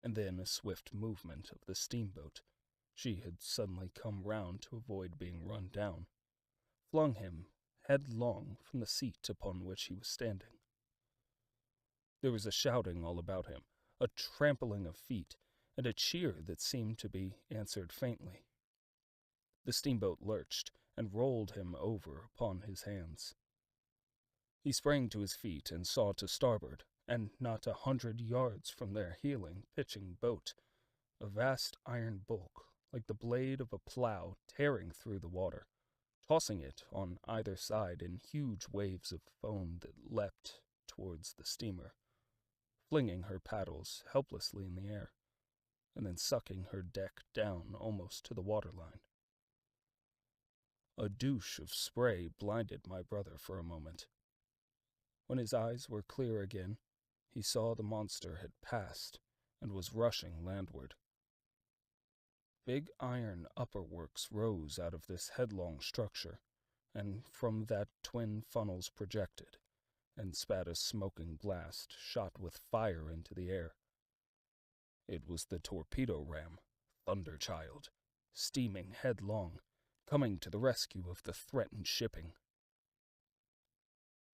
And then a swift movement of the steamboat, she had suddenly come round to avoid being run down, flung him headlong from the seat upon which he was standing. There was a shouting all about him, a trampling of feet, and a cheer that seemed to be answered faintly. The steamboat lurched and rolled him over upon his hands. He sprang to his feet and saw to starboard, and not 100 yards from their heeling, pitching boat, a vast iron bulk, like the blade of a plough tearing through the water, tossing it on either side in huge waves of foam that leapt towards the steamer, flinging her paddles helplessly in the air, and then sucking her deck down almost to the waterline. A douche of spray blinded my brother for a moment. When his eyes were clear again, he saw the monster had passed and was rushing landward. Big iron upperworks rose out of this headlong structure, and from that twin funnels projected, and spat a smoking blast shot with fire into the air. It was the torpedo ram, Thunderchild, steaming headlong, coming to the rescue of the threatened shipping.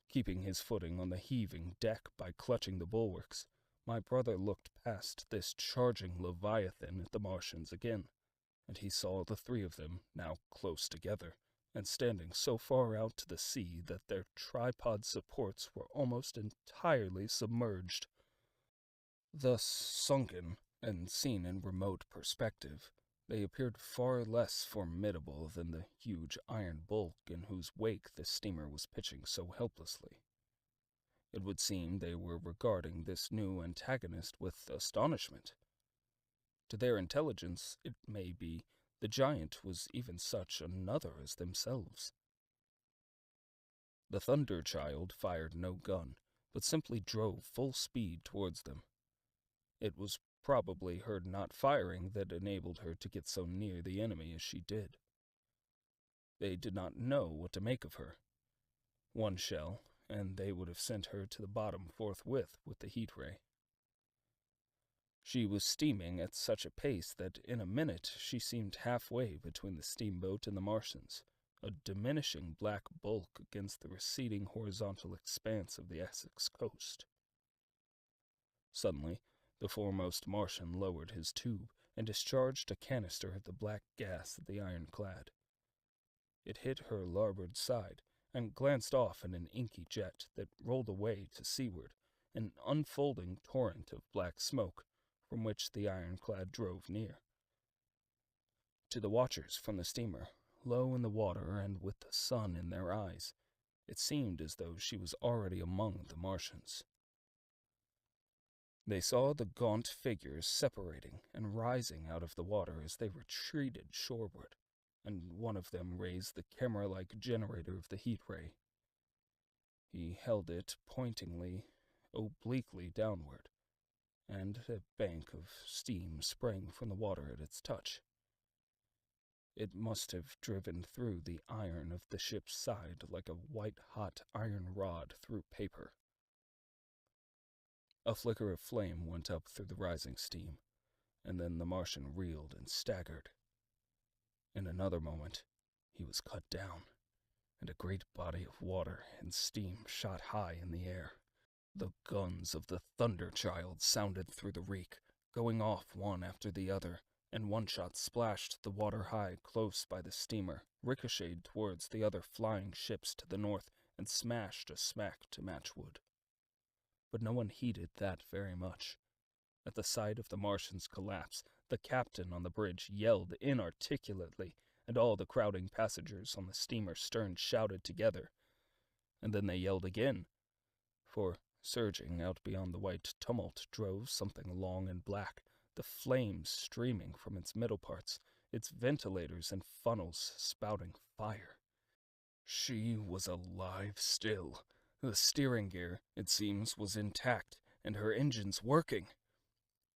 Keeping his footing on the heaving deck by clutching the bulwarks, my brother looked past this charging leviathan at the Martians again, and he saw the three of them now close together, and standing so far out to the sea that their tripod supports were almost entirely submerged. Thus sunken, and seen in remote perspective, they appeared far less formidable than the huge iron bulk in whose wake the steamer was pitching so helplessly. It would seem they were regarding this new antagonist with astonishment. To their intelligence, it may be, the giant was even such another as themselves. The Thunderchild fired no gun, but simply drove full speed towards them. It was probably her not firing that enabled her to get so near the enemy as she did. They did not know what to make of her. One shell, and they would have sent her to the bottom forthwith with the heat ray. She was steaming at such a pace that in a minute she seemed halfway between the steamboat and the Martians, a diminishing black bulk against the receding horizontal expanse of the Essex coast. Suddenly, the foremost Martian lowered his tube and discharged a canister of the black gas at the ironclad. It hit her larboard side and glanced off in an inky jet that rolled away to seaward, an unfolding torrent of black smoke from which the ironclad drove near. To the watchers from the steamer, low in the water and with the sun in their eyes, it seemed as though she was already among the Martians. They saw the gaunt figures separating and rising out of the water as they retreated shoreward, and one of them raised the camera-like generator of the heat ray. He held it pointingly, obliquely downward, and a bank of steam sprang from the water at its touch. It must have driven through the iron of the ship's side like a white-hot iron rod through paper. A flicker of flame went up through the rising steam, and then the Martian reeled and staggered. In another moment, he was cut down, and a great body of water and steam shot high in the air. The guns of the Thunderchild sounded through the reek, going off one after the other, and one shot splashed the water high close by the steamer, ricocheted towards the other flying ships to the north, and smashed a smack to matchwood. But no one heeded that very much. At the sight of the Martian's collapse, the captain on the bridge yelled inarticulately, and all the crowding passengers on the steamer's stern shouted together. And then they yelled again, for surging out beyond the white tumult drove something long and black, the flames streaming from its middle parts, its ventilators and funnels spouting fire. She was alive still. The steering gear, it seems, was intact, and her engines working.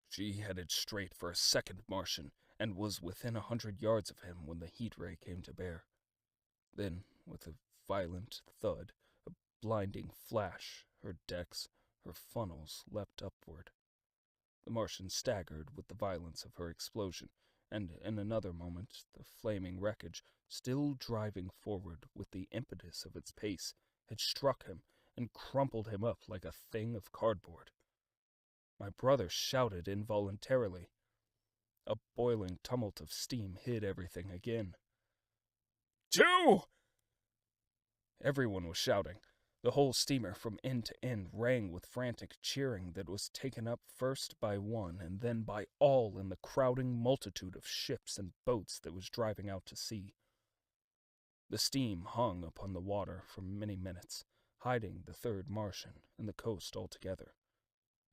She headed straight for a second Martian, and was within 100 yards of him when the heat ray came to bear. Then, with a violent thud, a blinding flash, her decks, her funnels leapt upward. The Martian staggered with the violence of her explosion, and in another moment the flaming wreckage, still driving forward with the impetus of its pace, had struck him and crumpled him up like a thing of cardboard. My brother shouted involuntarily. A boiling tumult of steam hid everything again. "Two!" Everyone was shouting. The whole steamer from end to end rang with frantic cheering that was taken up first by one and then by all in the crowding multitude of ships and boats that was driving out to sea. The steam hung upon the water for many minutes, hiding the third Martian and the coast altogether.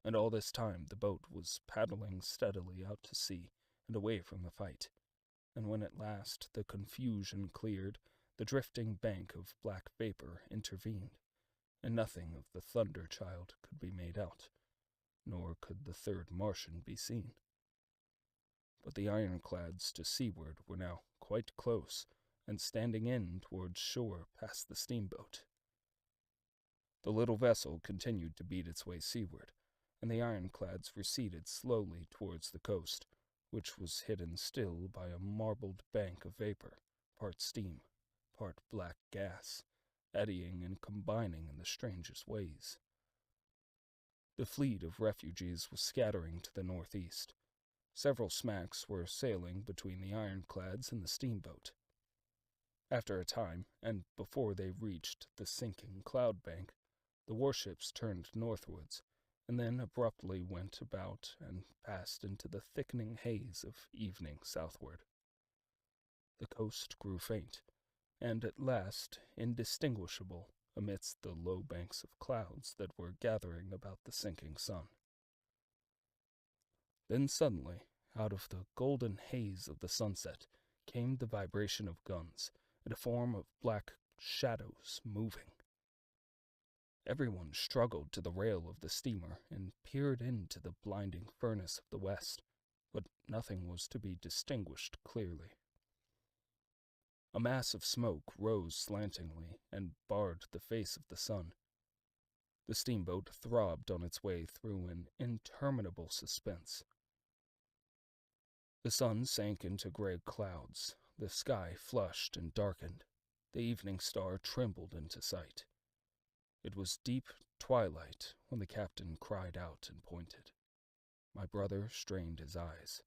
And all this time the boat was paddling steadily out to sea and away from the fight. And when at last the confusion cleared, the drifting bank of black vapor intervened, and nothing of the Thunder Child could be made out, nor could the third Martian be seen. But the ironclads to seaward were now quite close, and standing in towards shore past the steamboat. The little vessel continued to beat its way seaward, and the ironclads receded slowly towards the coast, which was hidden still by a marbled bank of vapor, part steam, part black gas, eddying and combining in the strangest ways. The fleet of refugees was scattering to the northeast. Several smacks were sailing between the ironclads and the steamboat. After a time, and before they reached the sinking cloud bank, the warships turned northwards, and then abruptly went about and passed into the thickening haze of evening southward. The coast grew faint, and at last indistinguishable amidst the low banks of clouds that were gathering about the sinking sun. Then suddenly, out of the golden haze of the sunset, came the vibration of guns, and a form of black shadows moving. Everyone struggled to the rail of the steamer and peered into the blinding furnace of the west, but nothing was to be distinguished clearly. A mass of smoke rose slantingly and barred the face of the sun. The steamboat throbbed on its way through an interminable suspense. The sun sank into gray clouds, the sky flushed and darkened, the evening star trembled into sight. It was deep twilight when the captain cried out and pointed. My brother strained his eyes.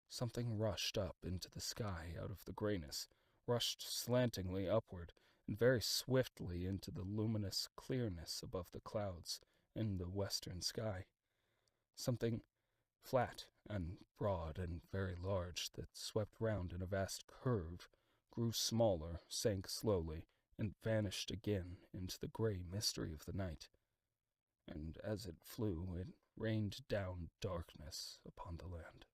Something rushed up into the sky out of the grayness, rushed slantingly upward, and very swiftly into the luminous clearness above the clouds in the western sky. Something flat and broad and very large that swept round in a vast curve, grew smaller, sank slowly, and vanished again into the gray mystery of the night. And as it flew, it rained down darkness upon the land.